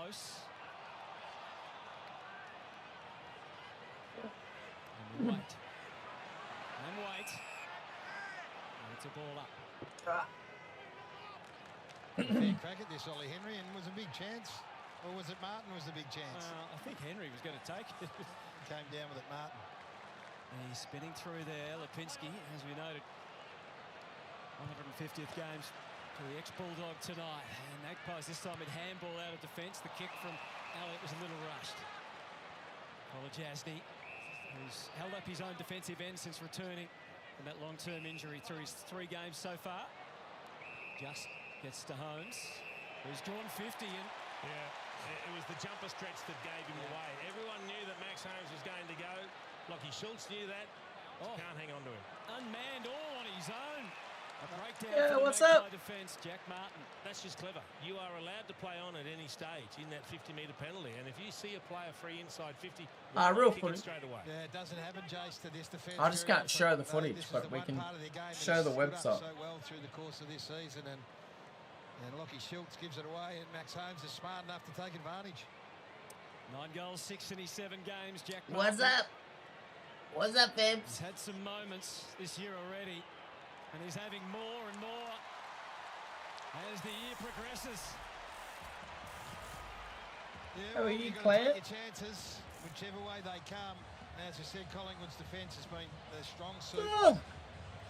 close. And wait. And wait. And it's a ball up. Fair crack at this, Ollie Henry, and was a big chance. Or was it Martin was the big chance? I think Henry was going to take it. Came down with it, Martin. He's spinning through there, Lipinski, as we noted. 150th games for the ex-Bulldog tonight. And Magpies this time at handball out of defence. The kick from Elliott was a little rushed. Kolajasny, who's held up his own defensive end since returning from that long-term injury through his 3 games so far. Just gets to Holmes, who's drawn 50 and... Yeah, it was the jumper stretch that gave him away. Everyone knew that Max Holmes was going to go. Lockie Schultz knew that. Can't hang on to him. Unmanned all on his own. A breakdown for what's the up? defence, Jack Martin. That's just clever. You are allowed to play on at any stage in that 50-metre penalty. And if you see a player free inside 50, real kick footy. it straight away. Yeah, it doesn't happen, Jace, to this defence. I just can't show the This footage, is but the we one can part of the game show the that's stood up website. so well through the course of this season, and Lockie Schultz gives it away, and Max Holmes is smart enough to take advantage. 9 goals, 6 in his 7 games, Jack Martin. What's up? What's up, He's Fibs? had some moments this year already, and he's having more and more as the year progresses. Yeah, How are you, you've got to Claire? take your chances, whichever way they come. As I said, Collingwood's defence has been the strong suit. Oh.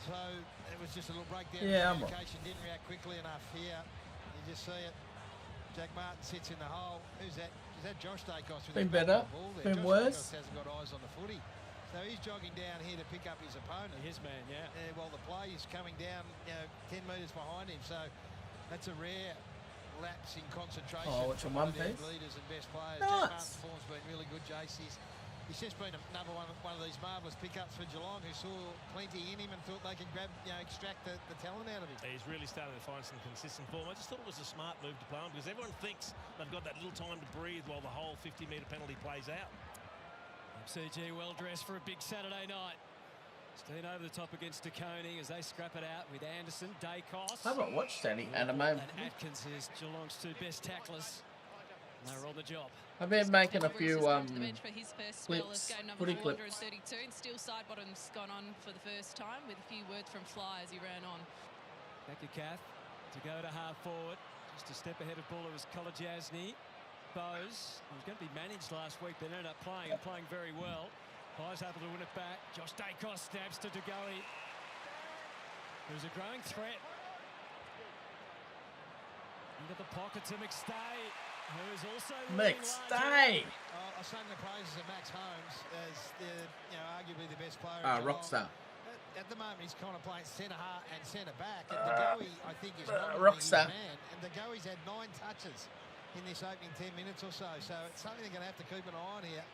So it was just a little breakdown. Yeah, I'm right. Communication didn't react quickly enough here. You just see it. Jack Martin sits in the hole. Who's that? Is that Josh Dacos? Been better, been Josh worse. Dacos hasn't got eyes on the footy. So he's jogging down here to pick up his opponent. His man, yeah. While the play is coming down, 10 metres behind him. So that's a rare lapse in concentration. Oh, what's from your one of their One Piece? leaders and best players. Nice. Jack Martin's form's been really good, Jace. He's just been another one of these marvellous pickups for Geelong, who saw plenty in him and thought they could extract the talent out of him. He's really starting to find some consistent form. I just thought it was a smart move to play on because everyone thinks they've got that little time to breathe while the whole 50-metre penalty plays out. CG well dressed for a big Saturday night. Staying over the top against DeConey as they scrap it out with Anderson, Dacos. I haven't watched any anime. And Atkins is Geelong's 2 best tacklers. And they're on the job. I've been making a few clips, footy clips. 132, and still side bottom's gone on for the first time with a few words from Fly as he ran on. Back to Kath to go to half forward. Just a step ahead of Buller was Kolajasny. Bowes, who was going to be managed last week, but ended up playing and playing very well. Pies able to win it back. Josh Dacos stabs to DeGoey. There's a growing threat. Into the pocket to McStay, who is also McStay! I sang the praises of Max Holmes as arguably the best player. Rockstar. At the moment, he's kind of playing centre half and centre back. And DeGoey, I think, is not Rockstar. his man. And DeGoey's had 9 touches in this opening 10 minutes or so. So it's something they're going to have to keep an eye on here.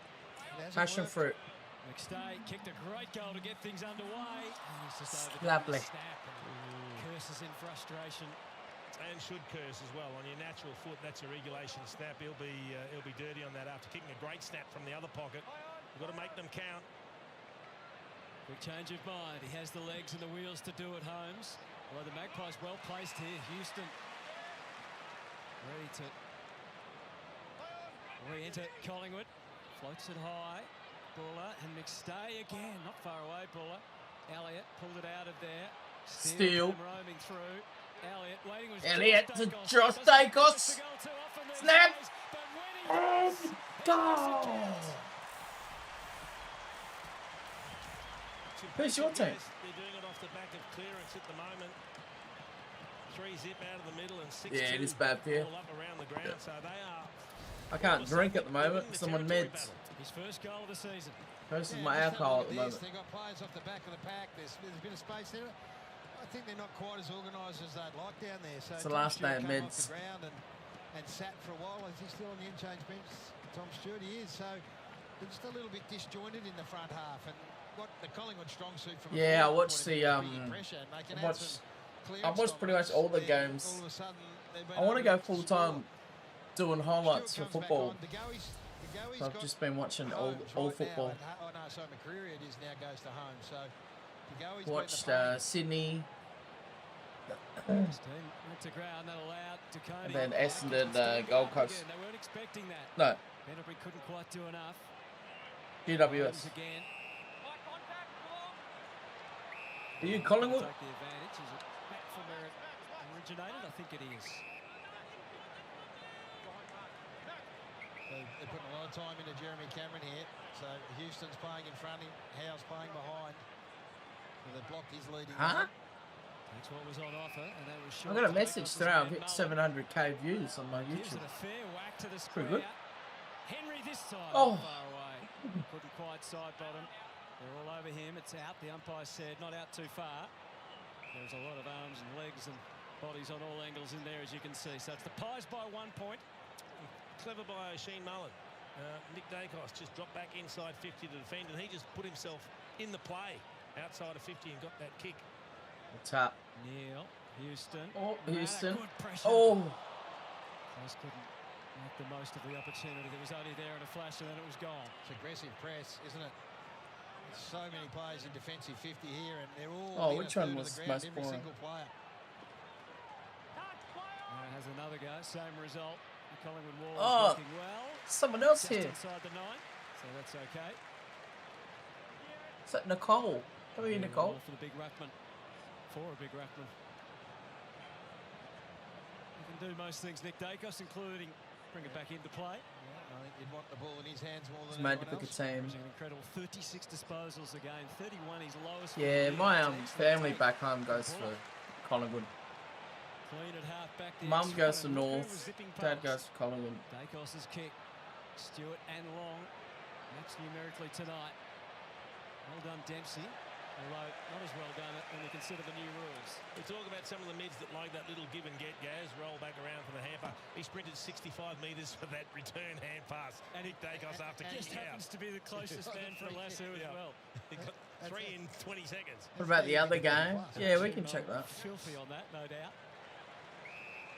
Passion fruit. McStay kicked a great goal to get things underway. And he's just over Lovely. the snap and curses in frustration. And should curse as well on your natural foot. That's a regulation snap. He'll be dirty on that after kicking a great snap from the other pocket. You've got to make them count. Quick change of mind. He has the legs and the wheels to do it, Holmes. Well, the Magpies well placed here. Houston ready to re-enter Collingwood. Floats it high. Buller and McStay again. Not far away, Buller. Elliott pulled it out of there. Steele. Roaming through. Elliott waiting with Elliott to Josh Dacos. Snap. And goal. Who's your team? They're doing it off the back of clearance at the moment. 3 zip out of the middle and 6 Yeah, it is bad for you. all up around the ground. So they are. I can't drink at the moment because I'm on meds. His first goal of the season. Most of my alcohol at the moment. They've got players off the back of the pack. There's been a space there. I think they're not quite as organised as they'd like down there. So It's the last day of Tom Stewart came off meds. the ground and sat for a while. Is he still on the interchange bench? Tom Stewart, he is. So they're just a little bit disjointed in the front half. And what the Collingwood strong suit from Yeah, I watched the I watched pretty much all the games. I want to go full time doing highlights for football. So I've just been watching all football. Oh no, so McCreary it is now goes to home. So Watched Sydney. Went to ground, that allowed DeConey. And then Essendon, Gold Coast. They weren't expecting that. No. Pendlebury couldn't quite do enough. GWS. Again. Are you Collingwood? Take the advantage. Is it back from where it originated? I think it is. They're putting a lot of time into Jeremy Cameron here. So Houston's playing in front of him. Howe's playing behind. So the block is leading. Huh? That's what was on offer, and that was I got a message through. I've hit 700k views on my Gives YouTube. it a fair whack to the Pretty good. square. Henry this time. Oh. Far away. Couldn't quite side bottom. They're all over him. It's out. The umpire said not out too far. There's a lot of arms and legs and bodies on all angles in there, as you can see. So it's the Pies by 1 point. Clever by O'Sheen Mullen. Nick Dacos just dropped back inside 50 to defend, and he just put himself in the play outside of 50 and got that kick. What's up? Neil, Houston. Oh, Houston. Good pressure. Oh. Just couldn't make the most of the opportunity that was only there in a flash, and then it was gone. It's aggressive press, isn't it? There's so many players in defensive 50 here, and they're all. Oh, which one was most every boring? single player. Has another go. Same result. The Collingwood wall Oh. is working well. Someone else Just here. inside the 9, so that's okay. Is that Nicole? How are you, Nicole? For the big ruckman. For a big ruckman. He can do most things, Nick Dacos, including bring it back into play. Yeah, I think you'd want the ball in his hands more It's than made to anyone pick a else. team. An incredible 36 disposals again. 31 his lowest. Yeah, for the my league. family back home goes for Collingwood. Clean at half back there. Mum goes to Look who was North. zipping Dad past. goes for Collingwood. Dacos' kick. Stewart and Long. Next numerically tonight. Well done, Dempsey. Although not as well done when you consider the new rules. We talk about some of the mids that like that little give and get, Gaz, roll back around for the hand pass. He sprinted 65 metres for that return hand pass. Nick Dacos after Just kicking out. happens to be the closest man for a lasso as Yeah. well. He got 3 in 20 seconds. What about the other game? Yeah, we can check that. Filthy on that, no doubt.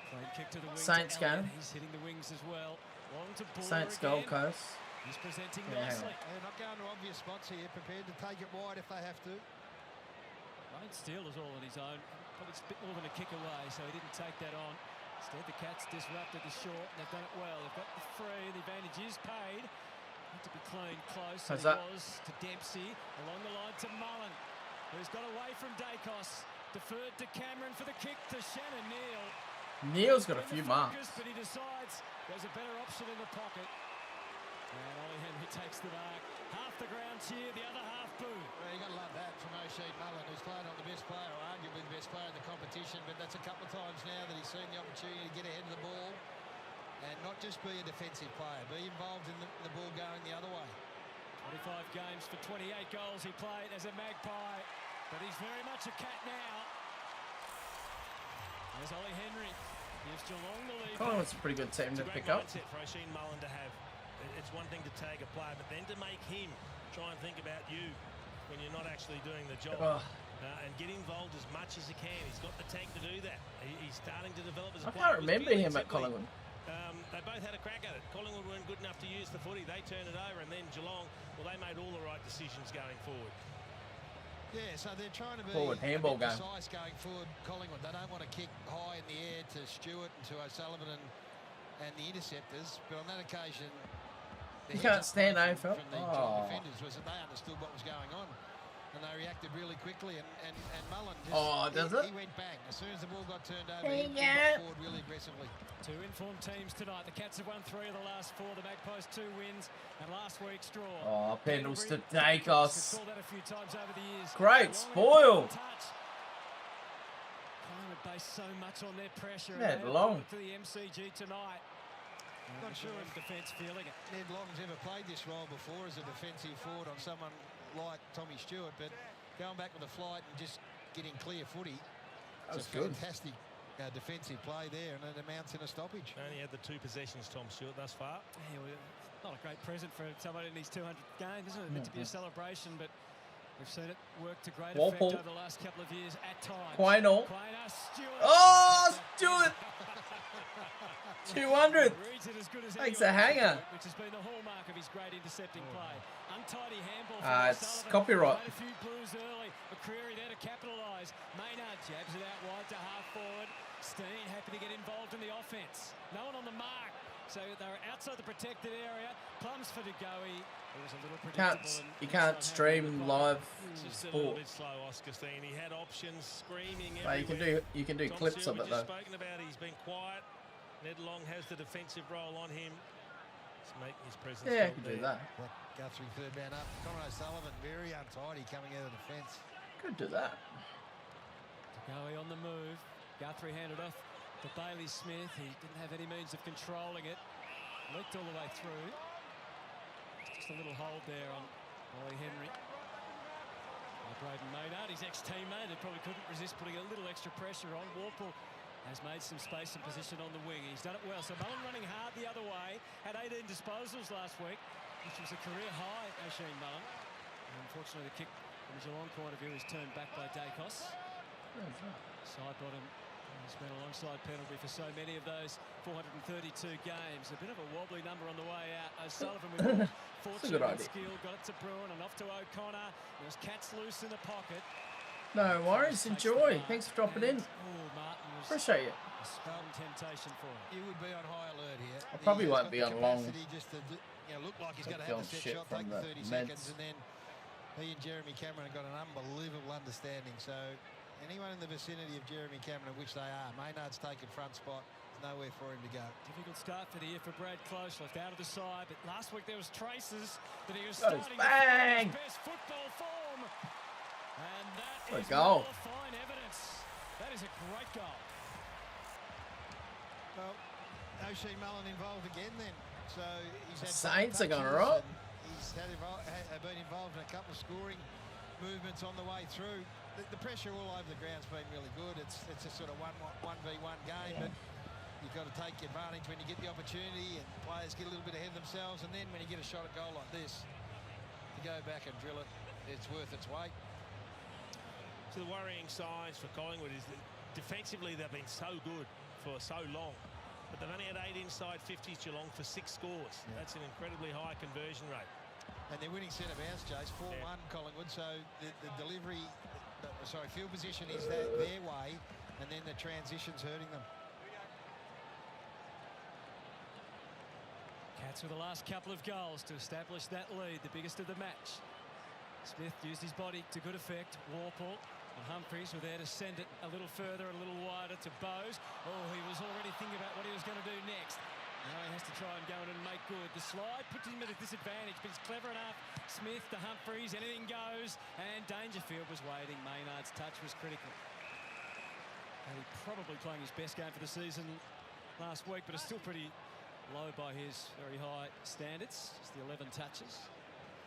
Clean kick to the wing. Saints to Elliott. game. He's hitting the wings as well. Long to Buller Saints again. Gold Coast. He's presenting Yeah. nicely. They're not going to obvious spots here, prepared to take it wide if they have to. Lane Steele is all on his own. Probably a bit more than a kick away, so he didn't take that on. Instead, the Cats disrupted the short, and they've done it well. They've got the free, and the advantage is paid. Had to be clean close, How's and that? it was to Dempsey. Along the line to Mullen, who's got away from Dacos. Deferred to Cameron for the kick to Shannon Neal. Neil's got a In few the focus, marks. but he decides there's a better option in the pocket. And Ollie Henry takes the mark. Half the ground cheer, the other half boo. Well, you've got to love that from O'Sheen Mullen, who's played on the best player, or arguably the best player in the competition, but that's a couple of times now that he's seen the opportunity to get ahead of the ball and not just be a defensive player, be involved in the ball going the other way. 25 games for 28 goals he played as a Magpie, but he's very much a Cat now. There's Ollie Henry. Gives Geelong the lead. Collingwood's a pretty good team It's to a great pick up. mindset for O'Sheen Mullen to have. It's one thing to tag a player, but then to make him try and think about you when you're not actually doing the job. Oh. And get involved as much as he can. He's got the tank to do that. He's starting to develop as a I player. can't remember him at Collingwood. They both had a crack at it. Collingwood weren't good enough to use the footy. They turned it over, and then Geelong, well, they made all the right decisions going forward. Yeah, so they're trying to be Forward handball a bit game. precise going forward, Collingwood. They don't want to kick high in the air to Stewart and to O'Sullivan and the interceptors, but on that occasion, the You heads can't stand up from AFL? the Oh. Geelong defenders was that they understood what was going on. And they reacted really quickly, and Mullen just, Oh, does it? he went bang. As soon as the ball got turned over, There he you got go. forward really aggressively. Two informed teams tonight. The Cats have won 3 of the last 4. The Magpies 2 wins, and last week's draw. Oh, Pendles to Pendlebury, Dacos. we've called that a few times over the years. Great Long spoil. touch. Collingwood based so much on their pressure. and Yeah, they have Long. brought it to the MCG tonight. Not sure if defence feeling it. Ned Long's ever played this role before as a defensive forward on someone like Tommy Stewart, but going back with a flight and just getting clear footy, That was it's a good. fantastic defensive play there, and it amounts in a stoppage. Only had the 2 possessions, Tom Stewart, thus far. Yeah, well, not a great present for somebody in his 200th game, isn't it? Meant to be a celebration, but we've seen it work to great effect Walpole. over the last couple of years at times. Quaynor. Quaynor, Stewart. Oh, Stewart! 200. Reads it as good as Takes anyone, a hanger. which has been the hallmark of his great intercepting play. Untidy handball. It's O'Sullivan. copyright. Played a few blues early. McCreary there to capitalise. Maynard jabs it out wide to half forward. Steen happy to get involved in the offence. No one on the mark. So they're outside the protected area. Plums for De Goey. It was a little predictable. You can't stream live Just a little sport. bit slow, Oscar-Steen. He had options, screaming Well, everywhere. you can do Tom clips of Silver it though. just spoken about. He's been quiet. Ned Long has the defensive role on him. He's making his presence Yeah, felt you can do there. that. Guthrie third man up. Conor O'Sullivan very untidy coming out of the fence. Could do that. De Goey on the move. Guthrie handed off to Bailey Smith. He didn't have any means of controlling it. Leaked all the way through. Just a little hold there on Ollie Henry. Braden Maynard, his ex-teammate, who probably couldn't resist putting a little extra pressure on. Warple has made some space and position on the wing. He's done it well. So Mullen running hard the other way. Had 18 disposals last week, which was a career high, Oisin Mullen. And unfortunately, the kick from a Geelong point of view is turned back by Dacos. Side bottom. He's been alongside penalty for so many of those 432 games. A bit of a wobbly number on the way out. O'Sullivan with more fortune and skill. Got it to Bruin and off to O'Connor. There's Cats loose in the pocket. No worries. Enjoy. Thanks for dropping in. Martin was Appreciate it. a strong temptation for him. You would be on high alert here. I probably won't be on long. Just to look like he's going to Film have the set shit shot, from take the the 30 seconds, Mets. and then he and Jeremy Cameron have got an unbelievable understanding. So anyone in the vicinity of Jeremy Cameron, which they are, Maynard's taken front spot. There's nowhere for him to go. Difficult start for the year for Brad Close, left out of the side, but last week there was traces that he was Goes starting bang! to find his best football form. And that What a is goal. more fine evidence. That is a great goal. Well, Oisin Mullen involved again then. So he's had Saints are going to roll. roll. He's been involved in a couple of scoring movements on the way through. The pressure all over the ground's been really good. It's a sort of 1v1 game, but you've got to take advantage when you get the opportunity, and players get a little bit ahead of themselves, and then when you get a shot at goal like this, to go back and drill it, it's worth its weight. So the worrying signs for Collingwood is that defensively they've been so good for so long, but they've only had 8 inside 50s Geelong for 6 scores. Yeah. That's an incredibly high conversion rate. And they're winning centre bounce, Jace, 4-1 Collingwood, so the delivery, field position is their way, and then the transition's hurting them. Cats with the last couple of goals to establish that lead, the biggest of the match. Smith used his body to good effect. Warple and Humphries were there to send it a little further, a little wider to Bowes. Oh, he was already thinking about what he was going to do next. Now he has to try and go in and make good. The slide puts him at a disadvantage, but he's clever enough. Smith to Humphries, anything goes. And Dangerfield was waiting. Maynard's touch was critical. And he probably playing his best game for the season last week, but it's still pretty low by his very high standards. It's the 11 touches.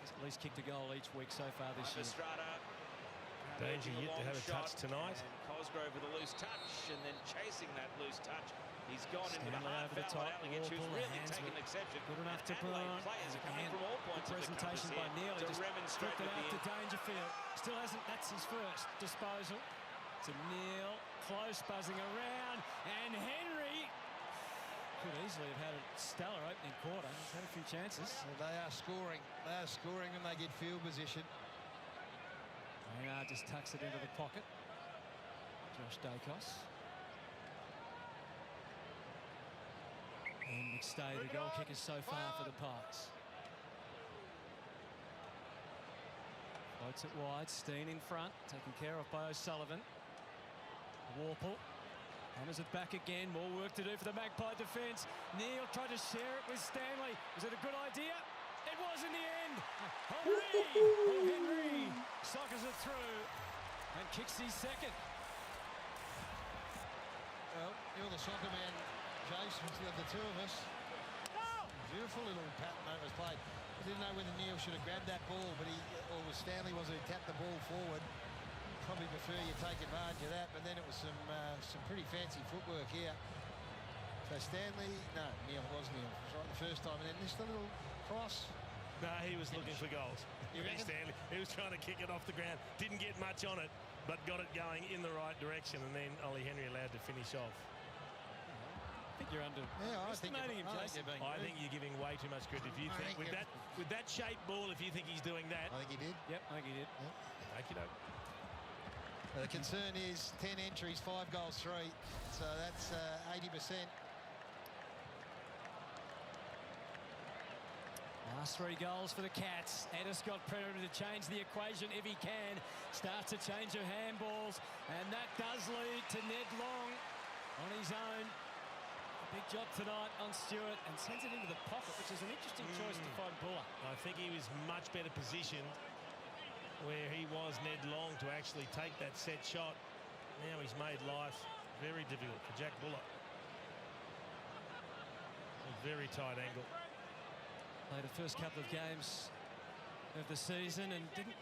He's at least kicked a goal each week so far this year. Danger yet to have a touch tonight. And Cosgrove with a loose touch, and then chasing that loose touch. He's gone into the half over the top. who's really taken exception. Good enough to Bruin. Players are coming from all points of the presentation by Neil. He just flipped it out to Dangerfield. Still hasn't. That's his first disposal. To Neil. Close, buzzing around, and Henry could easily have had a stellar opening quarter. He's had a few chances. Well, they are scoring. They are scoring when they get field position. Maynard just tucks it into the pocket. Josh Dacos. And McStay, the goal kicker so far for the Pies. Floats it wide. Steen in front, taken care of by O'Sullivan. Warple hammers it back again. More work to do for the Magpie defence. Neil tried to share it with Stanley. Was it a good idea? It was in the end. Henry sockers it through and kicks his second. Well, you're the soccer man, Jason, the two of us. Beautiful little pattern that was played. I didn't know whether Neil should have grabbed that ball, but or was Stanley was who tapped the ball forward. Probably prefer you take advantage of that, but then it was some pretty fancy footwork here. So Stanley, no, Neil was Neil. It was right the first time, and then just a little cross. No, he was looking for goals. Stanley, he was trying to kick it off the ground. Didn't get much on it, but got it going in the right direction, and then Ollie Henry allowed to finish off. I think you're underestimating him, Jason. I think you're giving way too much credit. If you think with that shaped ball, if you think he's doing that, I think he did. Yep, I think he did. Yep. Thank you, The concern is 10 entries, 5 goals, 3. So that's 80%. Last 3 goals for the Cats. Edis got Predator to change the equation if he can. Starts to change of handballs, and that does lead to Ned Long on his own. A big job tonight on Stewart, and sends it into the pocket, which is an interesting choice to find Buller. I think he was much better positioned where he was, Ned Long, to actually take that set shot. Now he's made life very difficult for Jack Buller. A very tight angle. Played the first couple of games of the season and didn't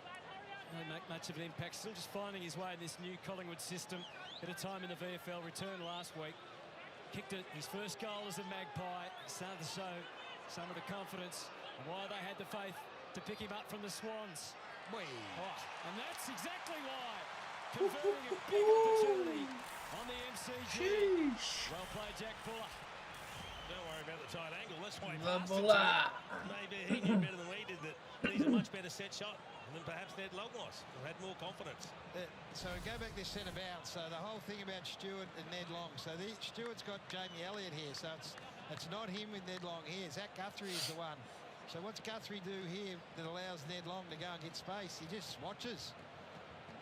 make much of an impact. Still just finding his way in this new Collingwood system. Bit of time in the VFL, returned last week. Kicked it, his first goal as a Magpie. Started to show some of the confidence and why they had the faith to pick him up from the Swans. Oh, and that's exactly why. Converting a big opportunity on the MCG. Sheesh. Well played, Jack Buller. Don't worry about the tight angle. That's why he The passed it to Buller. him. Maybe he knew better than we did that he's a much better set shot than perhaps Ned Long was, who had more confidence. So go back to centre bounce. So the whole thing about Stewart and Ned Long. So Stewart's got Jamie Elliott here. So it's not him with Ned Long here. Zach Guthrie is the one. So what's Guthrie do here that allows Ned Long to go and get space? He just watches.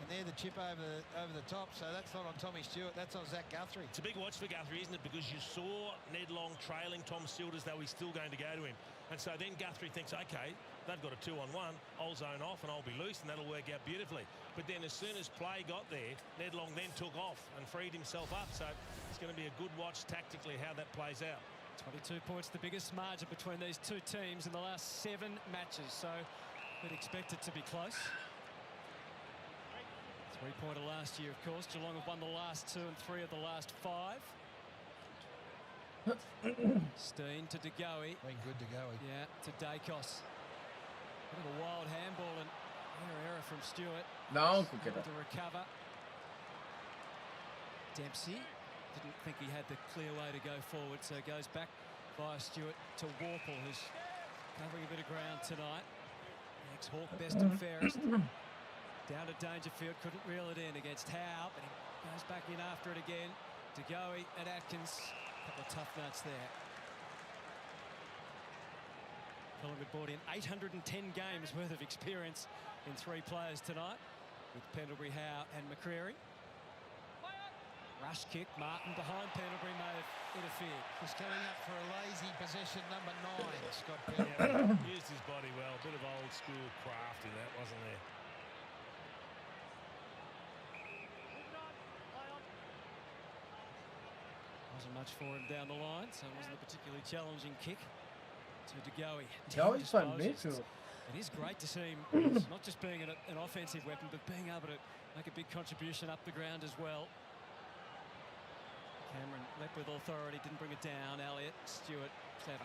And there the chip over the top. So that's not on Tommy Stewart. That's on Zach Guthrie. It's a big watch for Guthrie, isn't it? Because you saw Ned Long trailing Tom Stewart as though he's still going to go to him. And so then Guthrie thinks, OK, they've got a 2-on-1. I'll zone off and I'll be loose, and that'll work out beautifully. But then as soon as play got there, Ned Long then took off and freed himself up. So it's going to be a good watch tactically how that plays out. 22 points, the biggest margin between these two teams in the last 7 matches. So we'd expect it to be close. 3-pointer last year, of course. Geelong have won the last 2 and 3 of the last 5. Steen to De Goey. Been good to go. Yeah, to Dacos. Bit of a wild handball and error from Stewart. No, could get it. To recover. Dempsey didn't think he had the clear way to go forward, so goes back via Stewart to Warple, who's covering a bit of ground tonight. Ex-Hawk, best and fairest. Down to Dangerfield, couldn't reel it in against Howe, but he goes back in after it again. De Goey and Atkins, a couple of tough nuts there. Collingwood brought in 810 games worth of experience in 3 players tonight, with Pendlebury, Howe and McCreary. Rush kick, Martin behind Pendlebury may have interfered. Just coming up for a lazy possession, number 9, Scott Yeah, Pendlebury. used his body well. A bit of old school craft in that, wasn't there? Wasn't much for him down the line, so it wasn't a particularly challenging kick to De Goey. Goey's playing midfield. It is great to see him not just being an offensive weapon, but being able to make a big contribution up the ground as well. Cameron leapt with authority, didn't bring it down. Elliott, Stewart, clever.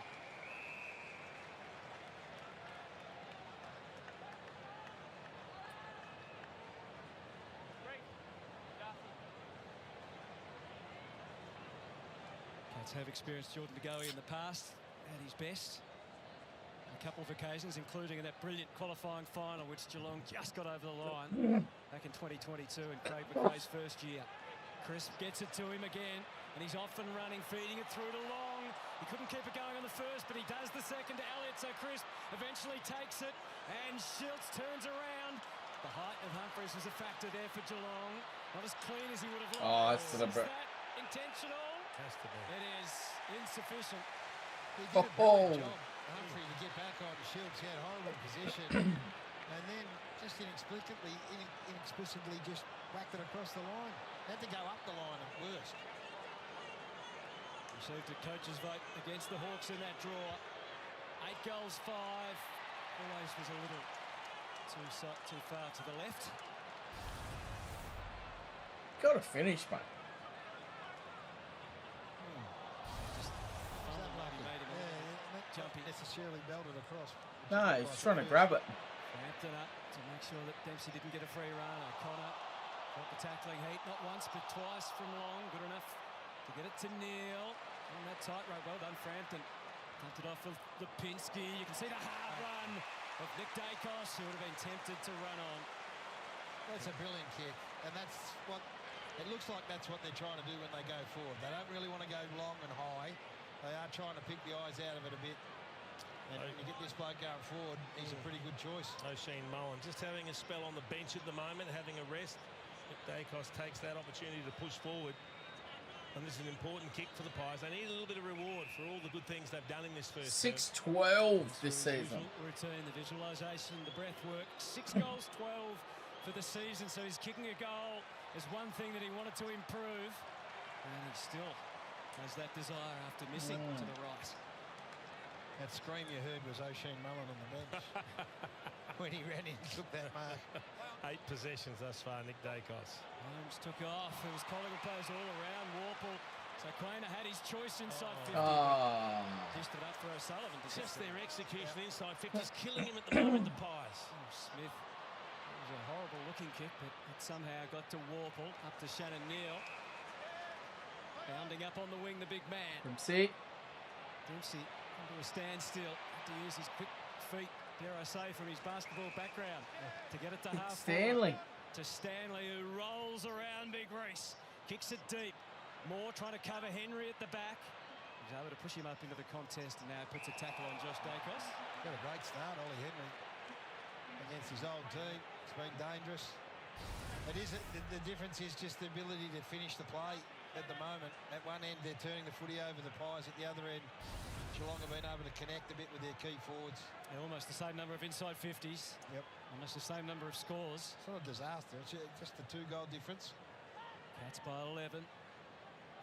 Cats have experienced Jordan De Goey in the past at his best. On a couple of occasions, including in that brilliant qualifying final, which Geelong just got over the line back in 2022 in Craig McRae's first year. Crisp gets it to him again, and he's off and running, feeding it through to Long. He couldn't keep it going on the first, but he does the second to Elliott, so Crisp eventually takes it, and Schultz turns around. The height of Humphries was a factor there for Geelong. Not as clean as he would have liked. Oh, that's Is that intentional? Has to be. It is insufficient. He did a brilliant job, Humphrey, to get back on Schultz. He had horrible position. And then just inexplicably just whacked it across the line. Had to go up the line at worst. Received a coach's vote against the Hawks in that draw. 8 goals, 5. Always was a little too far to the left. Got to finish, mate. Just Unlucky. made him Not jumpy. necessarily belted across. No, he's trying to grab it. Frampton up to make sure that Dempsey didn't get a free run. O'Connor got the tackling heat, not once but twice from Long. Good enough to get it to Neil. On that tightrope, well done, Frampton. Pumped it off of Lipinski. You can see the hard run of Nick Dacos, who would have been tempted to run on. That's a brilliant kick, and that's what it looks like. That's what they're trying to do when they go forward. They don't really want to go long and high. They are trying to pick the eyes out of it a bit. And when you get this bloke going forward, he's a pretty good choice. O'Shane Mullen just having a spell on the bench at the moment, having a rest. Dacos takes that opportunity to push forward. And this is an important kick for the Pies. They need a little bit of reward for all the good things they've done in this first 6-12 this season. Routine, the visualisation, the breath work. 6 goals, 12 for the season. So he's kicking a goal. There's one thing that he wanted to improve. And he still has that desire after missing to the right. That scream you heard was O'Shane Mullen on the bench when he ran in and took that mark. 8 possessions thus far, Nick Dacos. Holmes took off. There was Collingwood players all around. Warple. So Quainer had his choice inside 50. Dished it up for O'Sullivan. Just their execution inside 50 is killing him at the moment, the Pies. Oh, Smith. It was a horrible looking kick, but it somehow got to Warple. Up to Shannon Neal. Bounding up on the wing, the big man. Dempsey. Dempsey into a standstill. Had to use his quick feet, dare I say, from his basketball background to get it to half. Stanley. To Stanley, who rolls around Big Reese. Kicks it deep. Moore trying to cover Henry at the back. He's able to push him up into the contest and now puts a tackle on Josh Dacos. Got a great start, Ollie Henry, against his old team. It's been dangerous. It is the difference is just the ability to finish the play at the moment. At one end, they're turning the footy over the Pies. At the other end, Geelong have been able to connect a bit with their key forwards. Yeah, almost the same number of inside 50s. Yep. Almost the same number of scores. It's not a disaster. It's just a 2-goal difference. Cats by 11.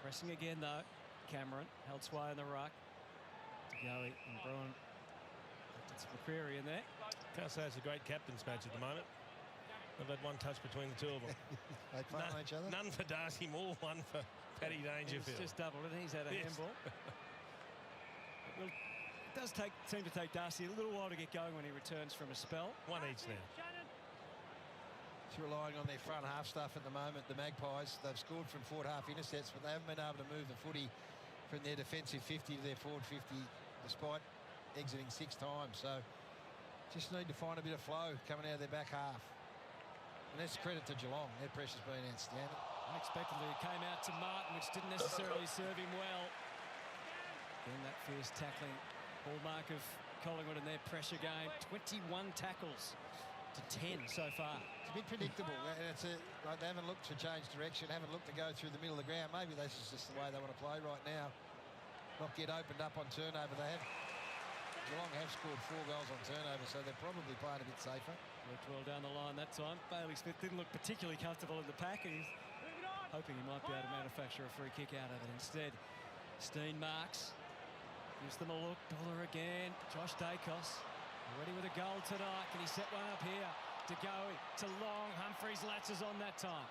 Pressing again, though. Cameron held sway in the ruck. Tagoe and Bruin. That's McCreary in there. Can't say it's a great captain's match at the moment. They've had one touch between the two of them. They play on each other. None for Darcy Moore, one for Paddy Dangerfield. It's just doubled it. He's had a handball. It does seem to take Darcy a little while to get going when he returns from a spell. One each now. It's relying on their front half stuff at the moment. The Magpies, they've scored from forward half intercepts, but they haven't been able to move the footy from their defensive 50 to their forward 50, despite exiting 6 times. So just need to find a bit of flow coming out of their back half. And that's credit to Geelong. Their pressure's been outstanding. Unexpectedly, it came out to Martin, which didn't necessarily serve him well. Then that fierce tackling, hallmark of Collingwood in their pressure game. 21 tackles to 10 so far. It's a bit predictable. It's like they haven't looked to change direction, haven't looked to go through the middle of the ground. Maybe this is just the way they want to play right now. Not get opened up on turnover. Geelong have scored 4 goals on turnover, so they're probably playing a bit safer. Worked well down the line that time. Bailey Smith didn't look particularly comfortable in the pack. He's hoping he might be able to manufacture a free kick out of it. Instead, Steen marks. Gives them a look. Buller again. Josh Dacos. Already with a goal tonight. Can he set one up here? To go to Long. Humphreys latches on that time.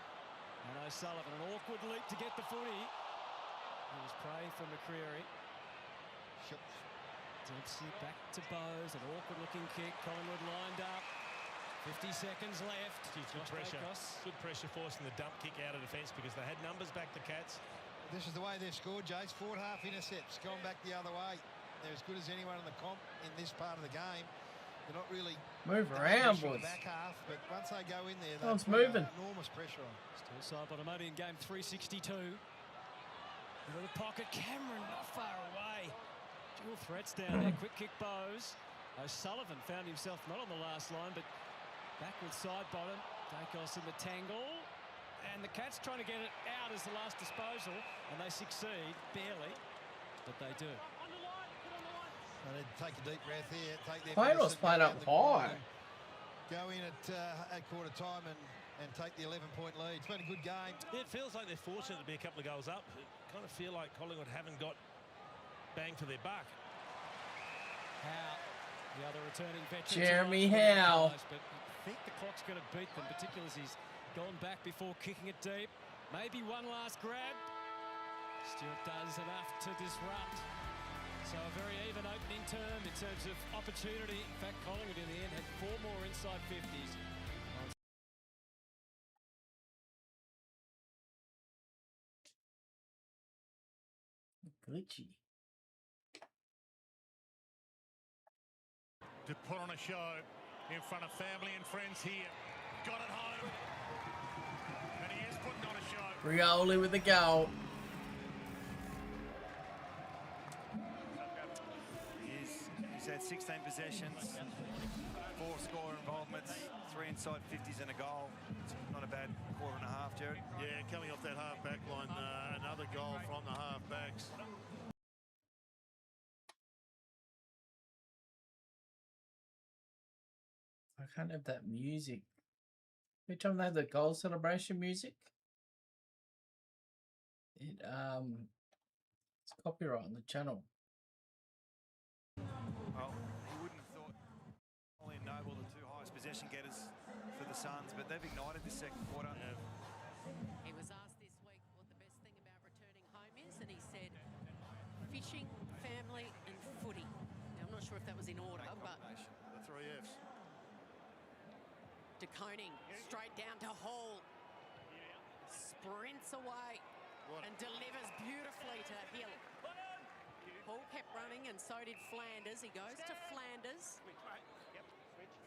And O'Sullivan, an awkward leap to get the footy. It was prey from McCreary. Dempsey back to Bowes. An awkward looking kick. Collingwood lined up. 50 seconds left. Good pressure. Good pressure forcing the dump kick out of defence because they had numbers back the Cats. This is the way they've scored, Jace. Forward half intercepts, going back the other way. They're as good as anyone in the comp in this part of the game. They're not really move around, boys. Back half, but once they go in there, it's moving. Enormous pressure on. Still side bottom only in game 362. Into the pocket, Cameron not far away. Dual threats down there. Quick kick, Bowes. O'Sullivan found himself not on the last line, but back with side bottom. Dacos in the tangle. And the Cats trying to get it out as the last disposal, and they succeed, barely, but they do. And they take a deep breath here, take their Pendles playing up high. Go in at quarter time and take the 11-point lead. It's been a good game. Yeah, it feels like they're fortunate to be a couple of goals up. It kind of feel like Collingwood haven't got bang for their buck. Howe, the other returning veteran. Jeremy Howe. But I think the clock's going to beat them, particularly as he's gone back before kicking it deep. Maybe one last grab. Stewart does enough to disrupt. So a very even opening term in terms of opportunity. In fact, Collingwood in the end had 4 more inside 50s. Glitchy. To put on a show in front of family and friends here. Got it home. And he is putting on a show. Rioli with the goal. He's He's had 16 possessions, 4 score involvements, 3 inside 50s and a goal. It's not a bad quarter and a half, Jared. Yeah, coming off that half-back line, another goal from the half-backs. I can't have that music. Every time they have the goal celebration music, it's copyright on the channel. Well, he wouldn't have thought only Noble the 2 highest possession getters for the Suns, but they've ignited this second quarter. Yeah. He was asked this week what the best thing about returning home is, and he said fishing, family and footy. Now, I'm not sure if that was in order, but The 3 Fs. De Koning straight down to Hall. Sprints away and delivers beautifully to Hill. Hall kept running and so did Flanders. He goes to Flanders.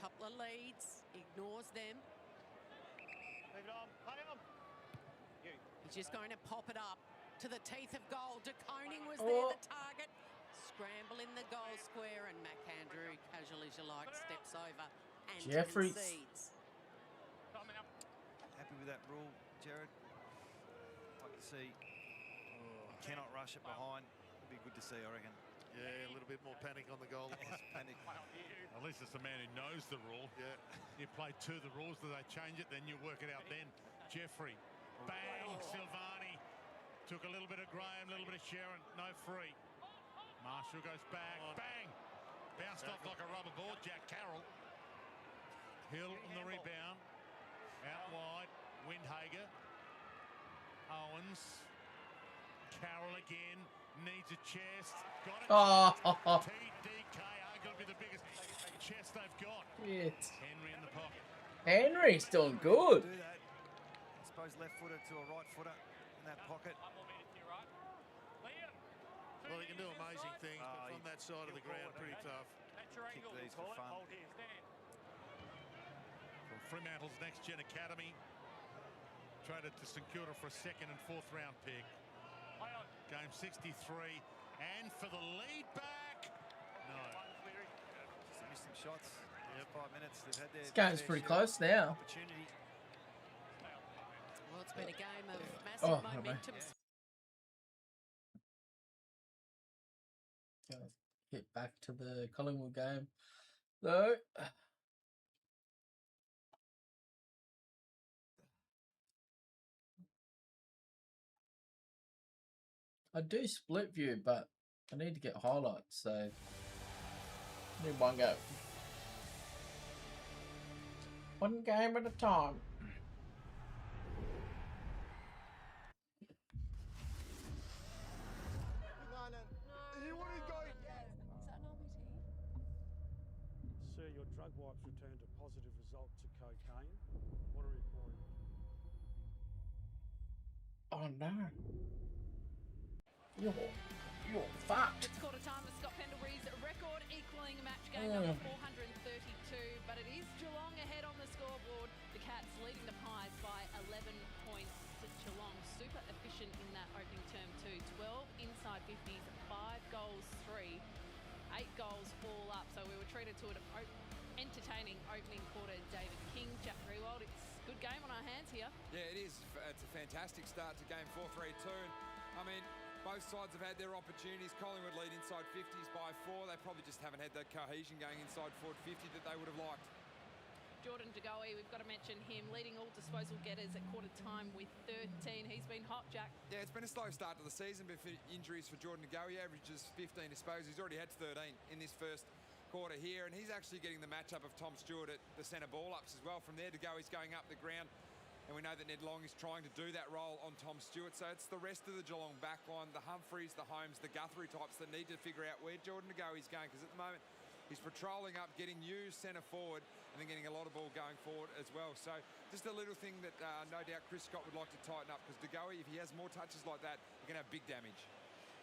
Couple of leads, ignores them. He's just going to pop it up to the teeth of goal. De Koning was there, the target. Scramble in the goal square, and McAndrew, casual as you like, steps over and Jeffries. concedes. Happy with that rule, Jared? Like to see. Cannot rush it behind. It'd be good to see, I reckon. Yeah, a little bit more panic on the goal line. Panic. At least it's the man who knows the rule. Yeah. You play to the rules, do they change it? Then you work it out then. Jeffrey. Bang! Silvani. Took a little bit of Graham, a little bit of Sharon. No free. Marshall goes back. Bang! Bounced off like a rubber ball. Jack Carroll. Hill on the rebound. Out wide. Windhager. Owens. Carroll again. Needs a chest. Got it. TDK, arguably the biggest chest they've got. Shit. Henry in the pocket. Henry's doing good. Do that. I suppose left footer to a right footer in that pocket. Well, he can do amazing things, but from that side of the ground, pretty tough. Kick these for fun. From Fremantle's Next Gen Academy. Traded to St Kilda for a 2nd and 4th round pick. Game 63, and for the lead back. No. Just missed some shots. Yep. 5 minutes. They've had their This game's pretty close now. Opportunity. Well, it's been a game of massive momentum. Gonna get back to the Collingwood game, though. I do split view, but I need to get highlights, so I need one go. One game at a time. Sir, your drug wipes returned a positive result to cocaine. What are reporting? Oh no. You're fucked. It's quarter time with Scott Pendles record, equaling match game number 432, but it is Geelong ahead on the scoreboard. The Cats leading the Pies by 11 points. Geelong super efficient in that opening term too. 12 inside 50s, 5 goals, 3. 8 goals all up, so we were treated to an entertaining opening quarter. David King, Jack Rewald, it's a good game on our hands here. Yeah, it is. It's a fantastic start to game 4-3-2. I mean, both sides have had their opportunities. Collingwood lead inside 50s by 4. They probably just haven't had that cohesion going inside forward 50 that they would have liked. Jordan De Goey, we've got to mention him, leading all disposal getters at quarter time with 13. He's been hot, Jack. Yeah, it's been a slow start to the season, but for injuries for Jordan De Goey, averages 15 disposals. He's already had 13 in this first quarter here, and he's actually getting the matchup of Tom Stewart at the centre ball ups as well. From there, De Goey's going up the ground. And we know that Ned Long is trying to do that role on Tom Stewart. So it's the rest of the Geelong backline, the Humphreys, the Holmes, the Guthrie types that need to figure out where Jordan De Goey's going. Because at the moment, he's patrolling up, getting used centre forward, and then getting a lot of ball going forward as well. So just a little thing that no doubt Chris Scott would like to tighten up. Because De Goey, if he has more touches like that, he can have big damage.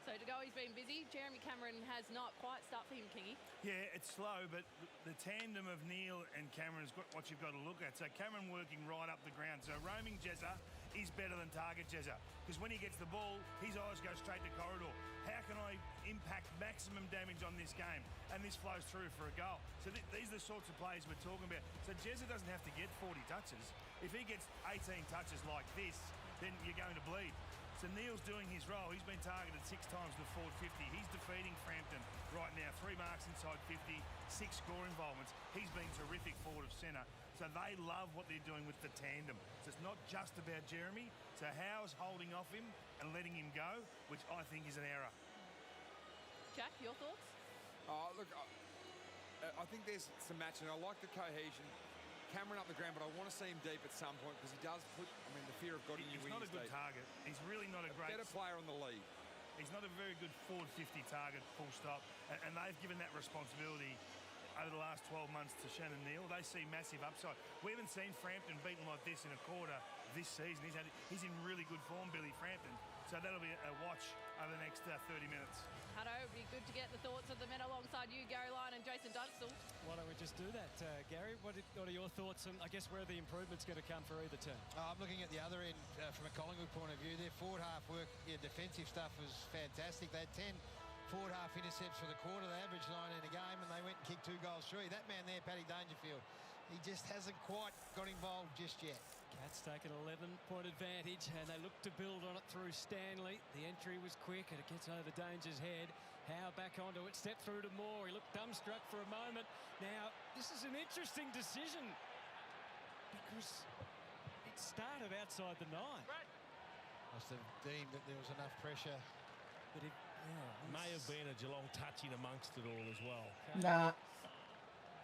So De Goey's been busy. Jeremy Cameron has not quite start for him, Kingy. Yeah, it's slow, but the tandem of Neil and Cameron is what you've got to look at. So Cameron working right up the ground. So roaming Jezza is better than target Jezza. Because when he gets the ball, his eyes go straight to corridor. How can I impact maximum damage on this game? And this flows through for a goal. So these are the sorts of plays we're talking about. So Jezza doesn't have to get 40 touches. If he gets 18 touches like this, then you're going to bleed. So Neil's doing his role. He's been targeted 6 times to forward 50. He's defeating Frampton right now. 3 marks inside 50, 6 score involvements. He's been terrific forward of centre. So they love what they're doing with the tandem. So it's not just about Jeremy. So Howe's holding off him and letting him go, which I think is an error. Jack, your thoughts? Look, I think there's some matching. I like the cohesion. Cameron up the ground, but I want to see him deep at some point because he does put, the fear of God in your wings. He's not a good target. He's really not a great... better player on the lead. He's not a very good forward 50 target, full stop. And they've given that responsibility over the last 12 months to Shannon Neal. They see massive upside. We haven't seen Frampton beaten like this in a quarter this season. He's in really good form, Billy Frampton. So that'll be a watch over the next 30 minutes. Hutto, it'd be good to get the thoughts of the men alongside you, Gary Lyon and Jason Dunstall. Why don't we just do that, Gary? What are your thoughts on, I guess, where the improvements going to come for either team? I'm looking at the other end from a Collingwood point of view. Their forward half work, defensive stuff was fantastic. They had 10 forward half intercepts for the quarter. They averaged 9 in a game, and they went and kicked 2 goals free. That man there, Paddy Dangerfield, he just hasn't quite got involved just yet. Cats take an 11-point advantage, and they look to build on it through Stanley. The entry was quick, and it gets over Danger's head. Howe back onto it, step through to Moore. He looked dumbstruck for a moment. Now, this is an interesting decision because it started outside the 9. Must have deemed that there was enough pressure. But it may have been a Geelong touch in amongst it all as well. Okay. Nah.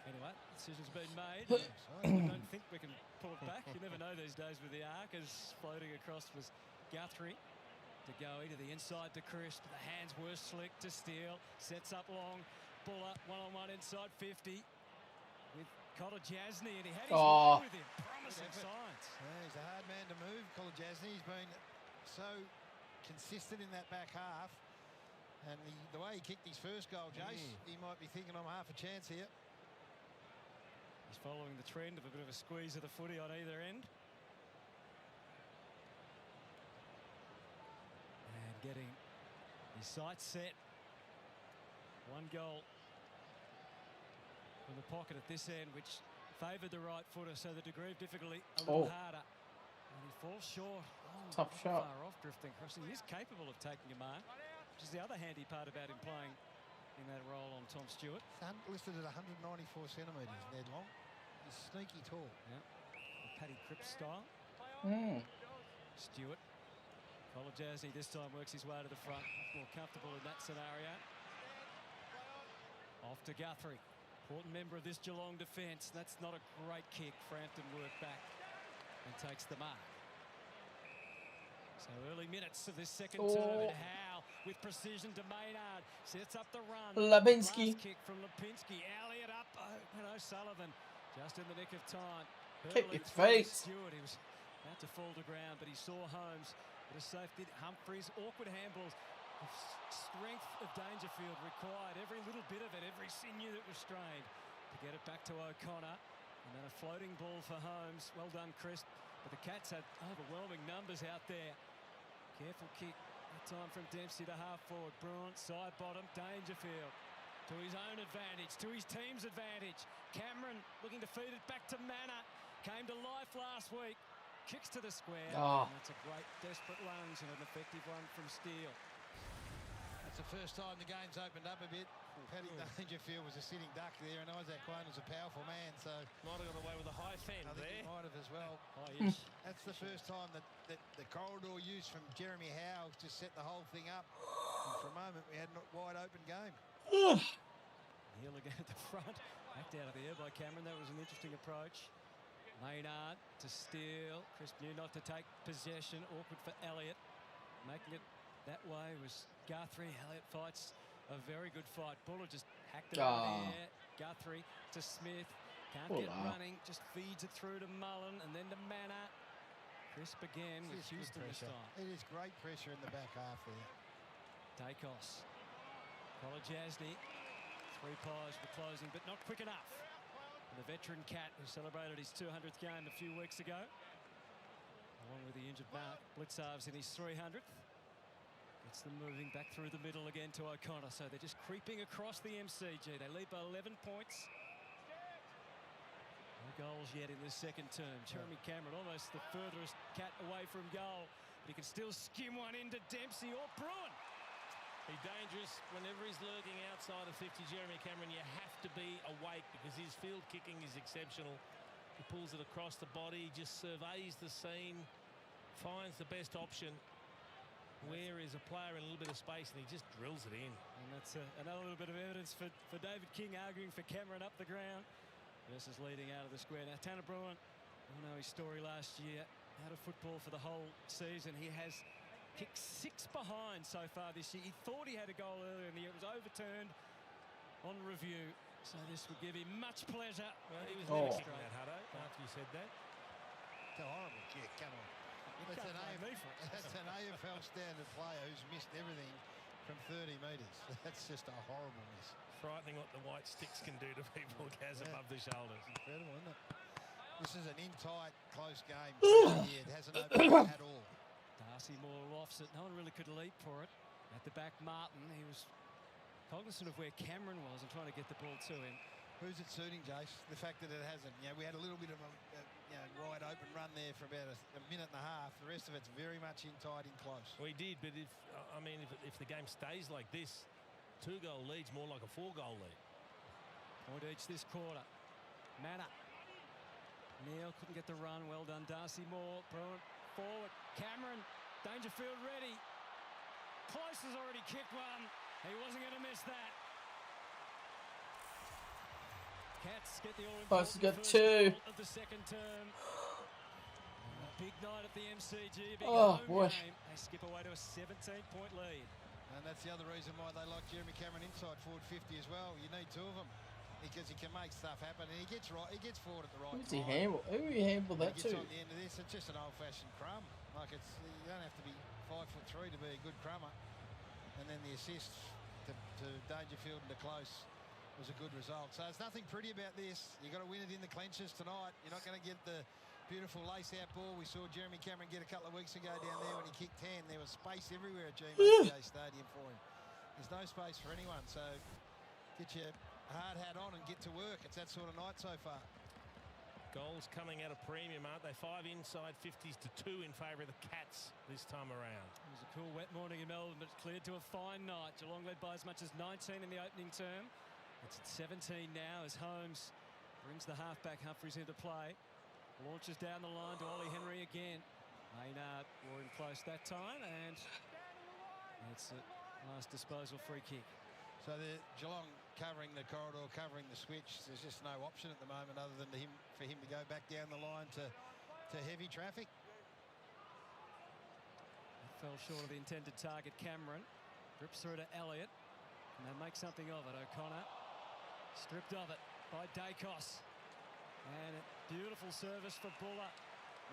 Anyway, decision's been made. I don't think we can pull it back. You never know these days with the arc. As floating across was Guthrie to go to the inside to Chris, but the hands were slick to Steele. Sets up long. Buller one-on-one inside 50 with Kolajasny, and he had his way with him. Promising signs. Yeah, he's a hard man to move, Kolajasny. He's been so consistent in that back half. And the way he kicked his first goal, Jace, he might be thinking I'm half a chance here. He's following the trend of a bit of a squeeze of the footy on either end. And getting his sights set. 1 goal from the pocket at this end, which favoured the right footer, so the degree of difficulty a little harder. And he falls short. Tough shot. Far off, drifting across. He is capable of taking a mark, which is the other handy part about him playing in that role on Tom Stewart. Listed at 194 centimetres, Ned Long. He's sneaky tall. Yeah. Paddy Cripps style. Stewart. Kolajasny this time works his way to the front. Much more comfortable in that scenario. Off to Guthrie. Important member of this Geelong defence. That's not a great kick. Frampton work back and takes the mark. So early minutes of this second term, and Howe with precision to Maynard sets up the run. Lipinski. Last kick from Lipinski. Elliott up. O'Sullivan just in the nick of time. Kick your face. Stewart. He was about to fall to ground, but he saw Holmes. But a safety. Humphries, awkward handballs. The strength of Dangerfield required every little bit of it, every sinew that was strained to get it back to O'Connor. And then a floating ball for Holmes. Well done, Chris. But the Cats had overwhelming numbers out there. Careful kick that time from Dempsey to half forward. Bruin, side bottom, Dangerfield to his own advantage, to his team's advantage. Cameron looking to feed it back to Manor. Came to life last week. Kicks to the square. And that's a great desperate lunge and an effective one from Steele. That's the first time the game's opened up a bit. Paddy Dangerfield was a sitting duck there, and Isaac Quone was a powerful man, so... Might have gone away with a high fan I think there. he might have as well. That's the first time that the corridor use from Jeremy Howe just set the whole thing up. And for a moment, we had a wide open game. Neil again at the front. Backed out of the air by Cameron. That was an interesting approach. Maynard to Steele. Crisp knew not to take possession. Awkward for Elliott. Making it that way was Guthrie. Elliott fights a very good fight. Buller just hacked it out of the air. Guthrie to Smith. Can't get running. Just feeds it through to Mullen and then to Manor. Crisp again with Houston this time. It is great pressure in the back half there. Dacos. Kolajasny. 3 pies for closing, but not quick enough. And the veteran Cat who celebrated his 200th game a few weeks ago. along with the injured Mark Blitzarves in his 300th. Gets them moving back through the middle again to O'Connor. So they're just creeping across the MCG. They lead by 11 points. No goals yet in this second term. Jeremy Cameron almost the furthest cat away from goal. But he can still skim one into Dempsey or Bruin. He's dangerous whenever he's lurking outside of 50. Jeremy Cameron, you have to be awake because his field kicking is exceptional. He pulls it across the body, just surveys the scene, finds the best option. Where is a player in a little bit of space, and he just drills it in. And that's another little bit of evidence for David King arguing for Cameron up the ground versus leading out of the square. Now, Tanner Bruin, you know his story last year, out of football for the whole season. He has kicked 6 behind so far this year. He thought he had a goal earlier in the year. It was overturned on review. So this would give him much pleasure. Well, he was never kicking that, Hutto, after you said that. It's a horrible kick, come on. That's an AFL standard player who's missed everything from 30 metres. That's just a horrible miss. Frightening what the white sticks can do to people, Gaz, above the shoulders. Incredible, isn't it? This is an in-tight, close game. It hasn't opened at all. Darcy Moore lofts it. No one really could leap for it. At the back, Martin. He was cognizant of where Cameron was and trying to get the ball to him. Who's it suiting, Jace? The fact that it hasn't. You know, we had a little bit of a wide open run there for about a minute and a half. The rest of it's very much in tight, in close. We did, but if the game stays like this, 2-goal lead's more like a 4-goal lead. Point each this quarter. Manna. Neil couldn't get the run. Well done, Darcy Moore. Bruin forward. Cameron. Dangerfield ready. Close has already kicked one. He wasn't going to miss that. Cats get the all-important got first 2 goal of the second term. A big night at the MCG. Big boy. game. They skip away to a 17-point lead. And that's the other reason why they like Jeremy Cameron inside forward 50 as well. You need 2 of them because he can make stuff happen, and he gets right. He gets forward at the right time. Who he handle that to? to? On the end of this, it's just an old-fashioned crumb. Like you don't have to be 5'3" to be a good crummer. And then the assist to Dangerfield and to Close was a good result. So there's nothing pretty about this. You've got to win it in the clenches tonight. You're not going to get the beautiful lace-out ball we saw Jeremy Cameron get a couple of weeks ago down there when he kicked 10. There was space everywhere at GMHJ Stadium for him. There's no space for anyone. So get your hard hat on and get to work. It's that sort of night so far. Goals coming out of premium, aren't they? 5 inside 50s to 2 in favour of the Cats this time around. It was a cool wet morning in Melbourne, but it's cleared to a fine night. Geelong led by as much as 19 in the opening term. It's at 17 now as Holmes brings the halfback Humphries into play. Launches down the line to Ollie Henry again. Maynard were in close that time, and it's a nice disposal free kick. So the Geelong covering the corridor, covering the switch. There's just no option at the moment other than for him to go back down the line to heavy traffic. That fell short of the intended target. Cameron drips through to Elliott, and they make something of it. O'Connor stripped of it by Dacos, and a beautiful service for Buller.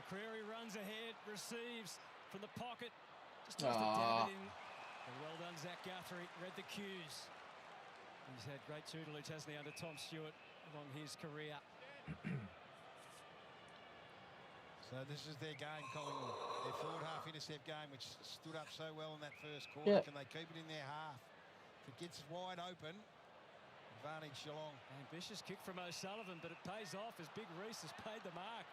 McCreary runs ahead, receives from the pocket, just tries to dab it in. And well done, Zach Guthrie. Read the cues. He's had great tutelage, hasn't he, under Tom Stewart along his career. So this is their game, Collingwood. Their forward half intercept game, which stood up so well in that first quarter. Can they keep it in their half? If it gets wide open, advantage Geelong. Ambitious kick from O'Sullivan, but it pays off as Big Reese has paid the mark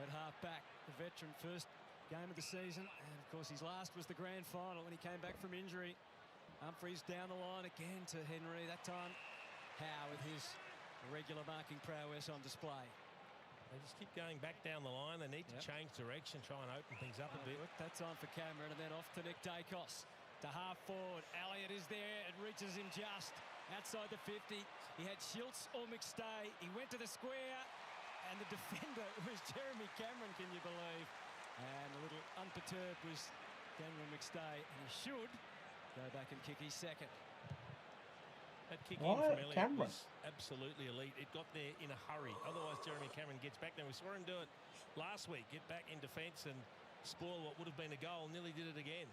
at half-back. The veteran, first game of the season, and of course his last was the grand final when he came back from injury. Humphries down the line again to Henry. That time Howe with his regular marking prowess on display. They just keep going back down the line. They need to change direction, try and open things up a bit. That time for Cameron, and then off to Nick Dacos. To half forward. Elliott is there. It reaches him just outside the 50. He had Schultz or McStay. He went to the square, and the defender was Jeremy Cameron, can you believe? And a little unperturbed was Daniel McStay, and he should go back and kick his second. That kick in from Elliott was absolutely elite. It got there in a hurry. Otherwise, Jeremy Cameron gets back there. We saw him do it last week. Get back in defence and spoil what would have been a goal. Nearly did it again.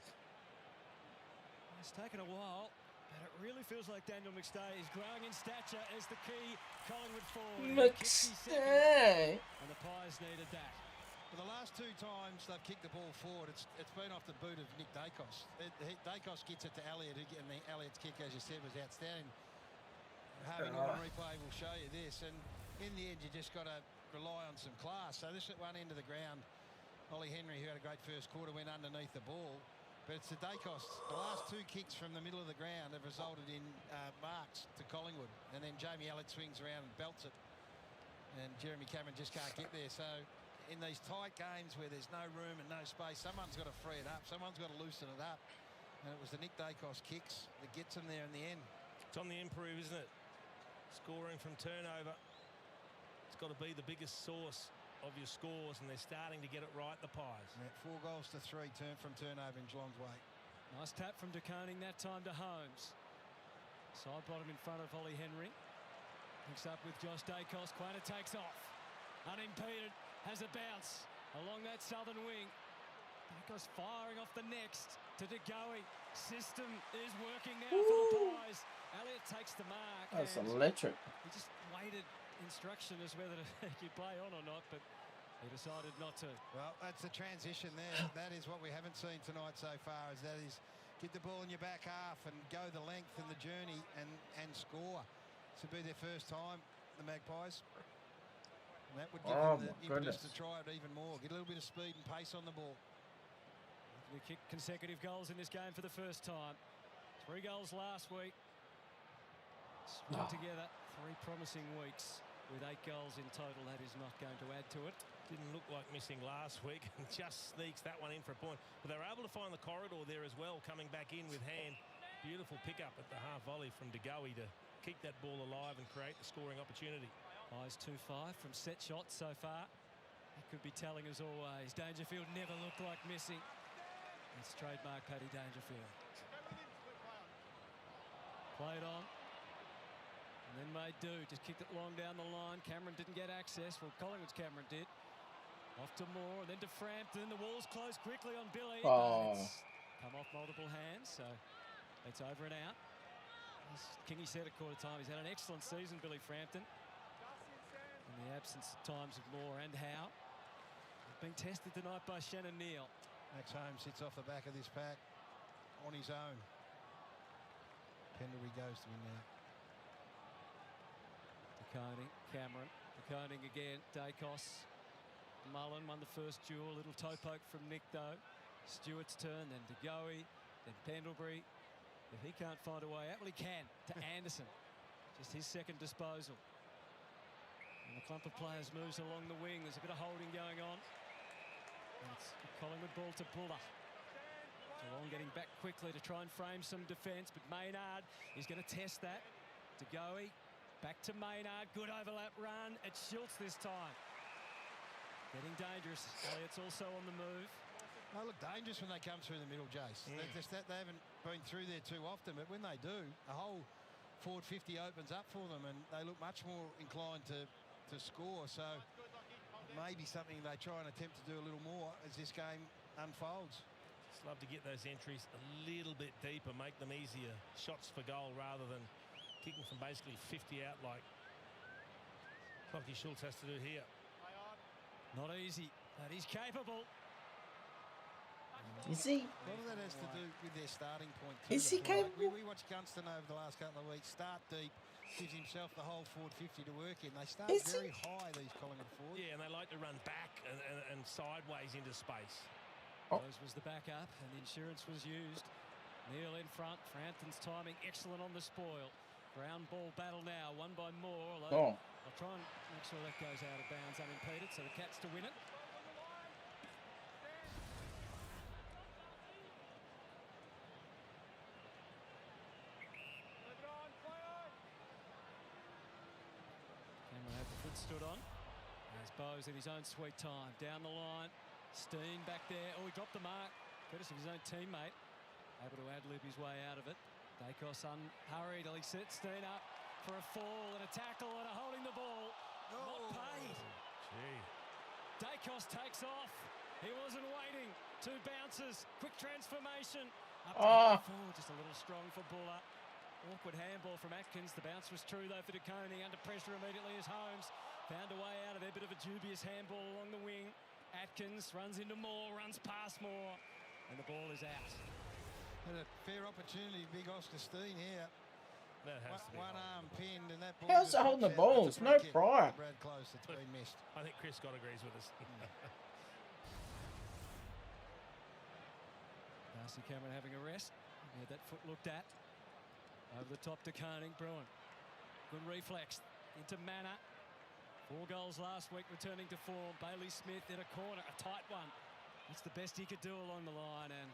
It's taken a while, but it really feels like Daniel McStay is growing in stature as the key Collingwood forward. McStay! And the Pies needed that. Well, the last 2 times they've kicked the ball forward, it's been off the boot of Nick Dacos. Dacos gets it to Elliott, and Elliott's kick, as you said, was outstanding. Having on replay will show you this, and in the end, you just got to rely on some class. So this at one end of the ground, Ollie Henry, who had a great first quarter, went underneath the ball. But it's the Dacos. The last 2 kicks from the middle of the ground have resulted in marks to Collingwood. And then Jamie Elliott swings around and belts it. And Jeremy Cameron just can't get there. So in these tight games where there's no room and no space, someone's got to free it up. Someone's got to loosen it up. And it was the Nick Dacos kicks that gets them there in the end. It's on the improve, isn't it? Scoring from turnover. It's got to be the biggest source of your scores, and they're starting to get it right, the Pies. Yeah, 4 goals to 3 from turnover in Geelong's way. Nice tap from De Koning that time to Holmes. Side bottom in front of Ollie Henry. Picks up with Josh Dacos. Quainer takes off. Unimpeded. Has a bounce along that southern wing. Dacos firing off the next to De Goey. System is working now for the Pies. Elliott takes the mark. That's electric. He just waited instruction as whether he could play on or not, but he decided not to. Well, that's the transition there. That is what we haven't seen tonight so far, is that is get the ball in your back half and go the length and the journey and score. This would be their first time, the Magpies. And that would give them the impetus to try it even more. Get a little bit of speed and pace on the ball. We kicked consecutive goals in this game for the first time. 3 goals last week. Strung together 3 promising weeks with 8 goals in total. That is not going to add to it. Didn't look like missing last week and just sneaks that one in for a point. But they were able to find the corridor there as well, coming back in with hand. Beautiful pickup at the half volley from De Goey to keep that ball alive and create the scoring opportunity. Pies 2-5 from set shots so far. It could be telling as always. Dangerfield never looked like missing. It's trademark Paddy Dangerfield. Played on. And then made do. Just kicked it long down the line. Cameron didn't get access. Well, Collingwood's Cameron did. Off to Moore, and then to Frampton. The walls close quickly on Billy. But it's come off multiple hands, so it's over and out. As Kingy said at quarter time, he's had an excellent season, Billy Frampton. In the absence at times of Moore and Howe. Being tested tonight by Shannon Neal. Max Holmes sits off the back of this pack on his own. Pendlebury goes to him now. De Koning, Cameron, De Koning again, Dacos. Mullen won the first duel, little toe poke from Nick though. Stewart's turn, then De Goey, then Pendlebury. If he can't find a way out, well he can, to Anderson. Just his second disposal. And the clump of players moves along the wing. There's a bit of holding going on. And it's a Collingwood ball to Buller. Geelong getting back quickly to try and frame some defence, but Maynard is going to test that. De Goey, back to Maynard. Good overlap run. It's Schultz this time. Getting dangerous. Elliott's also on the move. They look dangerous when they come through the middle, Jace. They haven't been through there too often, but when they do, a whole forward 50 opens up for them, and they look much more inclined to score. So maybe something they try and attempt to do a little more as this game unfolds. Just love to get those entries a little bit deeper, make them easier shots for goal rather than kicking from basically 50 out like Lockie Schultz has to do here. Not easy, but he's capable. Is he? A lot of that has to do with their starting point too. Is he capable? We watched Gunston over the last couple of weeks start deep, gives himself the whole forward 50 to work in. They start very high, these Collingwood forwards. Yeah, and they like to run back and sideways into space. Those was the backup, and the insurance was used. Neal in front. Frampton's timing excellent on the spoil. Ground ball battle now, won by Moore. I'll try and make sure that goes out of bounds unimpeded, so the Cats to win it. Cameron had the foot stood on. As Bowes in his own sweet time. Down the line. Steen back there. Oh, he dropped the mark. Courtesy of his own teammate. Able to ad-lib his way out of it. Dacos unhurried. He sets Steen up for a fall and a tackle and a holding the ball. Not paid. Gee. Dacos takes off. He wasn't waiting. 2 bounces. Quick transformation. Up to 4. Just a little strong for Buller. Awkward handball from Atkins. The bounce was true though for De Koning. Under pressure immediately as Holmes found a way out of there. Bit of a dubious handball along the wing. Atkins runs into Moore, runs past Moore, and the ball is out. And a fair opportunity, big Oscar Steen here. That has to be one arm pinned, and that ball. How's it holding the ball? It's no prior. Brad Close, it's been missed. I think Chris Scott agrees with us. Darcy Cameron having a rest. He had that foot looked at. Over the top to Koning. Bruin. Good reflex into Manor. 4 goals last week, returning to form. Bailey Smith in a corner, a tight one. That's the best he could do along the line, and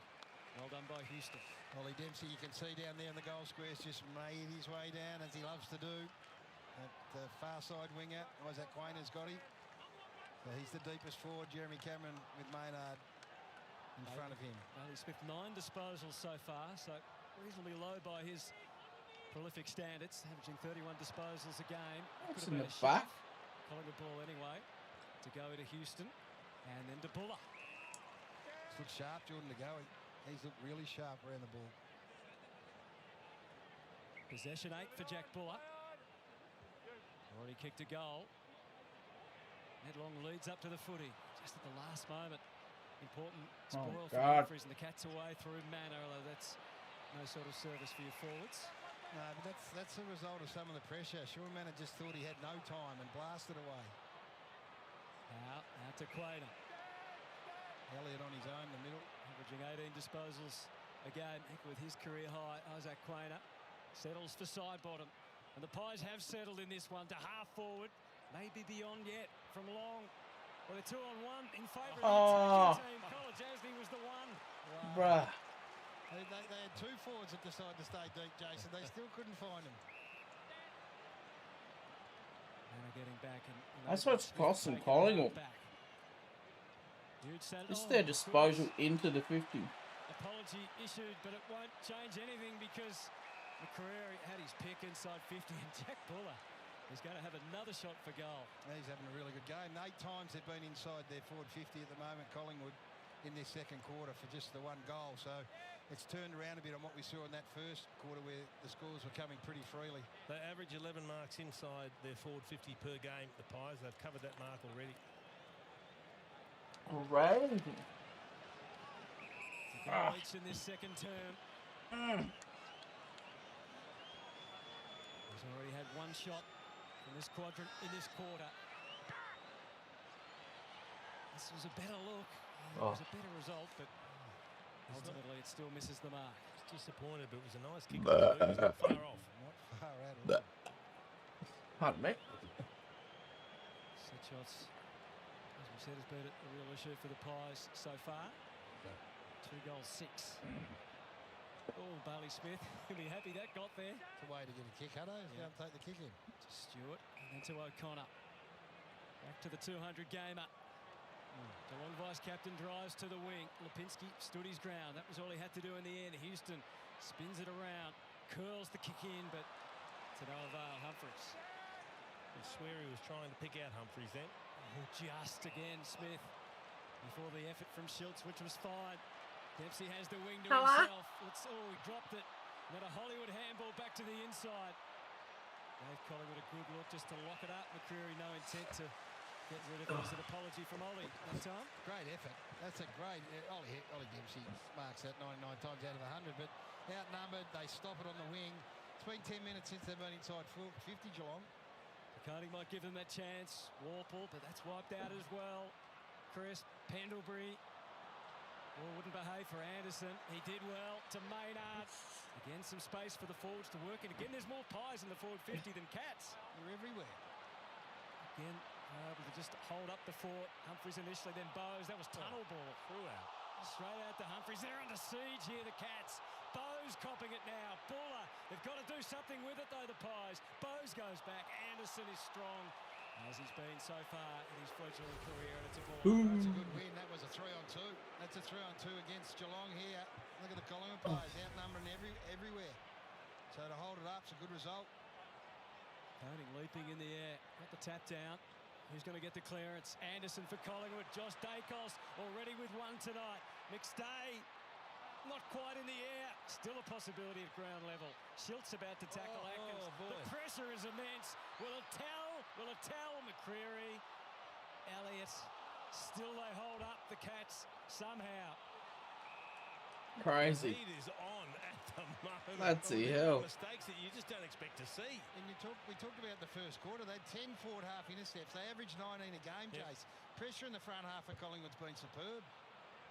well done by Houston. Ollie Dempsey, you can see down there in the goal squares, just made his way down as he loves to do. At the far side winger, Isaac Quayner's got him. So he's the deepest forward. Jeremy Cameron with Maynard in front of him. Bailey Smith, 9 disposals so far, so reasonably low by his prolific standards, averaging 31 disposals a game. It's in the back. Calling the ball anyway to go to Houston, and then to Buller. He's looked sharp, Jordan De Goey. He's looked really sharp around the ball. Possession 8 for Jack Buller. Already kicked a goal. Headlong leads up to the footy, just at the last moment. Important spoil for Humphries, and the Cats away through Manor, although that's no sort of service for your forwards. No, but that's a result of some of the pressure. Sean Manor just thought he had no time and blasted away. Out to Quayner. Elliott on his own in the middle. Averaging 18 disposals a game, with his career high. Isaac Quayner settles for side bottom. And the Pies have settled in this one to half forward. Maybe beyond yet from long. Well, they're 2-on-1 in favour of the attacking team. College Asney was the one. Wow. Bruh. They had 2 forwards that decided to stay deep, Jason. They still couldn't find them. And they're getting back. That's what's costing Collingwood. Just their disposal into the 50. Apology issued, but it won't change anything because McCreary had his pick inside 50, and Jack Buller is going to have another shot for goal. He's having a really good game. 8 times they've been inside their forward 50 at the moment, Collingwood, in this second quarter for just the 1 goal. So it's turned around a bit on what we saw in that first quarter where the scores were coming pretty freely. They average 11 marks inside their forward 50 per game, the Pies. They've covered that mark already. Great. Each in this second term. He's already had 1 shot in this quadrant in this quarter. This was a better look. It was a better result, but ultimately it still misses the mark. It's disappointed, but it was a nice kick. It was not far off. Not far out of it. Pardon me. Set shots, as we said, has been a real issue for the Pies so far. 2 goals, 6. Oh, Bailey Smith, he'll be happy that got there. It's a way to get a kick, Hutto. Don't take the kick in. To Stewart, and then to O'Connor. Back to the 200-gamer. Geelong vice-captain drives to the wing. Lipinski stood his ground. That was all he had to do in the end. Houston spins it around, curls the kick in, but to no avail. Humphries. I swear he was trying to pick out Humphries then. Just again, Smith. Before the effort from Schultz, which was fine. Dempsey has the wing to himself. He dropped it. And then a Hollywood handball back to the inside. Gave Collingwood a good look just to lock it up. McCreary no intent to get rid of it. It was an apology from Ollie that time. Great effort. That's a great... Ollie Dempsey marks that 99 times out of 100, but outnumbered. They stop it on the wing. It's been 10 minutes since they've been inside 50 Geelong. Carney might give them that chance. Warple, but that's wiped out as well. Chris Pendlebury. Wouldn't behave for Anderson. He did well to Maynard. Again, some space for the forwards to work in. Again, there's more Pies in the forward 50 than Cats. They're everywhere. Again, able to just hold up the fort. Humphries initially, then Bowes. That was tunnel ball throughout. Straight out to Humphries. They're under siege here, the Cats. Bowes copping it now. Buller. They've got to do something with it, though, the Pies. Bowes goes back. Anderson is strong, as he's been so far in his fledgling career, and it's a ball. That's a good win. That was a 3-on-2. That's a 3-on-2 against Geelong here. Look at the Collingwood players outnumbering everywhere. So to hold it up's a good result. Koning leaping in the air. Got the tap down. Who's going to get the clearance? Anderson for Collingwood. Josh Dacos already with 1 tonight. McStay not quite in the air. Still a possibility at ground level. Schultz about to tackle Atkins. The pressure is immense. Will it tell? McCreary. Elliott Still they hold up the Cats somehow. Crazy. The heat is on at the moment. That's the hell. Mistakes that you just don't expect to see. And we talked about the first quarter. They had 10 forward half intercepts. They averaged 19 a game, Jace. Pressure in the front half for Collingwood's been superb.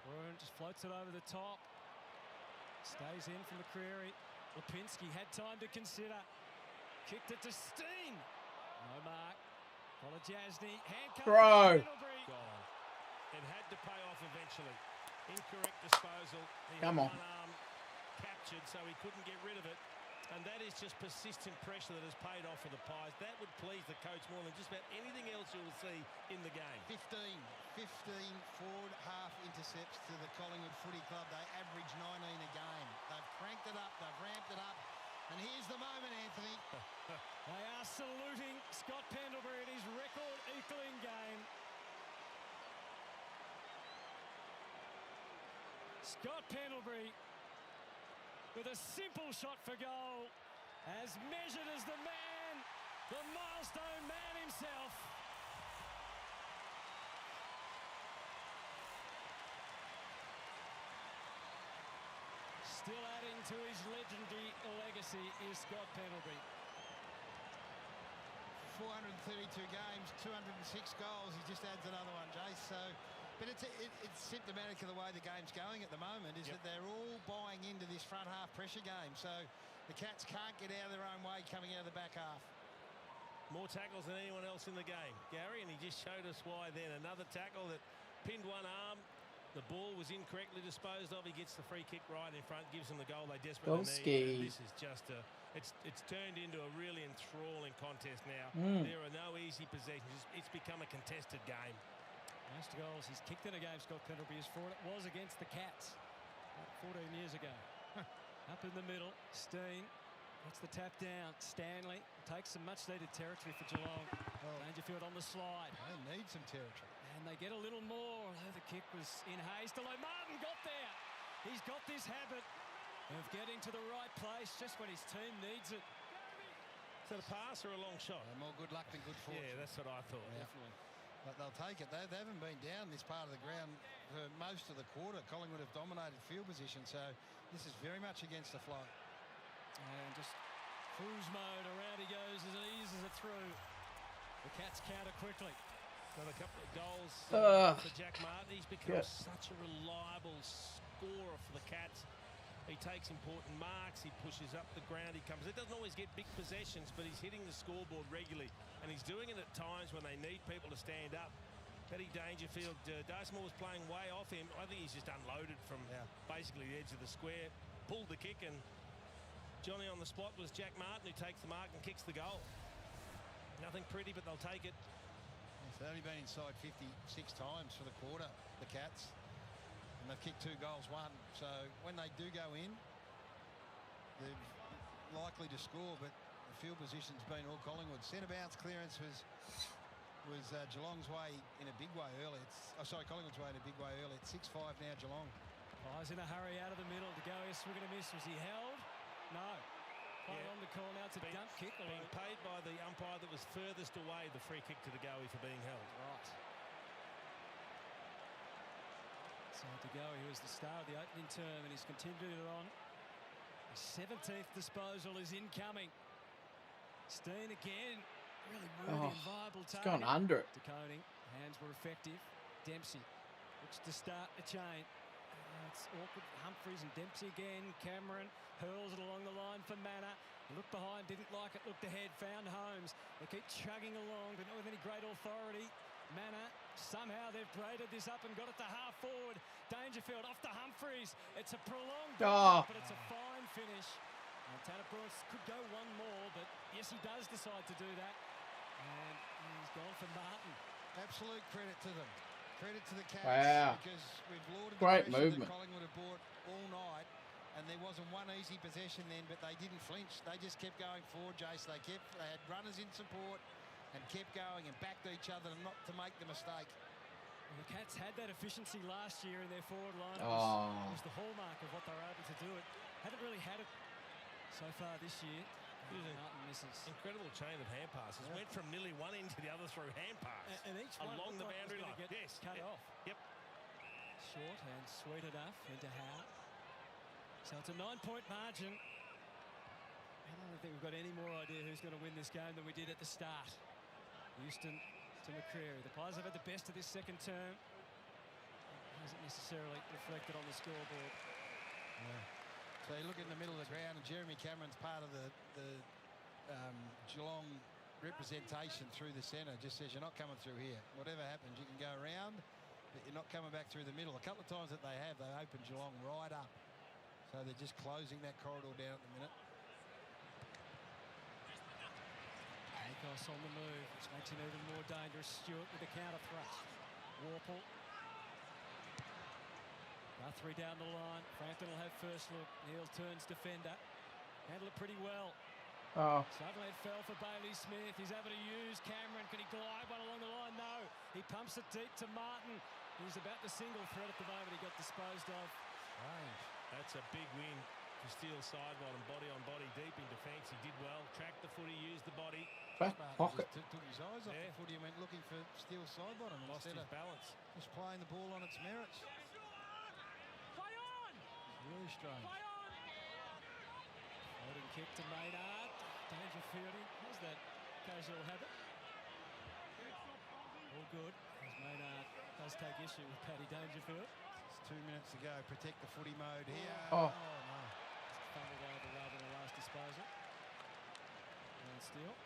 Bruin just floats it over the top. Stays in from McCreary. Lipinski had time to consider. Kicked it to Steen. No mark. Kolajasny. Handcuffed. Bro. Gone. It had to pay off eventually. Incorrect disposal. Come on. One arm captured, so he couldn't get rid of it. And that is just persistent pressure that has paid off for the Pies. That would please the coach more than just about anything else you will see in the game. 15 forward half intercepts to the Collingwood Footy Club. They average 19 a game. They've cranked it up. They've ramped it up. And here's the moment, Anthony. They are saluting Scott Pendlebury in his record-equaling game. Scott Pendlebury with a simple shot for goal, as measured as the man, the milestone man himself. Still adding to his legendary legacy is Scott Pendlebury. 432 games, 206 goals. He just adds another one, Jace. So, but it's symptomatic of the way the game's going at the moment, is that they're all buying into this front half pressure game. So the Cats can't get out of their own way coming out of the back half. More tackles than anyone else in the game, Gary, and he just showed us why then. Another tackle that pinned one arm. The ball was incorrectly disposed of. He gets the free kick right in front, gives them the goal they desperately need. This is just it's turned into a really enthralling contest now. There are no easy possessions. It's become a contested game. Most goals he's kicked in a game, Scott Pendlebury is for it. It was against the Cats 14 years ago. Up in the middle, Steen gets the tap down. Stanley takes some much-needed territory for Geelong. Dangerfield on the slide. They need some territory. And they get a little more. The kick was in haste. Although Martin got there. He's got this habit of getting to the right place just when his team needs it. Is that a pass or a long shot? More good luck than good fortune. Yeah, that's what I thought. Definitely. But they'll take it. They haven't been down this part of the ground for most of the quarter. Collingwood have dominated field position, so this is very much against the flow. And just cruise mode, around he goes as he eases it through. The Cats counter quickly. Got a couple of goals for Jack Martin. He's become such a reliable scorer for the Cats. He takes important marks, he pushes up the ground, he comes. It doesn't always get big possessions, but he's hitting the scoreboard regularly. And he's doing it at times when they need people to stand up. Petty Dangerfield, Dartmouth was playing way off him. I think he's just unloaded from basically the edge of the square, pulled the kick, and Johnny on the spot was Jack Martin, who takes the mark and kicks the goal. Nothing pretty, but they'll take it. They've only been inside 56 times for the quarter, the Cats. And they've kicked 2 goals, 1. So when they do go in, they're likely to score, but the field position's been all Collingwood. Centre bounce clearance was Geelong's way in a big way early. Collingwood's way in a big way early. It's 6-5 now, Geelong. Pies in a hurry out of the middle. De Goey swing and a miss. Was he held? No. Playing on the call now. It's a dump kick. Being paid by the umpire that was furthest away, the free kick to De Goey for being held. Right. So De Goey, who was the star of the opening term, and he's continued it on. His 17th disposal is incoming. Steen again. Really worthy and viable target. It's gone under it. DeConing. Hands were effective. Dempsey looks to start the chain. It's awkward. Humphries and Dempsey again. Cameron hurls it along the line for Manor. Looked behind, didn't like it. Looked ahead, found Holmes. They keep chugging along, but not with any great authority. Manor, somehow they've braided this up and got it to half forward. Dangerfield off to Humphries. It's a prolonged but it's a fine finish. And Tanner Bruce could go one more, but yes, he does decide to do that. And he's gone for Martin. Absolute credit to them. Credit to the Cats. Wow. Because we've lauded Great the pressure movement. that Collingwood have brought all night. And there wasn't one easy possession then, but they didn't flinch. They just kept going forward, Jace. They had runners in support and kept going and backed each other not to make the mistake. Well, the Cats had that efficiency last year in their forward line. It was the hallmark of what they were able to do. It haven't really had it so far this year. Martin misses. Incredible chain of hand passes. Went from nearly one end to the other through hand pass. And each one along the looked like boundary it was line. gonna get Yes. cut off. Yep. Short and sweet enough into Howe. So it's a 9-point margin. I don't think we've got any more idea who's going to win this game than we did at the start. Houston to McCreary. The Pies have had the best of this second term. It hasn't necessarily reflected on the scoreboard. So you look in the middle of the ground, and Jeremy Cameron's part of the Geelong representation through the centre. Just says you're not coming through here. Whatever happens, you can go around, but you're not coming back through the middle. A couple of times that they opened Geelong right up. So they're just closing that corridor down at the minute. Akos on the move, which makes him even more dangerous. Stewart with the counter thrust. Warple. Guthrie down the line. Frampton will have first look. Neil turns defender. Handle it pretty well. Oh. Suddenly it fell for Bailey Smith. He's able to use Cameron. Can he glide one along the line? No. He pumps it deep to Martin. He's about the single threat at the moment. He got disposed of. That's a big win for Steele sidebottom, body on body, deep in defence. He did well, tracked the footy, used the body. Back pocket. Just took his eyes off the footy and went looking for Steele sidebottom. Lost his balance. Just playing the ball on its merits. Play on! Really strange. Play on! Holding kick to Maynard. Danger fielding. Has that casual habit. All good. As Maynard does take issue with Paddy Dangerfield. 2 minutes to go. Protect the footy mode here. Oh. No. Fumbled over rather than a last disposal. And Steele.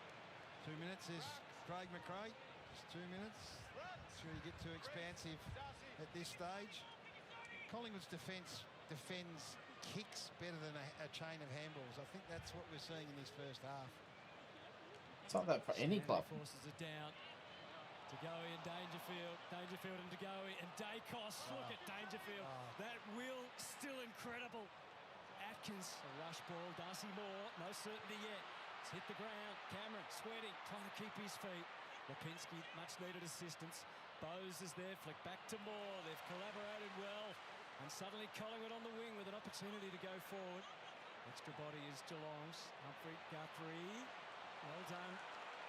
2 minutes is Craig McRae. Just 2 minutes. Should he get too expansive at this stage? Collingwood's defence defends kicks better than a chain of handballs. I think that's what we're seeing in this first half. It's like that for any club. Forces it down. Tagoe and Dangerfield. Dangerfield and Tagoe and Dacos. Look at Dangerfield. That will still incredible. Atkins, a rush ball. Darcy Moore, no certainty yet. It's hit the ground. Cameron sweating, trying to keep his feet. Lipinski, much needed assistance. Bowes is there, flick back to Moore. They've collaborated well. And suddenly Collingwood on the wing with an opportunity to go forward. Extra body is Geelong's. Humphrey, Guthrie. Well done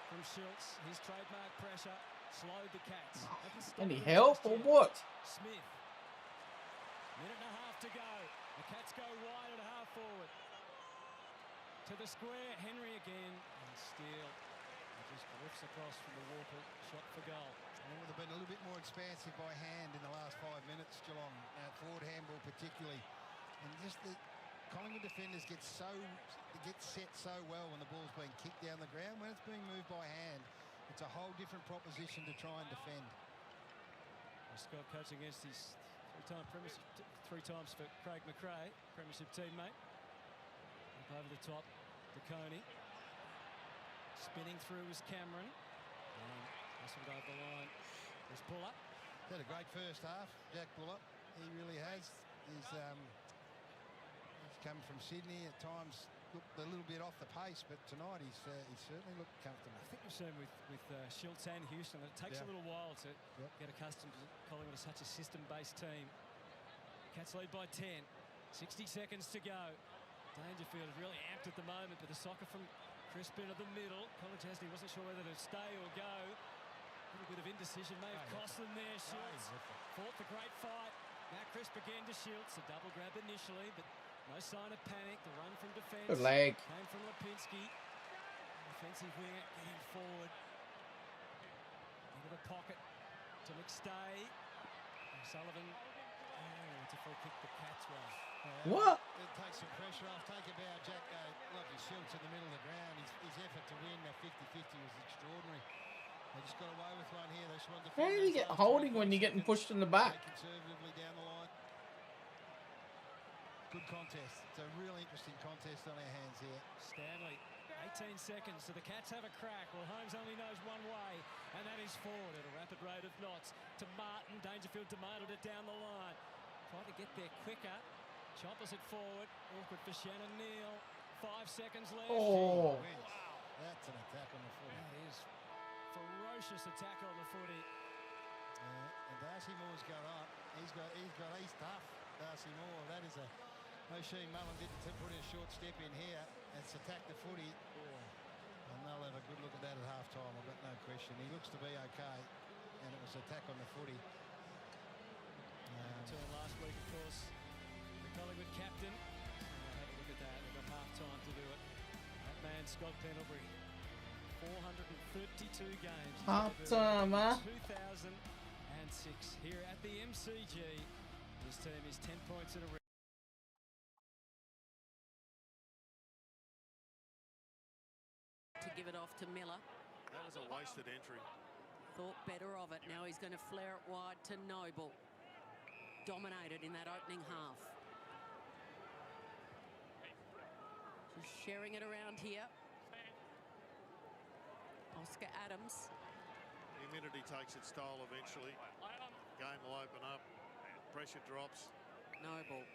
from Schultz. His trademark pressure slowed the Cats. Any help or what? Smith. Minute and a half to go. The Cats go wide at half forward. To the square, Henry again. And Steele just whiffs across from the Warple. Shot for goal. And they've been a little bit more expansive by hand in the last 5 minutes, Geelong. Forward handball particularly. And just the Collingwood defenders get set so well when the ball's being kicked down the ground. When it's being moved by hand, it's a whole different proposition to try and defend. Scott coaching against his three-time premiership, 3 times for Craig McRae, premiership teammate. Up over the top, DeConey. Spinning through was Cameron. And hustled over the line. There's Buller. He's had a great first half, Jack Buller. He really has. He's come from Sydney, at times looked a little bit off the pace, but tonight he's certainly looked comfortable. I think we've seen with Schultz and Houston that it takes a little while to get accustomed to Collingwood as such a system-based team. Cats lead by 10. 60 seconds to go. Dangerfield is really amped at the moment, but the soccer from Crispin at the middle. Colin Chesney wasn't sure whether to stay or go. A little bit of indecision may have cost them there. Schultz fought the great fight. Now Crisp again to Schultz. A double grab initially, but no sign of panic. The run from defence. Good leg. Came from Lipinski. Offensive winger getting forward. Into the pocket to McStay. Sullivan. Oh, it's a free kick the Cats way. What? It takes some pressure off. Take a bow, Jack. Lucky Schultz in the middle of the ground. His effort to win a 50-50 was extraordinary. They just got away with one here. They just wanted to How do you get holding when you're getting pushed in the back? Conservatively down the line. Good contest. It's a really interesting contest on our hands here. Stanley, 18 seconds, so the Cats have a crack. Well, Holmes only knows one way, and that is forward at a rapid rate of knots. To Martin, Dangerfield demanded it down the line. Tried to get there quicker. Choppers it forward. Awkward for Shannon Neal. 5 seconds left. Oh. Wow. That's an attack on the footy. That is ferocious attack on the footy. And Darcy Moore's got up. He's tough. Darcy Moore. That is a... O'Shea Mullen didn't put in a short step in here. It's attacked the footy. they'll have a good look at that at half-time, I've got no question. He looks to be okay, and it was an attack on the footy. Turn last week, of course, the Collingwood captain. Have a look at that. They've got half-time to do it. That man, Scott Pendlebury, 432 games. Half-time, huh? 2006 here at the MCG. His team is 10 points in a row. To give it off to Miller. That was a wasted entry. Thought better of it. Now he's going to flare it wide to Noble. Dominated in that opening half. Just sharing it around here. Oscar Adams. Humidity takes its toll eventually. Game will open up. Pressure drops. Noble.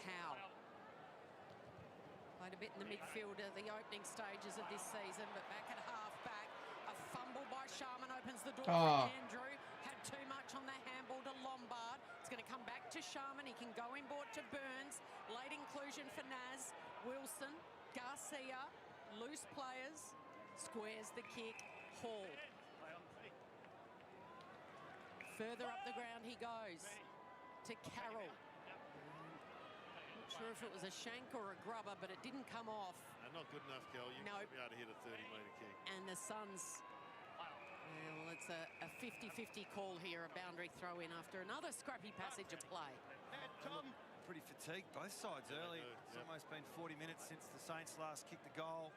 Powell. Played a bit in the midfield at the opening stages of this season, but back at half-back. A fumble by Sharman opens the door for Andrew. Had too much on the handball to Lombard. It's going to come back to Sharman. He can go inboard to Burns. Late inclusion for Naz. Wilson. Garcia. Loose players. Squares the kick. Hall. Further up the ground he goes to Carroll. Not sure if it was a shank or a grubber, but it didn't come off. Not good enough, Kel. You should be able to hit a 30-metre kick. And the Suns, well, it's a 50-50 call here, a boundary throw in after another scrappy passage of play. Pretty fatigued, both sides early. It's almost been 40 minutes since the Saints last kicked the goal.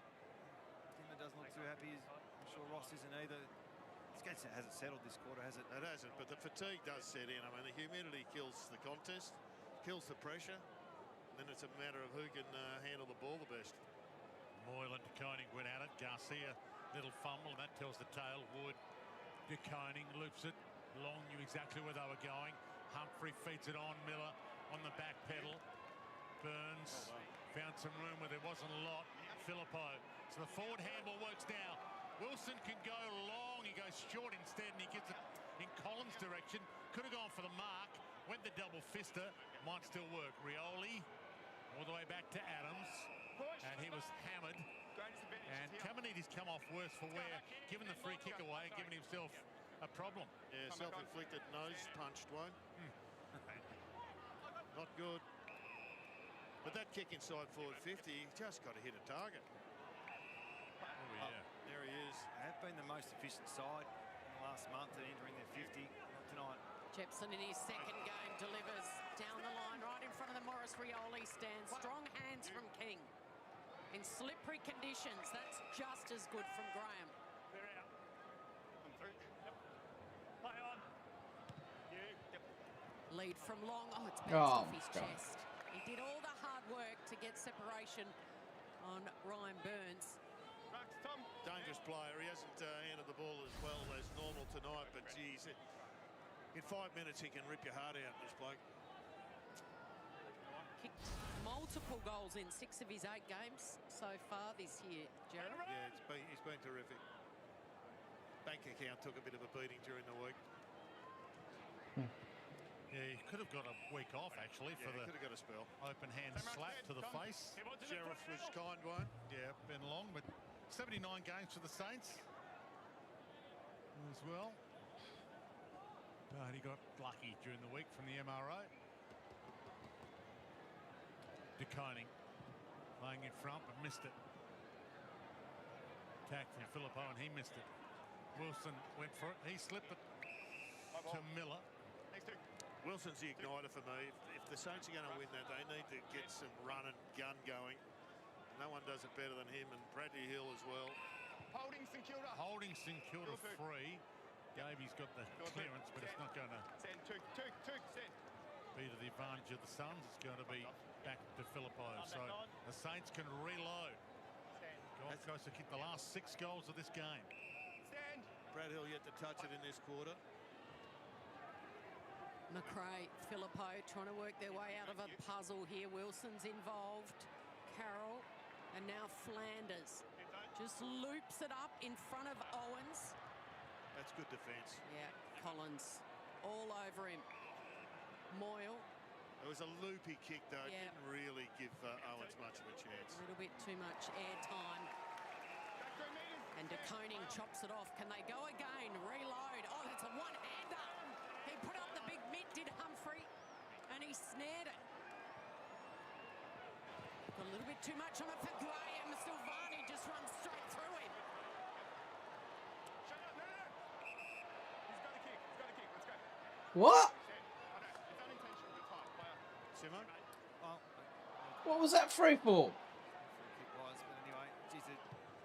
Timmer doesn't look too happy. I'm sure Ross isn't either. It hasn't settled this quarter, has it? It hasn't, but the fatigue does set in. I mean, the humidity kills the contest, kills the pressure, and then it's a matter of who can handle the ball the best. Moylan, De Koning went at it. Garcia, little fumble, and that tells the tale. Wood, De Koning loops it. Long knew exactly where they were going. Humphrey feeds it on. Miller on the back pedal. Burns found some room where there wasn't a lot. Phillippo. So the forward handball works now. Wilson can go long. He goes short instead, and he gets it in Collins' direction. Could have gone for the mark. Went the double fister. Might still work. Rioli all the way back to Adams. And he was hammered. And Kamanides come off worse for wear, giving the free kick away and giving himself a problem. Yeah, self-inflicted nose punched one. Not good. But that kick inside forward 50, he just got to hit a target. Oh, yeah. There he is. They have been the most efficient side in the last month at entering their 50. Not tonight. Jepson in his second game delivers down the line right in front of the Morris Rioli stand. Strong hands from King. In slippery conditions, that's just as good from Graham. Lead from Long. Oh, it's bounced off his chest. He did all the hard work to get separation on Ryan Burns. Dangerous player. He hasn't handled the ball as well as normal tonight, but geez, in 5 minutes he can rip your heart out, this bloke. Kicked multiple goals in 6 of his 8 games so far this year, Gerald. Yeah, he's been terrific. Bank account took a bit of a beating during the week. Yeah, he could have got a week off, actually, for the could have got a spell. Open hand slap to the face. Sheriff was kind one. Yeah, been long, but 79 games for the Saints as well. But he got lucky during the week from the MRO. De Koning playing in front, but missed it. Attack from Phillippo, and he missed it. Wilson went for it. He slipped it to Miller. Wilson's the igniter for me. If the Saints are going to win that, they need to get some run and gun going. No one does it better than him, and Bradley Hill as well. Holding St Kilda free. Gaby's got the clearance, but it's not going to be to the advantage of the Suns. It's going to be back to Phillippo. So the Saints can reload. Gold Coast have kicked the last 6 goals of this game. Brad Hill yet to touch it in this quarter. McRae, Phillippo trying to work their way out of a puzzle here. Wilson's involved. Carroll, and now Flanders just loops it up in front of Owens. That's good defence. Yeah, Collins all over him. Moyle. It was a loopy kick, though. Yeah. Didn't really give Owens much of a chance. A little bit too much air time. And And De Koning chops it off. Can they go again? Reload. Oh, that's a one-hander. He put up the big mitt, did Humphrey, and he snared it. Got a little bit too much on it for Graham. Silvani just runs straight through him. What? Simo? Oh, What was that free for? kick wise, but anyway, geez, the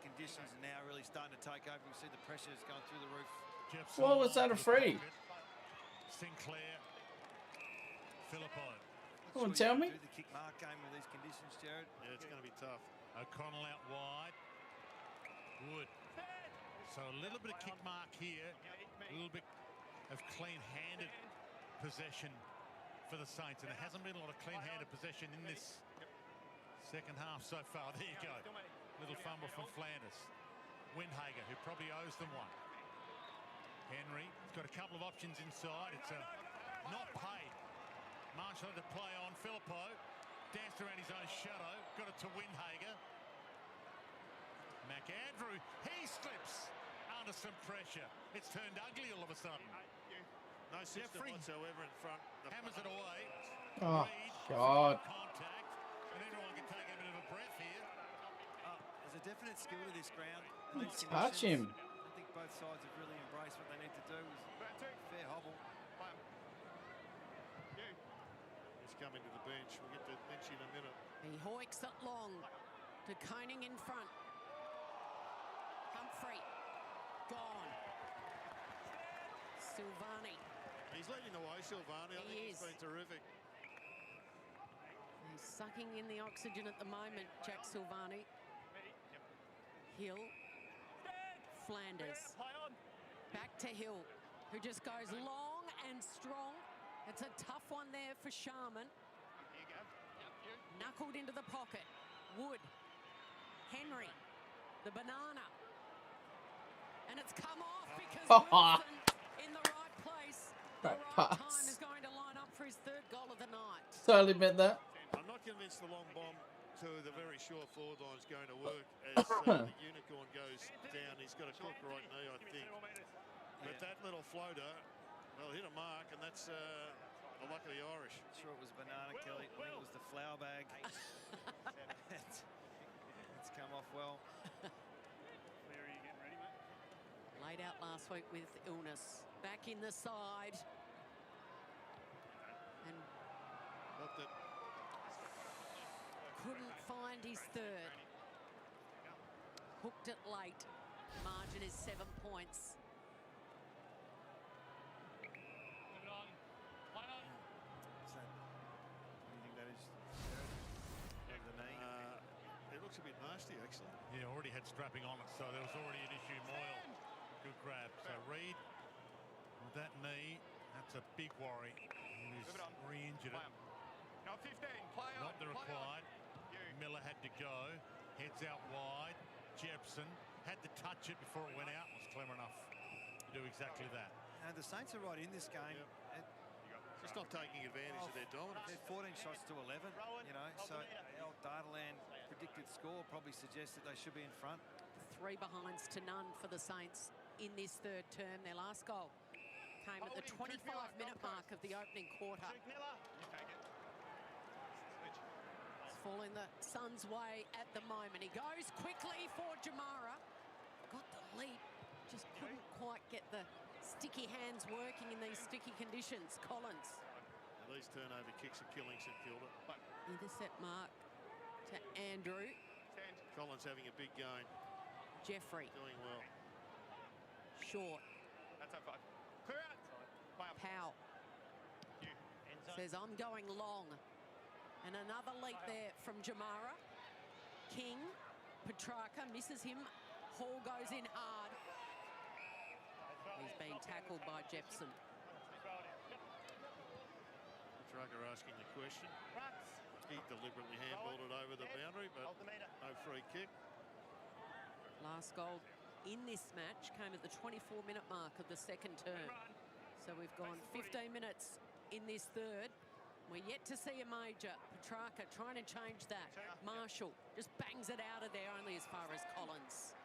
conditions are now really starting to take over. You see the pressures going through the roof. What was that a free? Sinclair, Philippo. Come on, tell me. Do the kick mark game with these conditions, Jared. Yeah, it's going to be tough. O'Connell out wide. Wood. So a little bit of kick mark here. A little bit of clean-handed possession for the Saints. And there hasn't been a lot of clean-handed possession in this second half so far. There you go. Little fumble from Flanders. Windhager, who probably owes them one. Henry has got a couple of options inside. It's a not paid. Marshall had to play on. Philippo danced around his own shadow. Got it to Windhager. McAndrew, he slips under some pressure. It's turned ugly all of a sudden. No system whatsoever in front. Hammers it away. Oh, Reed, God. contact. And everyone can take a bit of a breath here. There's a definite skill to this ground. Touch him. I think both sides have really embraced what they need to do. Fair hobble. He's coming to the bench. We'll get to the bench in a minute. He hoiks it long. De Koning in front. Humphrey. Gone. Silvani. He's leading the way, Silvani. I think he's been terrific. He's sucking in the oxygen at the moment, Jack Silvani. Hill. Flanders. Back to Hill, who just goes long and strong. It's a tough one there for Sharman. Knuckled into the pocket. Wood. Henry. The banana. And it's come off because Wilson in the right place. The right time is going to line up for his third goal of the night. Totally meant that. I'm not convinced the long bomb to the very short forward line is going to work as the unicorn goes down. He's got a crook right knee, I think. But that little floater, well, hit a mark, and that's the luck of the Irish. Sure, it was banana, Kelly. I think it was the flour bag. it's come off well. Laid out last week with illness. Back in the side. And couldn't find his third. Hooked it late. Margin is 7 points. It looks a bit nasty, actually. Yeah, already had strapping on it, so there was already an issue. Moyle, good grab. So Reed, with that knee, that's a big worry. He's re-injured it. No, 15, play on. Not the required. Miller had to go. Heads out wide. Jepson had to touch it before it went out. Was clever enough to do exactly that. And the Saints are right in this game. Just not taking advantage of their dominance. They're 14 shots to 11, you know, so our Dataland predicted score probably suggests that they should be in front. 3 behinds to none for the Saints in this third term. Their last goal came at the 25-minute mark of the opening quarter. It's falling the Suns' way at the moment. He goes quickly for Jamara. Got the leap, just couldn't quite get the sticky hands working in these sticky conditions. Collins. Now these turnover kicks are killing St Kilda. Intercept mark to Andrew. Collins having a big game. Jeffrey. Doing well. Short. That's a 5. Clear out. Powell. Says, I'm going long. And another leap there from Jamara. King. Petrarca misses him. Hall goes in hard. He's been tackled by Jepson. Petrarca asking the question. He deliberately handballed it over the boundary, but no free kick. Last goal in this match came at the 24-minute mark of the second term. So we've gone 15 minutes in this third. We're yet to see a major. Petrarca trying to change that. Marshall just bangs it out of there, only as far as Collins.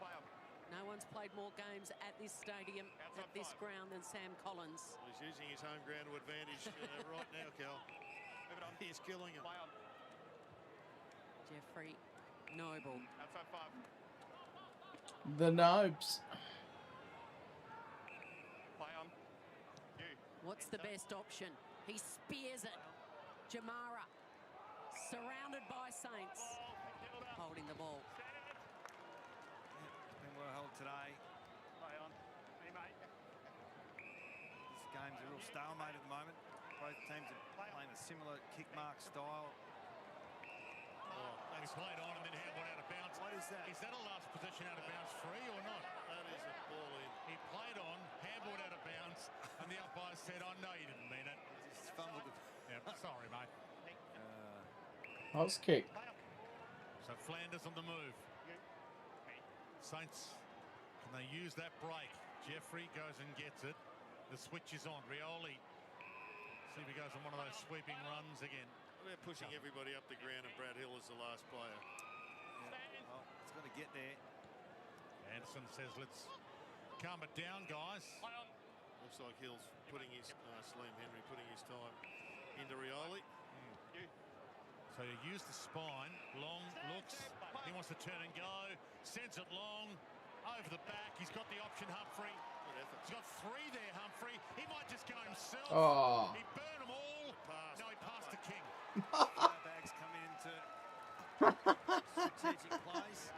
No one's played more games at this stadium, at this ground than Sam Collins. Well, he's using his home ground to advantage right now, Cal. He's killing him. Jeffrey Noble. Outside 5. The Nobes. Play on. You. What's the best option? He spears it. Jamara, surrounded by Saints, holding the ball. Been well held today. Play on. Hey, mate. This game's a real stalemate at the moment. Both teams are playing a similar kick mark style. He played on and then handball out of bounds. What is that? Is that a last position out of bounds free or not? That is a ball in. He played on, handballed out of bounds, and the umpire said, "I know you didn't mean it." Just fumbled it. Yeah, sorry, mate. Post kick. So Flanders on the move. Saints, can they use that break? Jeffrey goes and gets it. The switch is on. Rioli. See if he goes on one of those sweeping runs again. We're pushing everybody up the ground, and Brad Hill is the last player. Yeah. Well, it's got to get there. Anderson says, "Let's calm it down, guys." Looks like Hill's putting his Slim Henry putting his time into Rioli. So you use the spine. Long looks. He wants to turn and go. Sends it long over the back. He's got the option, Humphrey. He's got 3 there, Humphrey. He might just go himself. Oh. He burned them all. No, he passed the King. Bags come into strategic plays.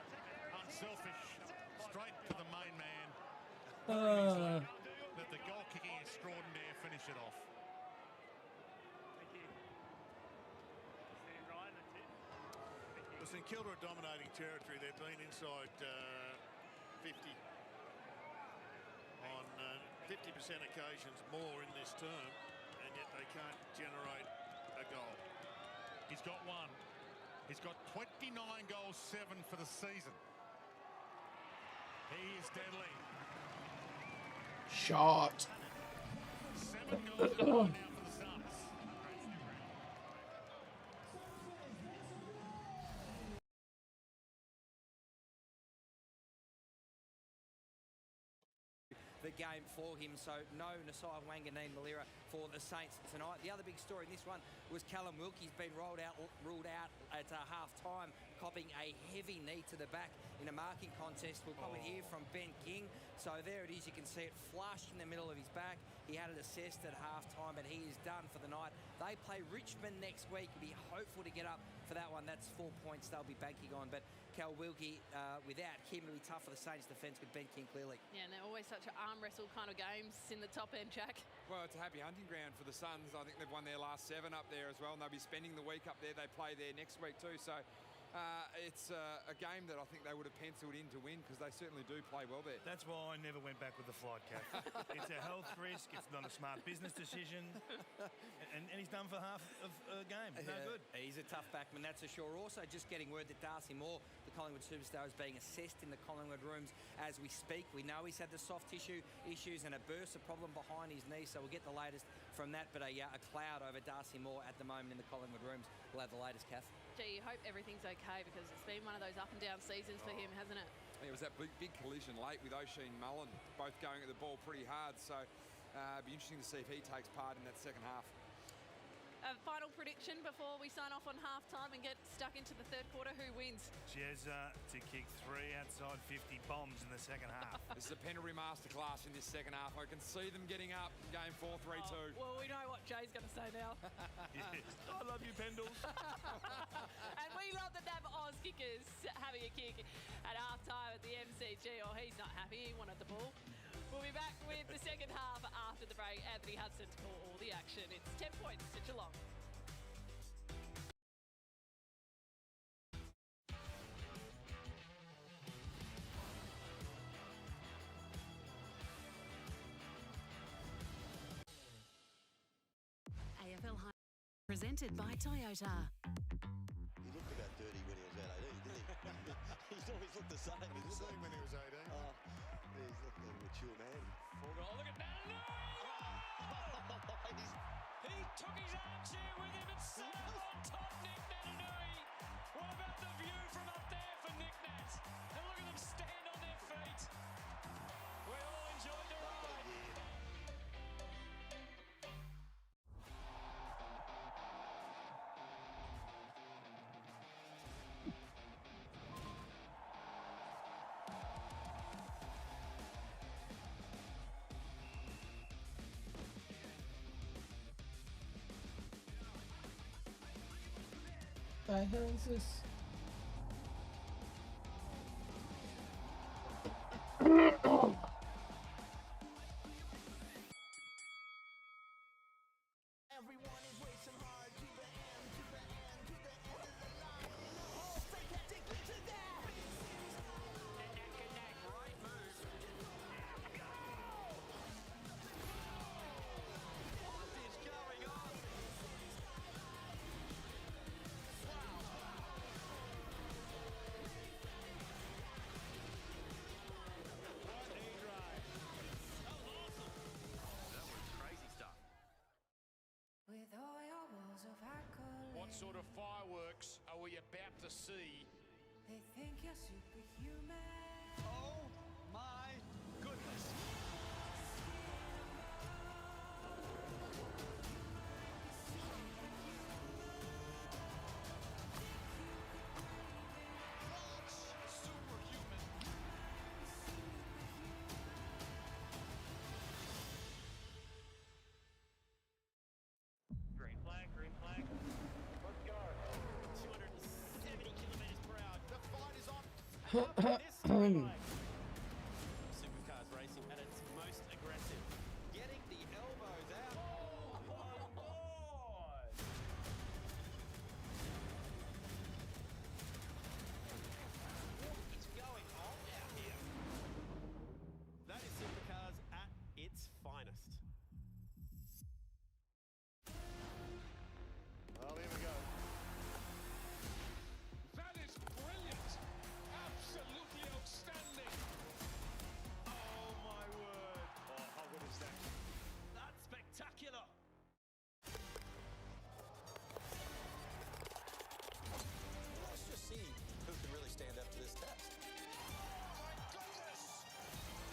Unselfish. Straight to the main man. Let the goal kicking extraordinaire finish it off. Well, St Kilda are dominating territory. They've been inside 50 on 50% occasions more in this term, and yet they can't generate a goal. He's got 1. He's got 29 goals, 7 for the season. He is deadly. Shot. 7 goals in a row now for the Suns. The game for him, so no Nasai Wanganeen Malira for the Saints tonight. The other big story in this one was Callum Wilkie's been ruled out at half-time, copping a heavy knee to the back in a marking contest. We'll probably hear from Ben King. So there it is, you can see it flush in the middle of his back. He had it assessed at half-time, but he is done for the night. They play Richmond next week. Be hopeful to get up for that one. That's 4 points they'll be banking on, but Cal Wilkie, without him, it'll be tough for the Saints defence with Ben King clearly. Yeah, and they're always such an arm wrestle kind of games in the top end, Jack. Well, it's a happy hunting ground for the Suns. I think they've won their last 7 up there as well, and they'll be spending the week up there. They play there next week too, so it's a game that I think they would have penciled in to win, because they certainly do play well there. That's why I never went back with the flight, Kath. It's a health risk. It's not a smart business decision. And he's done for half of a game. No good. He's a tough backman, that's for sure. Also, just getting word that Darcy Moore, the Collingwood superstar, is being assessed in the Collingwood rooms as we speak. We know he's had the soft tissue issues and a bursa problem behind his knee, so we'll get the latest from that. But a cloud over Darcy Moore at the moment in the Collingwood rooms. We'll have the latest, Kath. Gee, you hope everything's okay, because it's been one of those up and down seasons for him, hasn't it? It was that big collision late with O'Sheen Mullen, both going at the ball pretty hard. So it'll be interesting to see if he takes part in that second half. A final prediction before we sign off on half-time and get stuck into the third quarter. Who wins? Jezza to kick 3 outside 50 bombs in the second half. This is a penalty masterclass in this second half. I can see them getting up in game 4, 3-2. Well, we know what Jay's going to say now. Yes. I love you, Pendles. And we love the NAB Oz kickers having a kick at half-time at the MCG. Oh, he's not happy. He wanted the ball. We'll be back with the second half after the break. Anthony Hudson to call all the action. It's 10 points to Geelong. AFL High presented by Toyota. He looked about 30 when he was about 18, didn't he? He's always looked the same. He's the same when he was 18. Oh, he's looking like a mature man. Full goal, look at Nanu! He took his armchair with him and sat on top Nick Natanui. What about the view from up there for Nick Nat? And look at them stand on their feet. the hell is this? What sort of fireworks are we about to see? They think you're superhuman. Oh my goodness. Green flag, green flag. Let's go. 270 kilometers per hour. The fight is on. Supercars racing at its most aggressive. Getting the elbows out. Oh my God! What is going on out here? That is Supercars at its finest. Well, here we go. That is brilliant. Absolutely outstanding. Oh my word! Oh, how good is that? That's spectacular. Let's just see who can really stand up to this test.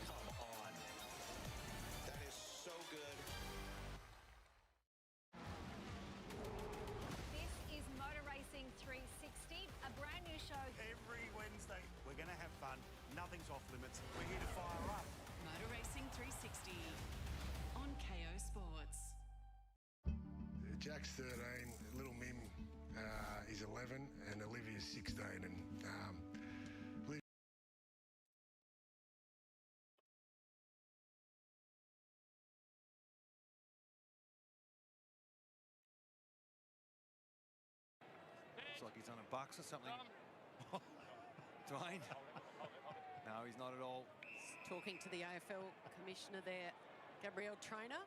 Come on. That is so good. This is Motor Racing 360, a brand new show. Every Wednesday, we're going to have fun. Nothing's off limits. We're here to fire up. Motor Racing 360 on KO Sports. Jack's 13, little Mim is 11, and Olivia's 16. And Looks like he's on a box or something. Dwayne? No, he's not at all. Talking to the AFL commissioner there, Gabrielle Trainer.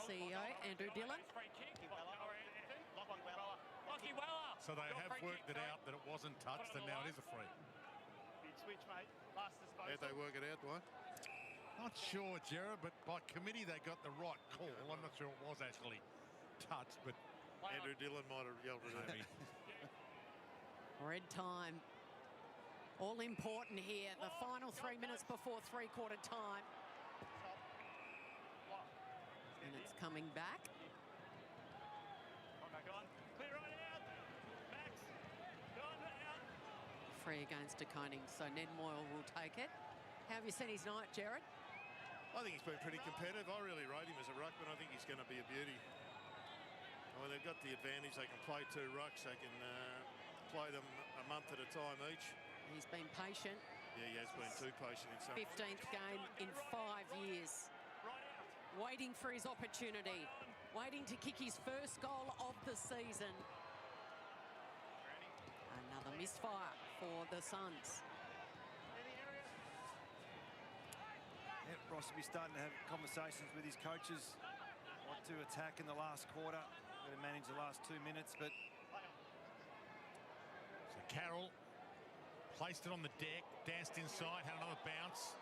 CEO Andrew Dillon. So they have worked it out that it wasn't touched, and now it is a free. Big switch, mate. Last disposal. How'd they work it out, Dwight? Not sure, Gerard, but by committee they got the right call. I'm not sure it was actually touched, but Andrew Dillon might have yelled it at me. Red time. All important here. The final 3 minutes before three-quarter time. And it's coming back. Clear right out. Max. Go on out. Free against De Koning, so Ned Moyle will take it. How have you seen his night, Jared? I think he's been pretty competitive. I really rate him as a ruckman. I think he's going to be a beauty. I mean, they've got the advantage. They can play two rucks. They can play them a month at a time each. He's been patient. Yeah, he has been too patient in some. 15th game in 5 years. Waiting for his opportunity. Waiting to kick his first goal of the season. Another misfire for the Suns. Yeah, Ross will be starting to have conversations with his coaches. What to attack in the last quarter. Got to manage the last 2 minutes, but... So Carroll placed it on the deck, danced inside, had another bounce.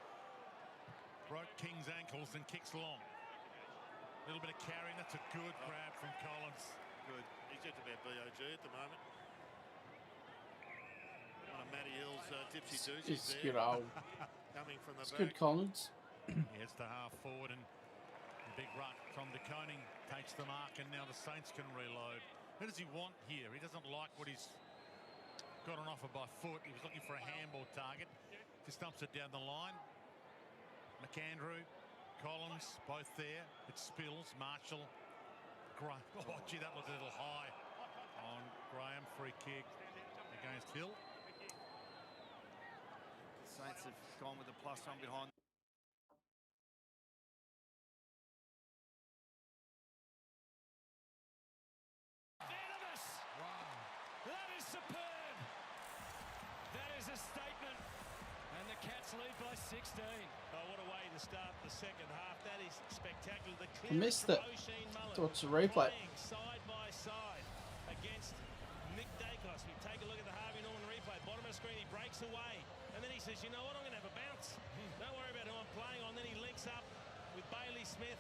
Broke King's ankles and kicks long. A little bit of carrying. That's a good grab from Collins. Good. He's just about BOG at the moment. One of Matty Hill's tipsy doozies It's there. good old. Coming from the It's back. good Collins. Here's the half forward, and the big ruck from De Koning takes the mark, and now the Saints can reload. What does he want here? He doesn't like what he's got on offer by foot. He was looking for a handball target. Just dumps it down the line. McAndrew, Collins, both there. It spills. Marshall Oh, gee, that looked a little high on Graham. Free kick against Hill. The Saints have gone with the plus on behind. Venomous! Wow. That is superb. That is a statement. And the Cats lead by 16. Oh, what a way to start the second half. That is spectacular. The Missed it. Watch the replay. Side by side against Nick Dacos. We take a look at the Harvey Norman replay. Bottom of the screen, he breaks away. And then he says, you know what, I'm going to have a bounce. Don't worry about who I'm playing on. Then he links up with Bailey Smith,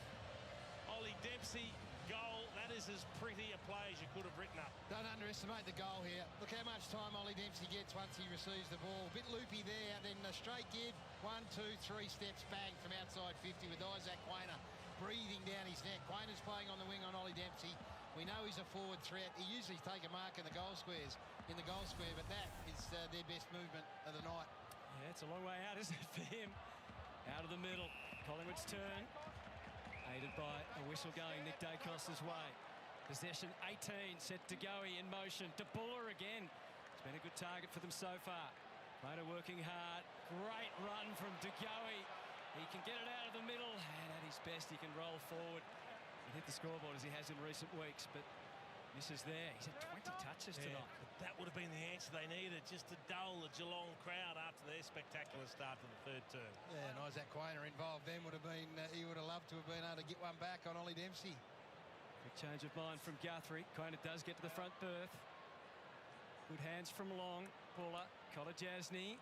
Ollie Dempsey. Goal. That is as pretty a play as you could have written up. Don't underestimate the goal here. Look how much time Ollie Dempsey gets once he receives the ball. A bit loopy there, then the straight give. 1, 2, 3 steps bang from outside 50 with Isaac Quainer breathing down his neck. Quainer's playing on the wing on Ollie Dempsey. We know he's a forward threat. He usually take a mark in the goal square, but that is their best movement of the night. Yeah, it's a long way out, isn't it, for him? Out of the middle. Collingwood's turn. Aided by a whistle going Nick Dacos' way. Possession 18, set to Goey in motion. De Buller again. It's been a good target for them so far. Later working hard. Great run from De Goey. He can get it out of the middle, and at his best he can roll forward and hit the scoreboard as he has in recent weeks, but misses there. He's had 20 touches tonight. But that would have been the answer they needed, just to dull the Geelong crowd after their spectacular start to the third term. Yeah, and Isaac Quainer involved then would have been, he would have loved to have been able to get one back on Ollie Dempsey. Quick change of mind from Guthrie. Quainer does get to the front berth. Good hands from Long. Buller, Kolajasny.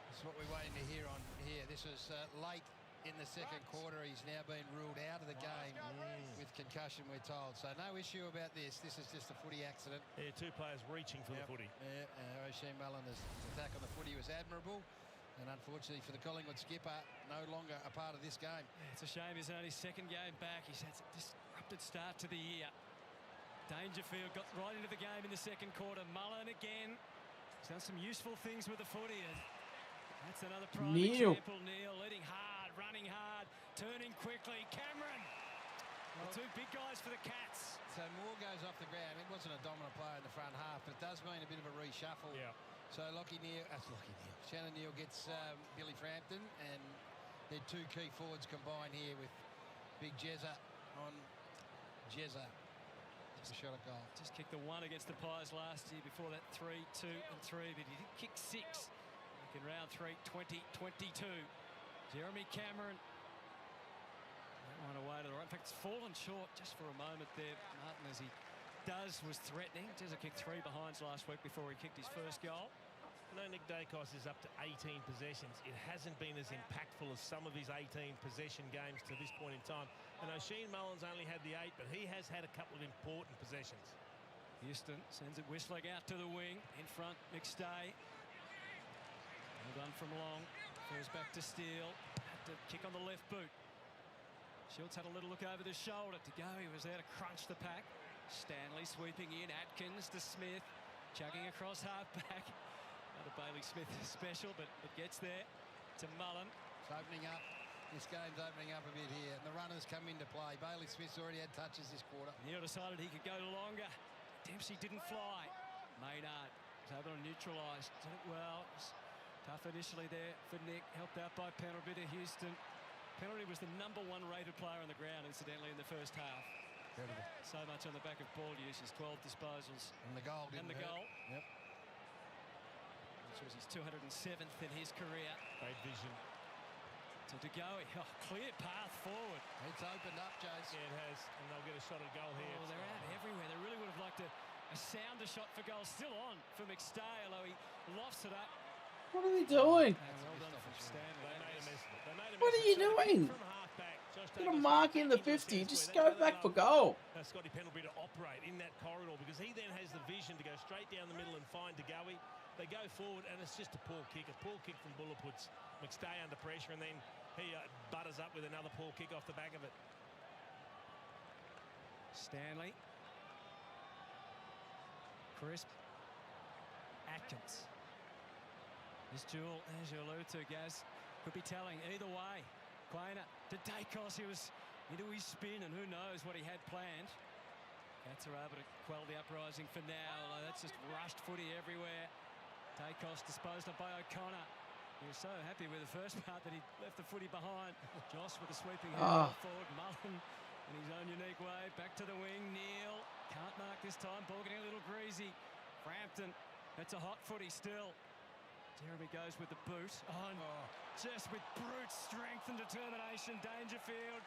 This is what we're waiting to hear on here. This was late in the second quarter. He's now been ruled out of the game with concussion, we're told. So no issue about this. This is just a footy accident. Yeah, two players reaching for the footy. Yeah, O'Shea Mullen's attack on the footy was admirable. And unfortunately for the Collingwood skipper, no longer a part of this game. Yeah, it's a shame he's only second game back. He's had a disrupted start to the year. Dangerfield got right into the game in the second quarter. Mullen again. He's done some useful things with the footy. And that's another prime example. Neil leading hard, running hard, turning quickly. Cameron. The two big guys for the Cats. So Moore goes off the ground. It wasn't a dominant player in the front half, but it does mean a bit of a reshuffle. Yeah. So Shannon Neal gets Billy Frampton, and their two key forwards combined here with Big Jezza on Jezza. Just a shot at goal. Just kicked the one against the Pies last year. Before that, 3, 2 and 3, but he did kick 6 back in round 3, 2022. Jeremy Cameron. That one away to the right. In fact, it's fallen short just for a moment there. Martin, as he was threatening. Jezza kicked 3 behinds last week before he kicked his first goal. No, Nick Dacos is up to 18 possessions. It hasn't been as impactful as some of his 18 possession games to this point in time. And O'Shea Mullins only had the 8, but he has had a couple of important possessions. Houston sends it whistling out to the wing. In front, McStay. Well done from Long. Goes back to Steele. Had to kick on the left boot. Schultz had a little look over the shoulder to go. He was there to crunch the pack. Stanley sweeping in. Atkins to Smith. Chugging across half-back. Another Bailey Smith special, but it gets there to Mullen. It's opening up. This game's opening up a bit here. And the runners come into play. Bailey Smith's already had touches this quarter. Neil decided he could go longer. Dempsey didn't fly. Maynard was able to neutralise. Did it well. It was tough initially there for Nick. Helped out by penalty to Houston. Penalty was the #1 rated player on the ground, incidentally, in the first half. Incredible. So much on the back of ball use. His 12 disposals. And the goal didn't hurt. Goal. Yep. Which was his 207th in his career. Great vision. To De Goey. Oh, clear path forward. It's opened up, Jace. Yeah, it has. And they'll get a shot at goal here. Oh, they're out everywhere. They really would have liked a sounder shot for goal. Still on for McStay, although he lofts it up. What are they doing? Well done from Stanley. What are you doing? Got a mark in the 50. Just go back for goal. Scotty Pendlebury to operate in that corridor, because he then has the vision to go straight down the middle and find De Goey. They go forward, and it's just a poor kick. A poor kick from Buller puts McStay under pressure, and then he butters up with another poor kick off the back of it. Stanley. Crisp. Atkins. This duel, as you allude to, Gaz, could be telling either way. Quainer to Dacos. He was into his spin, and who knows what he had planned. Cats are able to quell the uprising for now. That's just rushed footy everywhere. Dacos disposed of by O'Connor. He was so happy with the first part that he left the footy behind. Joss with a sweeping head forward. Mullen in his own unique way. Back to the wing. Neal can't mark this time. Ball getting a little greasy. Frampton. That's a hot footy still. Jeremy goes with the boot. Just with brute strength and determination. Dangerfield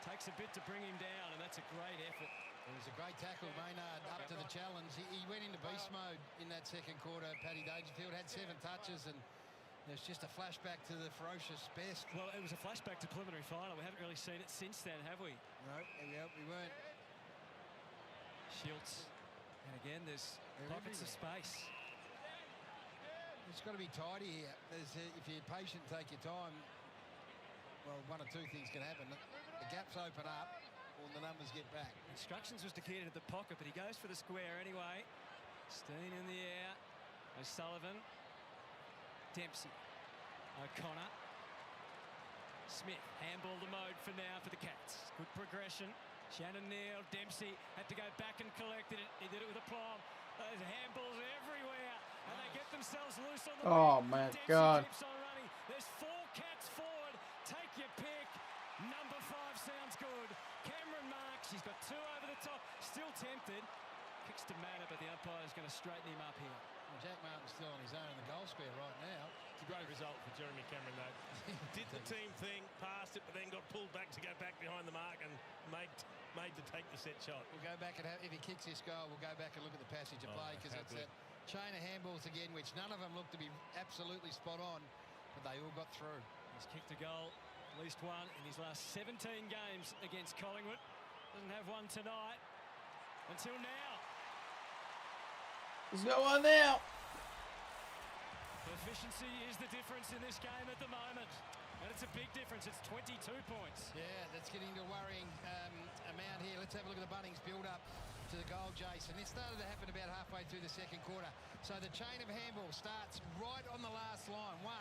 takes a bit to bring him down, and that's a great effort. It was a great tackle, Maynard, up to the challenge. He went into beast mode in that second quarter. Paddy Dangerfield had 7 touches, and there's just a flashback to the ferocious best. Well, it was a flashback to preliminary final. We haven't really seen it since then, have we? No, we weren't. Schultz. And again, there's pockets of space. It's got to be tidy here. If you're patient, take your time. Well, one or two things can happen. The gaps open up, or the numbers get back. Instructions was to get into the pocket, but he goes for the square anyway. Steen in the air. O'Sullivan. Dempsey. O'Connor. Smith. Handball the mode for now for the Cats. Good progression. Shannon Neal. Dempsey had to go back and collect it. He did it with aplomb. Those handballs everywhere. And they get themselves loose on the Oh, wing. my Dempsey God. keeps on running. There's 4 Cats forward. Take your pick. Number 5 sounds good. Cameron Marks. He's got 2 over the top. Still tempted. Kicks to Manor, but the umpire is going to straighten him up here. Well, Jack Martin's still on his own in the goal square right now. It's a great result for Jeremy Cameron, though. Did the team thing, passed it, but then got pulled back to go back behind the mark and made to take the set shot. We'll go back and if he kicks this goal, we'll go back and look at the passage of play, because it's that chain of handballs again, which none of them look to be absolutely spot on, but they all got through. He's kicked a goal, at least one in his last 17 games against Collingwood. Doesn't have one tonight until now. There's no one now. Efficiency is the difference in this game at the moment. And it's a big difference. It's 22 points. Yeah, that's getting to a worrying amount here. Let's have a look at the Bunnings build-up to the goal, Jason. This started to happen about halfway through the second quarter. So the chain of handball starts right on the last line. 1,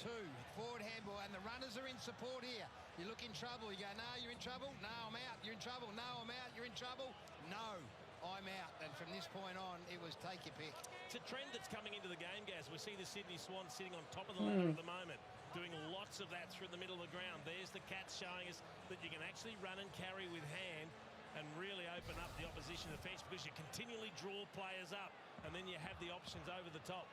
2, forward handball, and the runners are in support here. You look in trouble. You go, no, you're in trouble. No, I'm out. You're in trouble. No, I'm out. You're in trouble. No, I'm out. And from this point on, it was take your pick. It's a trend that's coming into the game, Gaz. We see the Sydney Swans sitting on top of the ladder at the moment, doing lots of that through the middle of the ground. There's the Cats showing us that you can actually run and carry with hand and really open up the opposition defence, because you continually draw players up and then you have the options over the top.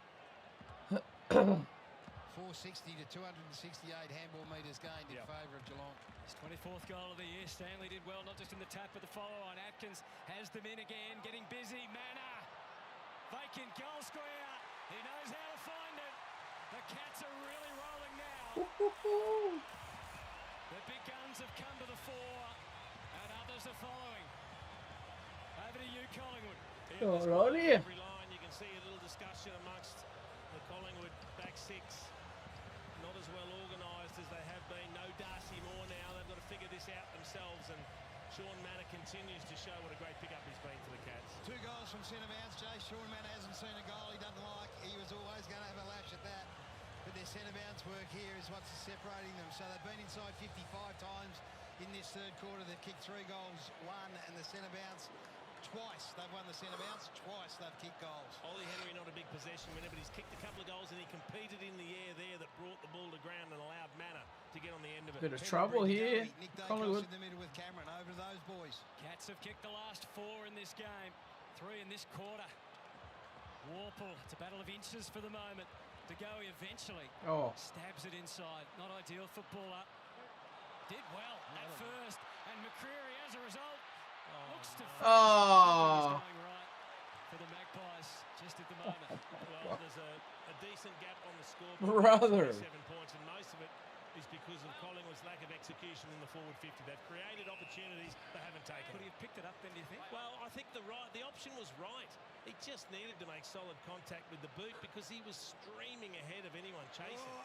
460 to 268 handball metres gained in favour of Geelong. His 24th goal of the year. Stanley did well, not just in the tap, but the follow-on. Atkins has them in again, getting busy. Manor, vacant goal square. He knows how to find it. The Cats are really rolling now. The big guns have come to the fore, and others are following. Over to you, Collingwood. Alrighty. Every line, you can see a little discussion amongst the Collingwood back 6. Not as well organised as they have been. No Darcy Moore now. They've got to figure this out themselves, and Sean Manor continues to show what a great pickup he's been for the Cats. 2 goals from centre bounce, Jay. Sean Manor hasn't seen a goal he doesn't like. He was always going to have a lash at that. But their centre bounce work here is what's separating them. So they've been inside 55 times in this third quarter. They've kicked 3 goals, 1, and the centre bounce twice. They've won the centre bounce, twice they've kicked goals. Ollie Henry not a big possession winner, but he's kicked a couple of goals and he competed in the air there that brought the ball to ground and allowed Manor to get on the end of it. Bit of trouble here. Nick Dacos Collingwood. in the middle with Cameron. Over to those boys. Cats have kicked the last 4 in this game. 3 in this quarter. Warple, it's a battle of inches for the moment. De Goey eventually stabs it inside. Not ideal footballer. Did well at first. And McCreary, as a result, looks to finish. Going right for the Magpies just at the moment. Well, there's a decent gap on the score. Brother. 7 points, and most of it is because of Collingwood's lack of execution in the forward 50. They've created opportunities they haven't taken. Could he have picked it up then, do you think? Well, I think the option was right. He just needed to make solid contact with the boot because he was streaming ahead of anyone chasing.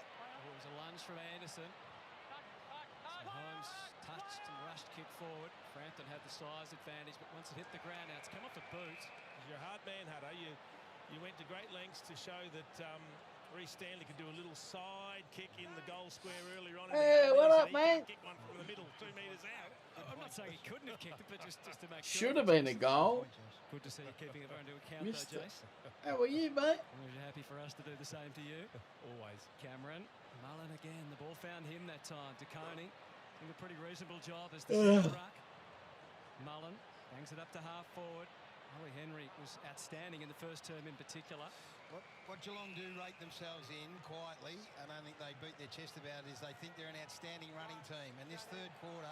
It was a lunge from Anderson. So Holmes touched and rushed kick forward. Frampton had the size advantage, but once it hit the ground, now it's come off the boot. You're a hard man, Hutto. You went to great lengths to show that Reece Stanley can do a little side kick in the goal square earlier on. Hey, what up, he mate? Kick one from the middle, 2 metres out. I'm not saying he couldn't have kicked it, but just to make sure. Should have been a goal. Good to see you keeping it into account, Mister. though, Jace. How are you, mate? We're happy for us to do the same to you. Always. Cameron, Mullen again. The ball found him that time. De Koning doing a pretty reasonable job as the centre ruck. Mullen bangs it up to half forward. Ollie Henry was outstanding in the first term in particular. What Geelong do rate themselves in quietly, I don't think they beat their chest about it, is they think they're an outstanding running team. And this third quarter,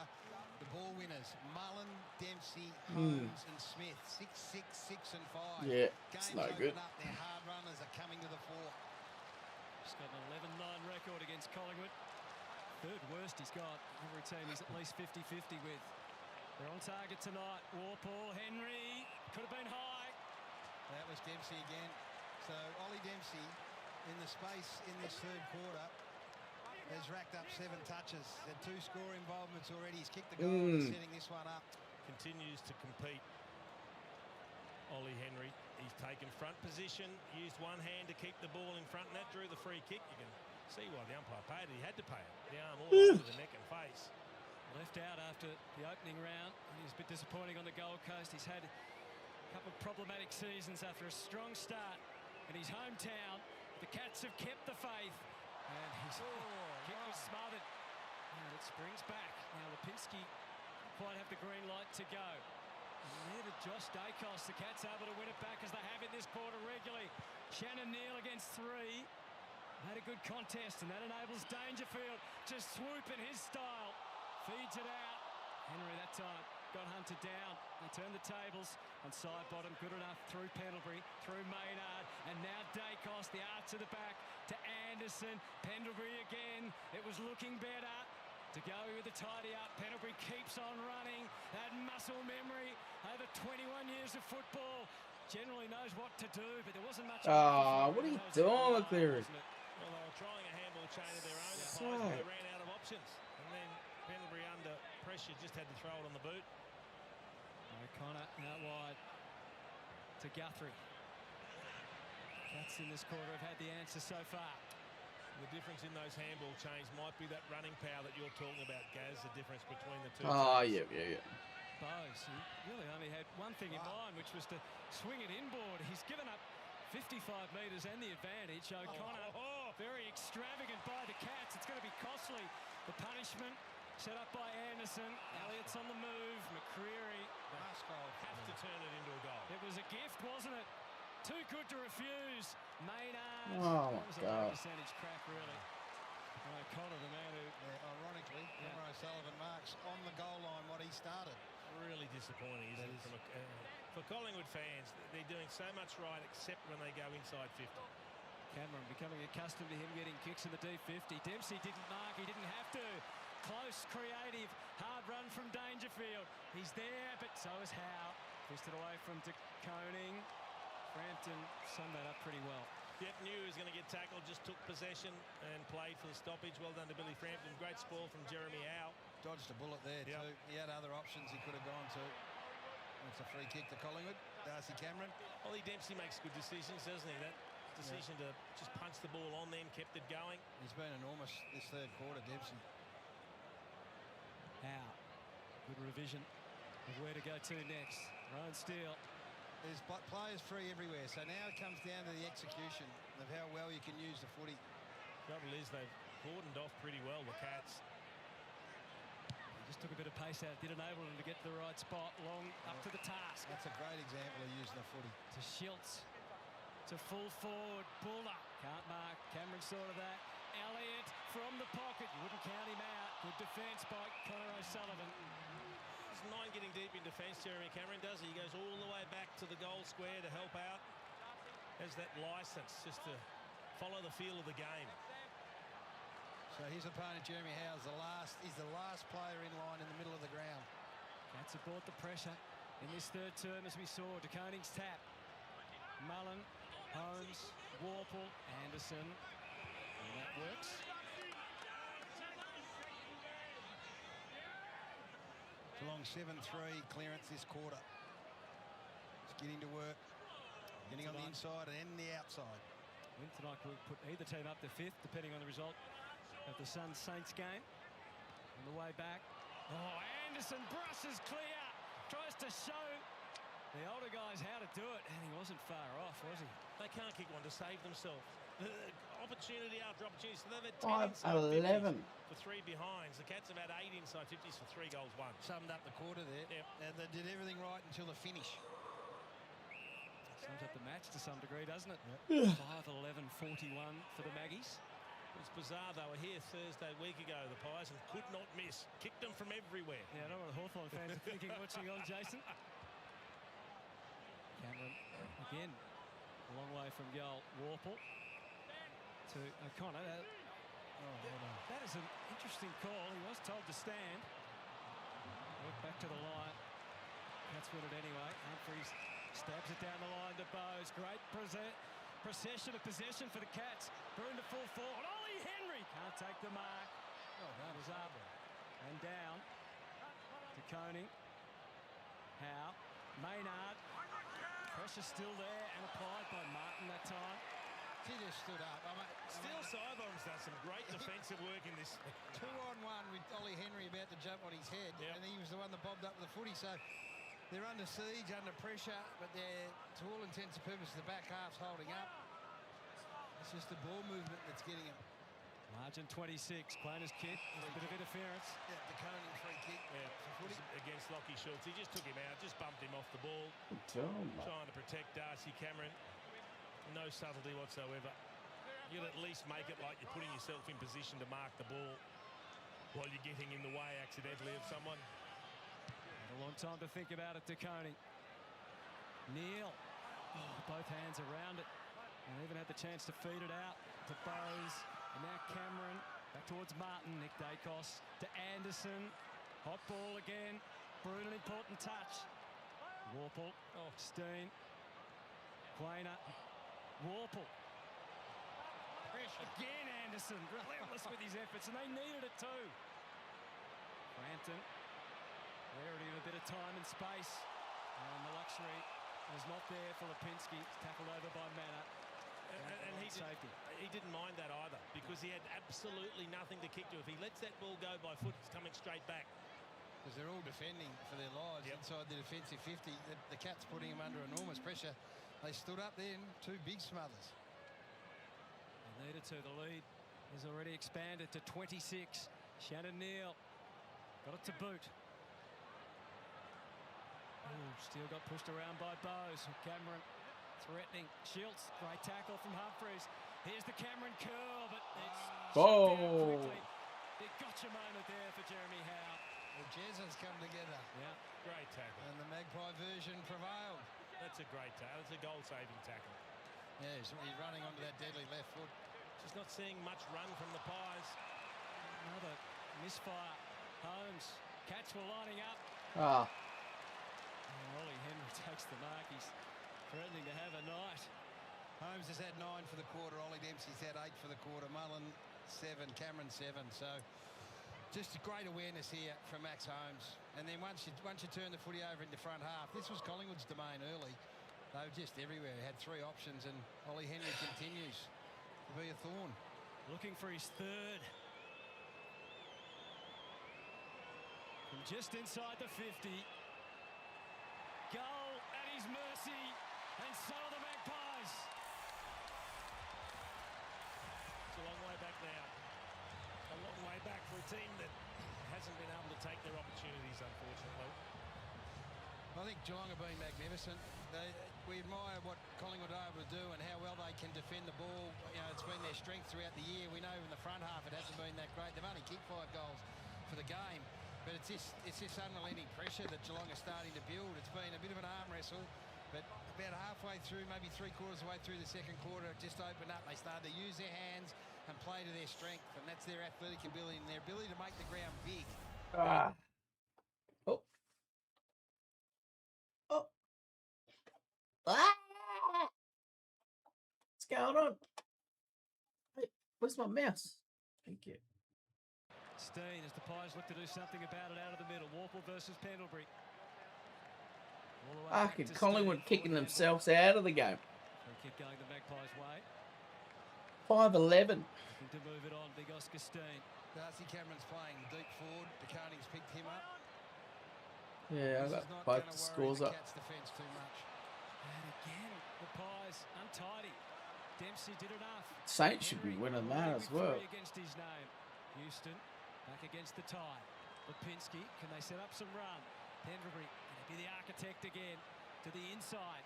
the ball winners, Mullen, Dempsey, Holmes and Smith, 6, 6, 6 and 5. Yeah, it's Games no open good. up, their hard runners are coming to the fore. He's got an 11-9 record against Collingwood. Third worst he's got. Every team he's at least 50-50 with. They're on target tonight. Warpaul, Henry, could have been high. That was Dempsey again. So Ollie Dempsey, in the space in this third quarter, has racked up 7 touches. Had 2 score involvements already. He's kicked the goal and setting this one up. Continues to compete. Ollie Henry, he's taken front position, used one hand to keep the ball in front, and that drew the free kick. You can see why the umpire paid it. He had to pay it. The arm all over the neck and face. Left out after the opening round. He was a bit disappointing on the Gold Coast. He's had a couple of problematic seasons after a strong start in his hometown. The Cats have kept the faith. And his kick was smothered. And it springs back. Now Lipinski quite have the green light to go. And neither Josh Dacos, the Cats able to win it back as they have in this quarter regularly. Shannon Neal against 3. Had a good contest, and that enables Dangerfield to swoop in his style. Feeds it out. Henry that time got hunted down. They turn the tables on side bottom. Good enough through Pendlebury, through Maynard, and now Dacos, the arch of the back to Anderson. Pendlebury again. It was looking better. To go with the tidy up. Pendlebury keeps on running. That muscle memory over 21 years of football. Generally knows what to do, but there wasn't much. What are you doing, Cleary? Well, they were trying a handball chain of their own. They ran out of options. And then Pendlebury under pressure just had to throw it on the boot. O'Connor out wide to Guthrie. Cats in this quarter have had the answer so far. The difference in those handball chains might be that running power that you're talking about, Gaz, the difference between the two. Yeah. Bowes, he really only had one thing in mind, which was to swing it inboard. He's given up 55 metres and the advantage. O'Connor, very extravagant by the Cats. It's going to be costly. The punishment set up by Anderson. Elliott's on the move. McCreary have to turn it into a goal. It was a gift, wasn't it? Too good to refuse. Maynard. Oh, my that was a God. low percentage crack, really. And O'Connor, the man who... Ironically, Cameron O'Sullivan marks on the goal line what he started. Really disappointing, isn't it? From for Collingwood fans, they're doing so much right except when they go inside 50. Cameron becoming accustomed to him getting kicks in the D50. Dempsey didn't mark, he didn't have to. Close, creative, hard run from Dangerfield. He's there, but so is Howe. Twisted away from De Koning. Frampton summed that up pretty well. Yep, knew he was going to get tackled, just took possession and played for the stoppage. Well done to Billy Frampton. Great spoil from Jeremy Howe. Dodged a bullet there too. He had other options he could have gone to. It's a free kick to Collingwood. Darcy Cameron. Ollie Dempsey makes good decisions, doesn't he? That decision to just punch the ball on then, kept it going. He's been enormous this third quarter, Dempsey. Howe. Good revision of where to go to next. Ryan Steele. There's players free everywhere, so now it comes down to the execution of how well you can use the footy. Trouble is they've cordoned off pretty well, the Cats. He just took a bit of pace out, did enable him to get to the right spot, long up to the task. That's a great example of using the footy. To Schiltz, to full forward, Buller, can't mark, Cameron saw to that. Elliott from the pocket, you wouldn't count him out. Good defence by Connor O'Sullivan. He's not getting deep in defence, Jeremy Cameron, does he? He goes all the way back to the goal square to help out. Has that licence just to follow the feel of the game. So his opponent, Jeremy Howe, is the last player in line in the middle of the ground. Cats have brought the pressure in this third term, as we saw. De Koning's tap. Mullen, Holmes, Warple, Anderson. And that works. Geelong 7-3 clearance this quarter. It's getting to work. Getting on the inside and the outside. Win tonight could put either team up to 5th, depending on the result of the Suns-Saints game. On the way back. Oh, Anderson brushes clear. Tries to show the older guys how to do it, and he wasn't far off, was he? They can't kick one to save themselves. Opportunity after opportunity. So they've had 5-11 for 3 behinds. The Cats have had 8 inside 50s for 3 goals won. Summed up the quarter there. Yep. And they did everything right until the finish. Sums up the match to some degree, doesn't it? Yeah. 5-11-41 for the Maggies. It's bizarre, they were here Thursday week ago, the Pies, and could not miss. Kicked them from everywhere. Yeah, I know what the Hawthorn fans are thinking watching on, Jason. Cameron again, a long way from goal. Warple to O'Connor. That is an interesting call. He was told to stand. Look back to the line. Cats win it anyway. Humphries stabs it down the line to Bowes. Great procession of possession for the Cats. Bruin to full forward. Ollie Henry can't take the mark. Oh, that was up and down to Koning. Howe. Maynard. Pressure still there and applied by Martin that time. He just stood up. Still Sidearms does some great defensive work in this. 2-on-1 with Ollie Henry about to jump on his head, and he was the one that bobbed up with the footy. So they're under siege, under pressure, but they're, to all intents and purposes, the back half's holding up. It's just the ball movement that's getting him. Margin 26, Planer's kick, a bit of interference. Yeah, the Koning free kick. Yeah, against Lockie Schultz. He just took him out, just bumped him off the ball. Trying to protect Darcy Cameron. No subtlety whatsoever. You'll at least make it like you're putting yourself in position to mark the ball while you're getting in the way accidentally of someone. A long time to think about it to Koning. Neil, both hands around it. And even had the chance to feed it out to Bowes. And now Cameron back towards Martin. Nick Dacos to Anderson. Hot ball again. Brutal important touch. Warple. Oh, Steen. Quainer. Warple. Pressure. Again Anderson. Relentless with his efforts. And they needed it too. Frampton. Rarity of a bit of time and space. And the luxury was not there for Lipinski. Tackled over by Manor. And he didn't mind that either, because he had absolutely nothing to kick to. If he lets that ball go by foot, it's coming straight back. Because they're all defending for their lives inside the defensive 50. The Cats putting him under enormous pressure. They stood up then, 2 big smothers. They needed to. The lead is already expanded to 26. Shannon Neal got it to boot. Steele got pushed around by Bowes. Cameron threatening. Schultz, great tackle from Humphries. Here's the Cameron curl, but it's shut down quickly. Big gotcha moment there for Jeremy Howe. The Jezza's come together. Yeah, great tackle. And the Magpie version prevailed. That's a great tackle. It's a goal-saving tackle. Yeah, he's running onto that deadly left foot. Just not seeing much run from the Pies. Another misfire. Holmes. Cats were lining up. And Ollie Henry takes the mark. He's threatening to have a night. Holmes has had 9 for the quarter. Ollie Dempsey's had 8 for the quarter. Mullen 7. Cameron 7. So just a great awareness here from Max Holmes. And then once you turn the footy over into front half, this was Collingwood's domain early. They were just everywhere. He had 3 options, and Ollie Henry continues to be a thorn. Looking for his 3rd. From just inside the 50. Goal at his mercy, and so are the Magpies. It's a long way back now. A long way back for a team that hasn't been able to take their opportunities, unfortunately. I think Geelong have been magnificent. We admire what Collingwood are able to do and how well they can defend the ball. You know, it's been their strength throughout the year. We know in the front half it hasn't been that great. They've only kicked 5 goals for the game. But it's this unrelenting pressure that Geelong are starting to build. It's been a bit of an arm wrestle, but about halfway through, maybe 3/4 way through the second quarter, it just opened up. They started to use their hands and play to their strength, and that's their athletic ability and their ability to make the ground big. What's going on? Hey, where's my mouse? Thank you. Steen, as the Pies look to do something about it out of the middle. Warple versus Pendlebury. Fucking Collingwood kicking themselves out of the game. Free kick going the Magpies' way. 5'11". Looking to move it on, big Oscar Steen. Darcy Cameron's playing deep forward. DeConing's picked him up. Yeah, I got both the scores up. Cats defence too much. And again, the Pies untidy. Dempsey did enough. Saints should be winning that as well. Against his name. Houston back against the tie. Lipinski, can they set up some run? Pendlebury, can he be the architect again? To the inside.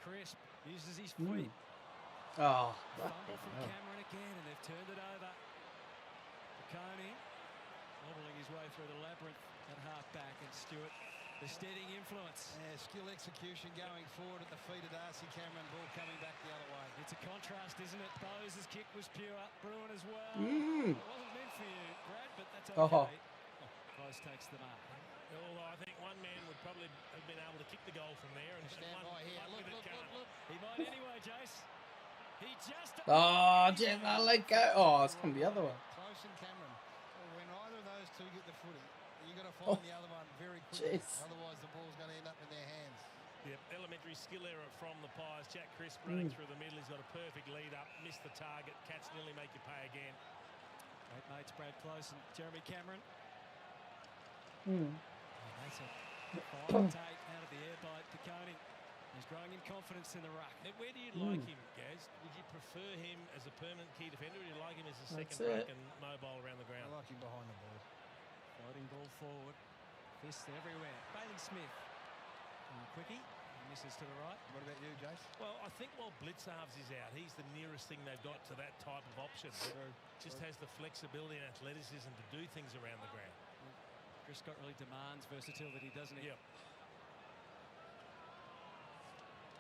Crisp uses his feet. Oh, Fumble from Cameron again, and they've turned it over. Coney wobbling his way through the labyrinth at half-back, and Stewart, the steadying influence. Yeah, skill execution going forward at the feet of Darcy Cameron, ball coming back the other way. It's a contrast, isn't it? Bowes' kick was pure, Bruin as well. Mm. It wasn't meant for you, Brad, but that's okay. Close takes the mark. Although I think one man would probably have been able to kick the goal from there. And stand by here. Look. He might anyway, Jace. He just... Oh, Jim, I let go. Oh, it's going to be the other one. Close and Cameron. Well, when either of those two get the footy, you've got to find the other one very quickly. Otherwise, the ball's going to end up in their hands. Yep, elementary skill error from the Pies. Jack Crisp running through the middle. He's got a perfect lead up. Missed the target. Cats nearly make you pay again. Great mates, Brad Close and Jeremy Cameron. That's a fine take out of the air by DeConey. He's growing in confidence in the ruck. Where do you like him, Gaz? Would you prefer him as a permanent key defender, or do you like him as a second ruck and mobile around the ground? I like him behind the ball. Floating ball forward. Fists everywhere. Bailey Smith. Quickie. Misses to the right. What about you, Jace? Well, I think while Blitzarves is out, he's the nearest thing they've got to that type of option. Just has the flexibility and athleticism to do things around the ground. Chris Scott really demands versatility, doesn't he? Yep.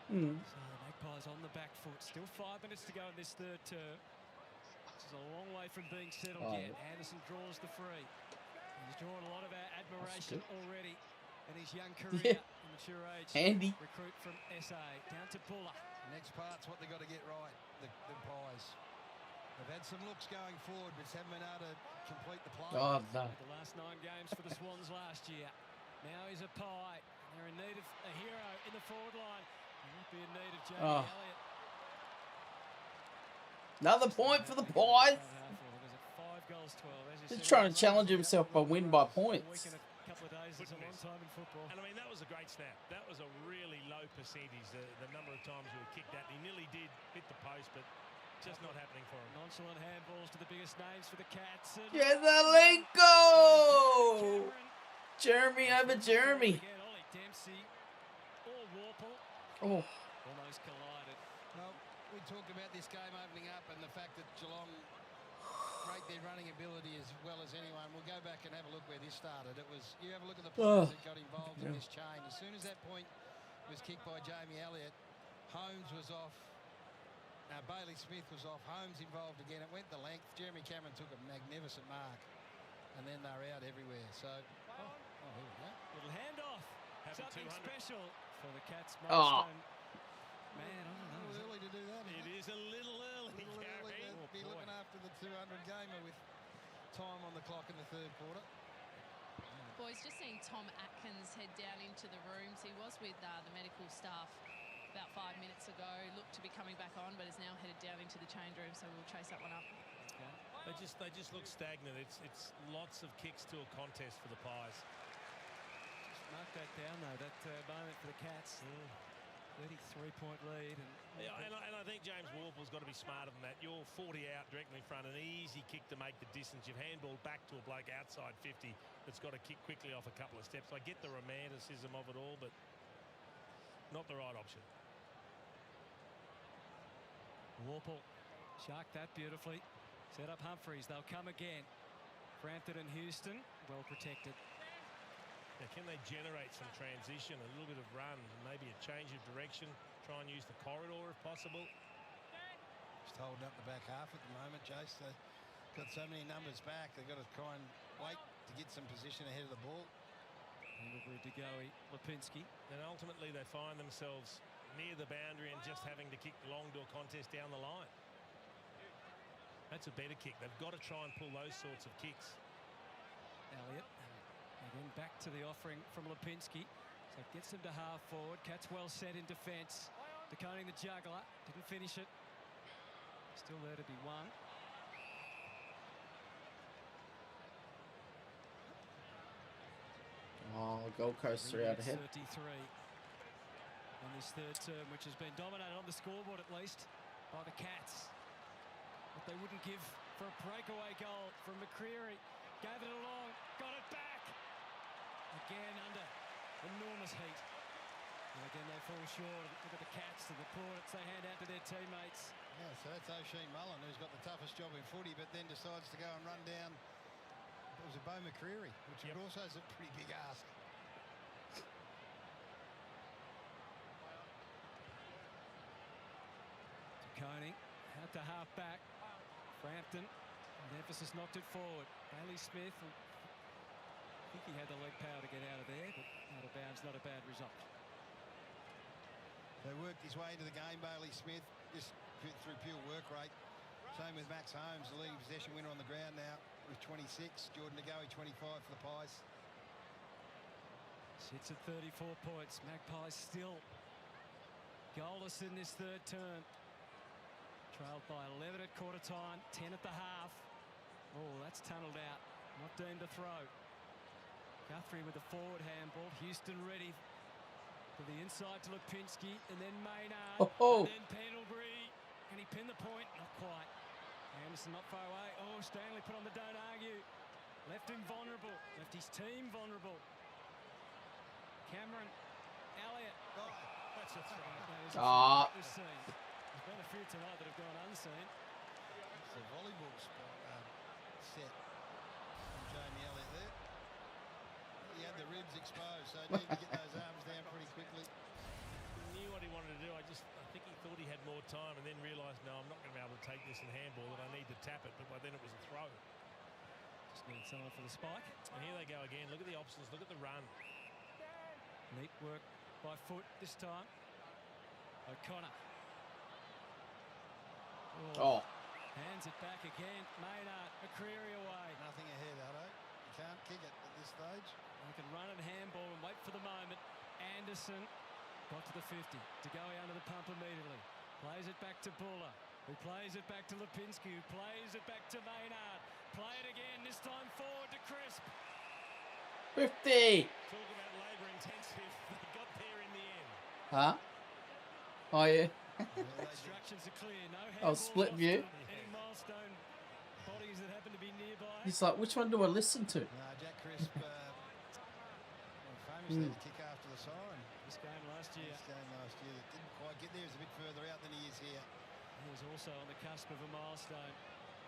So the Magpies on the back foot. Still 5 minutes to go in this third term. This is a long way from being settled yet. Anderson draws the free. He's drawn a lot of our admiration already in his young career, mature age. Handy. Recruit from SA. Down to Buller. Next part's what they've got to get right, the Pies. They've had some looks going forward, but haven't been able to complete the play. Oh, no. The last 9 games for the Swans last year. Now he's a Pie. They're in need of a hero in the forward line. They might be in need of Jamie Elliott. Another point for the Pies. 5 goals, 12. Just trying to challenge himself by win by points. A couple of days is a long time in football. And I mean, that was a great snap. That was a really low percentage, the number of times we kicked that. He nearly did hit the post, but just not happening for him. Nonchalant handballs to the biggest names for the Cats. Jezelenko! Jeremy over Jeremy. Again, Ollie Dempsey or Warple. Oh. Almost collided. Well, we talked about this game opening up and the fact that Geelong rate their running ability as well as anyone. We'll go back and have a look where this started. It was, you have a look at the players that got involved in this chain. As soon as that point was kicked by Jamie Elliott, Holmes was off. Bailey Smith was off. Holmes involved again. It went the length. Jeremy Cameron took a magnificent mark. And then they're out everywhere. So, here we go. Little handoff. Something special for the Cats. Oh. Man, I don't know. A little early to do that. It is a little early, Gary. Be looking after the 200 gamer with time on the clock in the third quarter. Boys, just seeing Tom Atkins head down into the rooms. He was with the medical staff about 5 minutes ago. Looked to be coming back on, but is now headed down into the change room. So we'll chase that one up. Okay. They just look stagnant. It's lots of kicks to a contest for the Pies. Just mark that down though. That moment for the Cats. 33-point lead. And I think James Warple's got to be smarter than that. You're 40 out directly in front, an easy kick to make the distance. You've handballed back to a bloke outside 50 that's got to kick quickly off a couple of steps. I get the romanticism of it all, but not the right option. Warple sharked that beautifully. Set up Humphreys. They'll come again. Frampton and Houston well protected. Now, can they generate some transition, a little bit of run, maybe a change of direction, try and use the corridor if possible? Just holding up the back half at the moment, Jace. They've got so many numbers back, they've got to try and wait to get some position ahead of the ball. Pendlebury, DeGoey, Lipinski. And ultimately they find themselves near the boundary and just having to kick the long door contest down the line. That's a better kick. They've got to try and pull those sorts of kicks. Elliott. Again, back to the offering from Lipinski. So it gets them to half forward. Cats well set in defence. DeConing the juggler. Didn't finish it. Still there to be won. Oh, Gold Coast 3 out ahead. 33 in this third term, which has been dominated on the scoreboard at least by the Cats. But they wouldn't give for a breakaway goal from McCreary. Gave it along, got it back. Again under enormous heat. And again they fall short. Look at the Cats and the plaudits they hand out to their teammates. Yeah, so that's O'Sheen Mullen, who's got the toughest job in footy, but then decides to go and run down. It was a Bo McCreary, which also is a pretty big ask. Coney out to half back. Frampton, and emphasis knocked it forward. Bailey Smith, I think he had the leg power to get out of there, but out of bounds, not a bad result. They worked his way into the game, Bailey Smith, just through pure work rate. Same with Max Holmes, the leading possession winner on the ground now with 26. Jordan Nagoi 25 for the Pies. Sits at 34 points. Magpies still goalless in this third term. Trailed by 11 at quarter time, 10 at the half. Oh, that's tunnelled out. Not deemed to throw. Guthrie with the forward handball. Houston ready for the inside to Lipinski, and then Maynard, and then Pendlebury. Can he pin the point? Not quite. Anderson not far away. Oh, Stanley put on the don't argue. Left him vulnerable. Left his team vulnerable. Cameron Elliott. Oh, that's a throw. There's been a few tonight that have gone unseen. It's a volleyball set from Jamie Elliott there. He had the ribs exposed, so he needed to get those arms down pretty quickly. He knew what he wanted to do. I think he thought he had more time and then realised, no, I'm not going to be able to take this in handball, that I need to tap it, but by then it was a throw. Just needed someone for the spike. And here they go again. Look at the options. Look at the run. Neat work by Foot this time. O'Connor. Oh. Hands it back again. Maynard, McCreary away. Nothing ahead, Addo. You can't kick it at this stage. They can run and handball and wait for the moment. Anderson got to the 50. To go under the pump immediately. Plays it back to Buller, who plays it back to Lipinski, who plays it back to Maynard. Play it again, this time forward to Crisp. 50. Talk about labour intensive. They got there in the end. Huh? Oh, yeah. Instructions are clear. No Oh, split view. Any milestone bodies that happen to be nearby. He's like, which one do I listen to? Jack Crisp, famously to kick after the siren. This game last year. That didn't quite get there. He's a bit further out than he is here. He was also on the cusp of a milestone.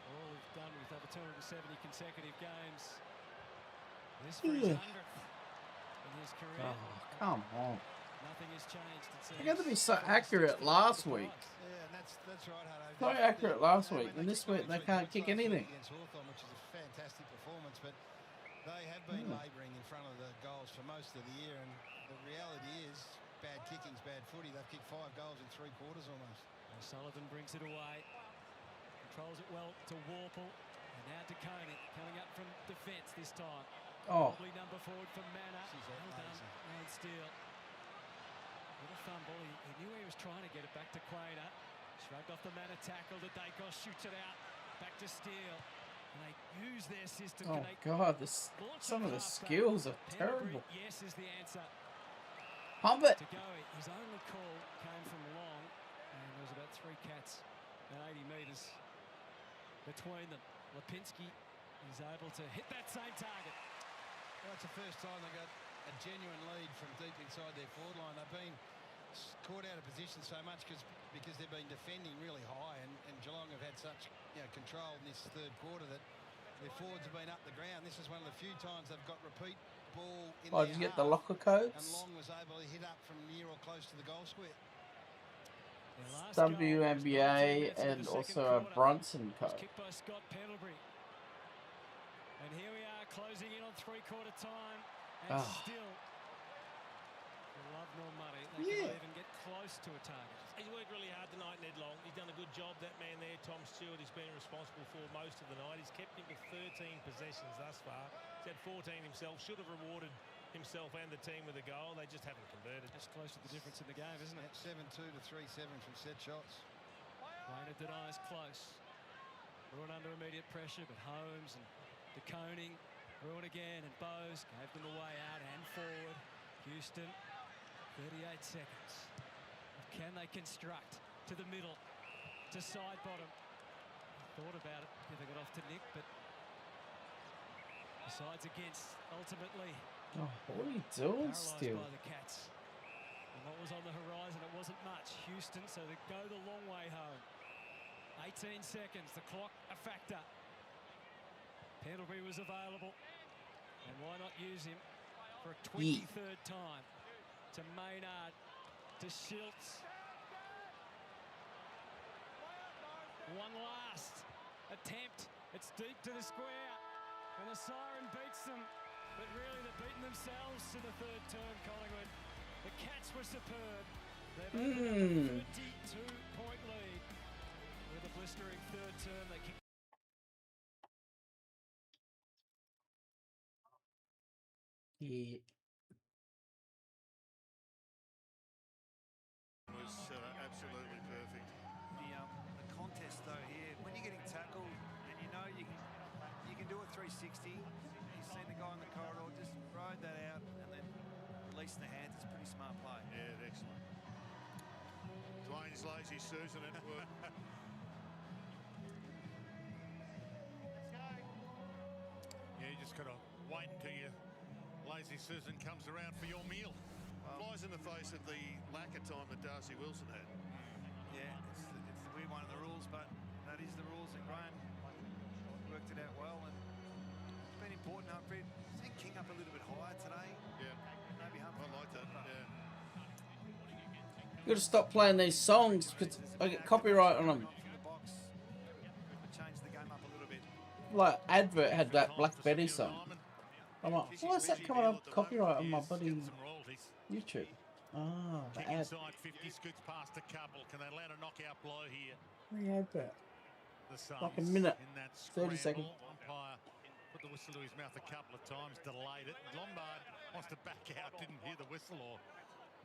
All we've done with over 270 consecutive games. This for his 100th in his career. Oh, come on. Nothing has changed. They're going to be so accurate last week. Yeah, and that's right, Hutto. So accurate last week, and this week they can't kick anything. Against Hawthorn, which is a fantastic performance, but they have been labouring in front of the goals for most of the year, and the reality is bad kicking's bad footy. They've kicked 5 goals in 3 quarters almost. Sullivan brings it away. Controls it well to Warple. And now to Coney, coming up from defence this time. Oh. Probably number forward for Manor. Well done, Ryan Steele. Little fumble. He knew he was trying to get it back to Quainer. Shrugged off the Manor tackle. The Dacos shoots it out. Back to Steele. And they use their system. Oh, God. Some of the skills are terrible. Yes is the answer. Pump it. To go. His only call came from long. And there was about 3 Cats at 80 metres between them. Lipinski is able to hit that same target. Well, it's the first time they got a genuine lead from deep inside their forward line. They've been caught out of position so much because they've been defending really high, and Geelong have had such control in this third quarter that their forwards have been up the ground. This is one of the few times they've got repeat ball in did you get the locker codes? And Long was able to hit up from near or close to the goal square. WNBA and also a Brunson code. Kicked by Scott Pendlebury. And here we are closing in on 3/4 time, and still, for love nor money, they can't even get close to a target. He's worked really hard tonight, Ned Long. He's done a good job, that man there, Tom Stewart. He's been responsible for most of the night. He's kept him to 13 possessions thus far. He's had 14 himself. Should have rewarded himself and the team with a goal. They just haven't converted. Just close to the difference in the game, isn't it? 7-2 to 3-7 from set shots. Wayne denies close. Bruin under immediate pressure, but Holmes and De Koning. Bruin again, and Bowes gave them a way out and forward. Houston, 38 seconds. Can they construct to the middle, to side bottom? Thought about it, giving it off to Nick, but decides against ultimately. Oh, what are you doing Paralysed still? by the Cats. And what was on the horizon, it wasn't much. Houston, so they go the long way home. 18 seconds, the clock a factor. Pendlebury was available, and why not use him for a 23rd time? To Maynard, to Schiltz. One last attempt. It's deep to the square, and the siren beats them. But really, they've beaten themselves to the third term, Collingwood. The Cats were superb. They've opened up a 32-point lead. With a blistering third term, they kick. Yeah. Was absolutely perfect. The contest though here, when you're getting tackled and you know you can do a 360, you've seen the guy in the corridor just rode that out and then release the hands. It's a pretty smart play. Yeah, excellent. Dwayne's lazy Susan at work. Yeah, you just got to wait until your lazy Susan comes around for your meal. Flies in the face of the lack of time that Darcy Wilson had. Yeah, it's the weird one of the rules, but that is the rules, and Graham worked it out well, and it's been important. Humphrey, I think King up a little bit higher today. Yeah, maybe Humphrey. I like that. Yeah. You gotta stop playing these songs because I get copyright on them. Change the game up a little bit. Like Advert had that Black Betty song. I'm like, why is that coming up copyright on my buddy YouTube? Ah, the ad. Inside 50, scoots past a couple. Can they land a knockout blow here? The advert. The Suns Like a minute, in that 30 seconds. Umpire put the whistle to his mouth a couple of times, delayed it. Lombard wants to back out, didn't hear the whistle, or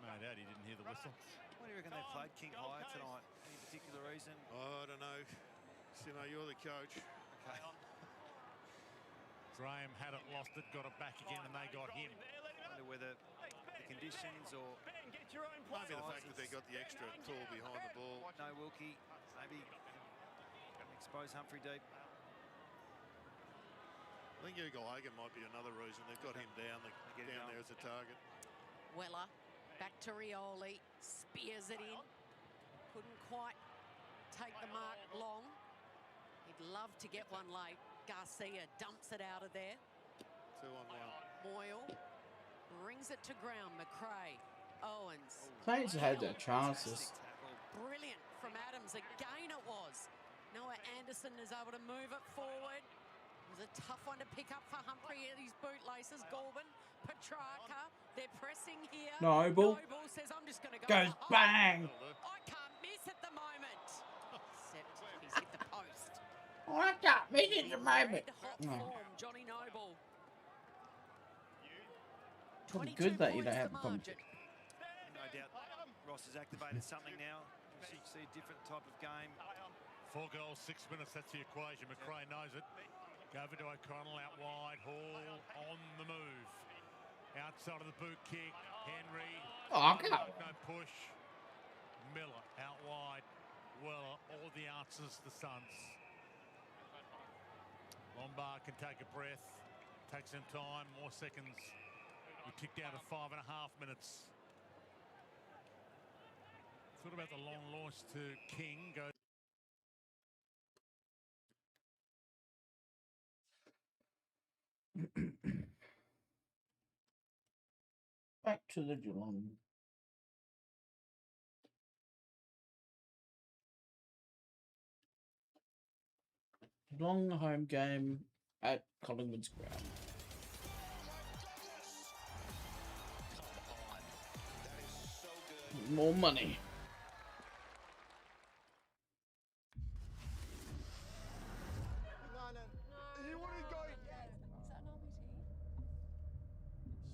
made out he didn't hear the whistle. What do you reckon they played King higher tonight? Any particular reason? Oh, I don't know. Simo, you're the coach. Okay. Graham had it, lost it, got it back again, and they got him. I wonder whether the conditions or maybe the fact that they got the extra tall behind the ball. No Wilkie, maybe expose Humphrey deep. I think Hugo Hagan might be another reason. They've got him down there as a target. Weller, back to Rioli, spears it in. Couldn't quite take the mark long. He'd love to get one late. Garcia dumps it out of there. 2-on-1. Moyle brings it to ground. McRae, Owens. Saints had their chances. Brilliant from Adams. Again it was. Noah Anderson is able to move it forward. It was a tough one to pick up for Humphrey at his bootlaces. Gorban, Petrarca, they're pressing here. Noble says, I'm just going to go. goes bang. I can't miss at the moment. Except he's hit the post. I can't miss at the moment. Hot form, Johnny Noble. Pretty good that you don't have a pump. No doubt Ross has activated something now. We should see a different type of game. 4 goals, 6 minutes, that's the equation. McRae knows it. Go over to O'Connell, out wide. Hall on the move. Outside of the boot kick. Henry. Oh, come on. No push. Miller out wide. Well, all the answers, the Suns. Lombard can take a breath. Take some time, more seconds. We tick down to 5.5 minutes. Thought about the long launch to King. Goes. Back to the Geelong. Geelong home game at Collingwood's ground. More money.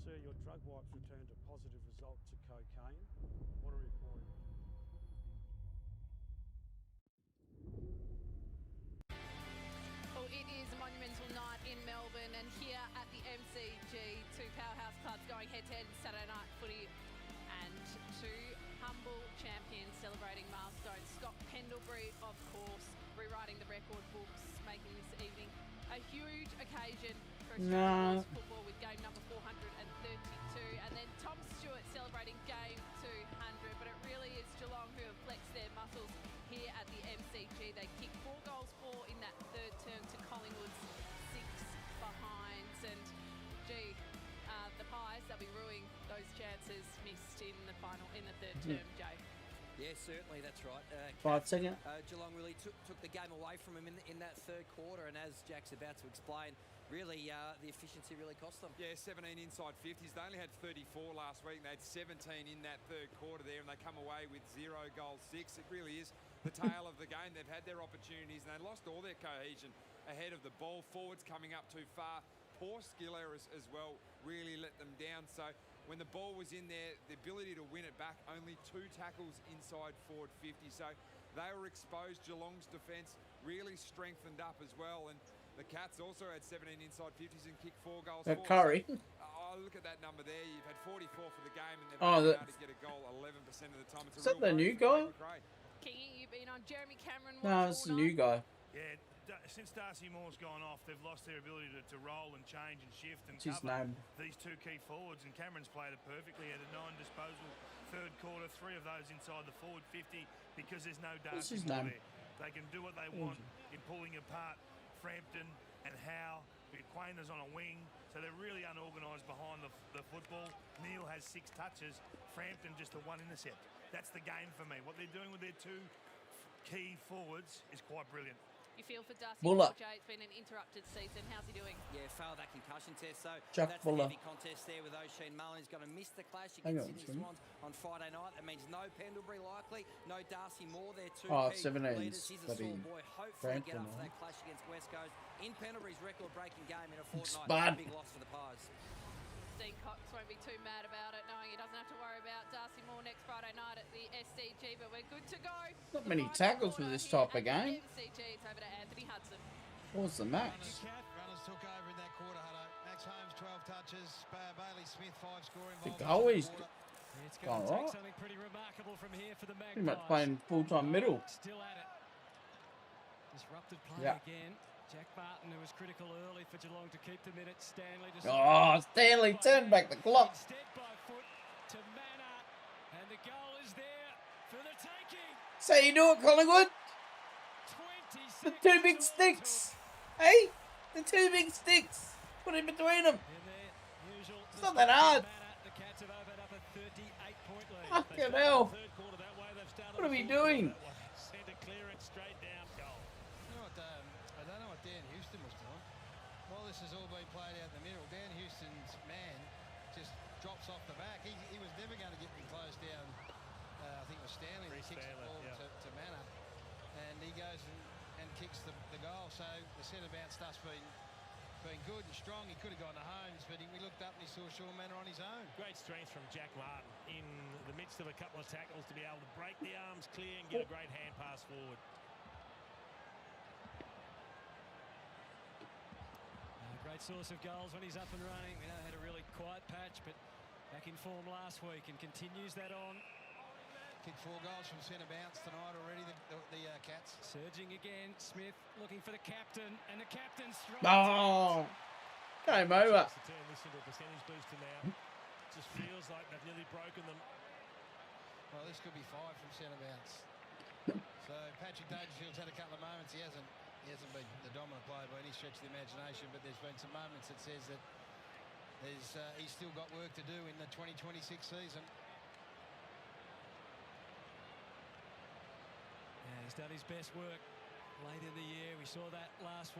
Sir, your drug wipes returned a positive result to cocaine. What a report. in Melbourne, and here at the MCG, two powerhouse clubs going head-to-head in Saturday night footy, and two humble champions celebrating milestones. Scott Pendlebury, of course, rewriting the record books, making this evening a huge occasion for Australian football with game number 432, and then Tom Stewart celebrating game 200. But it really is Geelong who have flexed their muscles here at the MCG. They kicked 4 goals for in that third term to Collingwood's 6 behinds, and gee, the Pies, they'll be ruining those chances missed in the final in the third term, Jay. Yeah, certainly, that's right. 5 seconds. Geelong really took the game away from him in that third quarter, and as Jack's about to explain, really the efficiency really cost them. Yeah, 17 inside 50s. They only had 34 last week. They had 17 in that third quarter there, and they come away with 0 goals 6. It really is the tail of the game. They've had their opportunities, and they lost all their cohesion ahead of the ball. Forwards coming up too far. Poor skill errors as well really let them down. So when the ball was in there, the ability to win it back, only 2 tackles inside forward 50. So they were exposed. Geelong's defence really strengthened up as well. And the Cats also had 17 inside 50s and kicked 4 goals. Curry. Oh, look at that number there. You've had 44 for the game, and they've been able to get a goal 11% of the time. It's is that the new guy? Kingy, you've been on Jeremy Cameron. No, it's the new guy. Yeah, since Darcy Moore's gone off, they've lost their ability to roll and change and shift and What's his cover name? these 2 key forwards, and Cameron's played it perfectly. Had a 9 disposal third quarter, 3 of those inside the forward 50 because there's no Darcy Moore there. They can do what they want in pulling apart Frampton and Howe. Quayner's on a wing, so they're really unorganised behind the football. Neil has 6 touches, Frampton just a 1 intercept. That's the game for me. What they're doing with their 2 key forwards is quite brilliant. You feel for Darcy Buller. Jay, it's been an interrupted season. How's he doing? Yeah, failed that concussion test. So Jack that's Buller. the heavy contest there with O'Sheen Mullen. He's going to miss the clash against Sydney Swans on Friday night. That means no Pendlebury likely, no Darcy Moore. They're 2 key 17's leaders. He's a small boy. Hopefully get up for that clash against West Coast in Pendlebury's record-breaking game in a fortnight. Big loss for the Pies. Dean Cox won't be too mad about it, knowing he doesn't have to worry about Darcy Moore next Friday night at the SCG, but we're good to go. Not many tackles for this type of game. MCG, it's over to Anthony Hudson. What was the max? Runners took over in that quarter, Hutto. Max Holmes, 12 touches. Bailey Smith, 5 scoring. The goalie's It's going to take something pretty remarkable from here for the Magpies. pretty much playing full-time middle. Still at it. Disrupted play again. Jack Barton, who was critical early for Geelong to keep the minutes. Stanley just Stanley, turn back the clock. Instead by foot to Manor, and the goal is there for the taking. So you do it, Collingwood? The 2 big sticks. Hey? The 2 big sticks. Put in between them. It's not that hard. The Cats have opened up a 38-point lead. Fucking hell. What are we doing? Send a clearance straight down goal. You know what, I don't know what Dan Houston was doing. While this has all been played out in the middle, Dan Houston's man just drops off the back. He was never going to get them closed down. I think it was Stanley that kicks the ball to Manor. And he goes and kicks the goal. So the centre bounce stuff's been good and strong. He could have gone to Holmes, but we looked up and he saw Sean Manor on his own. Great strength from Jack Martin in the midst of a couple of tackles to be able to break the arms clear and get a great hand pass forward. Great source of goals when he's up and running. We know had a really quiet patch, but back in form last week and continues that on. Kicked 4 goals from centre bounce tonight already, the Cats. Surging again, Smith looking for the captain, and the captain strikes. Game over. To turn this into a percentage booster now. Just feels like they've nearly broken them. Well, this could be 5 from centre bounce. So Patrick Dangerfield's had a couple of moments. He hasn't been the dominant player by any stretch of the imagination, but there's been some moments that says that he's still got work to do in the 2026 season. Yeah, he's done his best work late in the year. We saw that last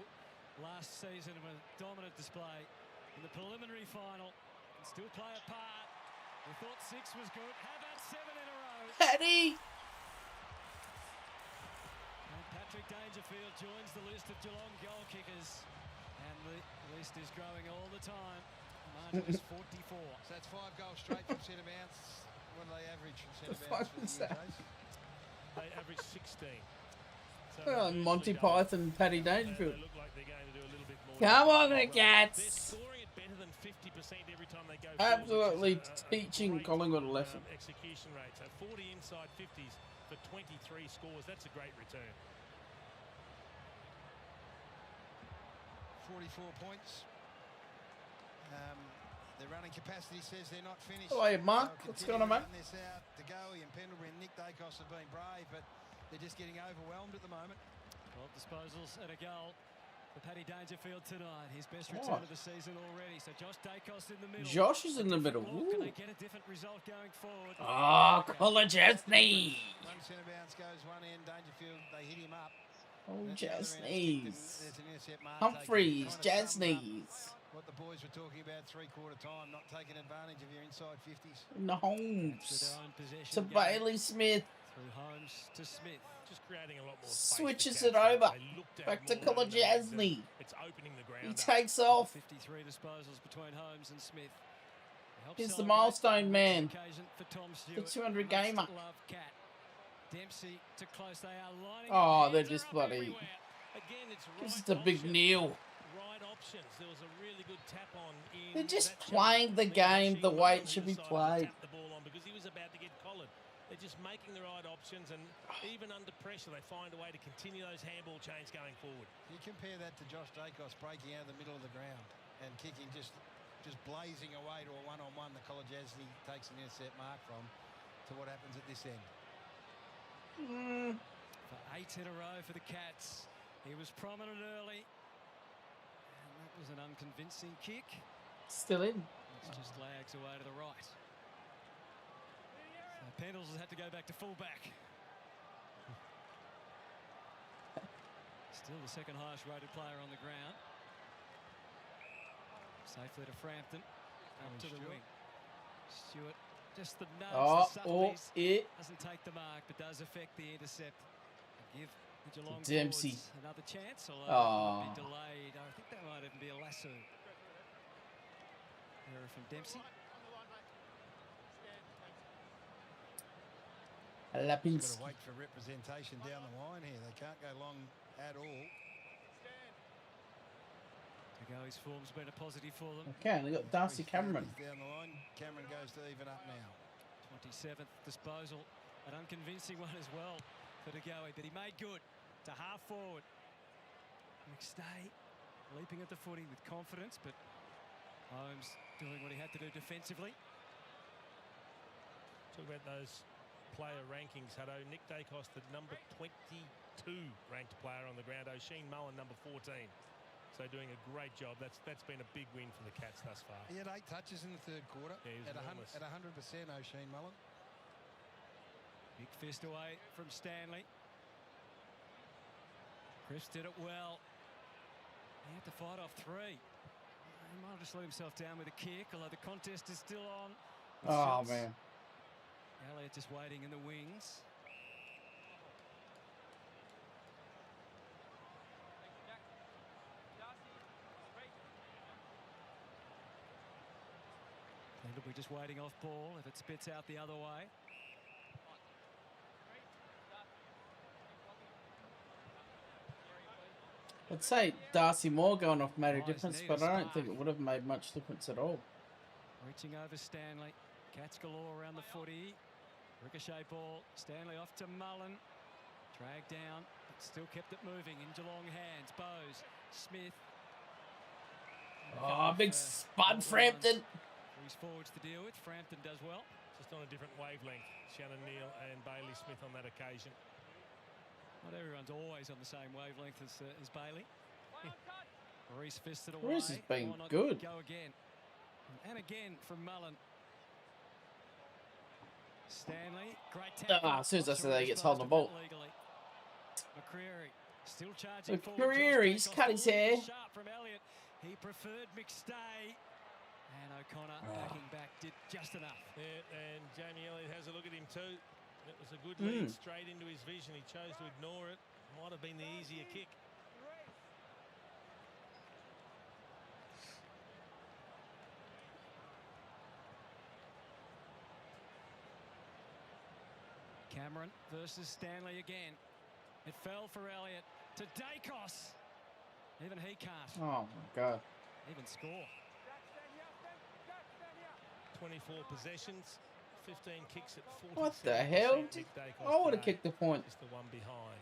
season with a dominant display in the preliminary final. Can still play a part. We thought 6 was good. How about 7 in a row? Paddy! And Patrick Dangerfield joins the list of Geelong goal kickers. And the list is growing all the time. Margin is 44. So that's 5 goals straight from centre bounce. What do they average from centre bounce for the year, Jace? They average 16. So Monty Python, Paddy Dangerfield. They look like they're going to do a little bit more Come on, the They're Cats. scoring it better than 50% every time they go Absolutely forward, which is teaching great, Collingwood a lesson. Execution rate. So 40 inside 50s for 23 scores. That's a great return. 44 points. Their running capacity says they're not finished. Oh, hey, Mark, what's going on, mate? This out to Goey and Pendlebury and Nick Dacos have been brave, but they're just getting overwhelmed at the moment. 12 disposals and a goal for Paddy Dangerfield tonight. His best return of the season already. So Josh Dacos in the middle. Josh is in the middle. Can they get a different result going forward? Oh, Colin Chesney. One centre bounce goes one end. Dangerfield, they hit him up. Oh, Chesneys. Humphreys, Chesneys. What the boys were talking about three-quarter time, not taking advantage of your inside 50s. Holmes to Bailey Smith. Through Holmes to Smith. Just creating a lot more Switches it over. Back to Colin Chesney. It's opening the ground. He takes off. 53 disposals between Holmes and Smith. He's the milestone man. For Tom The Stewart. 200 gamer. Dempsey to close. They are lining Oh, they're just bloody. Again, it's This is a big Neil. Right options. There was a really good tap on in. They're just playing the game the way it should be played. The ball on because he was about to get collared. They're just making the right options, and even under pressure, they find a way to continue those handball chains going forward. You compare that to Josh Dacos breaking out of the middle of the ground and kicking just blazing away to a one-on-one that Colin Jasny takes an intercept mark from, to what happens at this end. For 8 in a row for the Cats. He was prominent early. And that was an unconvincing kick. Still in. It just lags away to the right. So Pendles has had to go back to fullback. Still the second highest rated player on the ground. Safely to Frampton. Up to the wing. Stewart. Just the nose, the subtleties, doesn't take the mark, but does affect the intercept. Give the Geelong Dempsey another chance, although it might be delayed. I think that might even be a lasso. Error from Dempsey. Lapinski. Got to wait for representation down the line here. They can't go long at all. His form's been a positive for them. Okay, they got Darcy Cameron. Down the line, Cameron goes to even up now. 27th disposal, an unconvincing one as well for De Goey, but he made good to half forward. McStay leaping at the footy with confidence, but Holmes doing what he had to do defensively. Talk about those player rankings, Hutto. Nick Dacos, the number 22 ranked player on the ground. O'Sheen Mullen, number 14. So doing a great job. That's been a big win for the Cats thus far. He had 8 touches in the third quarter. Yeah, at 100%, O'Sheen Mullen. Big fist away from Stanley. Chris did it well. He had to fight off 3. He might have just let himself down with a kick, although the contest is still on. Oh, man. Elliott just waiting in the wings. We're just waiting off ball if it spits out the other way. I'd say Darcy Moore going off made a difference, but I don't think it would have made much difference at all. Reaching over Stanley. Cats galore around the footy. Ricochet ball. Stanley off to Mullen. Dragged down, but still kept it moving in Geelong hands. Bowes, Smith. Oh, big Spud Frampton. He's forwards to deal with. Frampton does well. Just on a different wavelength. Shannon Neal and Bailey Smith on that occasion. Not everyone's always on the same wavelength as Bailey. Reese fisted away. Reese has been good. Go again. And again from Mullen. Stanley, great tackle. As soon as I said that, he gets hold of the ball. McCreary still charging McCreary's cut his hair. Sharp from Elliott. He preferred McStay. And O'Connor backing back did just enough. Yeah, and Jamie Elliott has a look at him too. It was a good lead straight into his vision. He chose to ignore it. Might have been the easier kick. Cameron versus Stanley again. It fell for Elliott to Dacos. Even he can't. Oh my God. Even score. 24 possessions, 15 kicks at 40. What the hell? I would have kicked the point. Just the one behind.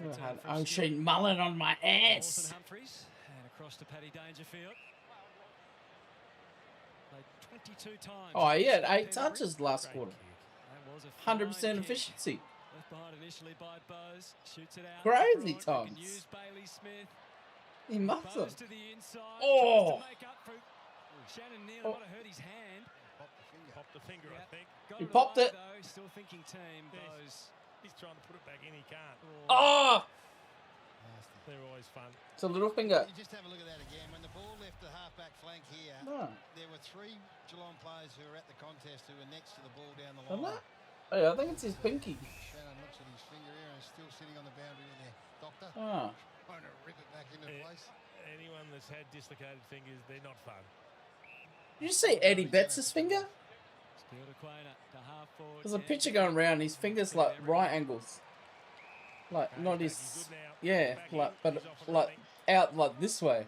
I had O'Shea Mullen on my ass. Humphries and across to Paddy Dangerfield. Played 22 times. Oh, he had 8 touches last quarter. 100% efficiency. Left behind initially by Bowes. Shoots it out. Crazy Broad. times. Use Bailey Smith. He must Bowes have. to the inside. Oh. Tries to make up for Shannon Neal might have hurt his hand. Popped the finger, I think. Got He it popped away, it. Though. Still thinking team. Bowes. He's trying to put it back in, he can't. Oh! They're always fun. It's a little finger. You just have a look at that again. When the ball left the half-back flank here, there were 3 Geelong players who were at the contest who were next to the ball down the line. Oh, I think it's his pinky. Shannon looks at his finger here and is still sitting on the boundary with their doctor. Ah. Trying to rip it back into place. Anyone that's had dislocated fingers, they're not fun. Did you see Eddie Betts' finger? Still to Quainer, to half forward. There's a picture going around. His fingers like right angles. Like not his. Yeah, like but like out like this way.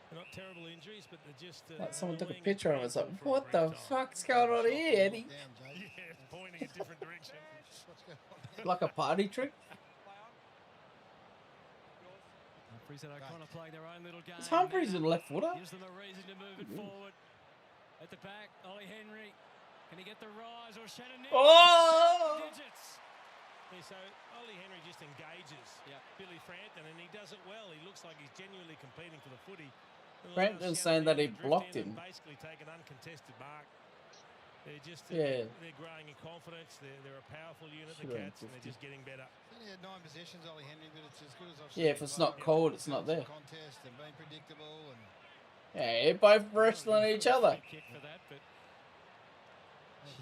They're not terrible injuries, but they're just. Like someone took a picture of it. It's like, what the fuck's going on here, Eddie? Yeah, pointing a different direction. Like a party trick? Humphries and O'Connor playing their own little game. Is Humphries in left footer? Gives them a reason to move it forward. At the back, Ollie Henry. Can he get the rise or Shannon Neal? Oh! Digits. Yeah, so Ollie Henry just engages Billy Frampton, and he does it well. He looks like he's genuinely competing for the footy. Frampton's saying that he blocked him. Basically take an uncontested mark. They're just Yeah. They're growing in confidence. They're a powerful unit, the Should've Cats, and they're just getting better. He had 9 possessions, Ollie Henry, but it's as good as I've Yeah, if it's not cold, it's not there. Contest and being predictable and Yeah, they're both wrestling each other. Kick for that, but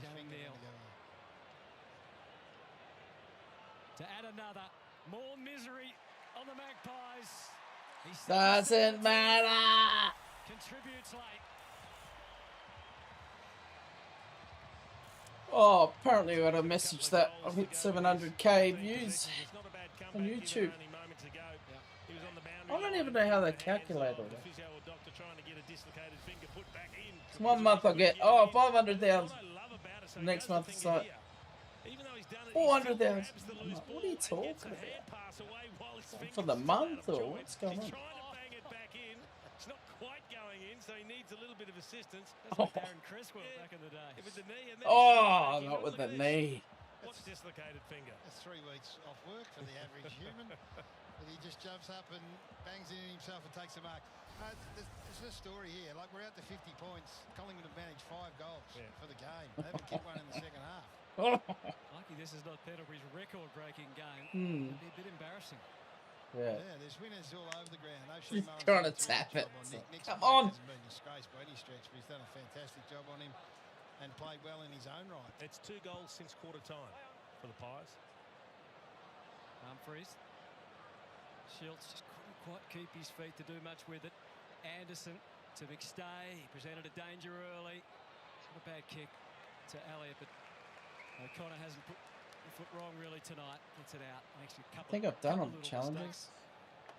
Shannon Neal. To add another, more misery on the Magpies. Doesn't matter. Contributes late. Oh, apparently I got a message that I've hit 700k views on YouTube. I don't even know how they calculate all that. So 1 month I get, 500,000. Next month it's like 400,000. I'm like, what are you talking about? For the month or what's going on? It's not quite going in, so he needs a little bit of assistance. That's like Darren Criswell back in the day. With the knee and then Not with the knee. What's dislocated finger? That's 3 weeks off work for the average human. But he just jumps up and bangs it in himself and takes a mark. There's a story here. Like, we're out to 50 points. Collingwood have managed 5 goals for the game. They haven't kicked one in the second half. Lucky this is not Pendlebury's record-breaking game. It'd be a bit embarrassing. Yeah. There's winners all over the ground. He's trying to tap it. Come on. Hasn't been disgraced by any stretch, but he's done a fantastic job on him and played well in his own right. It's 2 goals since quarter time for the Pies. Humphries. Schultz just couldn't quite keep his feet to do much with it. Anderson to McStay. He presented a danger early. Not a bad kick to Elliott, but O'Connor hasn't put the foot wrong really tonight. Gets it out. Makes a couple. I think I've done on little challenges. mistakes.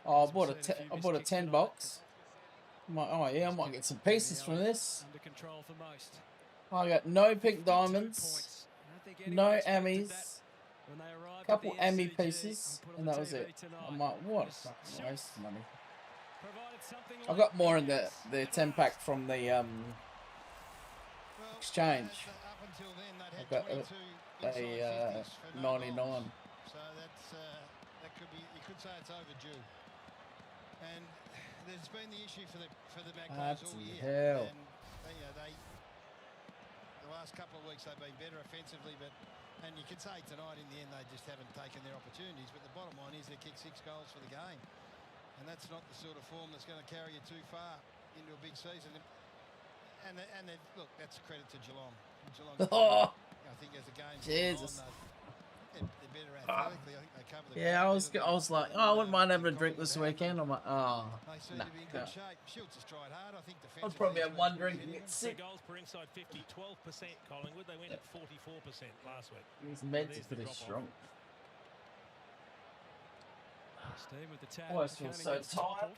Oh, I bought a 10 box. I might get some pieces from this. Under control for most. I got no pink diamonds, no Emmys, a couple Emmy pieces, and that was it. I'm like, what a fucking waste of money. I got more in the 10 pack from the exchange. I got a 99. So that could be, you could say it's overdue. And there's been the issue for the Magpies all year. Hell. And the last couple of weeks they've been better offensively, and you could say tonight in the end they just haven't taken their opportunities. But the bottom line is they kicked 6 goals for the game, and that's not the sort of form that's going to carry you too far into a big season. And look, that's credit to Geelong. Oh, I think as the game Jesus. they're better athletically. I think they cover the Yeah, I was like, I wouldn't mind having a drink this weekend. I'm like, They seem nah. to be in good shape. Schultz has tried hard. I think defensively. I'd probably have one drink and get The sick. goals per inside 50, 12% Collingwood. They went at 44% last week. These meds are pretty strong. Steve with the tap. Oh, I feel so tired.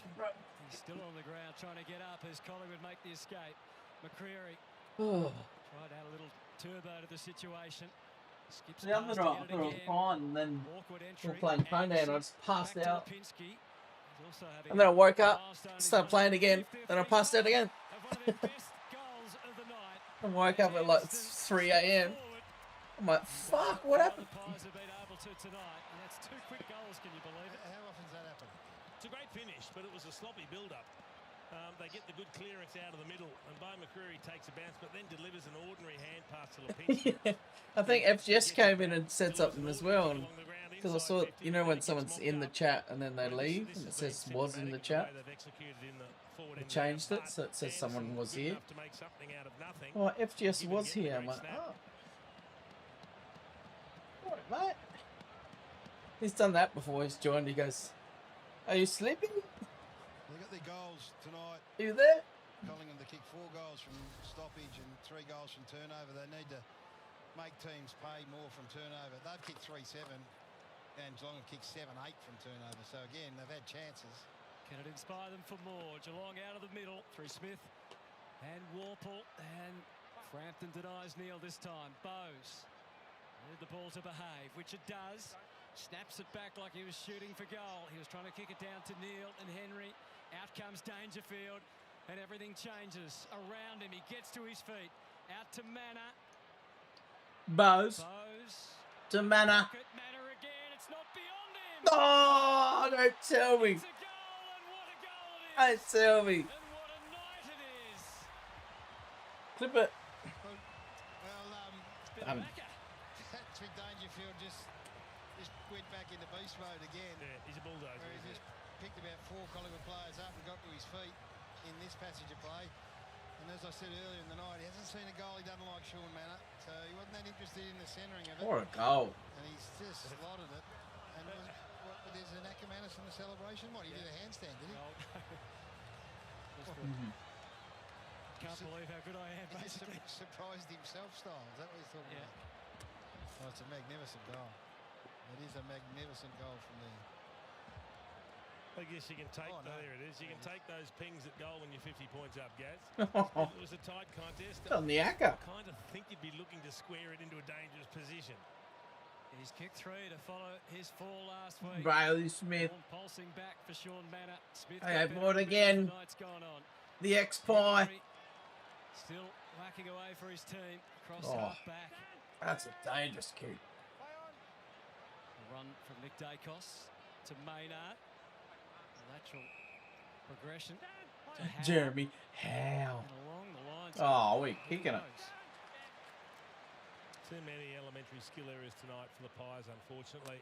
He's still on the ground trying to get up as Collingwood make the escape. McCreary tried to add a little turbo to the situation. Skips The other night, I thought it was fine, and then we were playing Panda, and I just passed out. And then I woke up, started playing again, then I passed out again. I woke up at like 3 a.m. I'm like, fuck, what happened? That's 2 quick goals, can you believe it? How often does that happen? It's a great finish, but it was a sloppy build-up. They get the good clearance out of the middle, and Bo McCreary takes a bounce, but then delivers an ordinary hand pass to Lipinski. I think FGS came in and said something as well, because I saw, you know, when someone's in the chat and then they leave, and it says was in the chat. They changed it, so it says someone was here. Oh, FGS was here. I'm like, oh. Alright, mate. He's done that before. He's joined. He goes, "Are you sleeping? They got their goals tonight. Are you there?" Collingwood to kick 4 goals from stoppage and 3 goals from turnover. They need to make teams pay more from turnover. They've kicked 3-7, and Geelong have kicked 7-8 from turnover. So again, they've had chances. Can it inspire them for more? Geelong out of the middle through Smith and Warple, and Frampton denies Neil this time. Bowes needed the ball to behave, which it does. Snaps it back like he was shooting for goal. He was trying to kick it down to Neil and Henry. Out comes Dangerfield, and everything changes around him. He gets to his feet. Out to Manor. Bowes. To Manor. Manor again. It's not beyond him. Oh, don't tell me. It's a goal, and what a goal it is. Don't tell me. And what a night it is. Clip it. Well, Patrick Dangerfield just went back into beast mode again. Yeah, he's a bulldozer. Where he just picked about 4 Collingwood players up and got to his feet in this passage of play. And as I said earlier in the night, he hasn't seen a goal he doesn't like Sean Manor, so he wasn't that interested in the centering of it. What a goal. And he's just slotted it. And there's an Ackermanis in the celebration. What, he did a handstand, did he? Can't believe how good I am. Basically. Surprised himself style. Is that what he's talking about? Oh, it's a magnificent goal. It is a magnificent goal from there. I guess you can take, there it is, you can take those pings at goal when you're 50 points up, Gaz. It was a tight contest. On the Acker. I kind of think you'd be looking to square it into a dangerous position. He's kicked 3 to follow his 4 last week. Riley Smith. Pulsing back for Sean Manor. Smith I have more again. The X-Pie. Still whacking away for his team. Cross half back. That's a dangerous kick. A run from Nick Dacos to Maynard. Lateral progression to Howe. Jeremy Howe. And along the lines. Oh, we're kicking it. Too many elementary skill areas tonight for the Pies, unfortunately.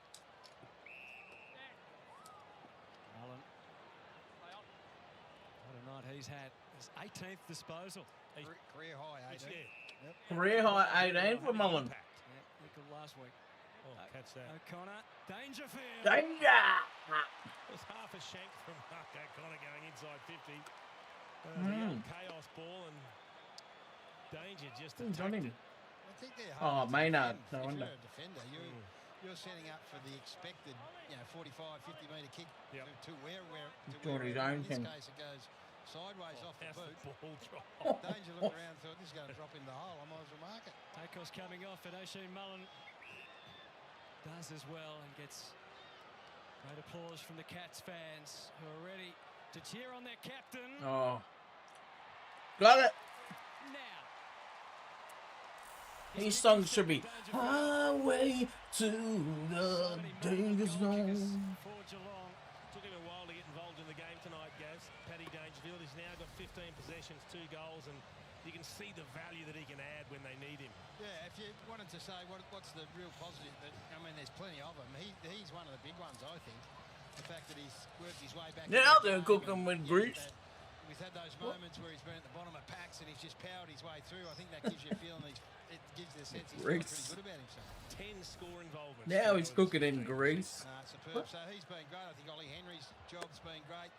Mullen. What a night he's had. His 18th disposal. Career high 18. Yep. Career high 18 for Mullen. Yeah, equal last week. Oh, catch that. O'Connor. Dangerfield. Danger! It was half a shank from Mark O'Connor going inside 50. The chaos ball, and Danger just attacked it. I think they're Maynard. No if wonder. you're a defender, you're setting up for the expected, 45, 50 metre kick to where Jordy in this Jones. case it goes sideways off the boot. Ball drop. Danger looked around and thought, this is going to drop in the hole. I might as well mark it. Dacos coming off, and O'Shea Mullen does as well and gets great applause from the Cats fans who are ready to cheer on their captain. Oh. Got it. Now. His song should be Highway to the Danger Zone. For Geelong. Took him a while to get involved in the game tonight, Gaz. Paddy Dangerfield has now got 15 possessions, 2 goals, and you can see the value that he can add when they need him. Yeah, if you wanted to say what's the real positive, there's plenty of them. He's one of the big ones, I think. The fact that he's worked his way back. Now they're cooking with grease. We've had those moments where he's been at the bottom of packs and he's just powered his way through. I think that gives you a feeling it gives you the sense he's feeling pretty good about himself. 10 score involvements. Now he's cooking in grease. Superb. So he's been great. I think Ollie Henry's job's been great.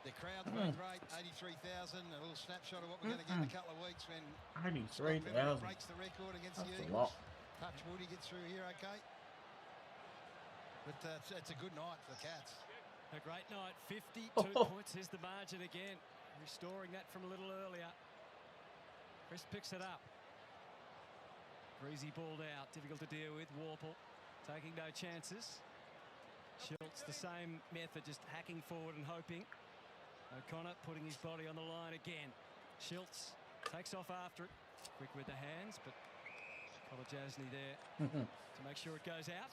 The crowd's been great. 83,000. A little snapshot of what we're going to get in a couple of weeks when 83,000 breaks the record against the That's a Eagles. lot. Touch wood, he gets through here okay. But it's a good night for the Cats. A great night. 52 points is the margin again. Restoring that from a little earlier. Chris picks it up. Breezy balled out. Difficult to deal with. Warple taking no chances. Schultz, the same method, just hacking forward and hoping. O'Connor putting his body on the line again. Schultz takes off after it. Quick with the hands, but Kolajasny there to make sure it goes out.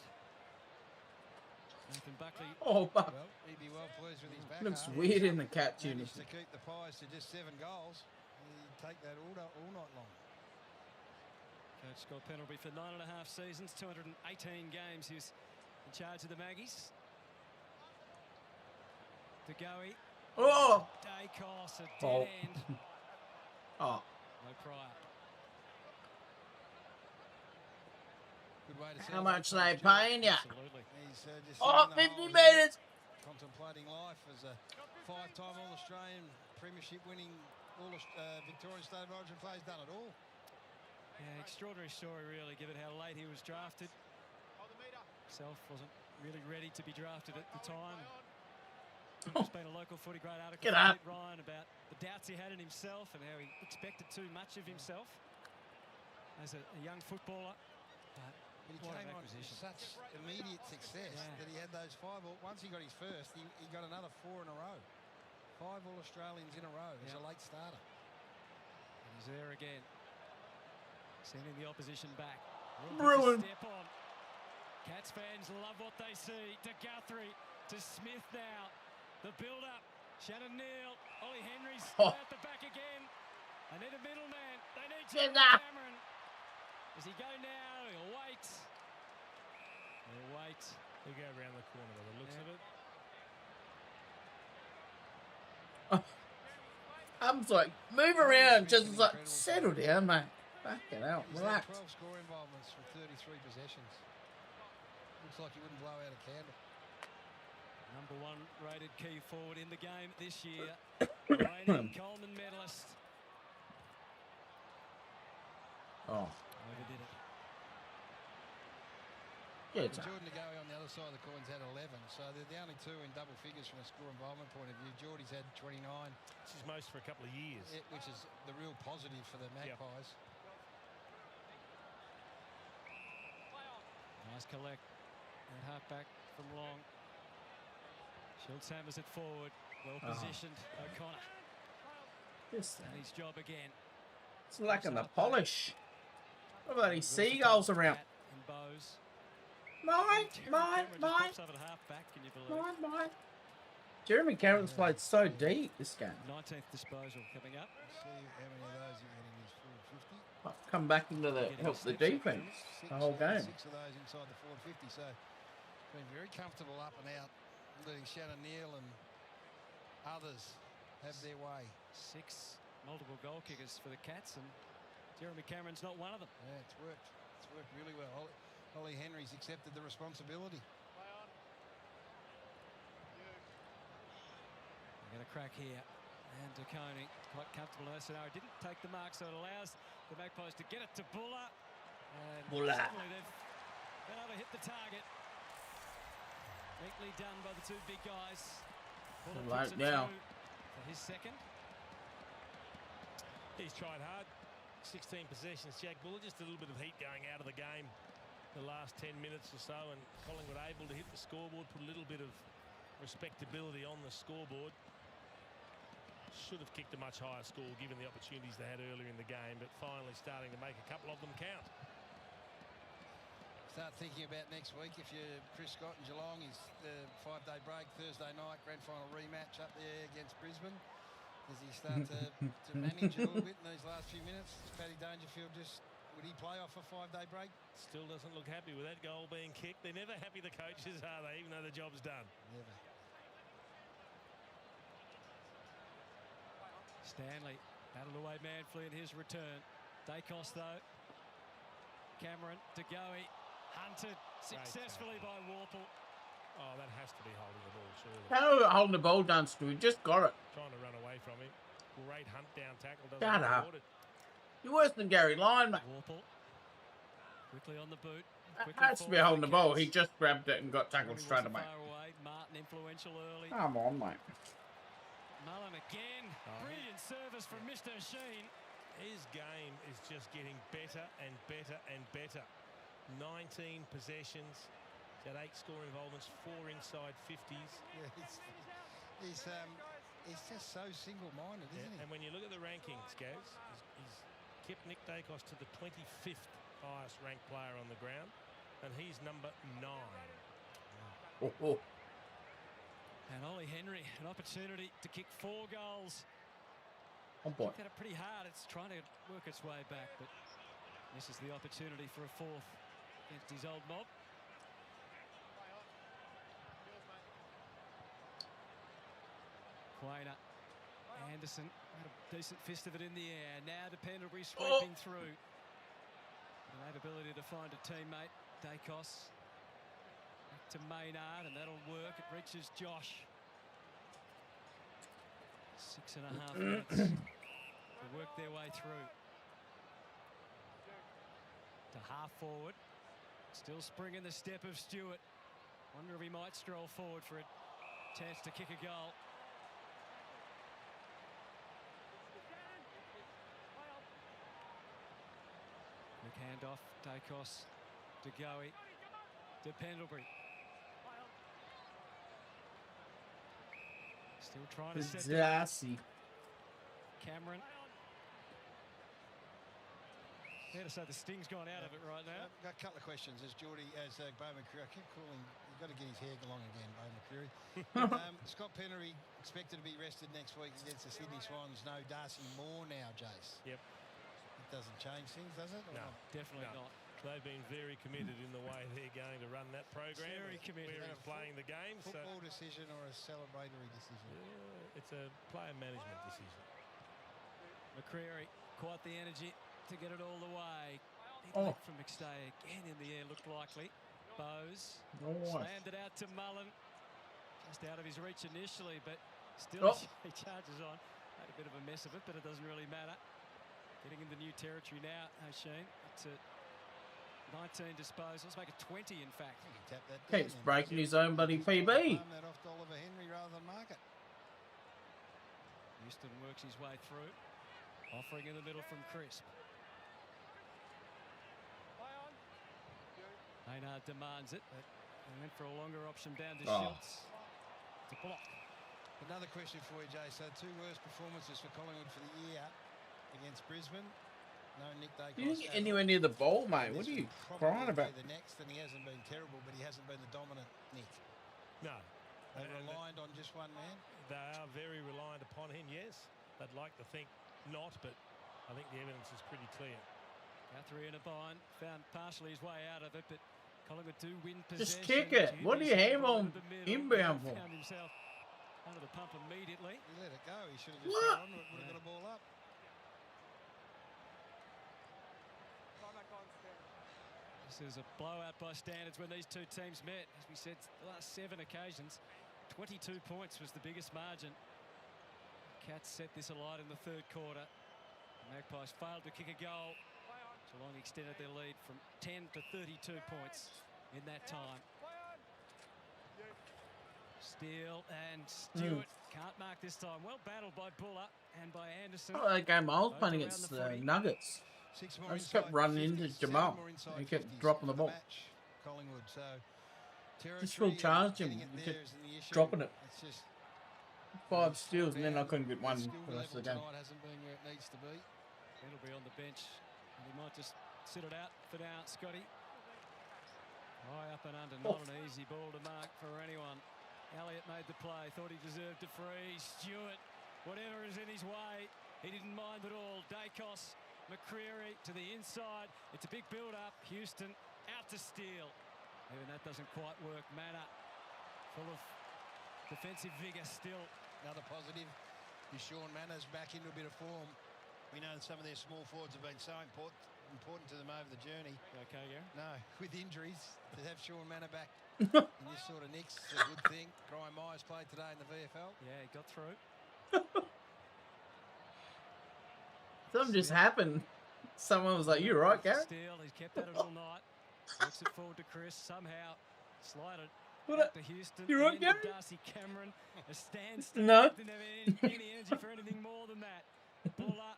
Nathan Buckley. Oh, well, he'd be well pleased with his back. Looks weird in the catch Managed uniform. to keep the Pies to just 7 goals. He'd take that all night long. Coach Scott Pendlebury for 9.5 seasons, 218 games. He was in charge of the Maggies. De Goey. Oh! Dacos, a dead end. Oh. No Pryor. Good way to How much they paying you? Absolutely. He's just Oh, sitting in the 50 hole metres. here, contemplating life as a 5-time All-Australian, Premiership winning Victorian State of Origin player. He's done it all. Yeah, extraordinary story really, given how late he was drafted. Himself wasn't really ready to be drafted at the time. There's been a local footy great article from Ryan about the doubts he had in himself and how he expected too much of himself as a young footballer. But he what came an on to acquisition. such immediate success that he had those 5. Once he got his first, he got another 4 in a row. 5 All-Australians in a row as a late starter. And he's there again. Sending the opposition back. Bruin. Step on. Cats fans love what they see. To Guthrie, to Smith now. The build-up. Shannon Neal. Ollie Henry's out the back again. They need a middleman. They need Cameron. Does he go now? He'll wait. He'll wait. He'll go around the corner by the looks of it. I'm like, move around. Just like, settle down, mate. Back it out. Relax. 12 score involvements from 33 possessions. Looks like he wouldn't blow out a candle. Number 1 rated key forward in the game this year. Reigning Coleman medalist. Oh. Overdid it. Yeah, Jordan De Goey on the other side of the coin's had 11, so they're the only 2 in double figures from a score involvement point of view. Geordie's had 29. Which is most for a couple of years. Which is the real positive for the Magpies. Nice collect. And halfback from long. Schultz hammers it forward. Well positioned. O'Connor. And his job again. It's lacking the polish. What about these seagulls around? And Bowes. Mine. Jeremy Cameron's played so deep this game. 19th disposal coming up. See how many of those he had in his forward 50. I've come back into the help the defense the whole game. 6 of those inside the forward 50, so been very comfortable up and out, letting Shannon Neal and others have their way. 6 multiple goal kickers for the Cats, and Jeremy Cameron's not one of them. Yeah, it's worked. It's worked really well. Ollie Henry's accepted the responsibility. They're going to crack here. And De Koning, quite comfortable in that scenario. Didn't take the mark, so it allows the Magpies to get it to Buller. And suddenly they've been able to hit the target. Neatly done by the 2 big guys. Buller puts it now for his second. He's tried hard. 16 possessions. Jack Buller, just a little bit of heat going out of the game the last 10 minutes or so, and Collingwood able to hit the scoreboard, put a little bit of respectability on the scoreboard. Should have kicked a much higher score given the opportunities they had earlier in the game, but finally starting to make a couple of them count. Start thinking about next week. If you're Chris Scott and Geelong, is the 5-day break, Thursday night, grand final rematch up there against Brisbane. Does he start to manage a little bit in these last few minutes? Paddy Dangerfield would he play off a 5-day break? Still doesn't look happy with that goal being kicked. They're never happy, the coaches, are they, even though the job's done? Never. Stanley battled away manfully in his return. Dacos though. Cameron, De Goey, hunted successfully by Warple. Oh, that has to be holding the ball, surely. How holding the ball down, Stu? Just got it. Trying to run away from him. Great hunt down tackle. Shut up. It. You're worse than Gary Lyon, mate. Warple quickly on the boot. Has to be holding the ball. He just grabbed it and got tackled straight away. Martin influential early. Come on, mate. Mullen again. Brilliant service from Mr. Sheen. His game is just getting better and better and better. 19 possessions. He's had 8 score involvements, 4 inside 50s. Yeah, he's just so single-minded, isn't he? And when you look at the rankings, Gaz, he's kept Nick Dacos to the 25th highest ranked player on the ground, and he's number 9. And Ollie Henry, an opportunity to kick 4 goals. Oh boy. Got it pretty hard. It's trying to work its way back, but this is the opportunity for a 4th against his old mob. Quainer. Anderson had a decent fist of it in the air. Now to Pendlebury sweeping through. An ability to find a teammate. Dacos. Back to Maynard, and that'll work. It reaches Josh. 6.5 minutes to work their way through. To half forward. Still Spring in the step of Stewart. Wonder if he might stroll forward for a chance to kick a goal. Quick handoff. Dacos to Goey. To Pendlebury. Still trying to set Zassy. Cameron. Fair to say the sting's gone out of it right now. Got a couple of questions as Beau McCreary. I keep calling, you've got to get his hair along again, Beau McCreary. Scott Pennery expected to be rested next week against the Sydney Swans. No Darcy Moore now, Jace. Yep. It doesn't change things, does it? No, definitely not. They've been very committed in the way they're going to run that program. Very committed. Where he's playing the game. Football decision or a celebratory decision? It's a player management decision. McCreary, quite the energy to get it all the way. Big leap from McStay again in the air, looked likely. Bowes slammed it out to Mullen. Just out of his reach initially, but still he charges on. Made a bit of a mess of it, but it doesn't really matter. Getting into new territory now, O'Sheen. It's a 19 disposals, make it 20 in fact. Keeps breaking his own bloody PB. That off to Oliver Henry rather than mark it. Houston works his way through. Offering in the middle from Crisp. Maynard demands it, but he went for a longer option down to Schultz. To block. Another question for you, Jay. So 2 worst performances for Collingwood for the year against Brisbane. No Nick Dacos. You didn't get anywhere near the ball, mate. What are you crying about? The next, and he hasn't been terrible, but he hasn't been the dominant Nick. No. They relied on just one man. They are very reliant upon him, yes. They'd like to think not, but I think the evidence is pretty clear. Guthrie in a bind, found partially his way out of it, but Collingwood do win possession. Just kick it. What do you have on inbound for? Found himself under the pump immediately. He let it go. He should have just gone. Would have got a ball up. This is a blowout by standards when these two teams met. As we said, the last 7 occasions, 22 points was the biggest margin. Cats set this alight in the 3rd quarter. The Magpies failed to kick a goal. Geelong extended their lead from 10 to 32 points in that time. Steele and Stewart can't mark this time. Well battled by Buller and by Anderson. Oh, that game I was playing against the Nuggets. I just kept running into Jamal. He kept dropping the ball. Collingwood, so just full charged him. He kept dropping it. 5 steals, and then I couldn't get one for the rest of the game. Hasn't been where it needs to be. It'll be on the bench. And he might just sit it out for now, Scotty. High up and under, not an easy ball to mark for anyone. Elliott made the play, thought he deserved to freeze. Stewart, whatever is in his way, he didn't mind at all. Dacos, McCreary to the inside. It's a big build-up. Houston out to Steele. Even that doesn't quite work. Manor full of defensive vigour still. Another positive is Sean Manners back into a bit of form. We know that some of their small forwards have been so important to them over the journey. Okay, yeah? No, with injuries, to have Sean Manor back in this sort of nicks is a good thing. Brian Myers played today in the VFL. Yeah, he got through. Something just happened. Someone was like, "You're right, Gareth." Steele, he's kept at it all night. Works it forward to Chris. Somehow slided What back to Houston. You right, Into Gary? Darcy Cameron. A standstill. No. Didn't have any energy for anything more than that. Buller,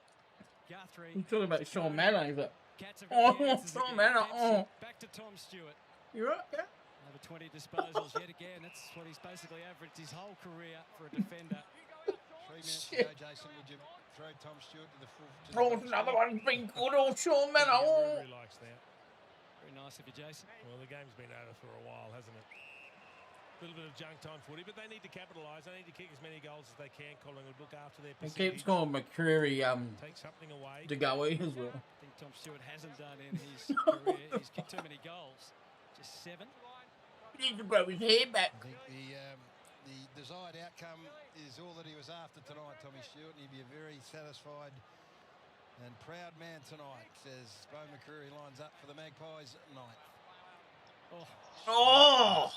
Guthrie. I'm talking about Sean Manning, but Cats have oh, got the answers Sean again. Manning, Dempsey, oh, back to Tom Stewart. you right, yeah? Over 20 disposals yet again. That's what he's basically averaged his whole career for a defender. 3 minutes to go, Jason. Would you throw Tom Stewart to the full? Oh, another one been good. Oh, Sean Manning, oh. He likes that. Very nice of you, Jason. Well, the game's been over for a while, hasn't it? A little bit of junk time footy, but they need to capitalise. They need to kick as many goals as they can. Collingwood look after their He percentage. keeps calling McCreary Take something away. to go as well. I think Tom Stewart hasn't done in his career. He's kicked too many goals. Just 7. He needs to grow his hair back. I think the desired outcome is all that he was after tonight, Tommy Stewart. And he'd be a very satisfied and proud man tonight as Bo McCreary lines up for the Magpies at 9th. Oh!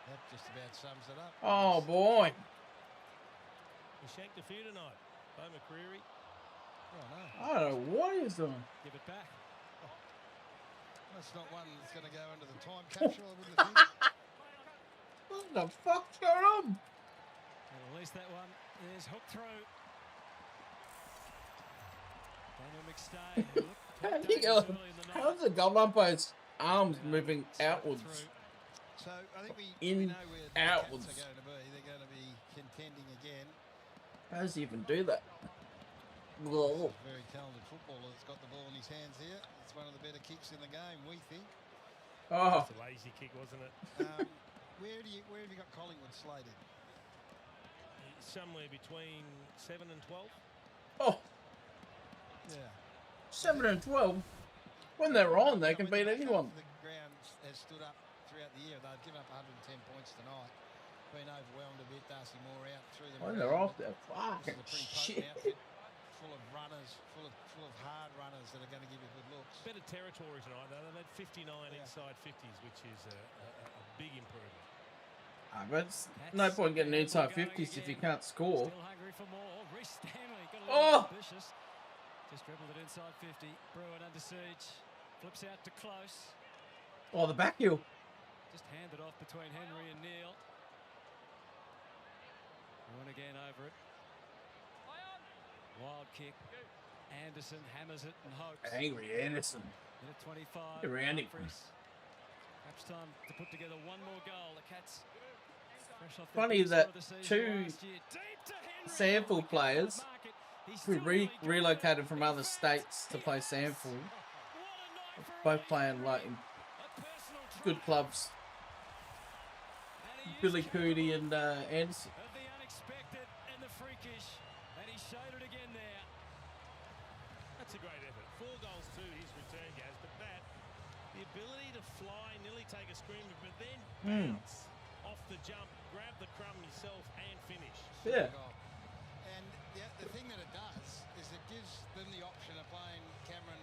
That just about sums it up. Oh, boy. He shanked a few tonight. Bo McCreary. Oh, no. I don't know what he's doing. Give it back. That's not one that's going to go into the time capsule, I wouldn't think. What the fuck's going on? Well, at least that one is hooked through. Daniel McStay. How's he going? How's the goal umpire's arms moving outwards? So I think we know where the outwards. Cats are going to be. They're going to be contending again. How does he even do that? Whoa. Very talented footballer that's got the ball in his hands here. It's one of the better kicks in the game, we think. Oh. It's a lazy kick, wasn't it? Where have you got Collingwood slated? Somewhere between 7 and 12. Oh. Yeah. 7 and 12. When they're on, they can beat anyone. The ground has stood up throughout the year. They've given up 110 points tonight. Been overwhelmed a bit. Darcy Moore out through the. When they're off, they're fucking shit. Full of runners, full of hard runners that are going to give you good looks. Better territory tonight, though. They've had 59 inside 50s, which is a big improvement. But it's no point getting inside 50s if you can't score. Still hungry for more. Reece Stanley got a Oh! little ambitious. Just dribbled it inside 50. Bruin under siege. Flips out to close. Oh, the back heel. Just handed off between Henry and Neil. Bruin again over it. Wild kick. Anderson hammers it and hopes. Angry Anderson. Minute 25. Get around him. Perhaps time to put together one more goal. The Cats fresh off Funny their that big score of the two season last year. Deep to Henry. Sandford players who relocated from other states to play Sandford, both playing like in good clubs. Billy Cootie and Anderson. Of the unexpected and the freakish. And he showed it again there. That's a great effort. 4 goals to his return, Gaz, but that, the ability to fly, nearly take a screamer, but then bounce off the jump, grab the crumb yourself and finish. Yeah. And the thing that it does is it gives them the option of playing Cameron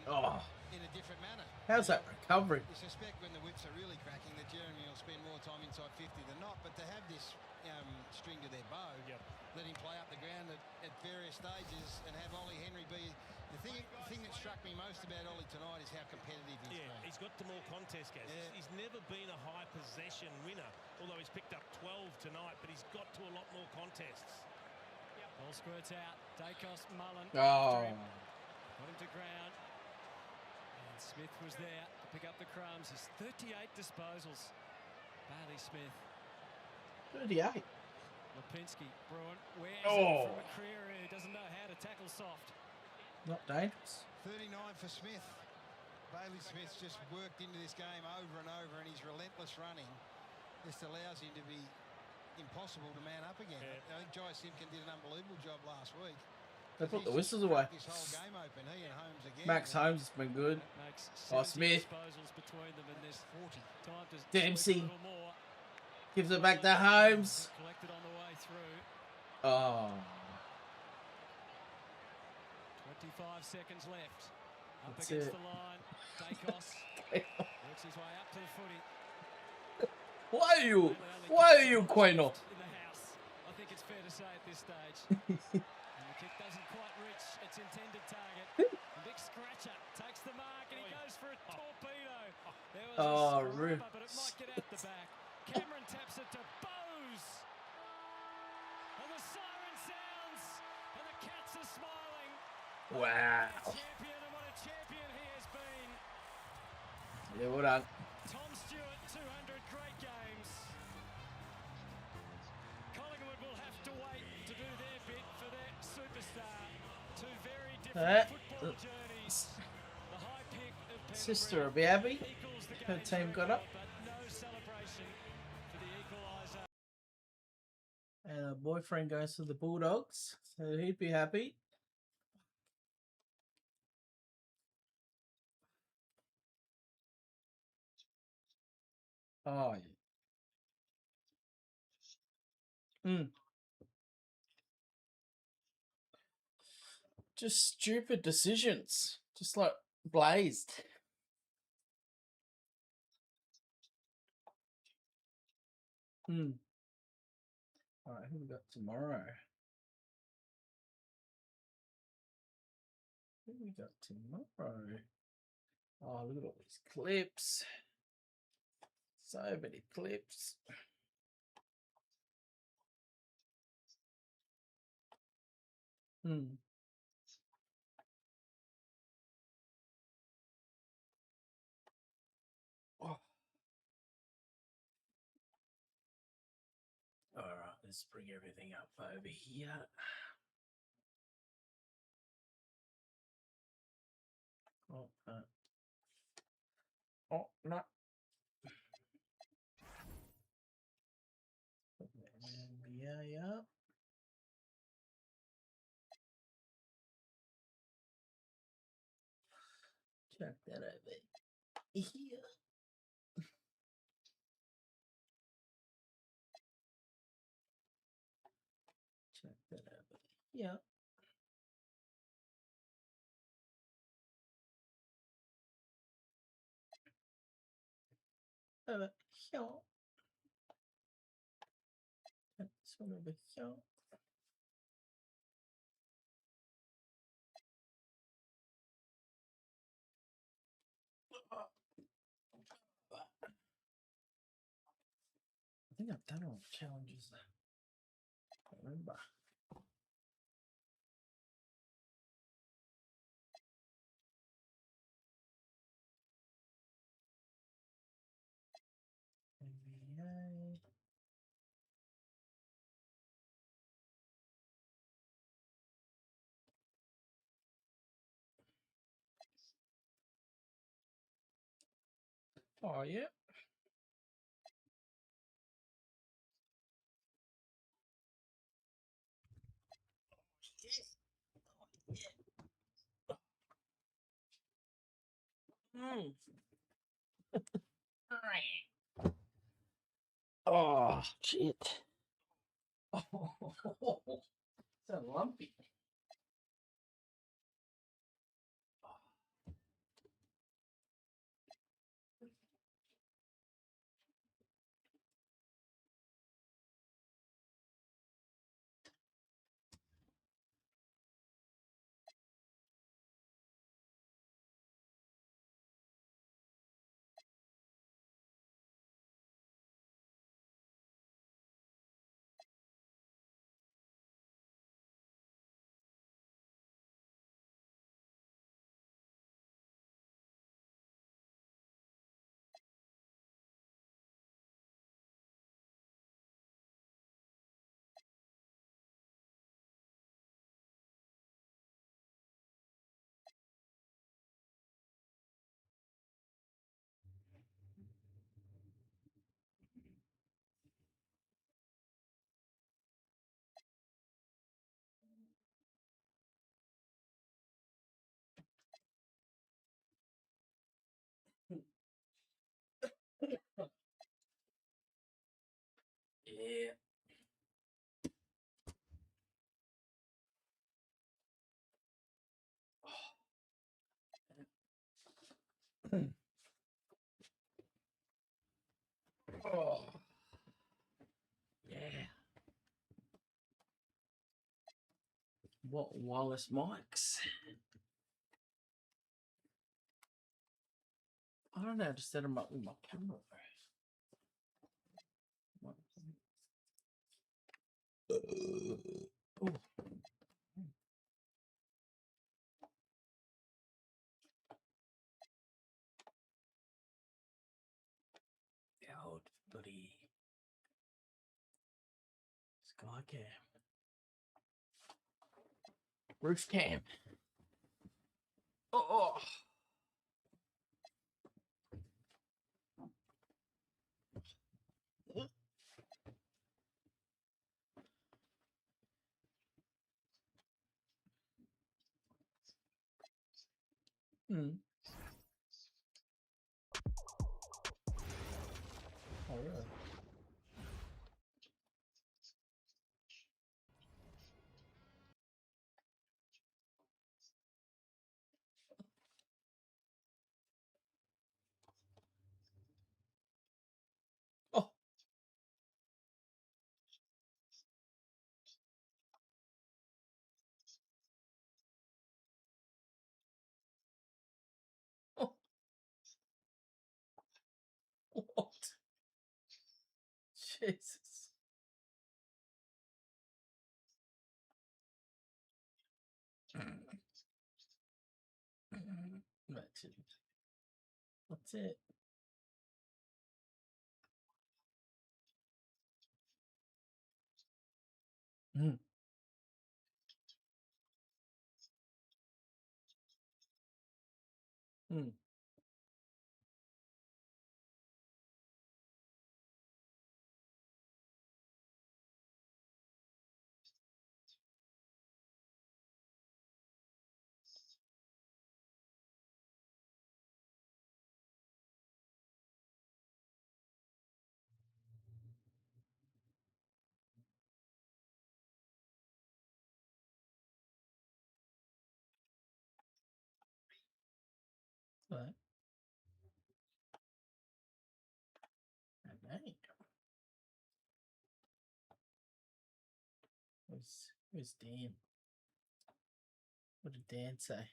in a different manner. How's that recovery? You suspect when the whips are really cracking that Jeremy will spend more time inside 50 than not, but to have this string to their bow, let him play up the ground at various stages and have Ollie Henry be... The thing that struck me most about Ollie tonight is how competitive he's been. He's got to more contest, Gaz. He's never been a high possession winner, although he's picked up 12 tonight, but he's got to a lot more contests. Ball squirts out. Dacos, Mullen. Oh. Got him to ground. And Smith was there to pick up the crumbs. He's 38 disposals. Bailey Smith. 38. Lipinski, Bruin. Where's it from McCreary? Doesn't know how to tackle soft. Not dangerous. 39 for Smith. Bailey Smith's just worked into this game over and over, and his relentless running just allows him to be impossible to man up again. I think Jai Simpkin did an unbelievable job last week. They put the whistles away. This whole game open, he and Holmes again. Max Holmes has been good. Oh, Smith. Disposals between them, and there's 40. Time to Dempsey. a little more. Gives it back to Holmes. Collected on the way through. Oh. 25 seconds left. Up That's against it. the line. Dacos works his way up to the footy. Why are you Quino? In the house, I think it's fair to say at this stage. And the kick doesn't quite reach a its intended target. The big scratcher takes the mark and he goes for a torpedo. There was a scrubber, but it might get out the back. Cameron taps it to Bose. And the siren sounds and the Cats are smiling. Wow. Champion, and what a champion he has been. Yeah, well done. Tom Stewart, 200 great games. Collingwood will have to wait to do their bit for their superstar. Two very different football journeys. The high pick of Sister will be happy. Her team got up. but no celebration for the equaliser. And her boyfriend goes to the Bulldogs, so he'd be happy. Oh, yeah. Just stupid decisions. Just like blazed. Alright, who we got tomorrow? Who we got tomorrow? Oh, look at all these clips. So many clips. Oh. Alright, let's bring everything up over here. Oh, oh no. Yeah. Check that over here. Check that over here. Over here. Check this one over here. I think I've done all the challenges. I can't remember. NBA. Oh, yeah. Oh, shit. Oh, so lumpy. Yeah. Oh. Yeah. What wireless mics? I don't know how to set them up with my camera. Oh. The old bloody Sky Cam. Roof Cam. Oh. Hmm. Oh, really? Oh. Oh. What? Jesus. That's it. That's it. Mm. Mm. Right. Right. Where's Dan? What did Dan say?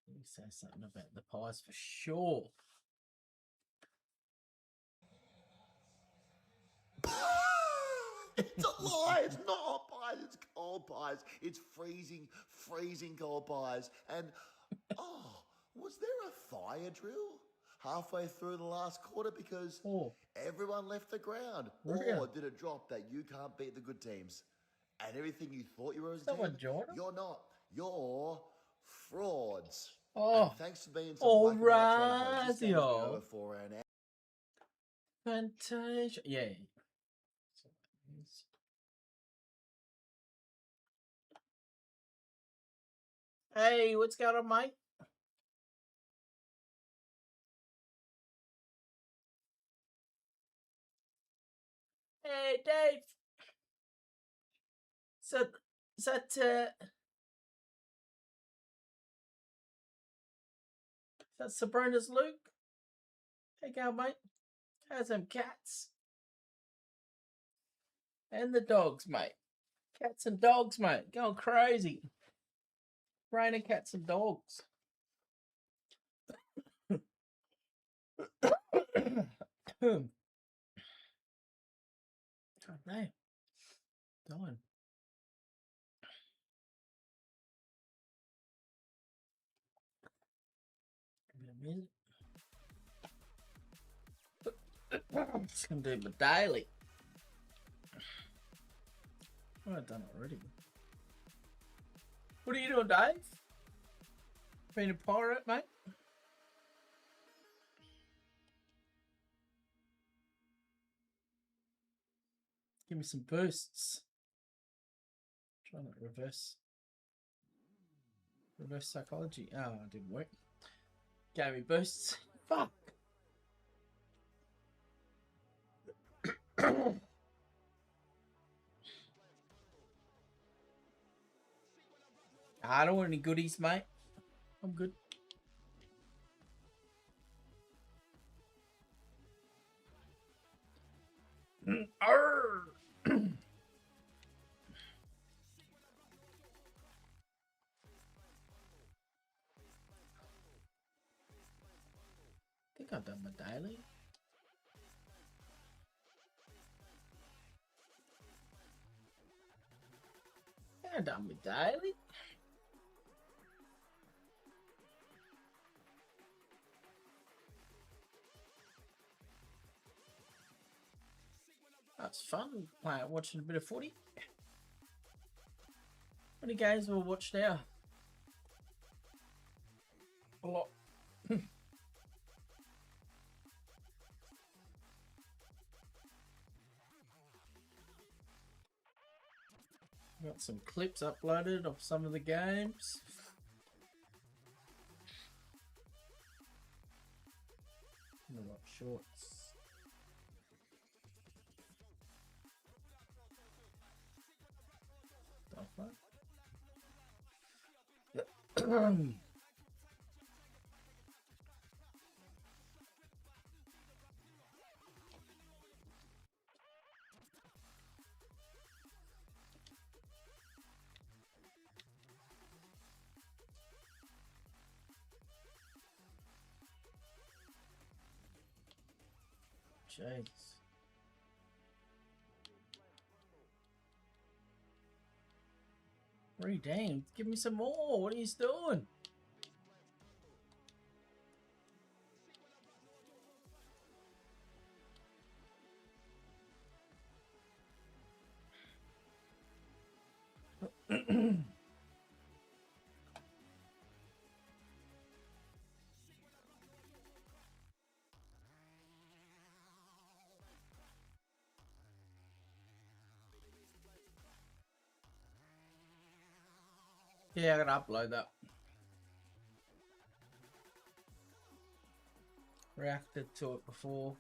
He says something about the pies for sure. It's a lie. It's not hot pies. It's cold pies. It's freezing, freezing cold pies. And, oh, was there a fire drill halfway through the last quarter because everyone left the ground? Really? Or did it drop that you can't beat the good teams? And everything you thought you were as a team, you're not. You're frauds. Oh, and thanks for being some black and white trainer. This game's been radio. over for an hour. Fantasia. Yeah. Hey, what's going on, mate? Hey, Dave. Is that Sabrina's Luke? Hey, go, mate. How's them cats? And the dogs, mate. Cats and dogs, mate. Going crazy. Raining cats and dogs. God damn. Dying. Give it a minute. Just gonna do my daily. Oh, I've done it already. What are you doing, Dave? Being a pirate, mate? Give me some boosts. Trying to reverse psychology. Oh, it didn't work. Gave me boosts. Fuck. I don't want any goodies, mate. I'm good. daily. Yeah, done with daily. That's fun. Watching a bit of footy. How many games we'll watch now? A lot. Got some clips uploaded of some of the games. And a lot of shorts. Stuff like Jeez. Redeemed. Give me some more. What are you doing? Yeah, I gotta upload that. Reacted to it before.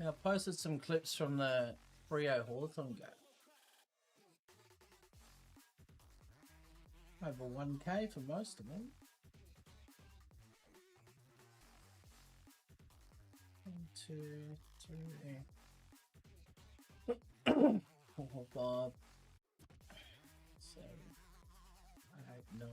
Yeah, I posted some clips from the Rio Hawthorn game. Over 1K for most of them. 1, 2, 3, 4, 5, 7, 8, 9.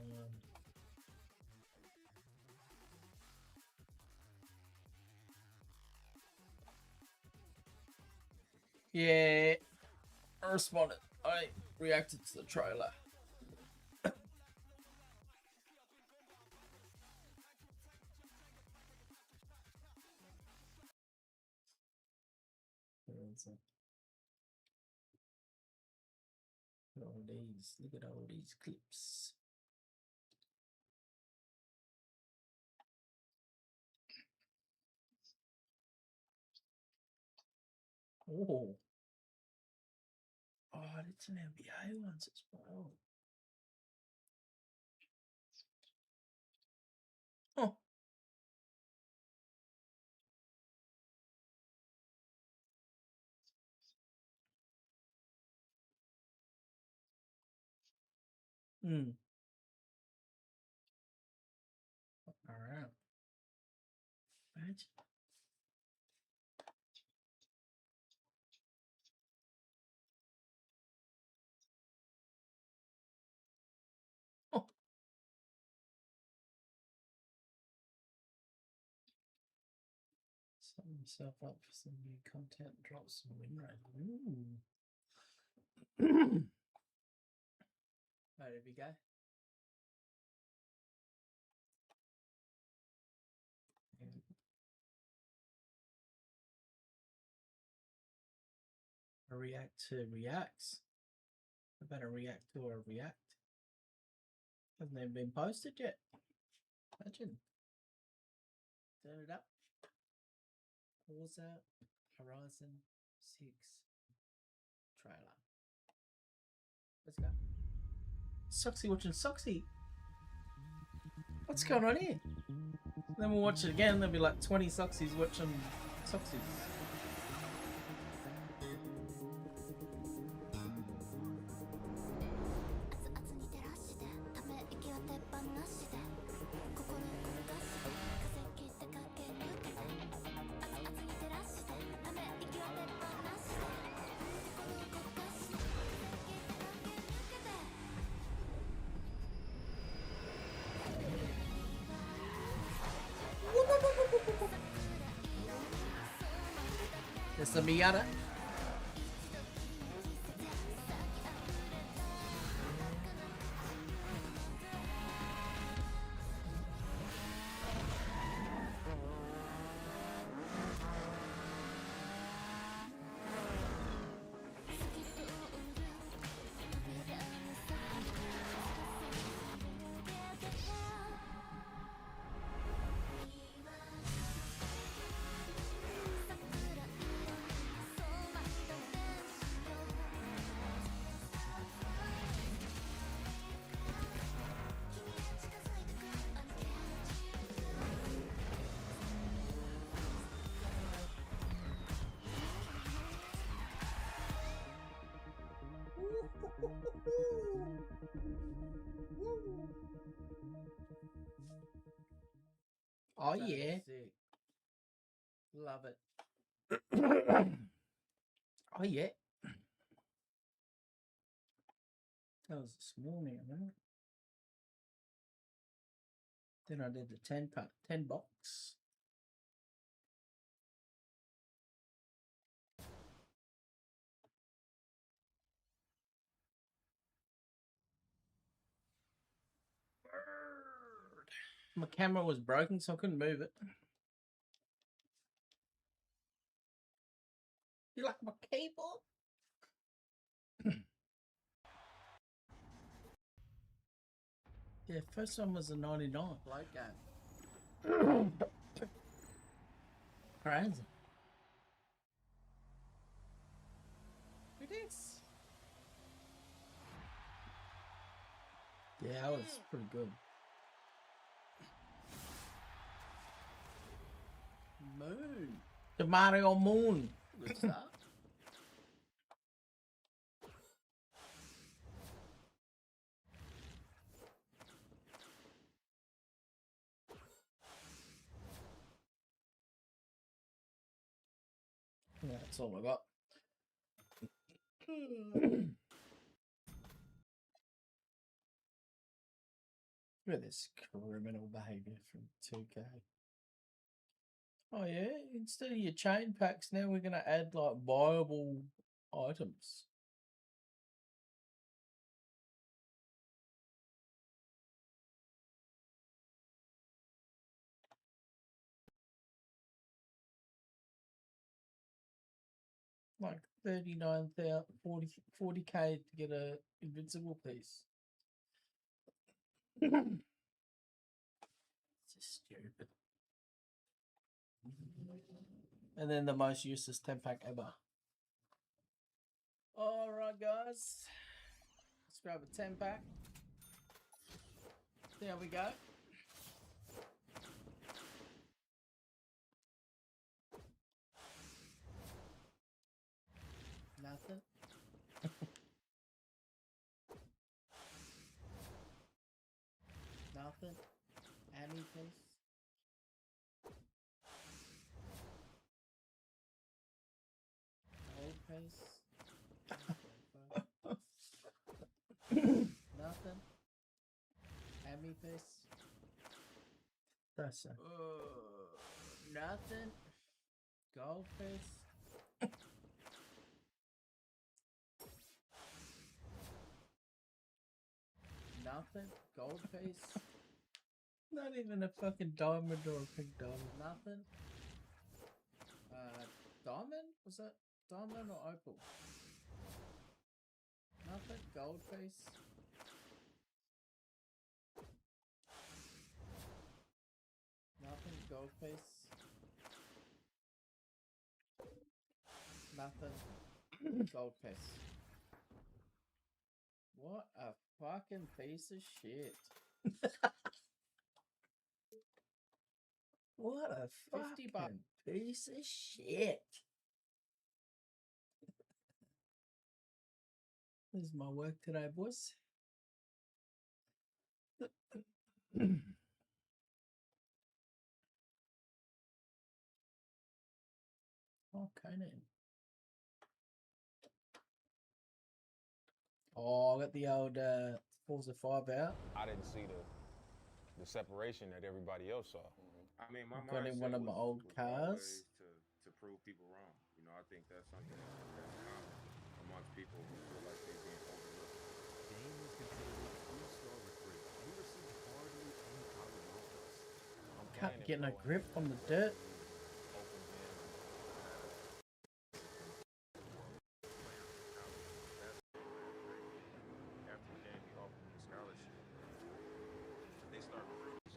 Yeah, I responded. I reacted to the trailer. Look at all these clips. Oh, it's an NBA ones as well. Oh. Hmm. All right. Imagine. Oh. Set myself up for some new content. Drop some win rate. Ooh. Right, there we go. A react to reacts. I better react to a react. Hasn't even been posted yet. Imagine. Turn it up. Pause out. Horizon 6 trailer. Let's go. Soxy watching Soxy. What's going on here? Then we'll watch it again. There'll be like 20 Soxies watching Soxies. That's the Miata. Oh yeah. Love it. Oh yeah. That was this morning, right? Then I did the 10 box. My camera was broken, so I couldn't move it. You like my keyboard? Yeah, first one was a 99. Like that. Crazy. It is. Yeah, that was pretty good. Moon. The Mario Moon. Good stuff. Yeah, that's all I got. Look at this criminal behavior from 2K. Oh yeah, instead of your chain packs, now we're gonna add like viable items. Like 39,000, 40K to get a invincible piece. It's just stupid. And then the most useless 10 pack ever. Alright guys. Let's grab a 10 pack. There we go. Nothing. Nothing. Any piece. Old piece. Nothing. Hammy piece. That's it. Nothing. Gold piece. Nothing. Gold piece. Not even a fucking diamond or a pink diamond. Nothing. Diamond? Was that diamond or opal? Nothing. Gold piece. Nothing. Gold piece. Nothing. Gold piece. What a fucking piece of shit. What a fucking piece of shit. This is my work today, boys. Okay then. Oh, I got the old Forza 5 out. I didn't see the separation that everybody else saw. I mean, my got in one of my old cars. to prove people wrong. You know, I think that's something that's common amongst people who feel like they're being overlooked. Dame was considered a three-star recruit. He received hardly any college offers. Can't get no grip on the dirt. After the game, he offered him a scholarship. They start recruiting.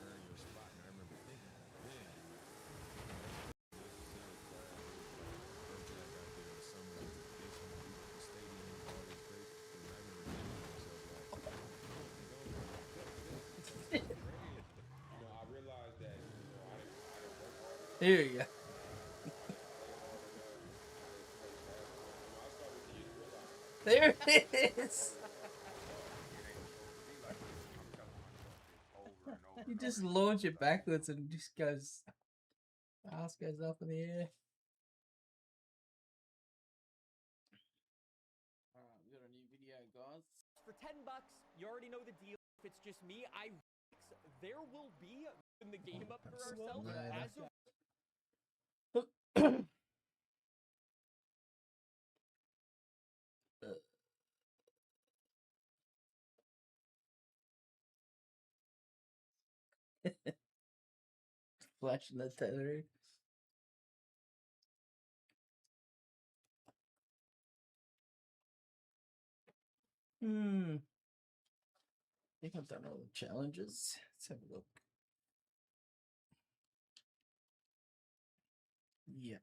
Earn your spot, and I remember thinking, man, I realized that, I didn't work hard. There you go. There it is. You just launch it backwards and just goes, ass goes up in the air. Alright, we got a new video, guys. For $10, you already know the deal. If it's just me, there will be in the game up for ourselves as of Flashing the tether. I think I've done all the challenges. Let's have a look. Yeah.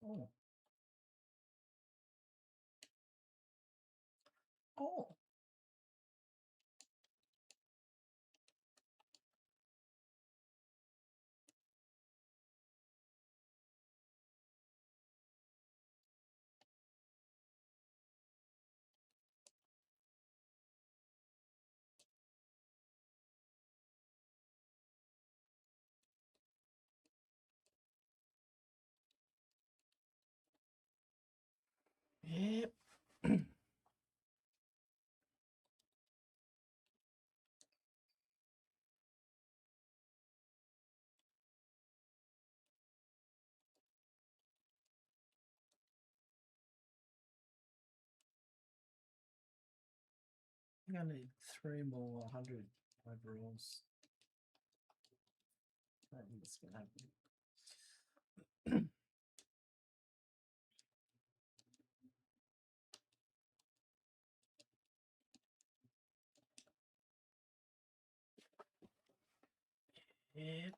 Oh. Oh. Yep. I'm gonna need 3 more 100 overalls. I think it's gonna happen. Yep.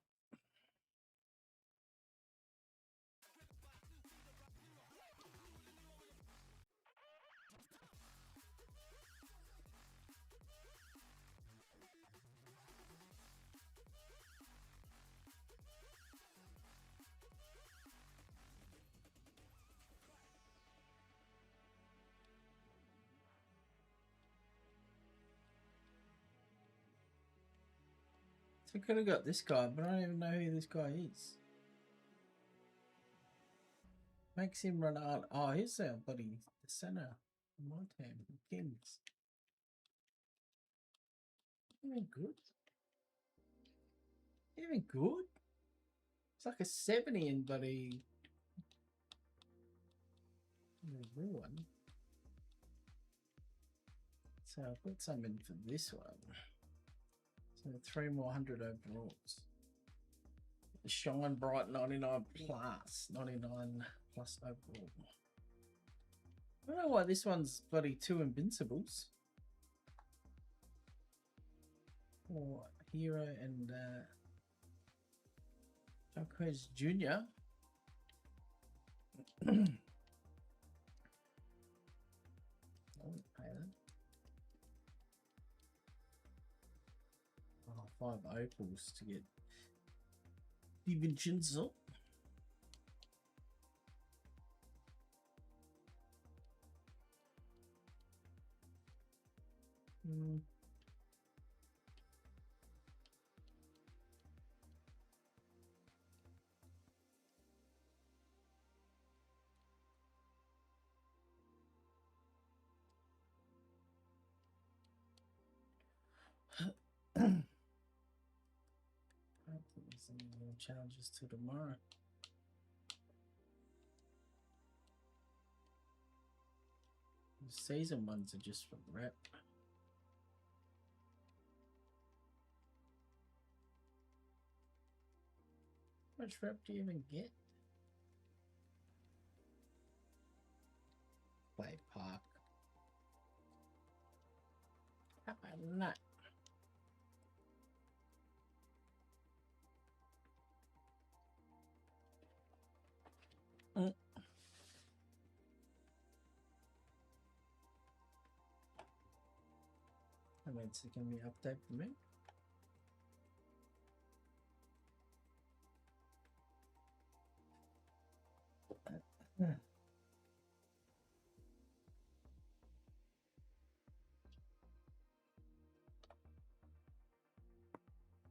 So I could have got this guy, but I don't even know who this guy is. Makes him run out. Oh, he's our buddy, the center. My team, Kings. Even good. Even good. It's like a 70 in buddy. Real one. So I'll put some in for this one. So 3 more 100 overalls. The Shine Bright 99 plus. 99 plus overall. I don't know why this one's bloody 2 invincibles. Or Hero and Jacquez Jr. I wouldn't pay that. Oh, 5 opals to get DiVincenzo. don't think there's any more challenges till tomorrow. The season ones are just for rep. How much rep do you even get? Play park. How about that? And it's going to be an update for me.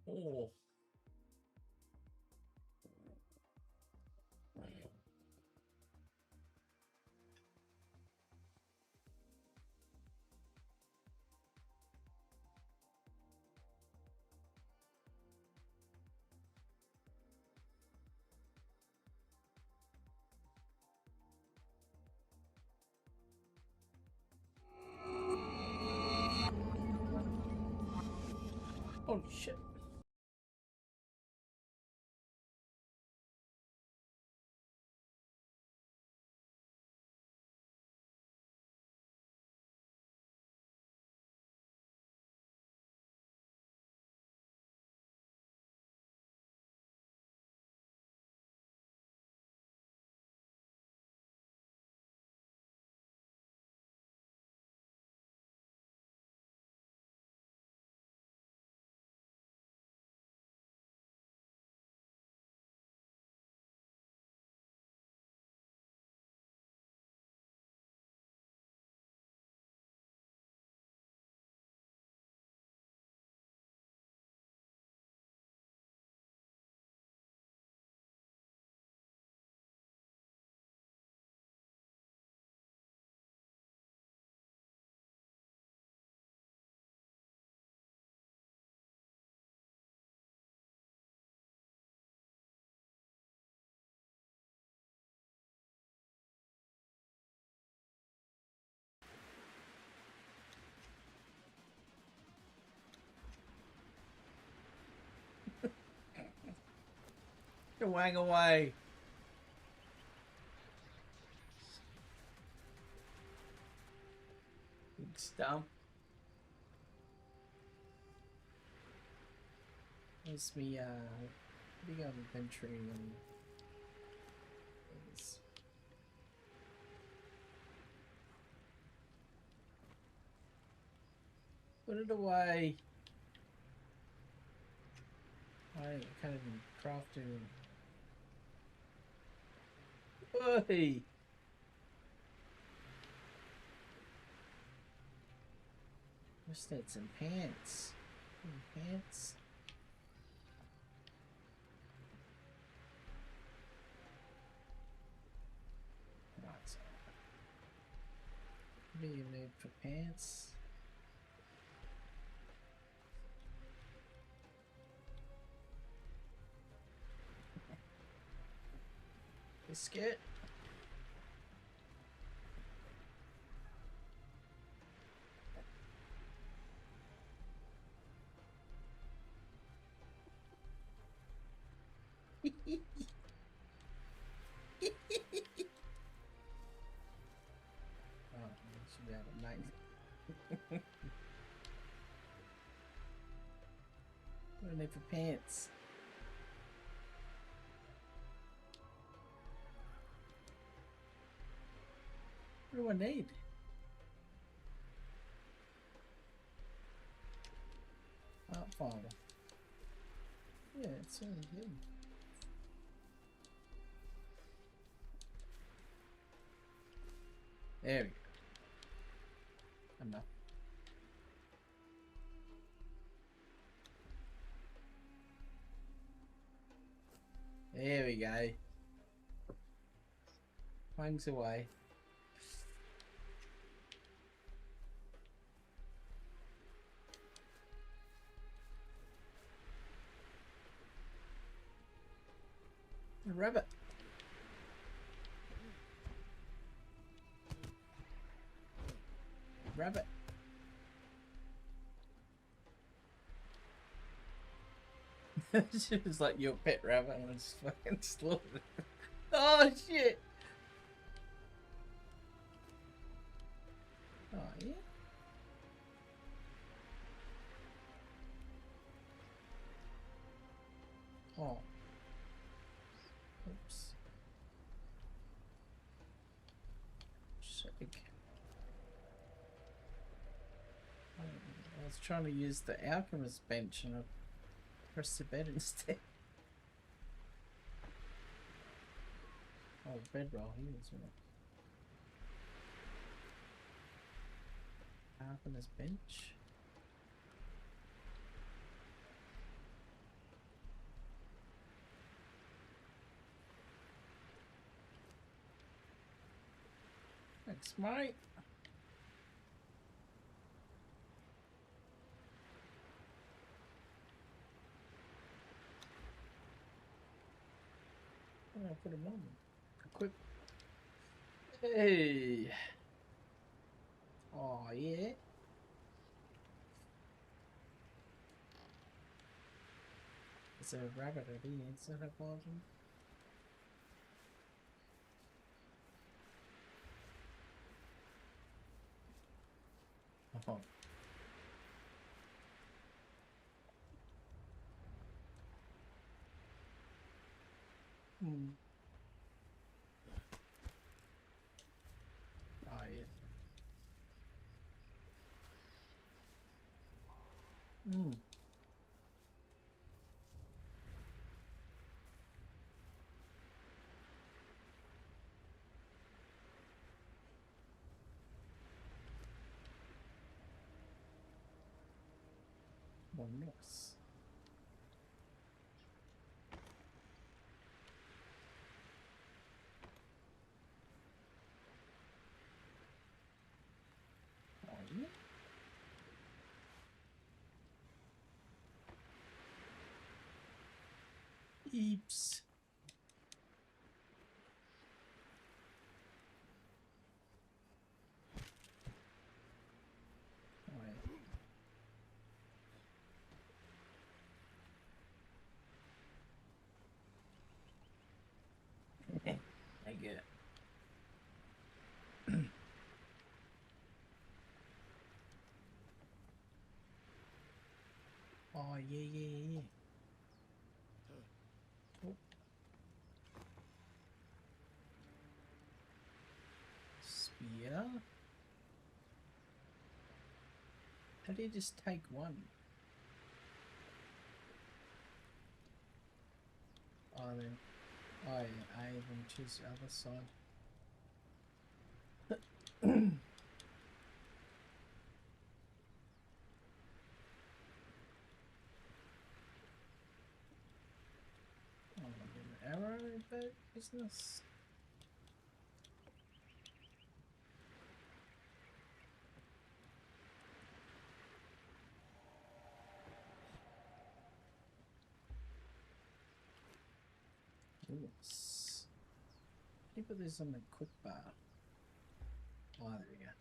Oh. Holy shit. Wang away. Big stump. There's me, big inventory and things. Put it away. I can't even craft it. Oi! Just need some pants. Pants. Right. What do you need for pants? Biscuit. Oh, should be out of night. What do I need for pants? What do I need? Art folder. Yeah, it's really good. There we go. Enough. There we go. Hangs away. Rabbit. Rabbit. She was like your pet rabbit and I just fucking slaughtered it. Oh shit! Oh yeah. Oh. Oops. Shake. I was trying to use the alchemist bench and I pressed the bed instead. Oh, bedroll here as well. Alchemist bench. Thanks, mate. I'll put him on. Quick. Hey. Oh, yeah. It's a rabbit at the inside of bottom. Oh. Hmm. Oh, yeah. Hmm. Oh, nice. Oh, yeah. Heaps. Oh, yeah. I get it. Oh, yeah, yeah, yeah. Oh. Spear. How do you just take one? Oh, then. Oh, yeah, I even choose the other side. Oh, an arrow about business. Yes. Can you put this on the quick bar? Oh, there we go.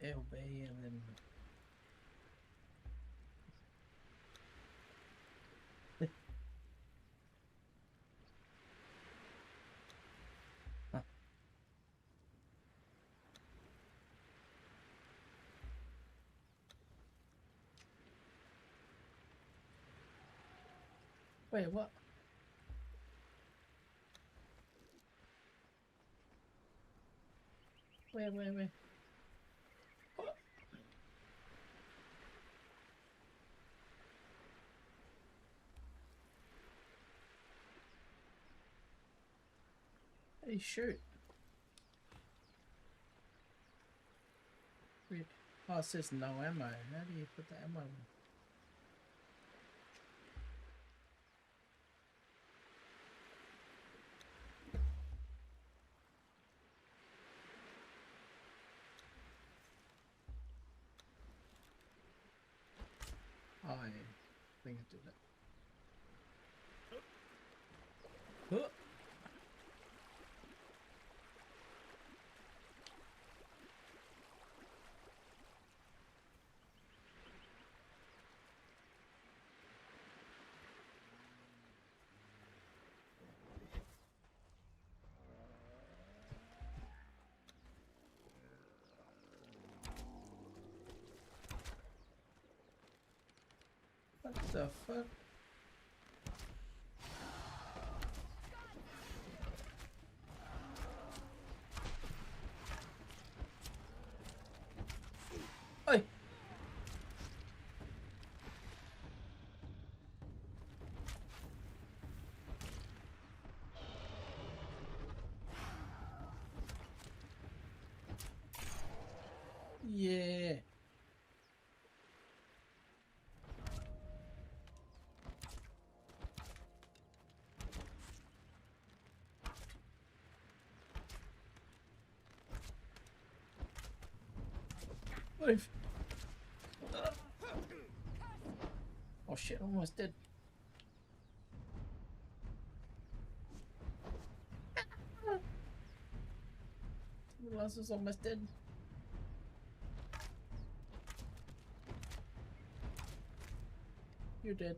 LB and then. Huh. Wait, what? Wait. What? How do you shoot? Weird. Oh, it says no ammo. How do you put the ammo in? Oh, yeah. I think I did it. What the fuck? Oi! Yeah. Move. Oh shit, almost dead. The last was almost dead. You're dead.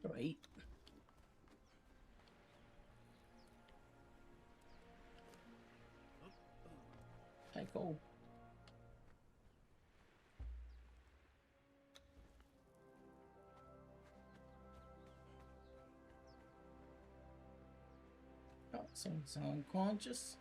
Right. Hey, cool. Oh, someone's unconscious.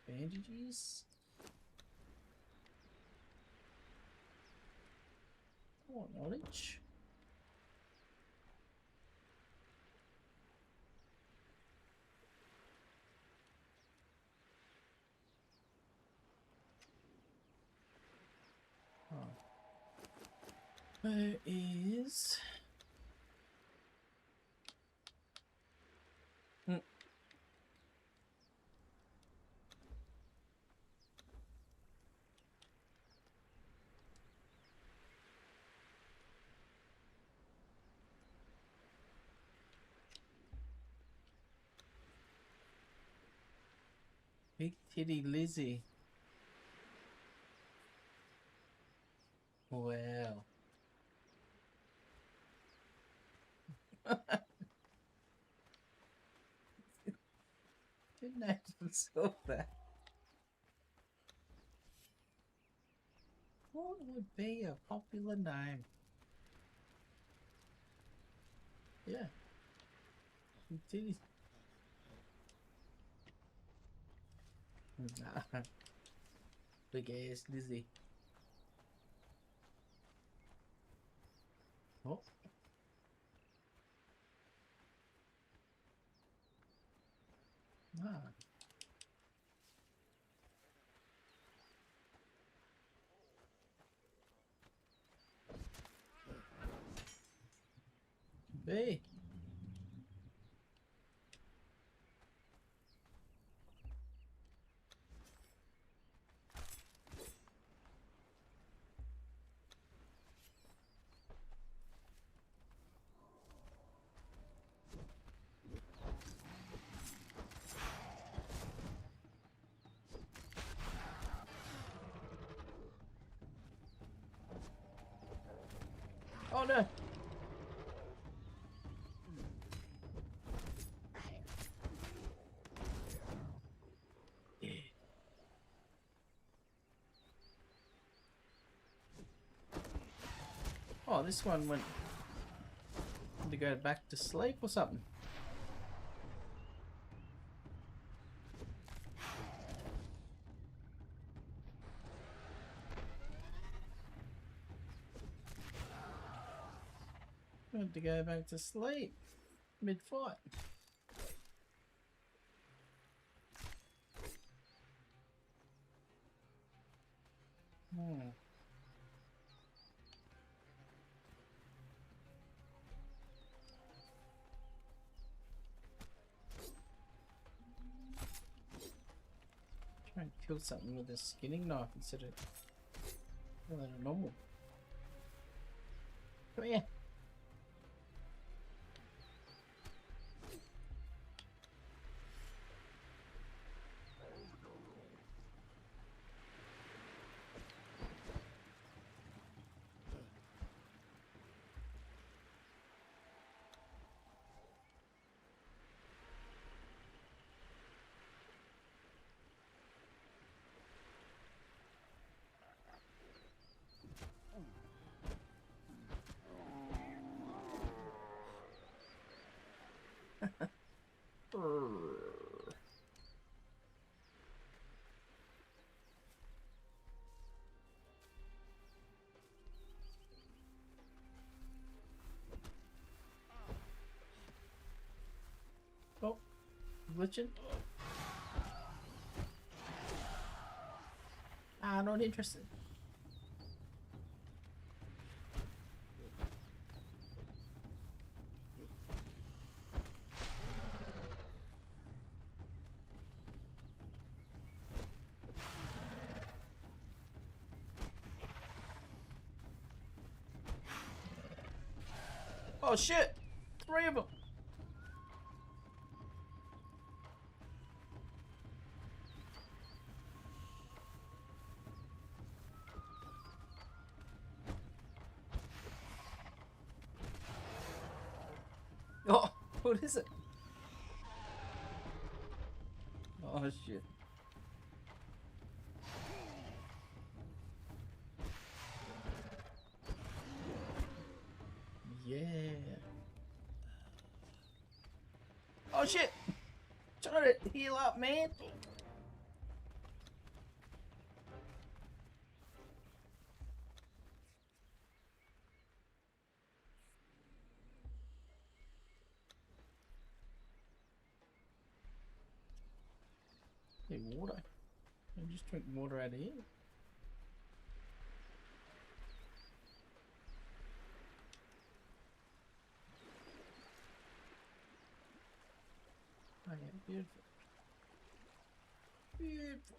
Bandages. Oh, knowledge. Oh. There is. Big Titty Lizzie. Wow. Didn't I just saw that? What would be a popular name? Yeah. Big Titty. Nah. Big ass Lizzie. Oh. Ah. B. Oh no. Oh, this one went to go back to sleep or something. Went to go back to sleep mid-fight. Try and kill something with a skinning knife instead of a normal. Come here. Oh, glitching. Not interested. Oh shit! 3 of them. Oh, what is it? Oh shit. Yeah. Oh shit! Trying to heal up, man. Hey, water. I just drink water out of here. Oh yeah, beautiful. Beautiful.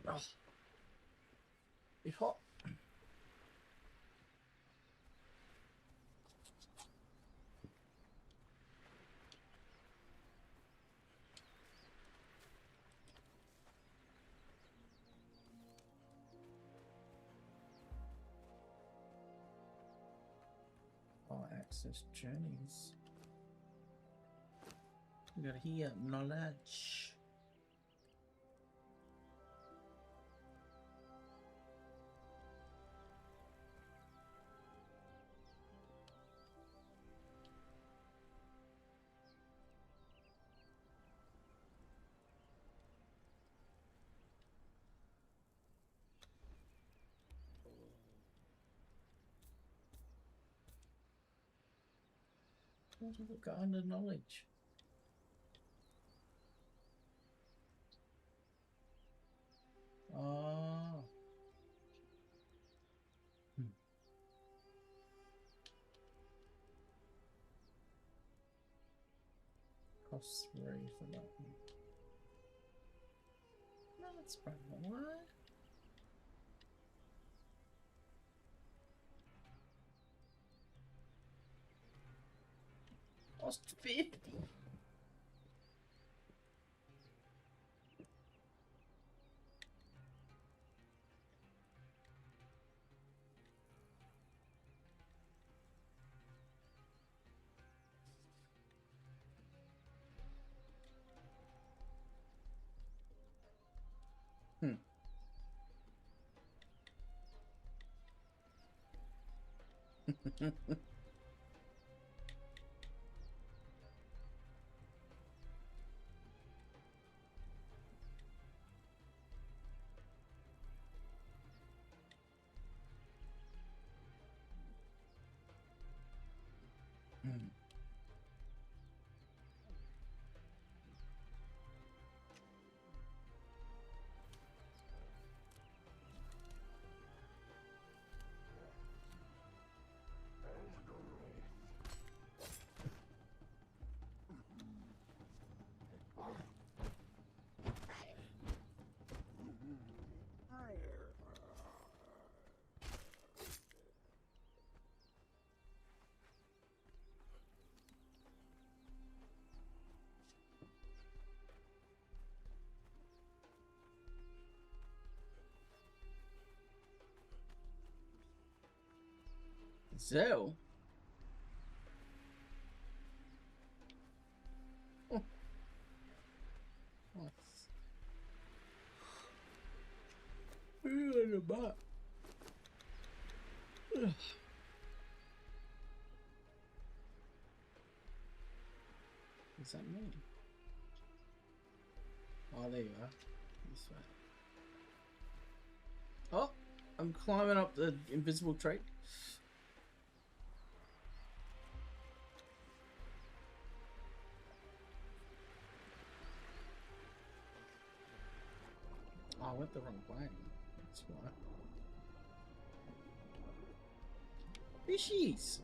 Oh, it's hot. Oh, access journeys. We got here knowledge. What have we got under knowledge? Oh. Cost 3 for that one. No, that's probably why. Cost 50. So. Oh. Nice. In the butt. What does that mean? Oh, there you are. This way. Oh, I'm climbing up the invisible tree. Oh, I went the wrong way. That's why. Fishies!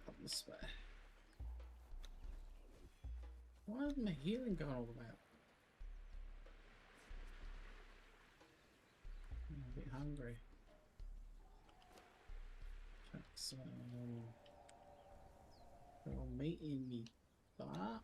Up this way. Why is my healing going all the way up? I'm a bit hungry. Chuck some little meat in me butt.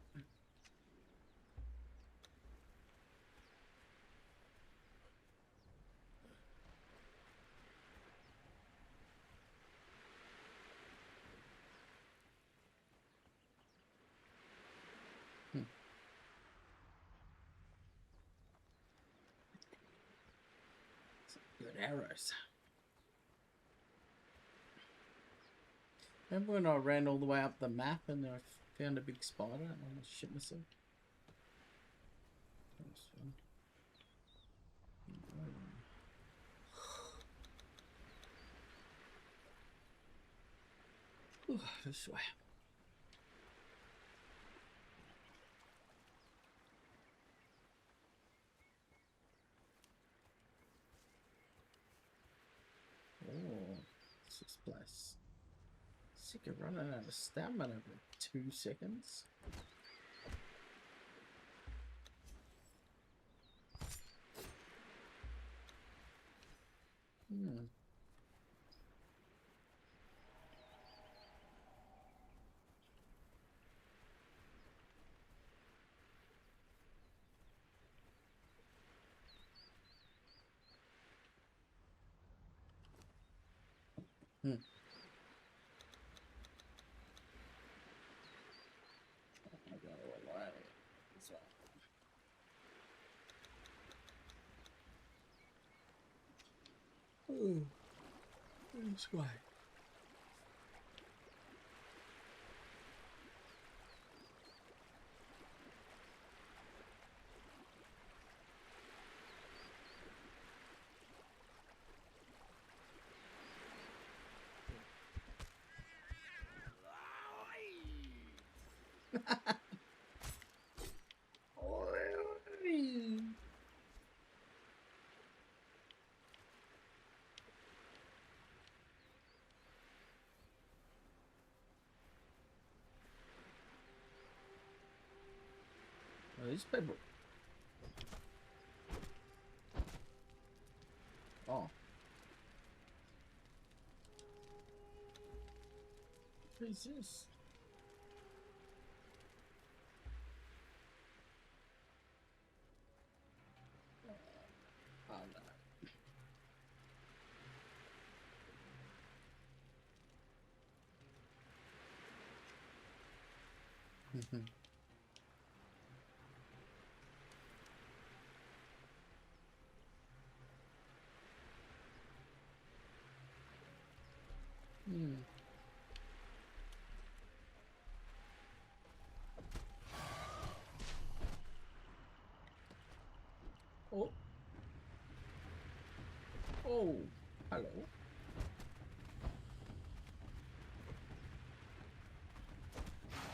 Good arrows. Remember when I ran all the way up the map and I found a big spider and I almost shit myself? That was fun. Ooh, this way. Oh, what's this place? Sick of running out of stamina every 2 seconds. That's great. These people. Oh. What is this? Oh no. Oh. Oh. Hello.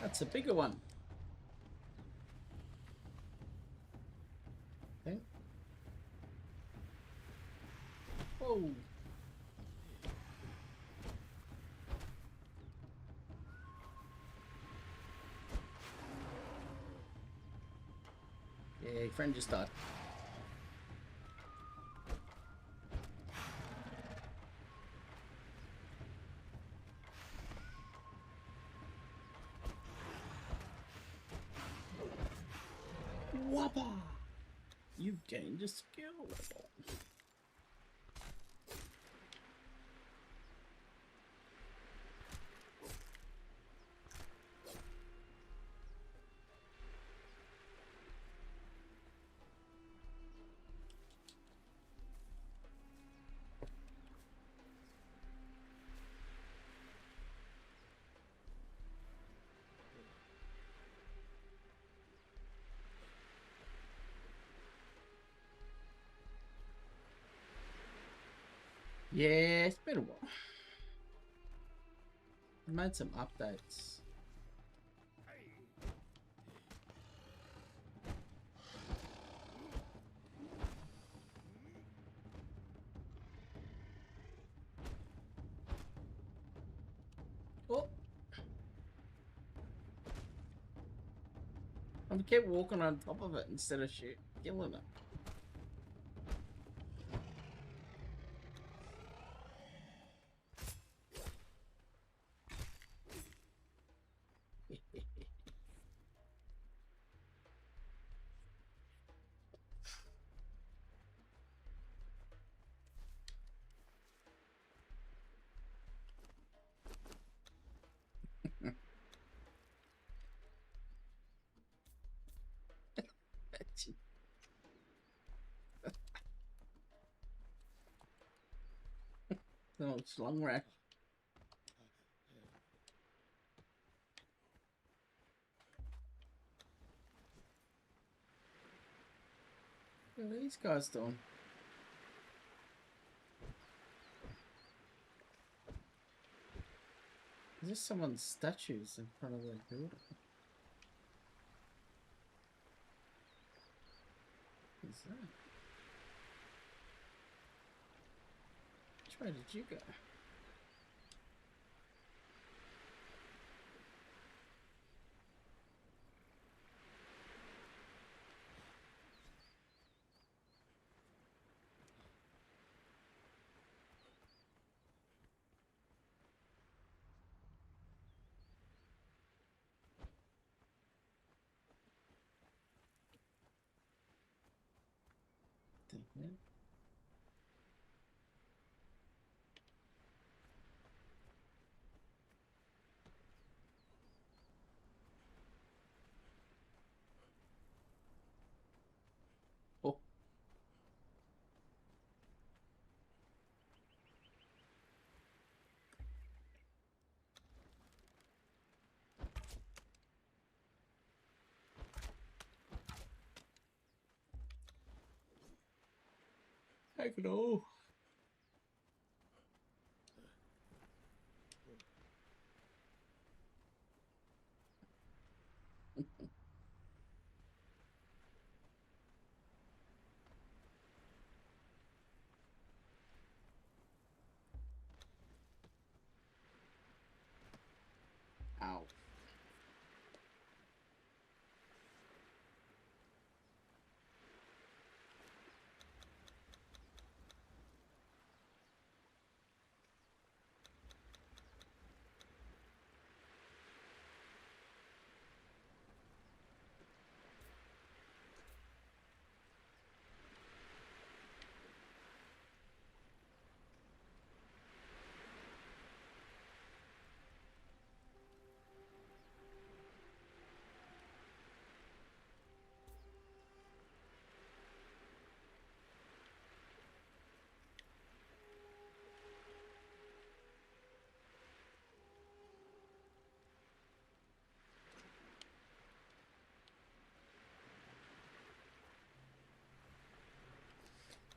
That's a bigger one. Okay. Oh. Yeah, friend just died. Whopper! You've gained a skill level. Yeah, it's been a while. I made some updates. Oh. I'm gonna keep walking on top of it instead of killing it. No, it's long rack. What are these guys doing? Is this someone's statues in front of their building? What is that? Which way did you go? Oh. Take it all. Ow.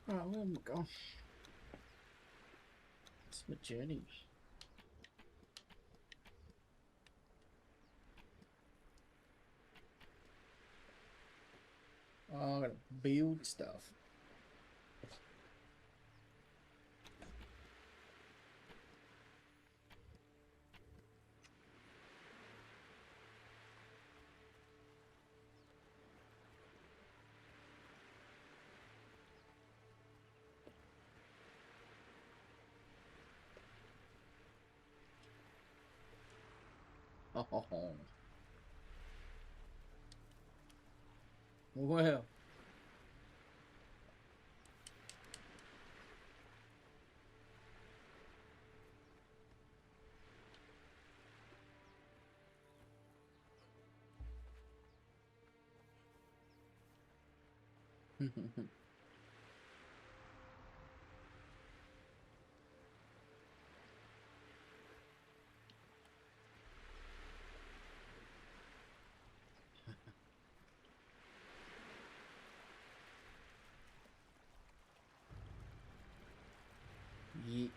Oh, where am I going? It's my journey. Oh, I gotta build stuff. Oh, well. Yeah.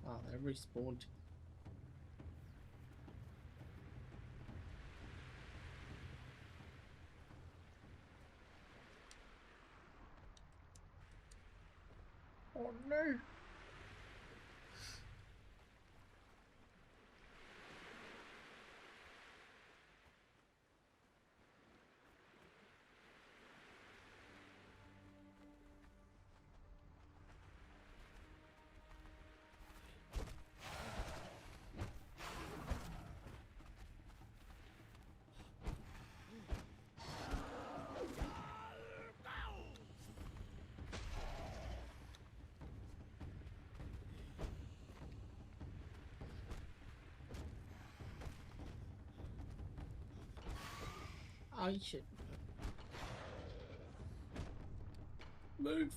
Oh, they respawned. Oh no. I should move.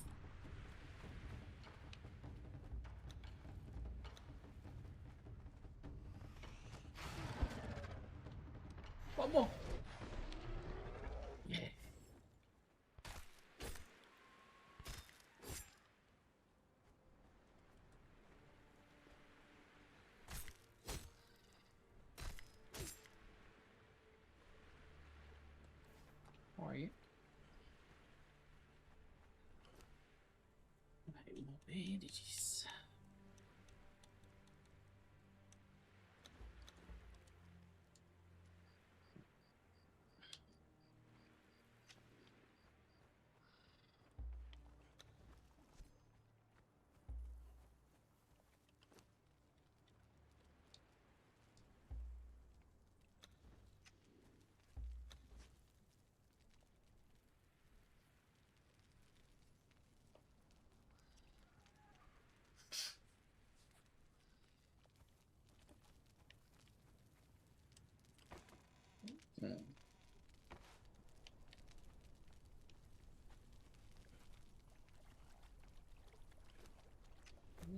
One more. Yeah. Right. Right, more bandages.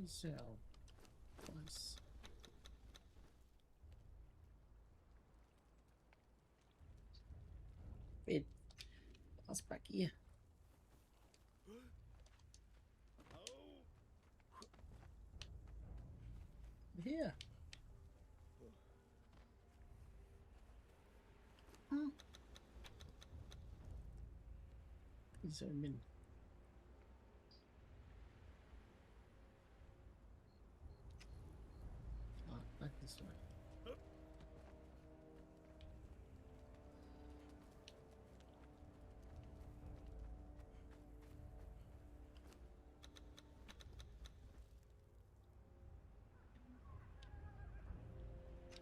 Where's our place? Bed. That's back here. Here. Huh? Zoom in. Oh, back this way.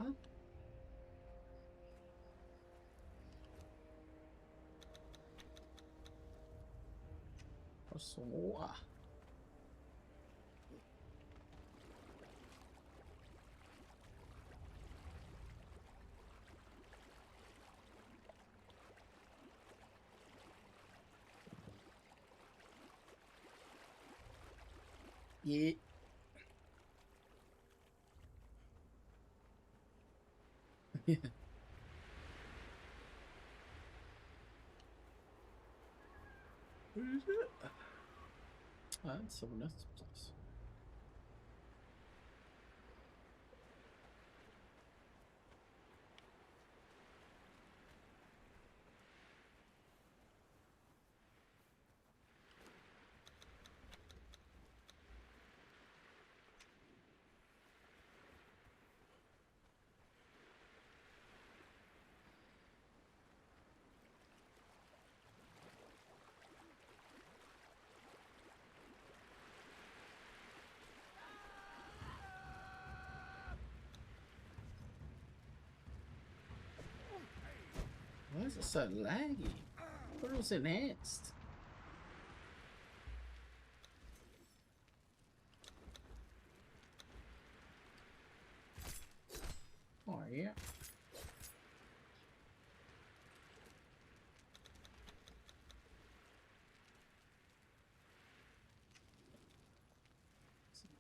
Huh? Across the water. Yeah. Yeah. What is it? Oh, that's someone else's place. Why is it so laggy? What was enhanced? Oh yeah.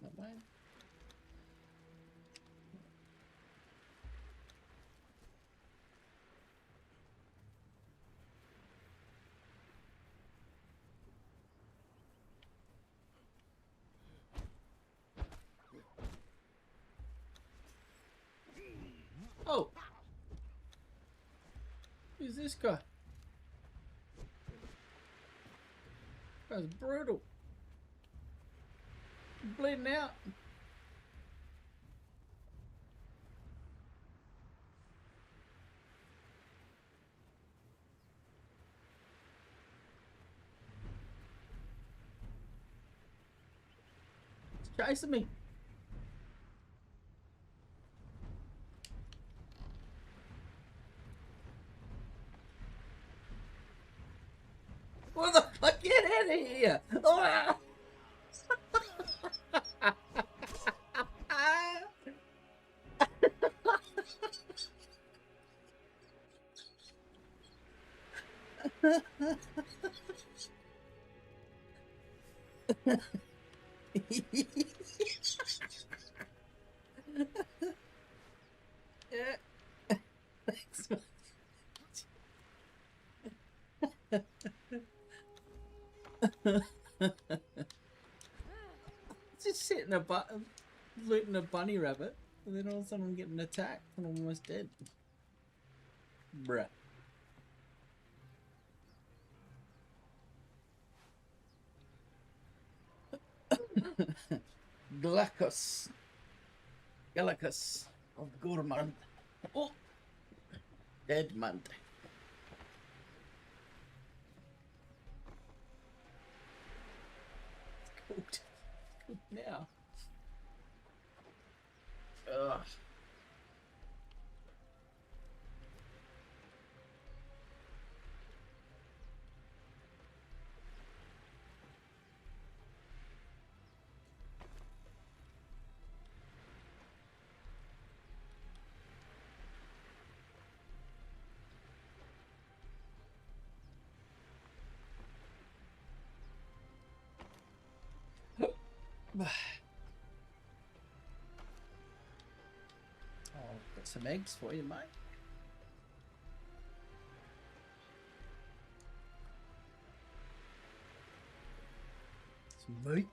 Not bad. Oh! Who's this guy? That's brutal. Bleeding out. It's chasing me. What the fuck? Get out of here! Oh! Yeah. Thanks. Just sitting looting a bunny rabbit, and then all of a sudden I'm getting attacked and I'm almost dead. Bruh. Galacus of Gourmand. Oh! Dead man. It's cooked now. Ugh. some eggs for you, mate. Some meat.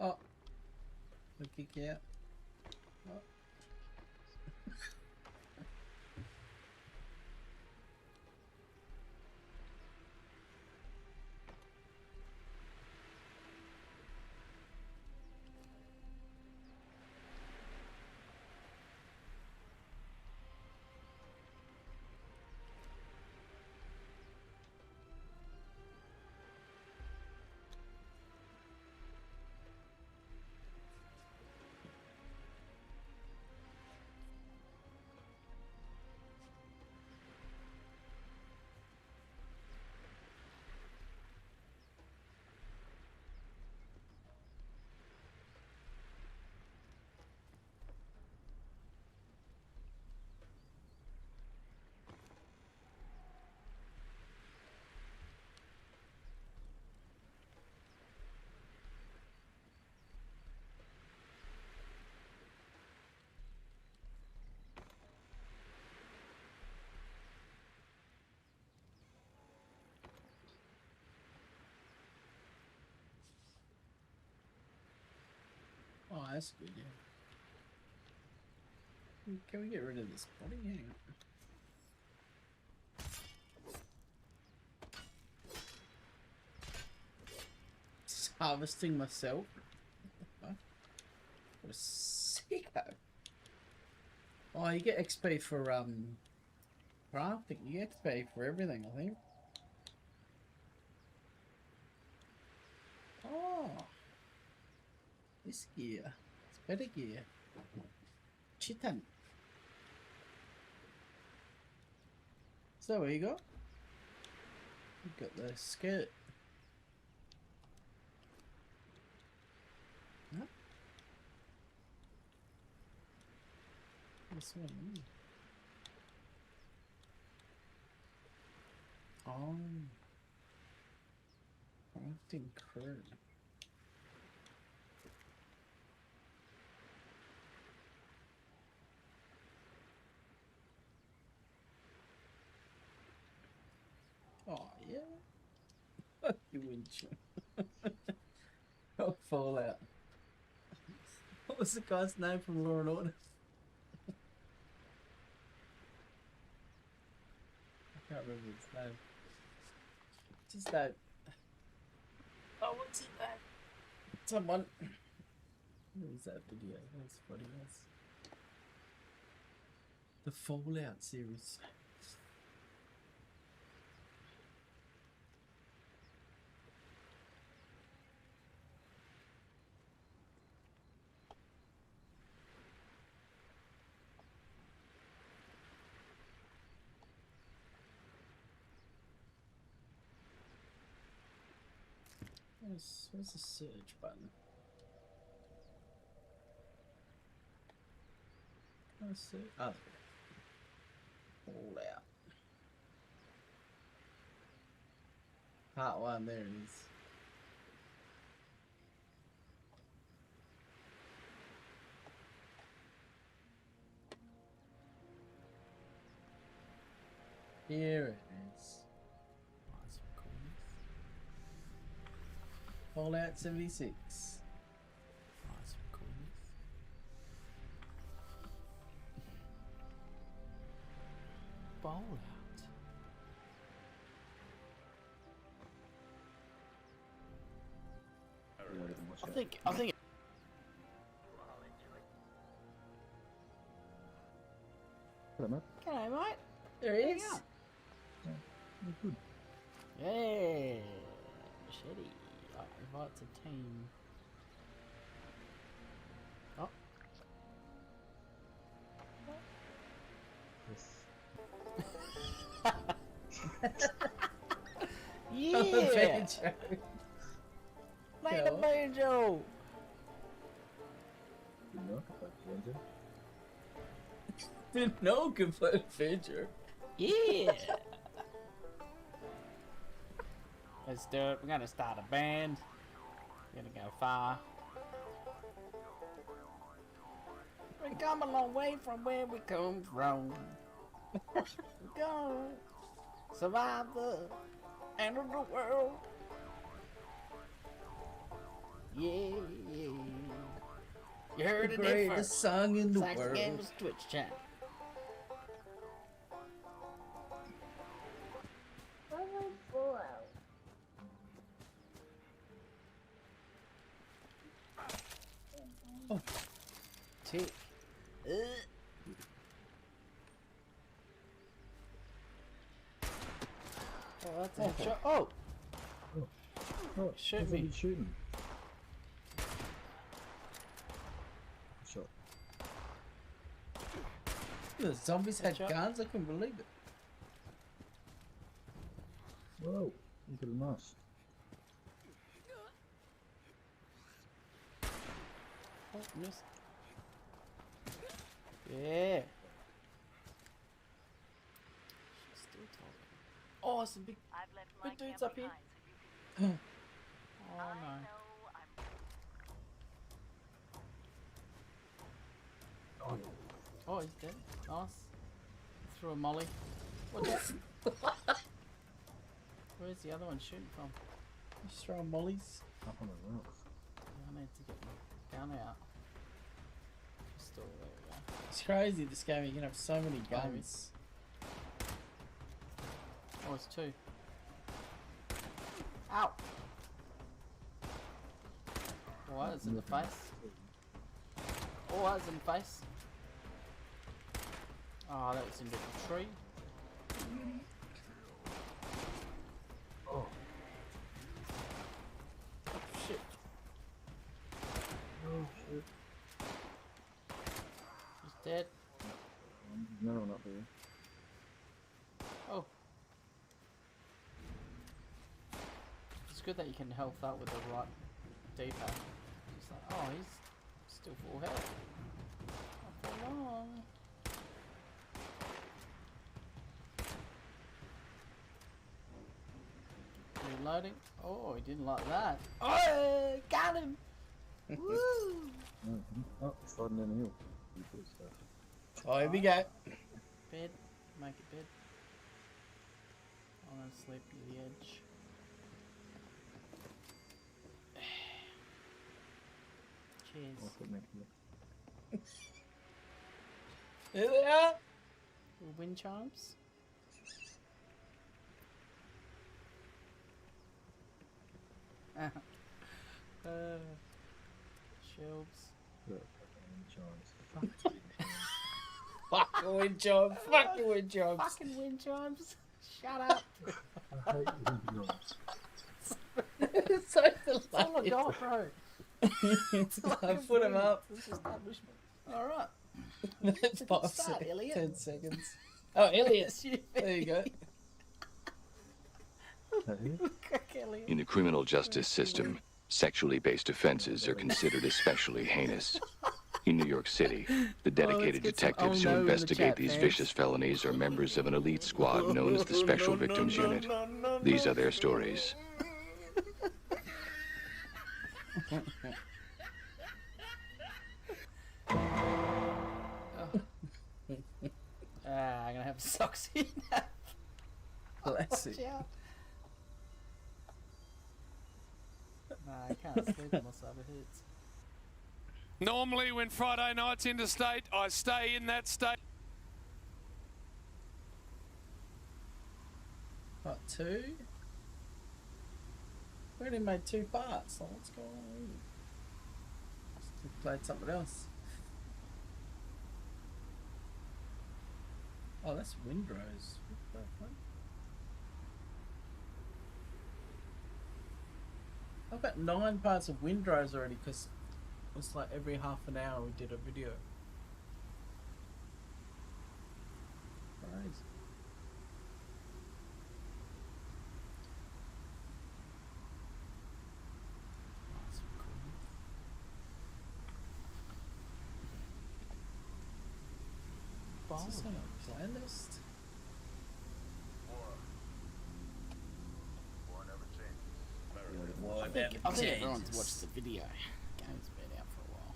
Oh, we'll kick you out. Oh. Oh, that's good, yeah. Can we get rid of this body? Hang on. Just harvesting myself. What a sicko. Oh, you get XP for crafting. You get XP for everything, I think. Oh. This gear. It's better gear. Chitin. So what you got? You've got the skirt. Huh? What's one? Oh. Crafting crew. Oh, yeah. Fuck you, Winch. Oh, Fallout. What was the guy's name from Law and Order? I can't remember his name. Just that. Oh, what's it that? Someone. What was that video? That's funny. That's the Fallout series. Where's the search button? Where's the search? Oh, Fallout. Part 1, there it is. Here it is. Fallout 76. Fallout. I think. Hello, mate. G'day, mate. There he is. Yeah, good. Yeah. Machete. Invite to team. Oh. Yeah. Play the banjo. Didn't know could play banjo. Yeah. Let's do it. We're gonna start a band. We're gonna go far. We come a long way from where we come from. We're gonna survive the end of the world. Yeah, yeah. You heard The it there greatest first. song in the Sax world. Gamers Twitch channel. Oh. Tick. Oh, that's a shot. Oh! Oh, Shoot me. Shooting. Shot. The zombies had Shot. guns. I couldn't believe it. Whoa, look at the mouse. Oh, missed. Yeah. She's still talking. Oh, some big dudes up here. Oh no. Oh, he's dead. Nice. Threw a molly. Watch out. Where's the other one shooting from? Just throwing mollies. Up on the rocks. I need to get my gun out. Still, there we go. It's crazy this game. You can have so many guns. Oh, it's two. Ow! Oh, that's in the face. Oh, that's in the face. Oh, that was into the tree. Oh. Shit. Oh shit. He's dead. No one up here. Oh. It's good that you can health up with the right D-pad. It's like, oh, he's still full health. Not for long. Reloading. Oh, he didn't like that. Oh, got him! Woo! Oh, sliding down the hill. Oh, here we go. Bed. Make it bed. I'm gonna sleep near the edge. Cheers. Here they are. Little wind chimes. Shelves. Fuck the wind chimes. Fuck the wind chimes. Fucking wind chimes. Shut up. I hate wind chimes. It's so That's all I got, bro. I put them up. This establishment. Alright. That's Good 5 start, seconds. Elliot. 10 seconds. Oh, Elliot. There you go. In the criminal justice system, sexually based offenses are considered especially heinous. In New York City, the dedicated detectives who investigate these vicious felonies are members of an elite squad known as the Special Victims Unit. These are their stories. I'm gonna have socks in. Classic. Watch out. Nah, I can't sleep unless I have a hits. Normally when Friday night's interstate, I stay in that state. Part 2? We only made 2 parts. So what's going on? Just played something else. Oh, that's Windrose. What the fuck? I've got 9 parts of Windrose already because it was like every half an hour we did a video. Crazy. Is this on a playlist? I think everyone's watched the video. Game's been out for a while.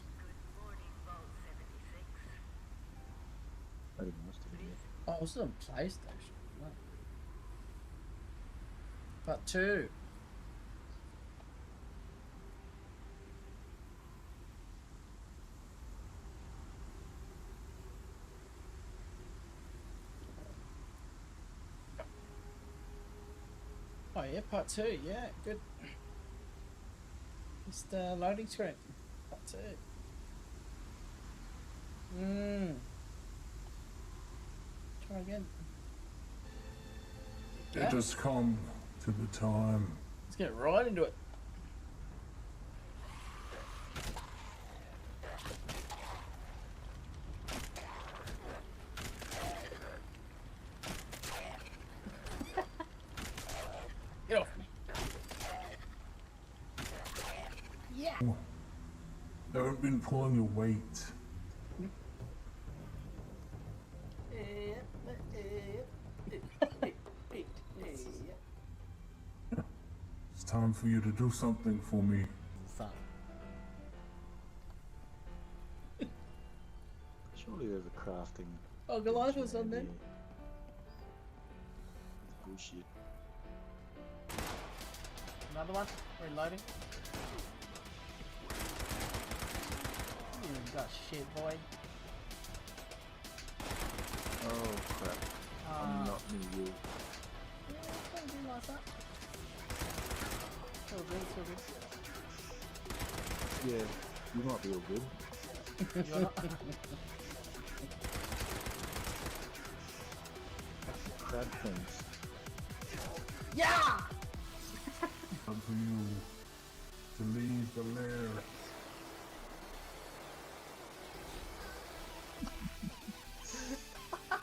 I didn't watch the video. Oh, it was on PlayStation. No. Part 2. Oh yeah, part 2, yeah, good. Just loading screen. Part 2. Try again. Let us come to the time. Let's get right into it. Get off me. Yeah. Haven't been pulling your weight. It's time for you to do something for me. Surely there's a crafting. Oh, Goliath was on there. Bullshit. Another one. Reloading. You got shit, boy. Oh crap. I'm not near you. Yeah, don't do like that. Still good, still good. Yeah, you might be all good. You're not. Crab things. Yeah! Time for you to leave the lair.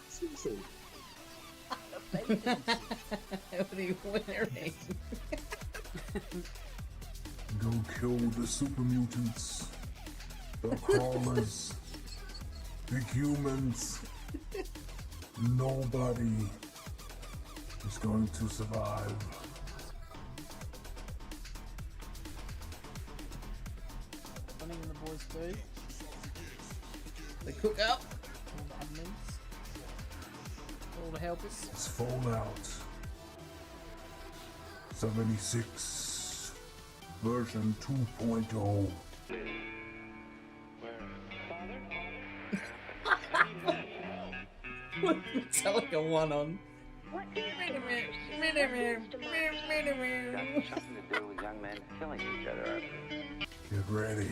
Seriously. What are you wearing? Go kill the super mutants, the crawlers, the humans. Nobody is going to survive. Something the boys do. They cook up. All the admins. All the helpers. It's Fallout 76 version 2.0. Sound like a one on. Got something to do with young men killing each other. Get ready.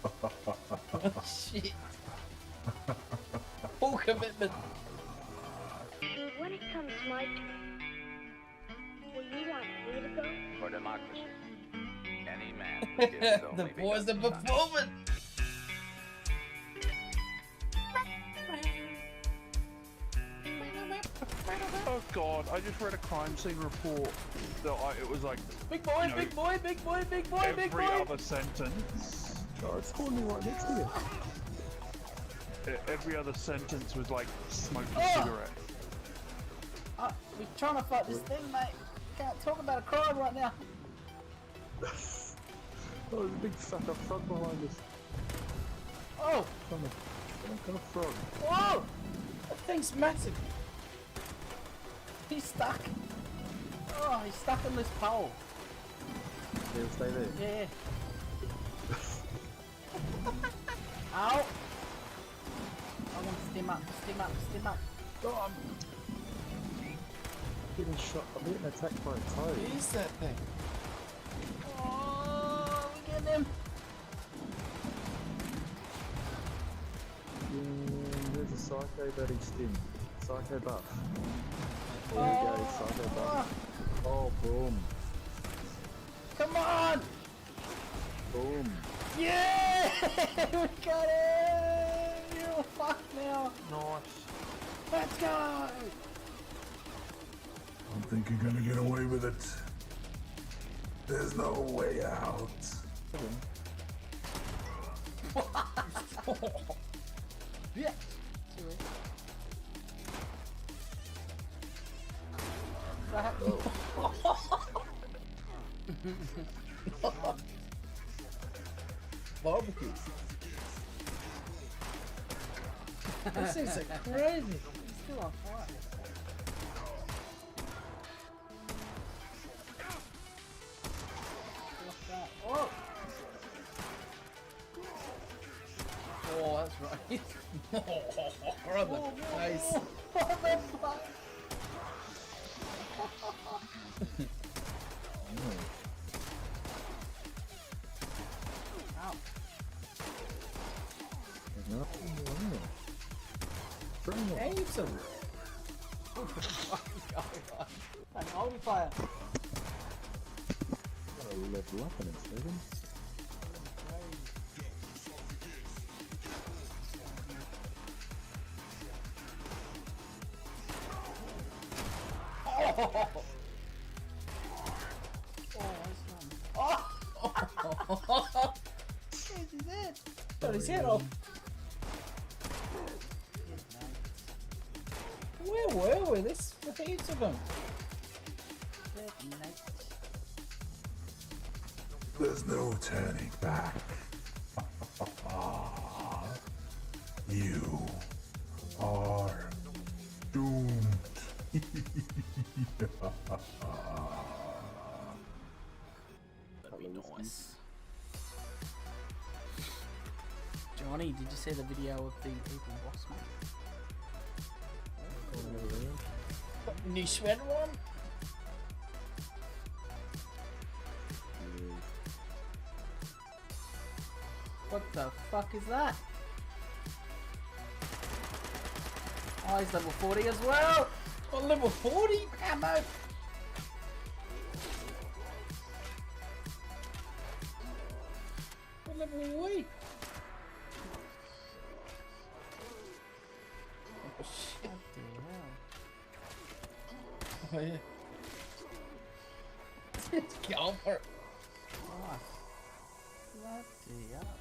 Oh, shit. Full commitment. When it comes my turn, will you want me to go? For democracy, any man who gives his The only boys are begotten son. performing. Oh god, I just read a crime scene report that it was like... Big boy, you know, big boy, big boy, big boy, big boy. every other sentence... Oh, it's spawning right next to you. Every other sentence was like smoking Oh! a cigarette. We're trying to fight this thing, mate. Can't talk about a crime right now. Oh, there's a big fuck-up frog behind us. Oh! Some kind of frog. Whoa! That thing's massive. He's stuck. Oh, he's stuck on this pole. He'll stay there. Yeah. Ow! I want to stim up, stim up, stim up. Oh, I'm getting shot. I'm getting attacked by a toad. What is that thing? Oh, we get him. There's a psycho buddy stim. Psycho buff. There you go, psycho buff. Oh, boom. Come on! Boom. Yeah! We got it! You're fucked now. Nice. Let's go! I don't think you're gonna get away with it. There's no way out. Yeah. that? Barbecue. This is crazy. He's still on fire. What's that? Oh! Oh, that's right. Oh, on the face. On the face. Ow. Save him. I'm on fire. Gotta level up in it, Steven. Oh! Oh! Where's his head? Got his head off. Where were we? There's heaps of them. There's no turning back. You are doomed. That'd be nice. Johnny, did you see the video of the people boss man? New sweater on? What the fuck is that? Oh, he's level 40 as well! Oh, level 40? Ammo! What level are we? Oh shit. Oh yeah. Go for it. Oh. Bloody hell.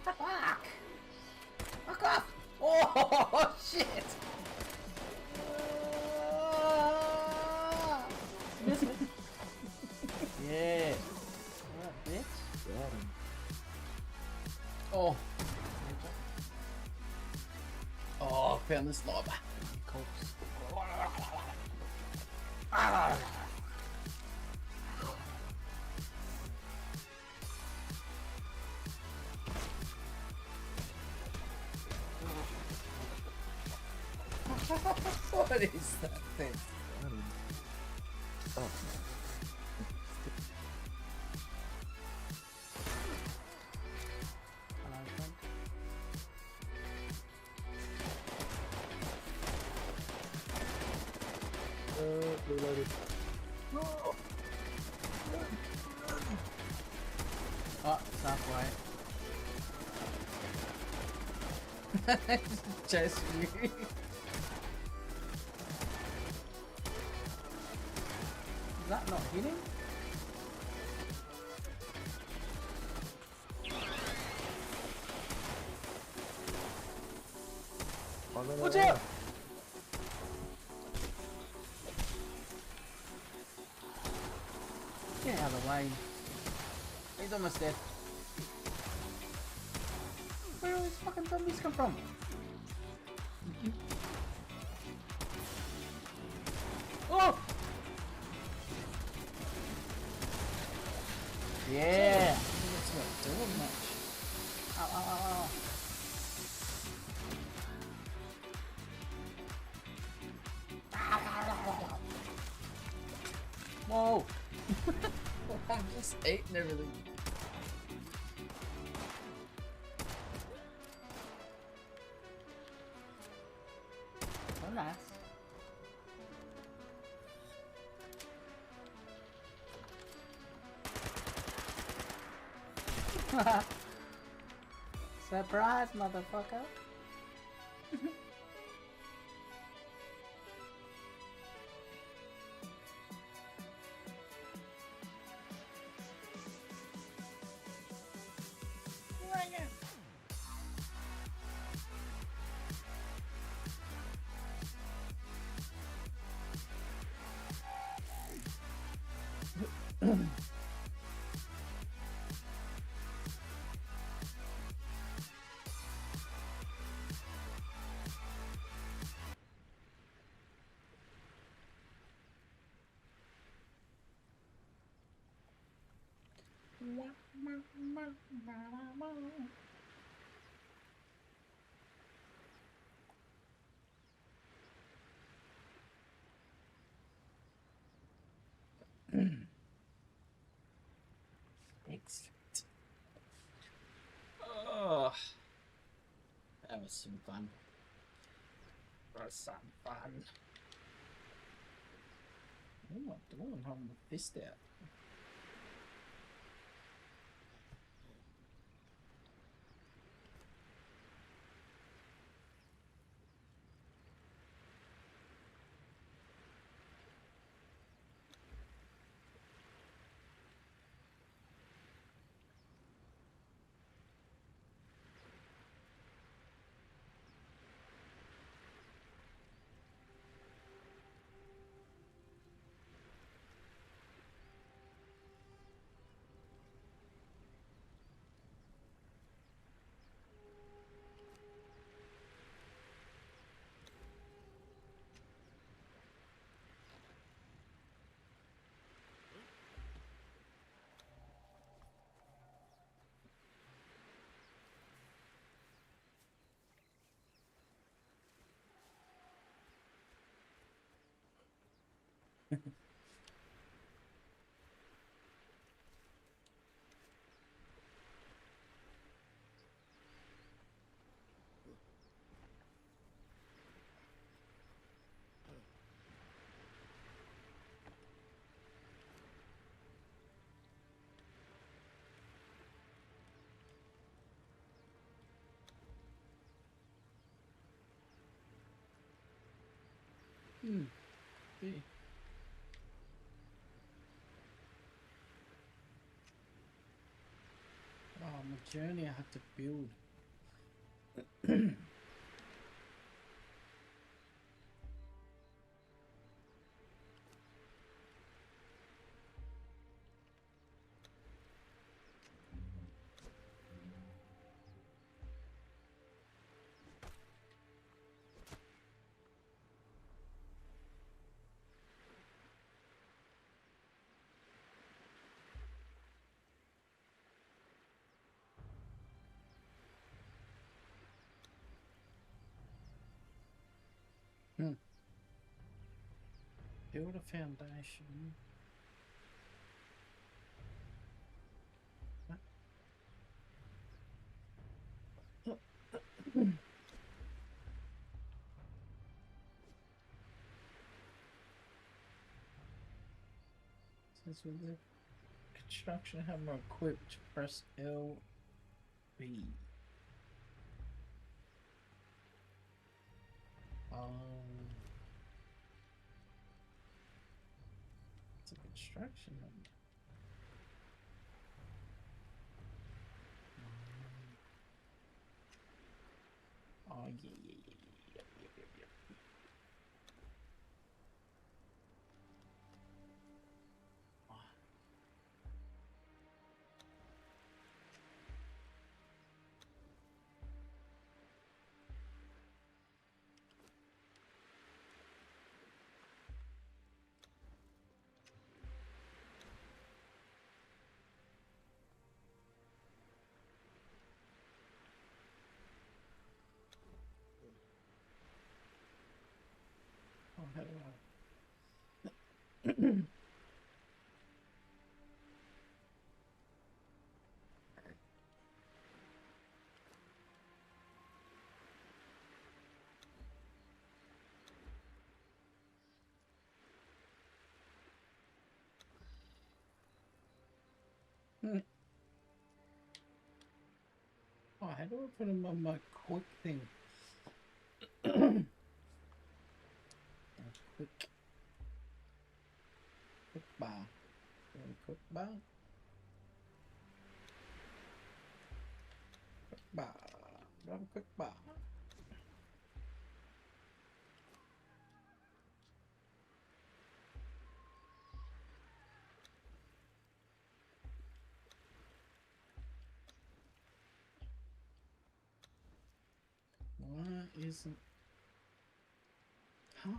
Fuck! Fuck off! Oh shit! Missed it. Yeah. Alright, bitch. Got him. Oh. Oh, I found the sniper. Ah. What is that thing? Oh. Reloaded. Oh, it's halfway. Chase you. Is that not hitting? Watch out! Get out of the way. He's almost dead. Where all these fucking zombies come from? Oh! Yeah! That's not doing much. Ow, ow, ow, ow. Whoa! I'm just eating everything. So nice. Surprise, motherfucker. Excellent. Oh, that was some fun. That was some fun. What am I doing? Holding the fist out. See. Oh, my journey I have to build. Build a foundation. Says with the construction hammer equipped, press LB. It's a construction hammer. Oh yeah. Oh, how do I? Oh, how do I put them on my quick thing? Quick bar. Quick bar. Quick bar. Do I have a quick bar? Why isn't... Huh?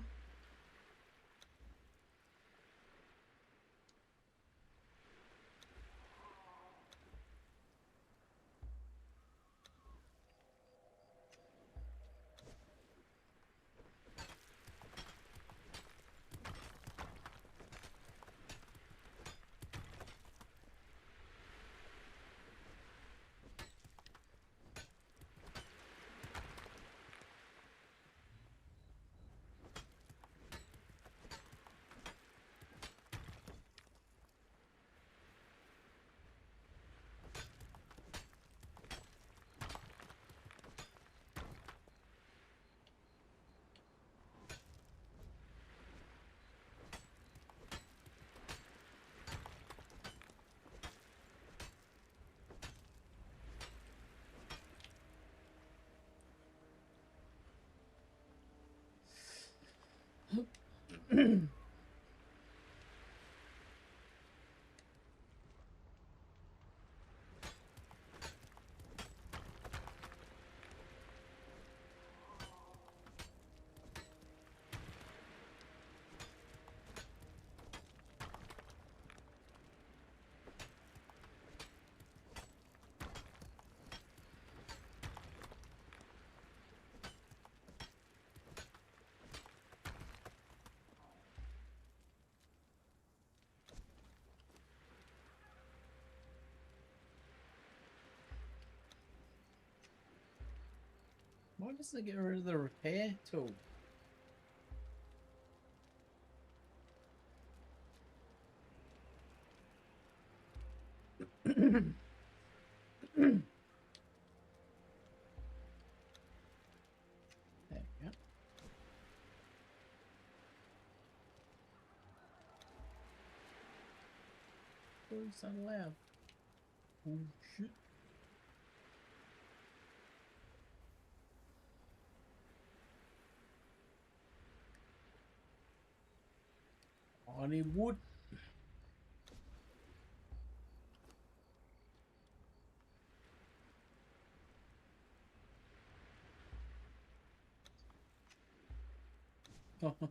Why doesn't it get rid of the repair tool? There we go. What is that allowed? Oh shit. I need wood. Uh-oh.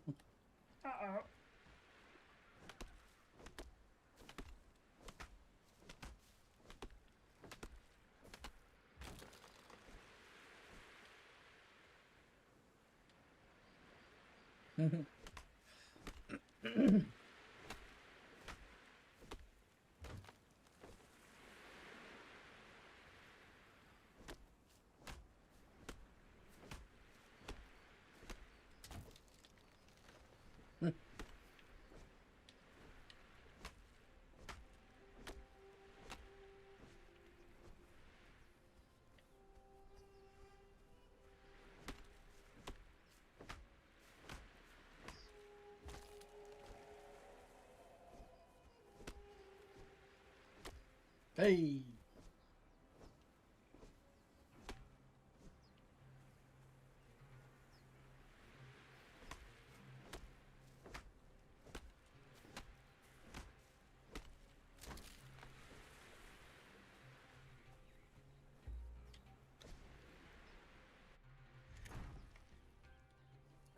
Hey.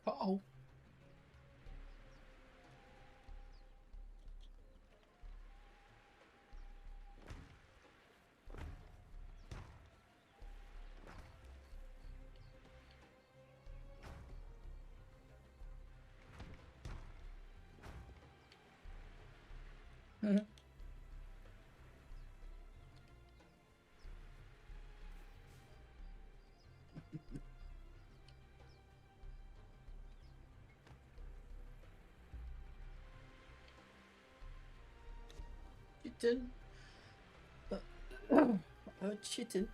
Uh-oh. Chitin. Chitin.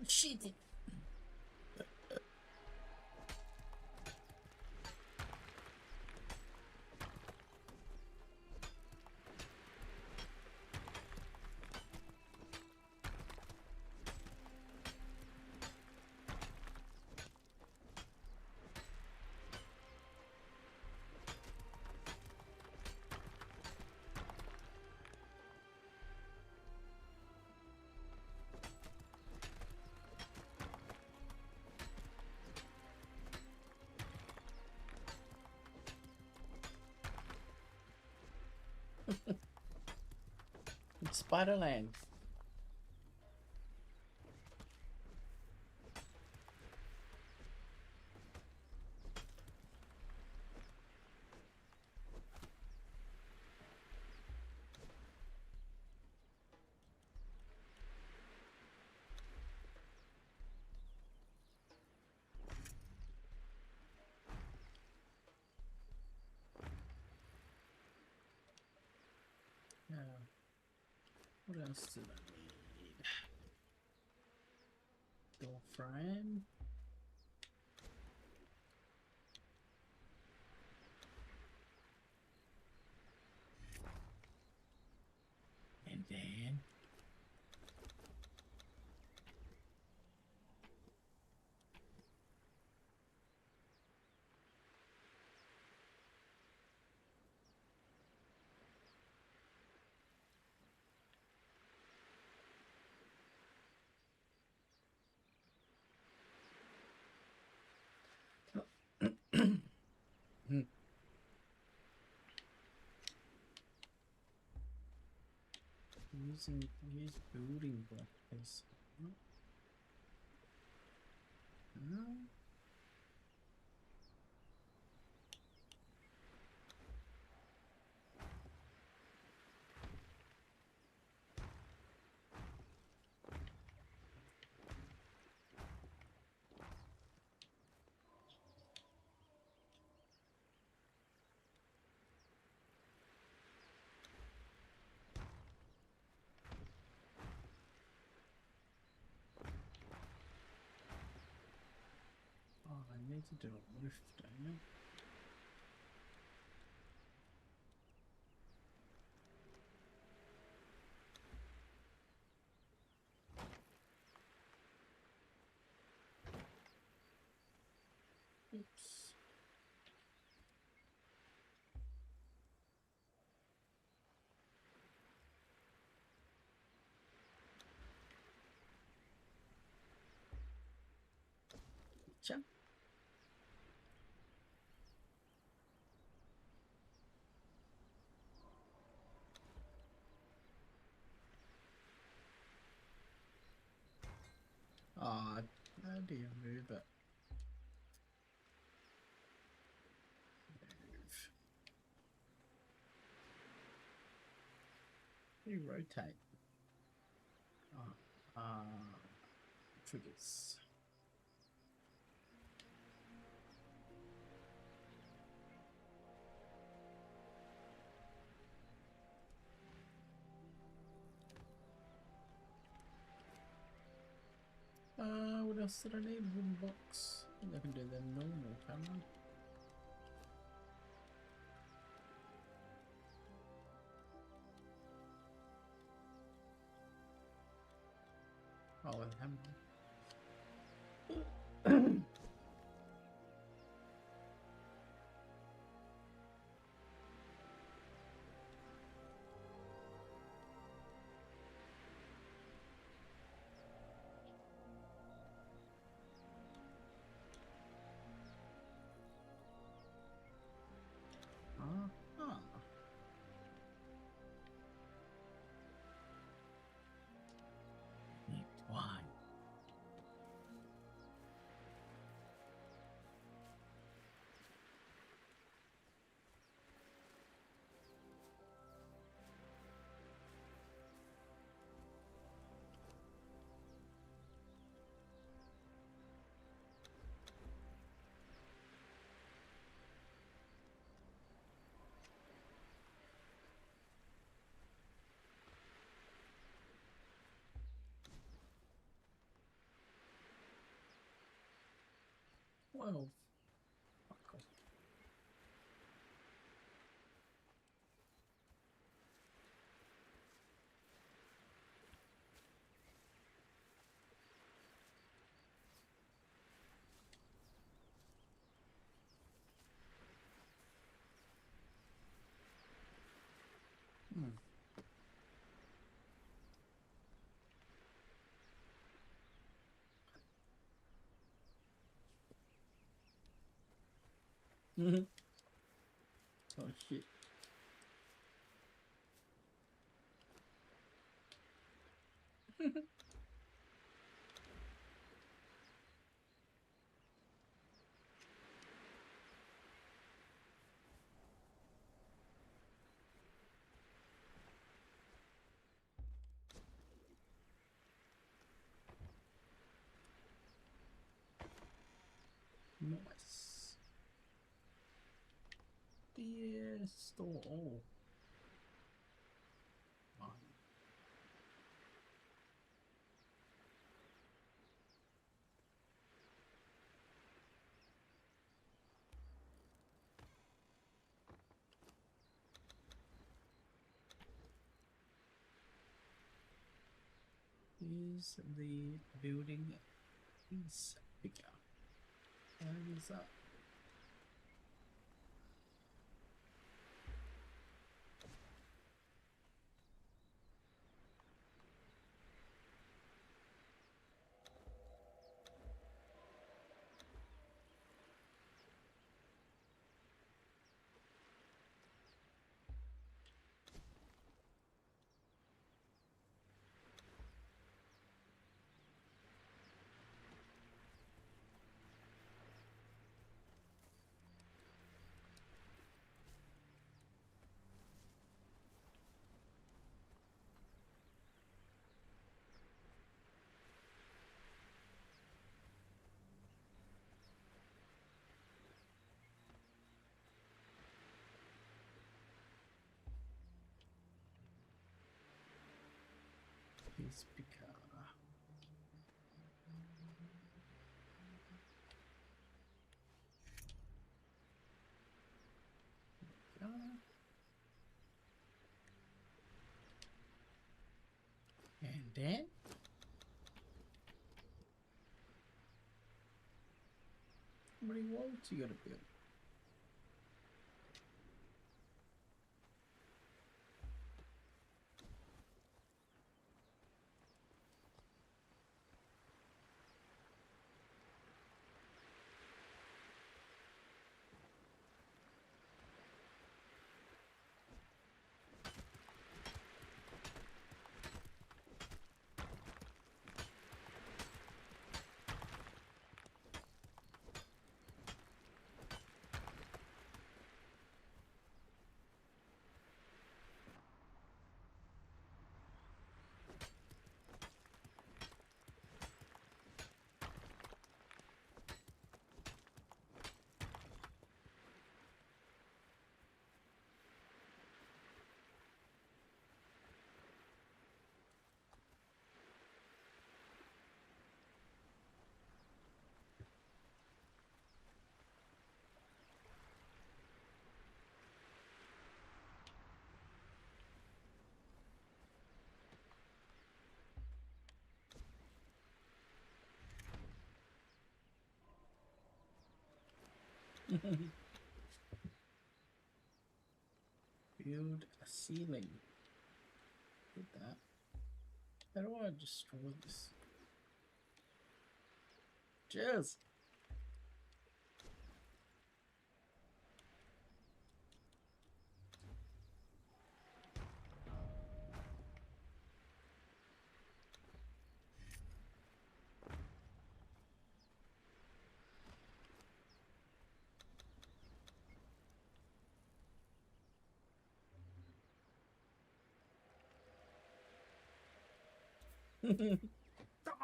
Shit. Spiderland. What else did I need? Door frame. And then use building block piece. Oh, I need to do a roof, don't I? Oops. Jump. Oh, how do you move it? You rotate. Oh, triggers. What else did I need? Wooden box. I think I can do the normal, can I? Oh, with hammer. Why? Well, fuck off. Oh shit. Nice. Yes, store all. because the building is bigger. How is that? Is bigger. And then how many walls you gotta build? Build a ceiling. Did that. How do I destroy this? Cheers!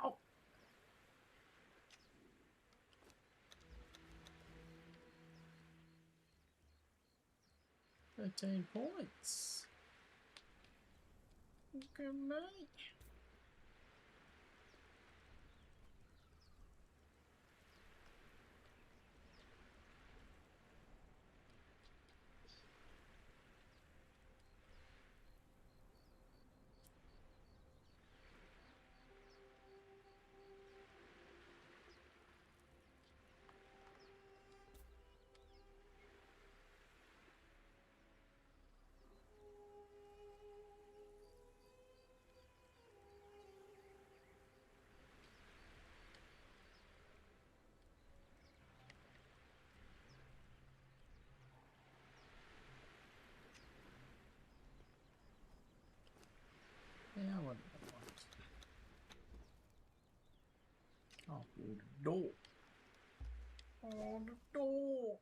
Oh. 13 points. Good night. Yeah, what do I want? Oh, the door. Oh, the door.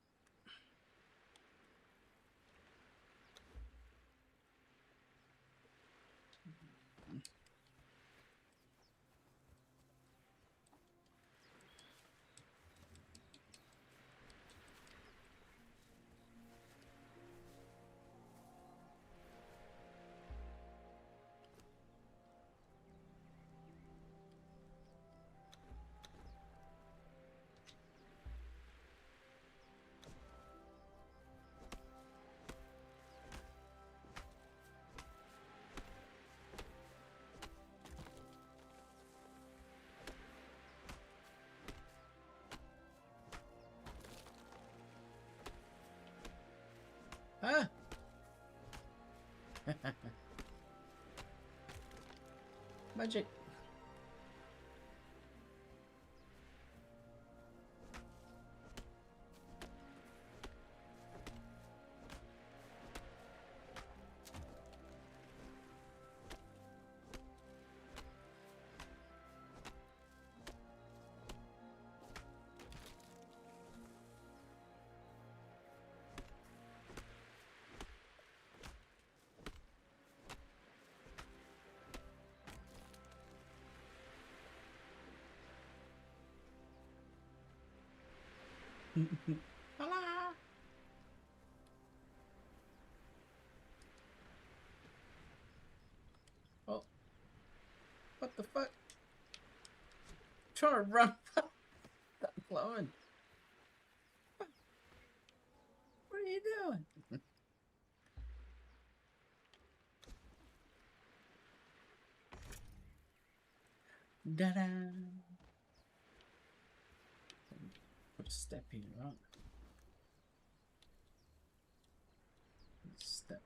Huh? Magic. Hello. Oh, what the fuck? Trying to run. Stop blowing. What are you doing? Da-da. Put a step in, right? Step.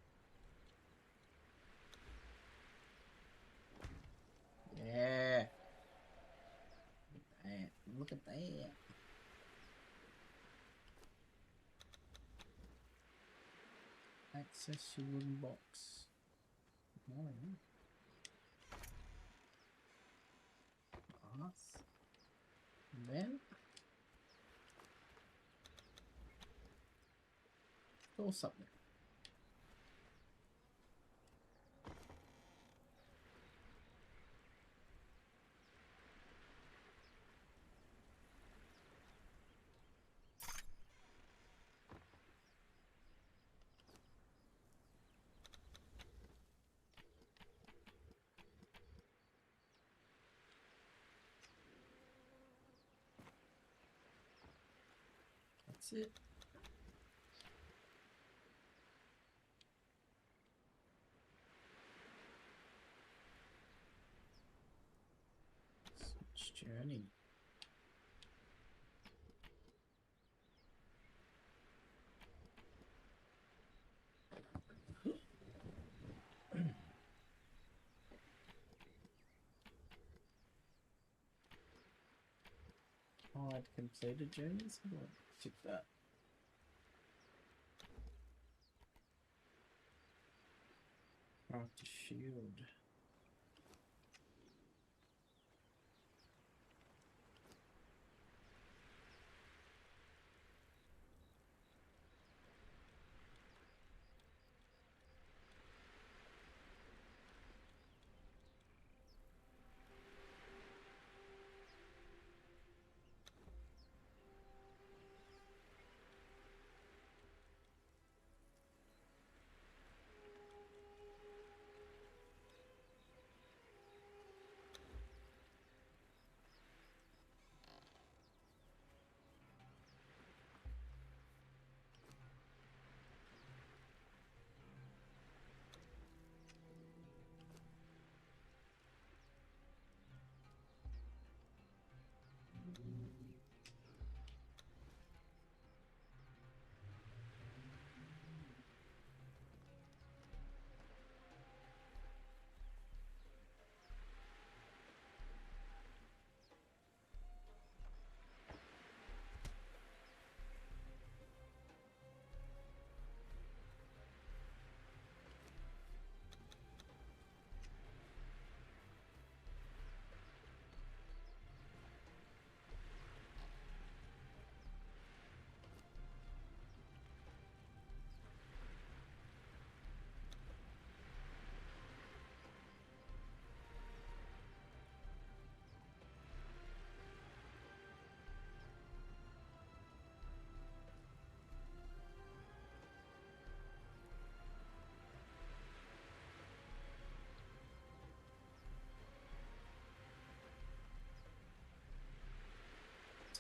Yeah. Look at that. Access your wooden box. Oh, yeah. Pass. And then store something. That's it. Switch journey. Hide completed journeys. I'll check that. Craft a shield.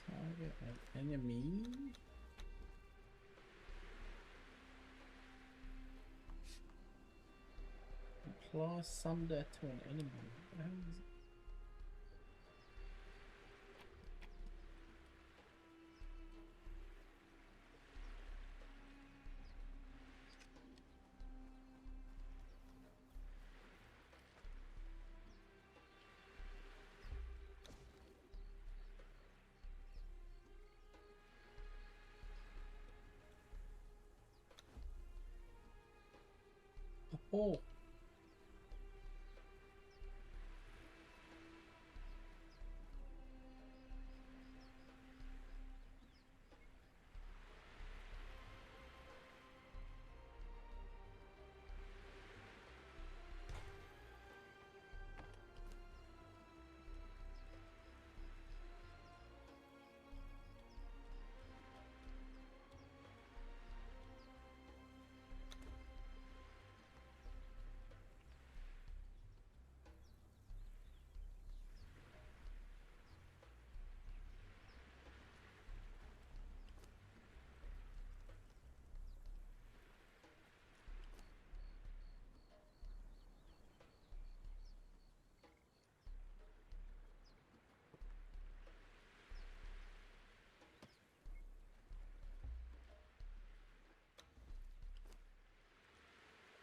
Target an enemy. Apply sunder to an enemy. What the hell is it? Oh.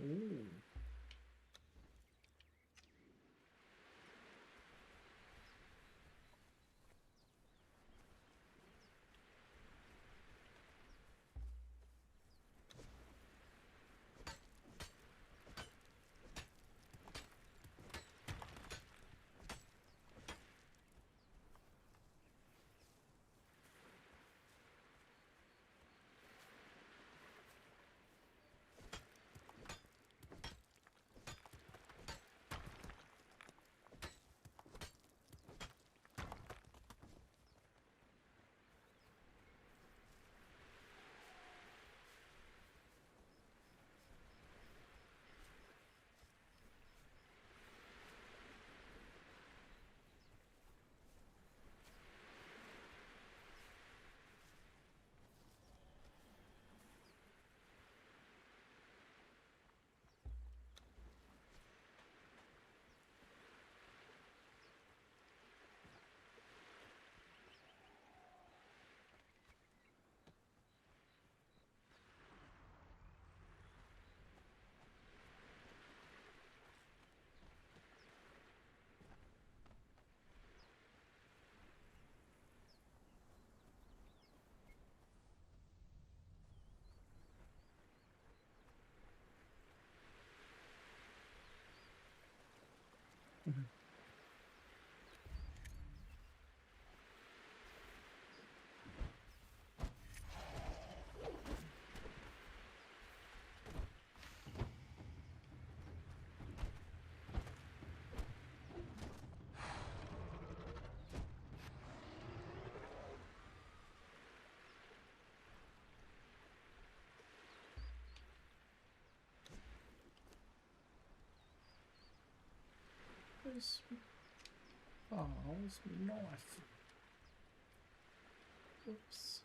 Ooh. Where's my knife? Oops.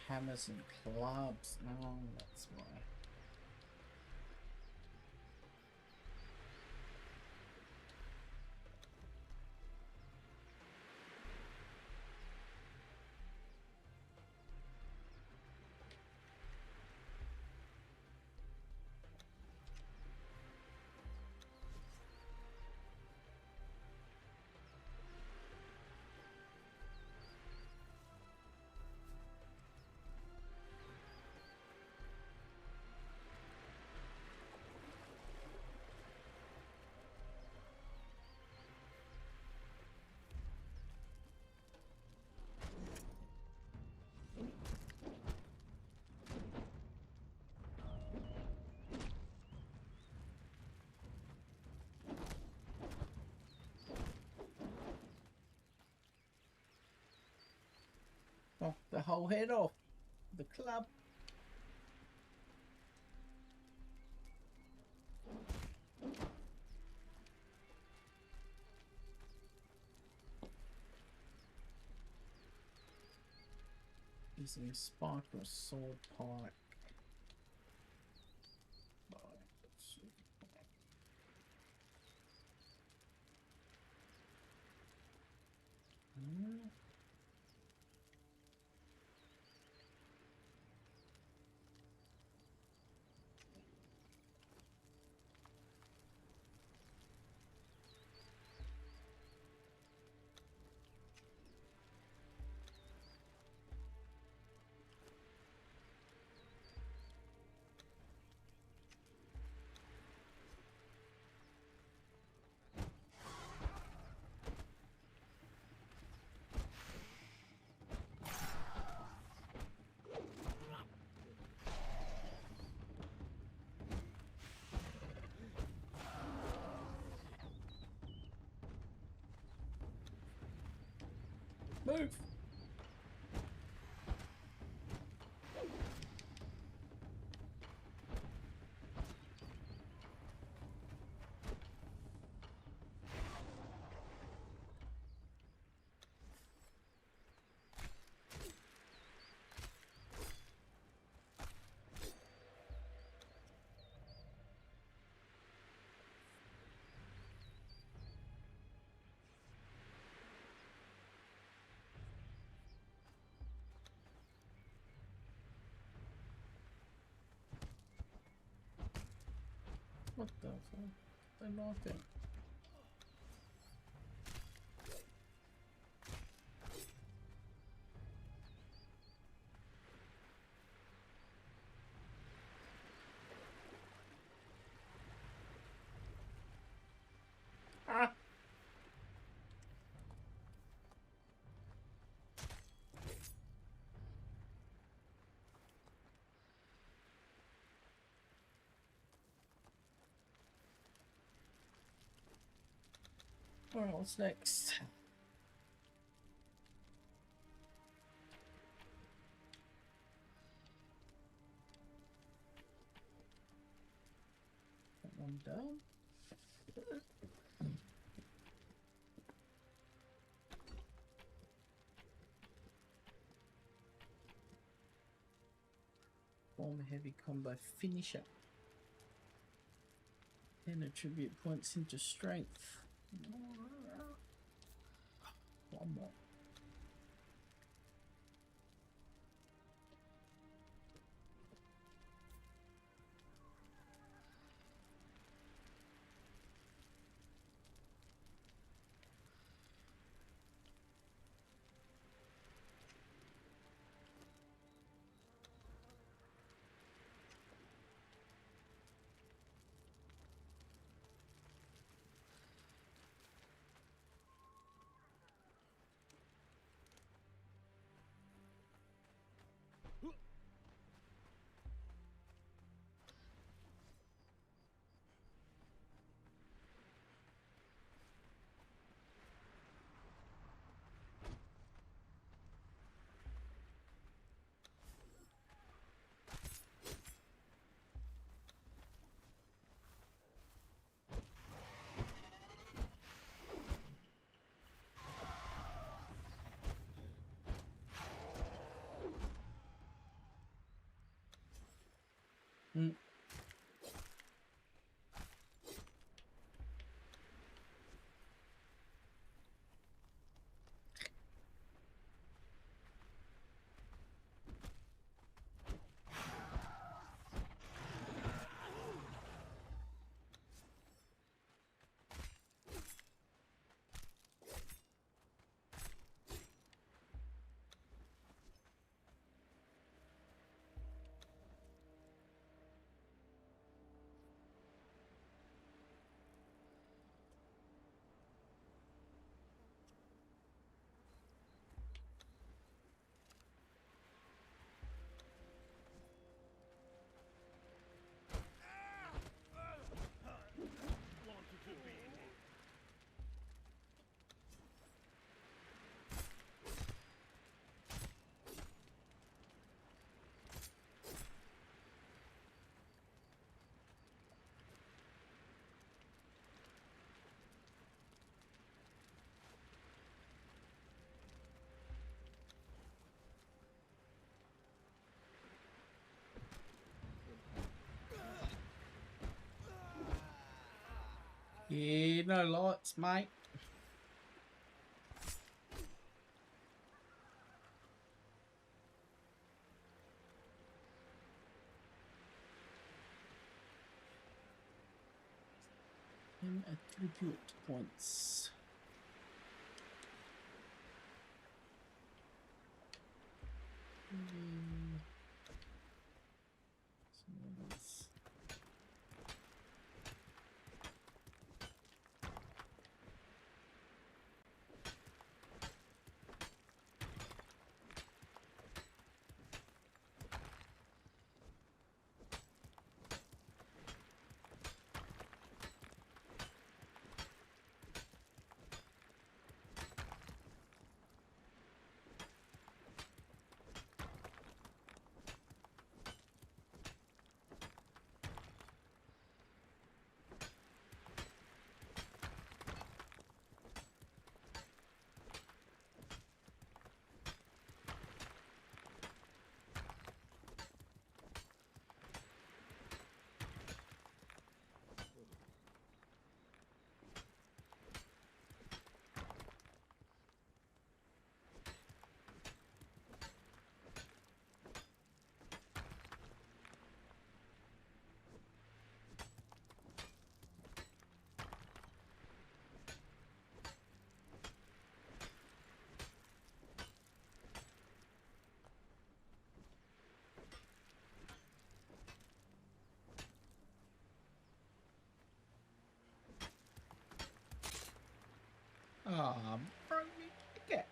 Hammers and clubs. No, that's why. Knock the whole head off the club. Using spike or sword pike. Move. What the fuck? They're laughing. Ah! Alright, what's next? That one down. Form a heavy combo finisher. And attribute points into strength. One more. Yeah, no lights, mate. And attribute points. Ah, bro, get.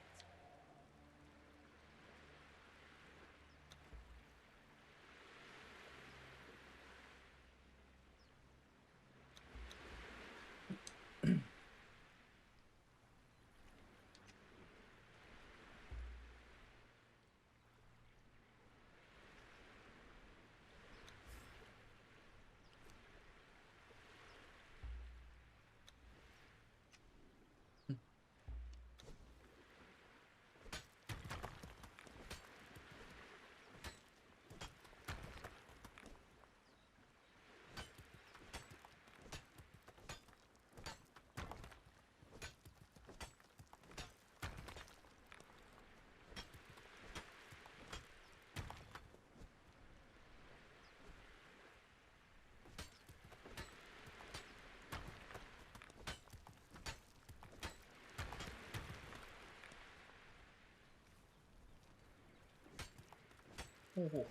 Oh.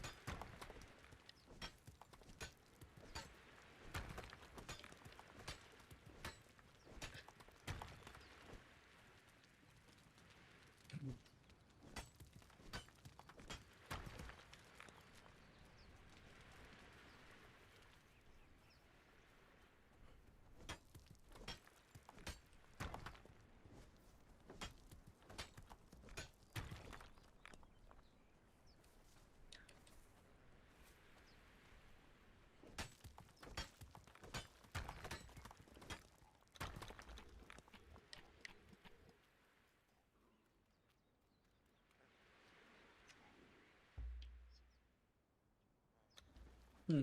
Hmm.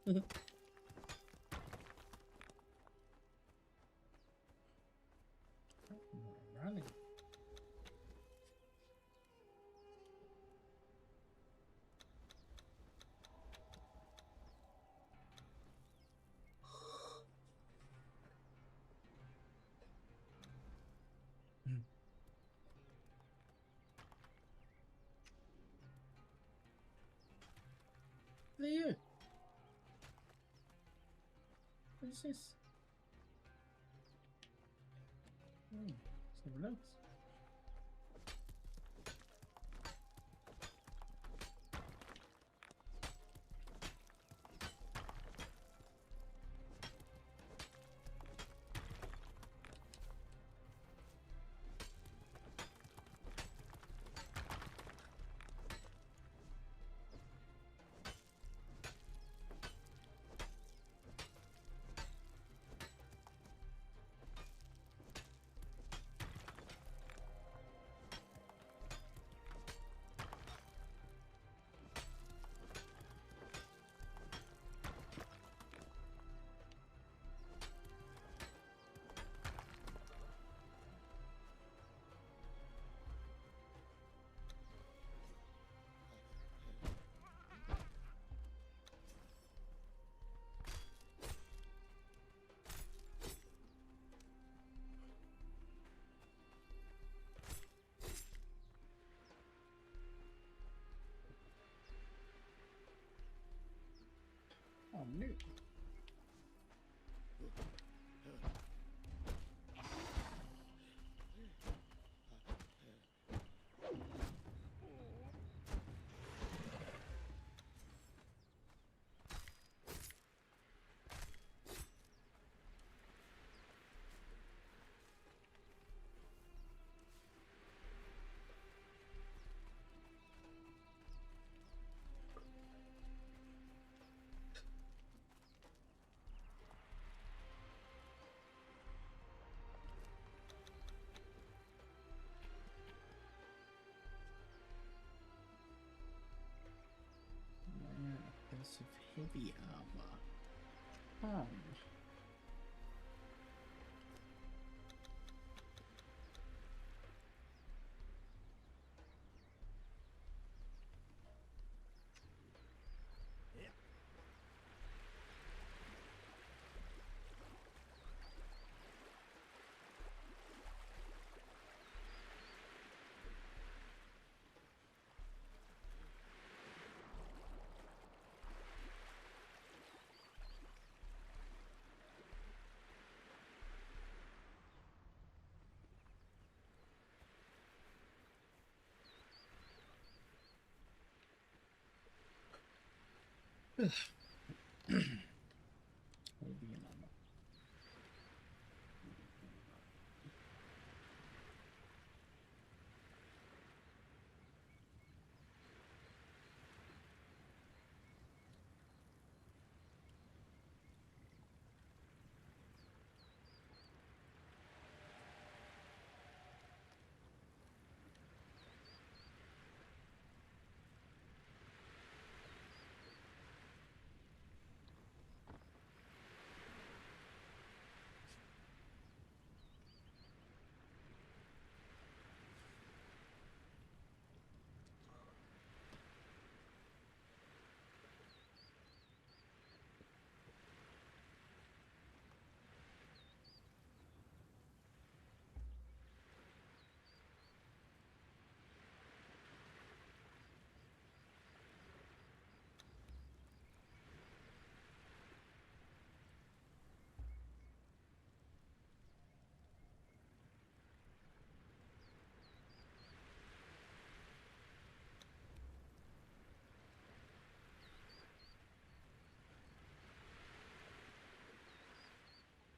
Running. Look at you. What is this? Oh, someone else. Oh, no. Piece of heavy armor. Heavy armor.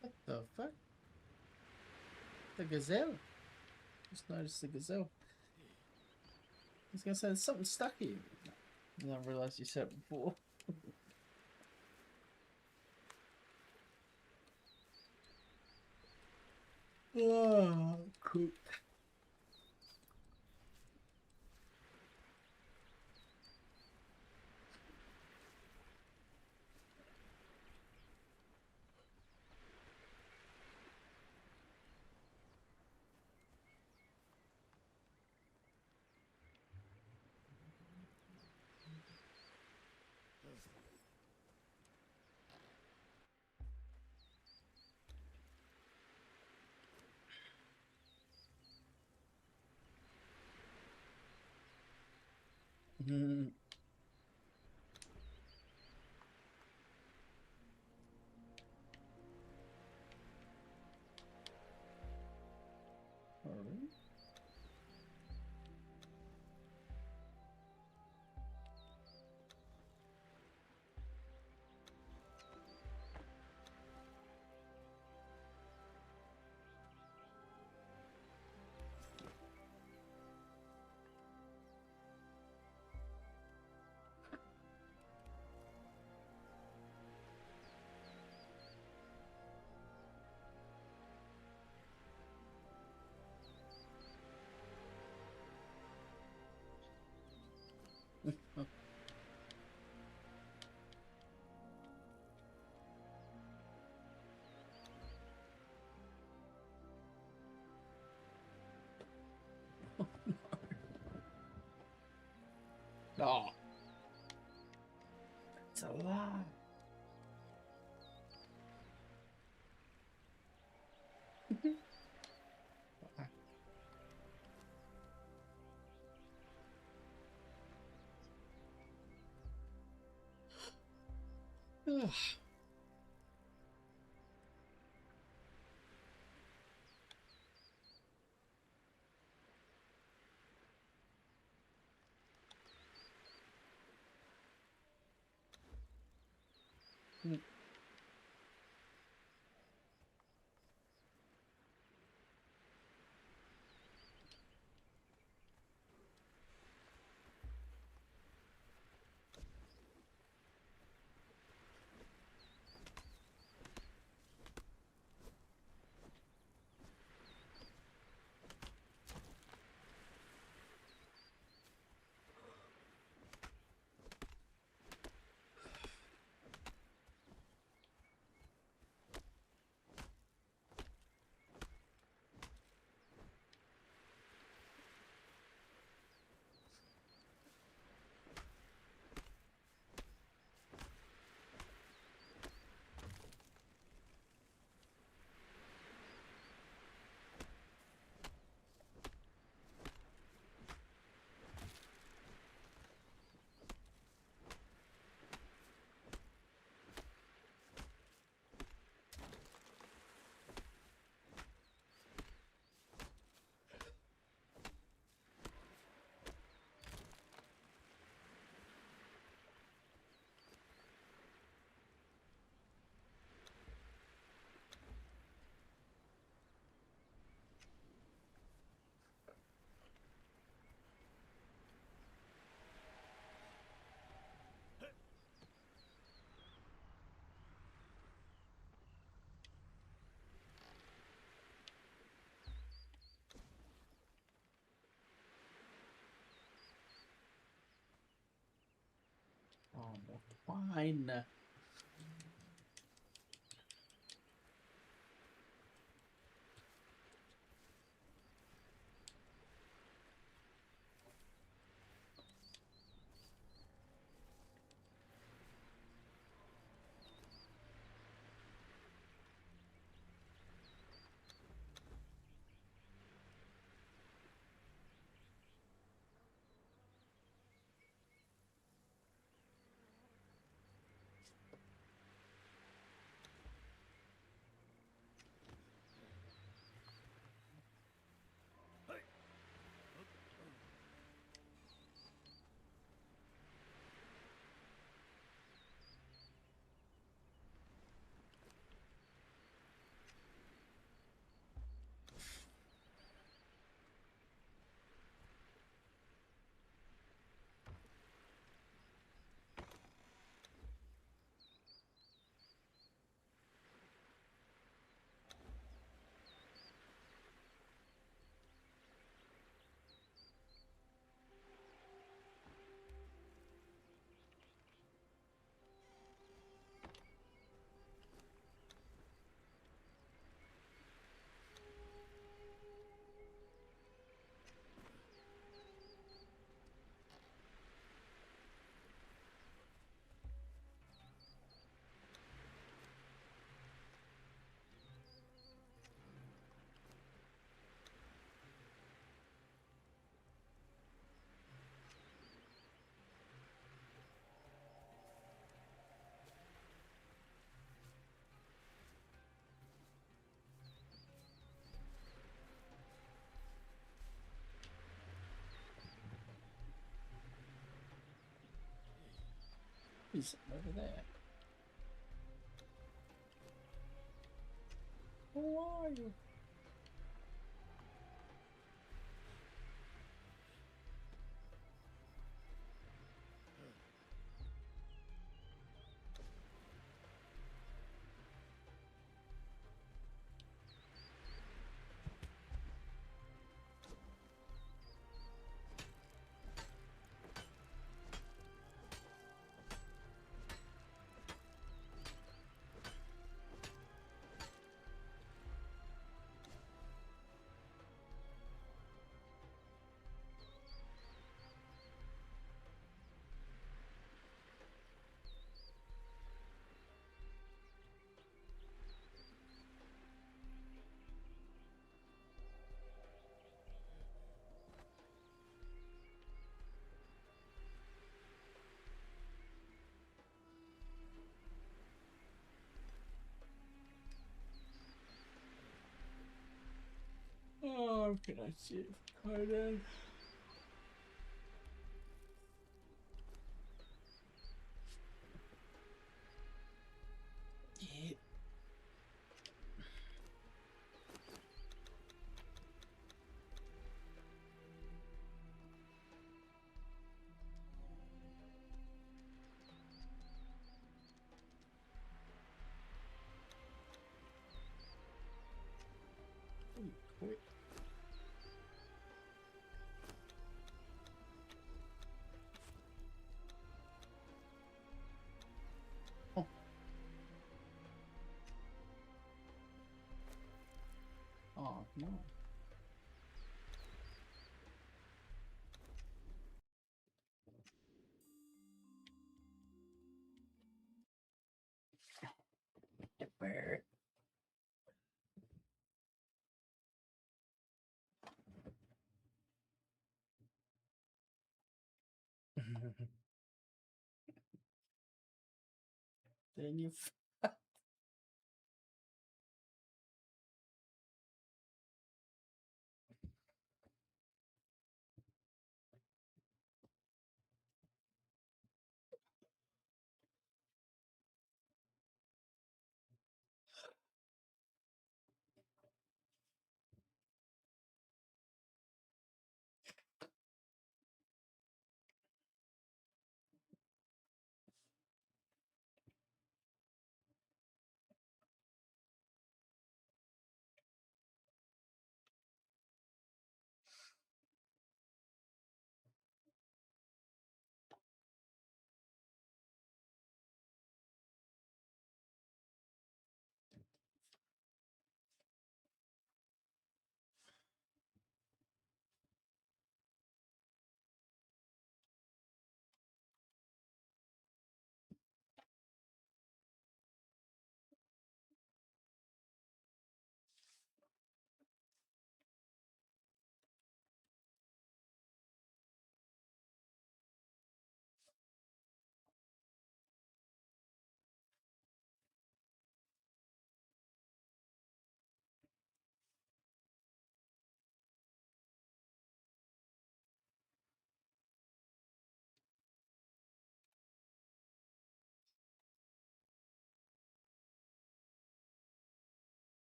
What the fuck? The gazelle. Just noticed the gazelle. I was gonna say there's something stuck here. And I realised you said it before. Oh, cool. Oh. It's a lie. Ugh. Oh, fine. He's over there. Who are you? Can I see it? Conan. Yeah. Quick. Oh. Oh, no. The bird. Then you.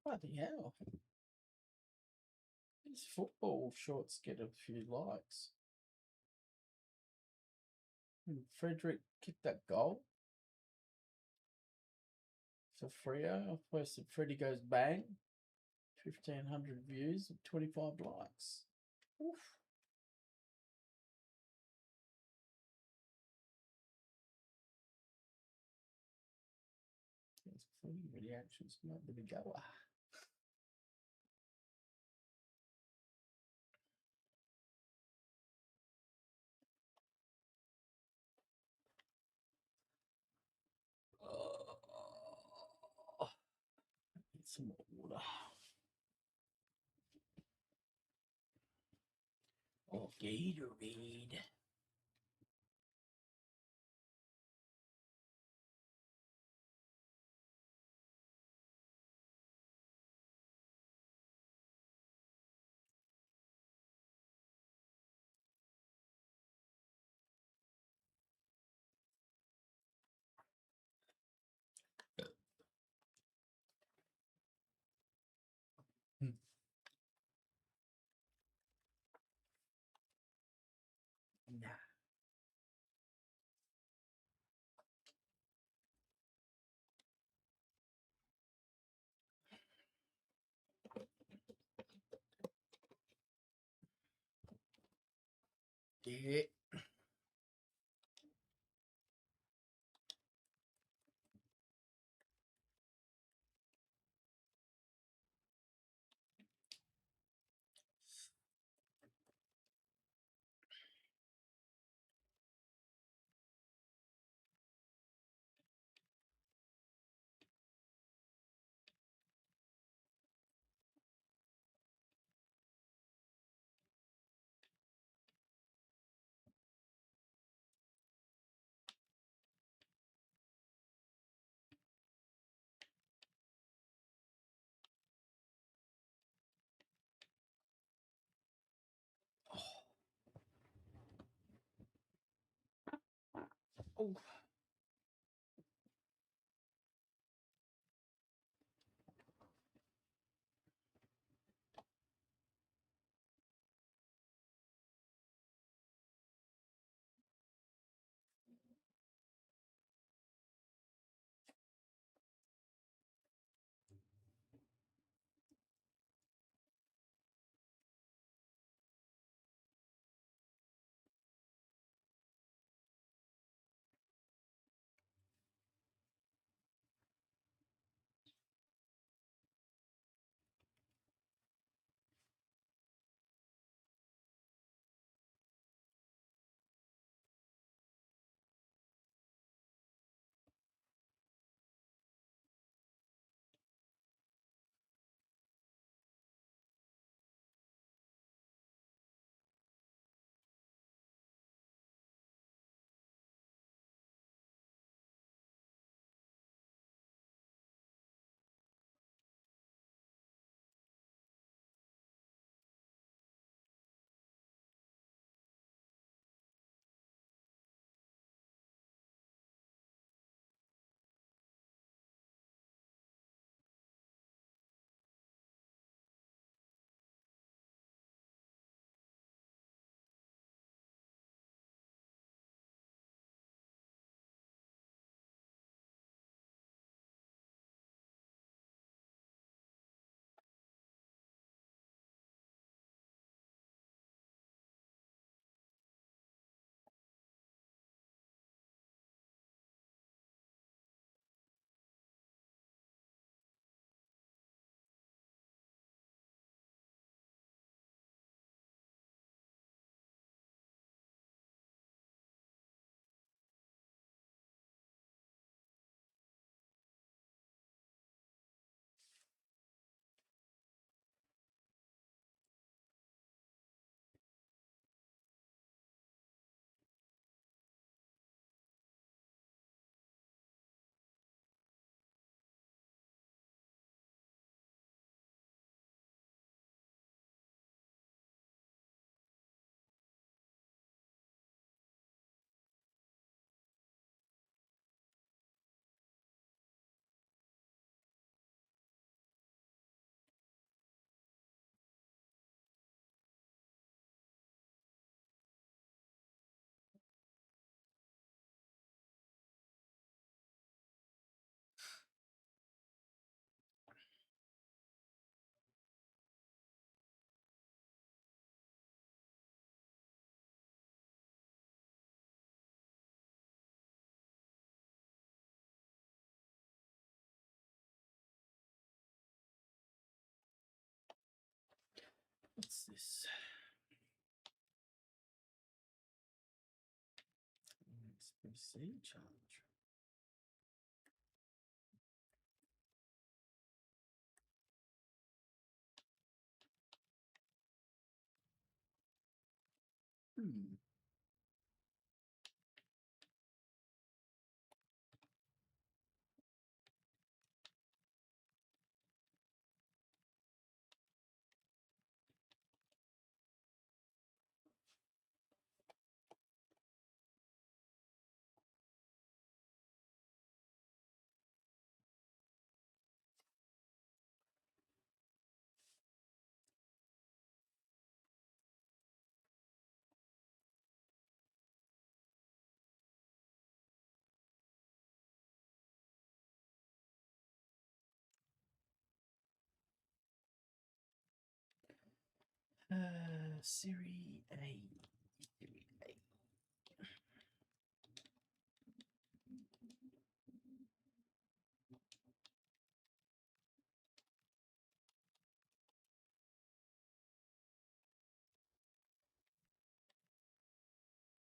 Bloody hell. These football shorts get a few likes. And Frederick kicked that goal for Freo. I posted Freddie goes bang. 1,500 views and 25 likes. Oof. There's Footy reactions. Might be the goer. Need some more water. Oh, Gatorade. Yeah. Oh. What's this? XPC charge. Hmm. Serie A. Serie A.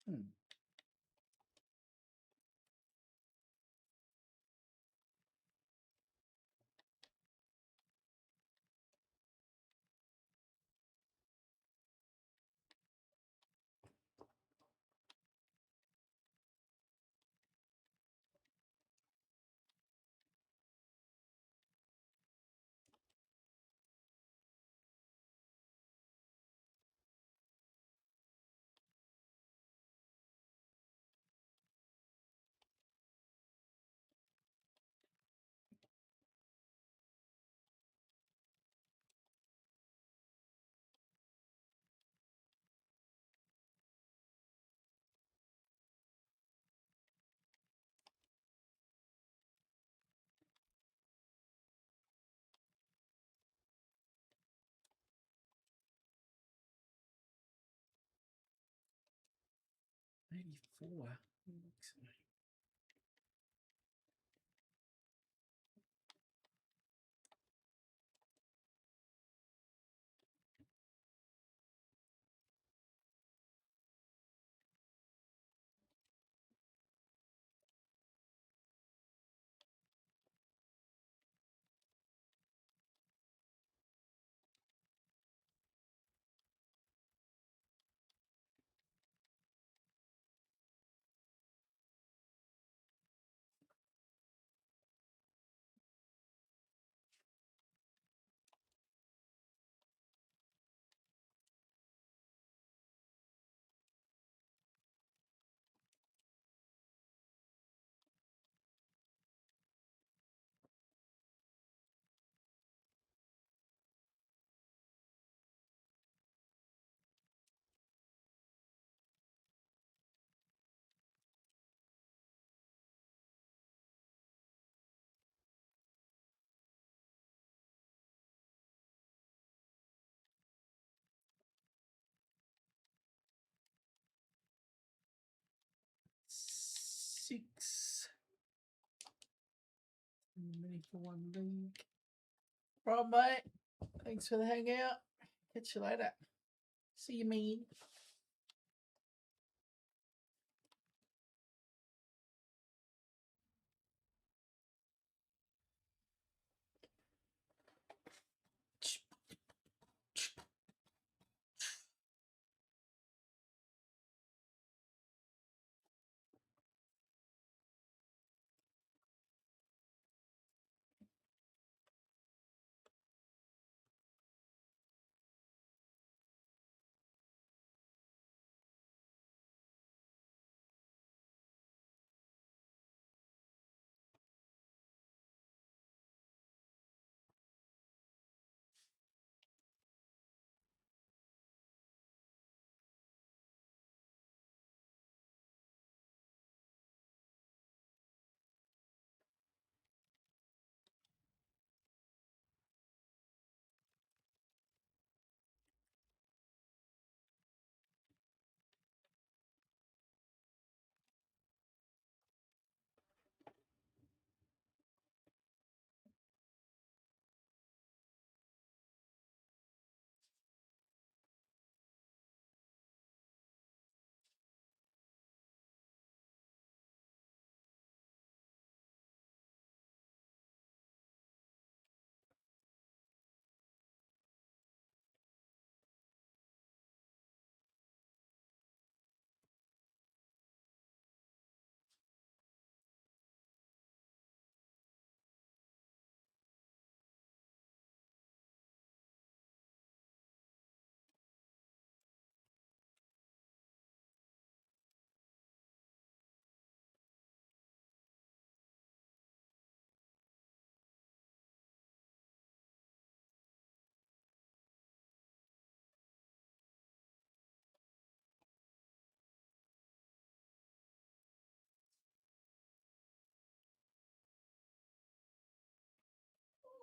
84. Six. Many for one league. Right, mate. Thanks for the hangout. Catch you later. See you, mean.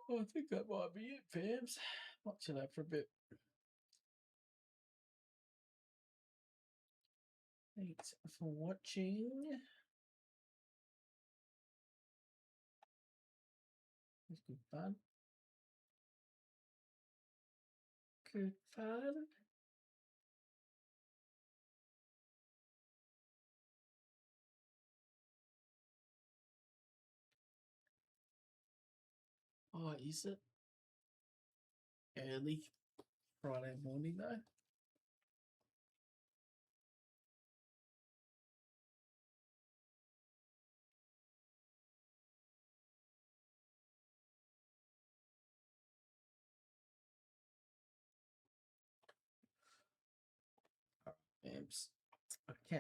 I think that might be it, fams. Might chill out for a bit. Thanks for watching. It's good fun. Good fun. Oh, is it? Early Friday morning though. Amps. Okay.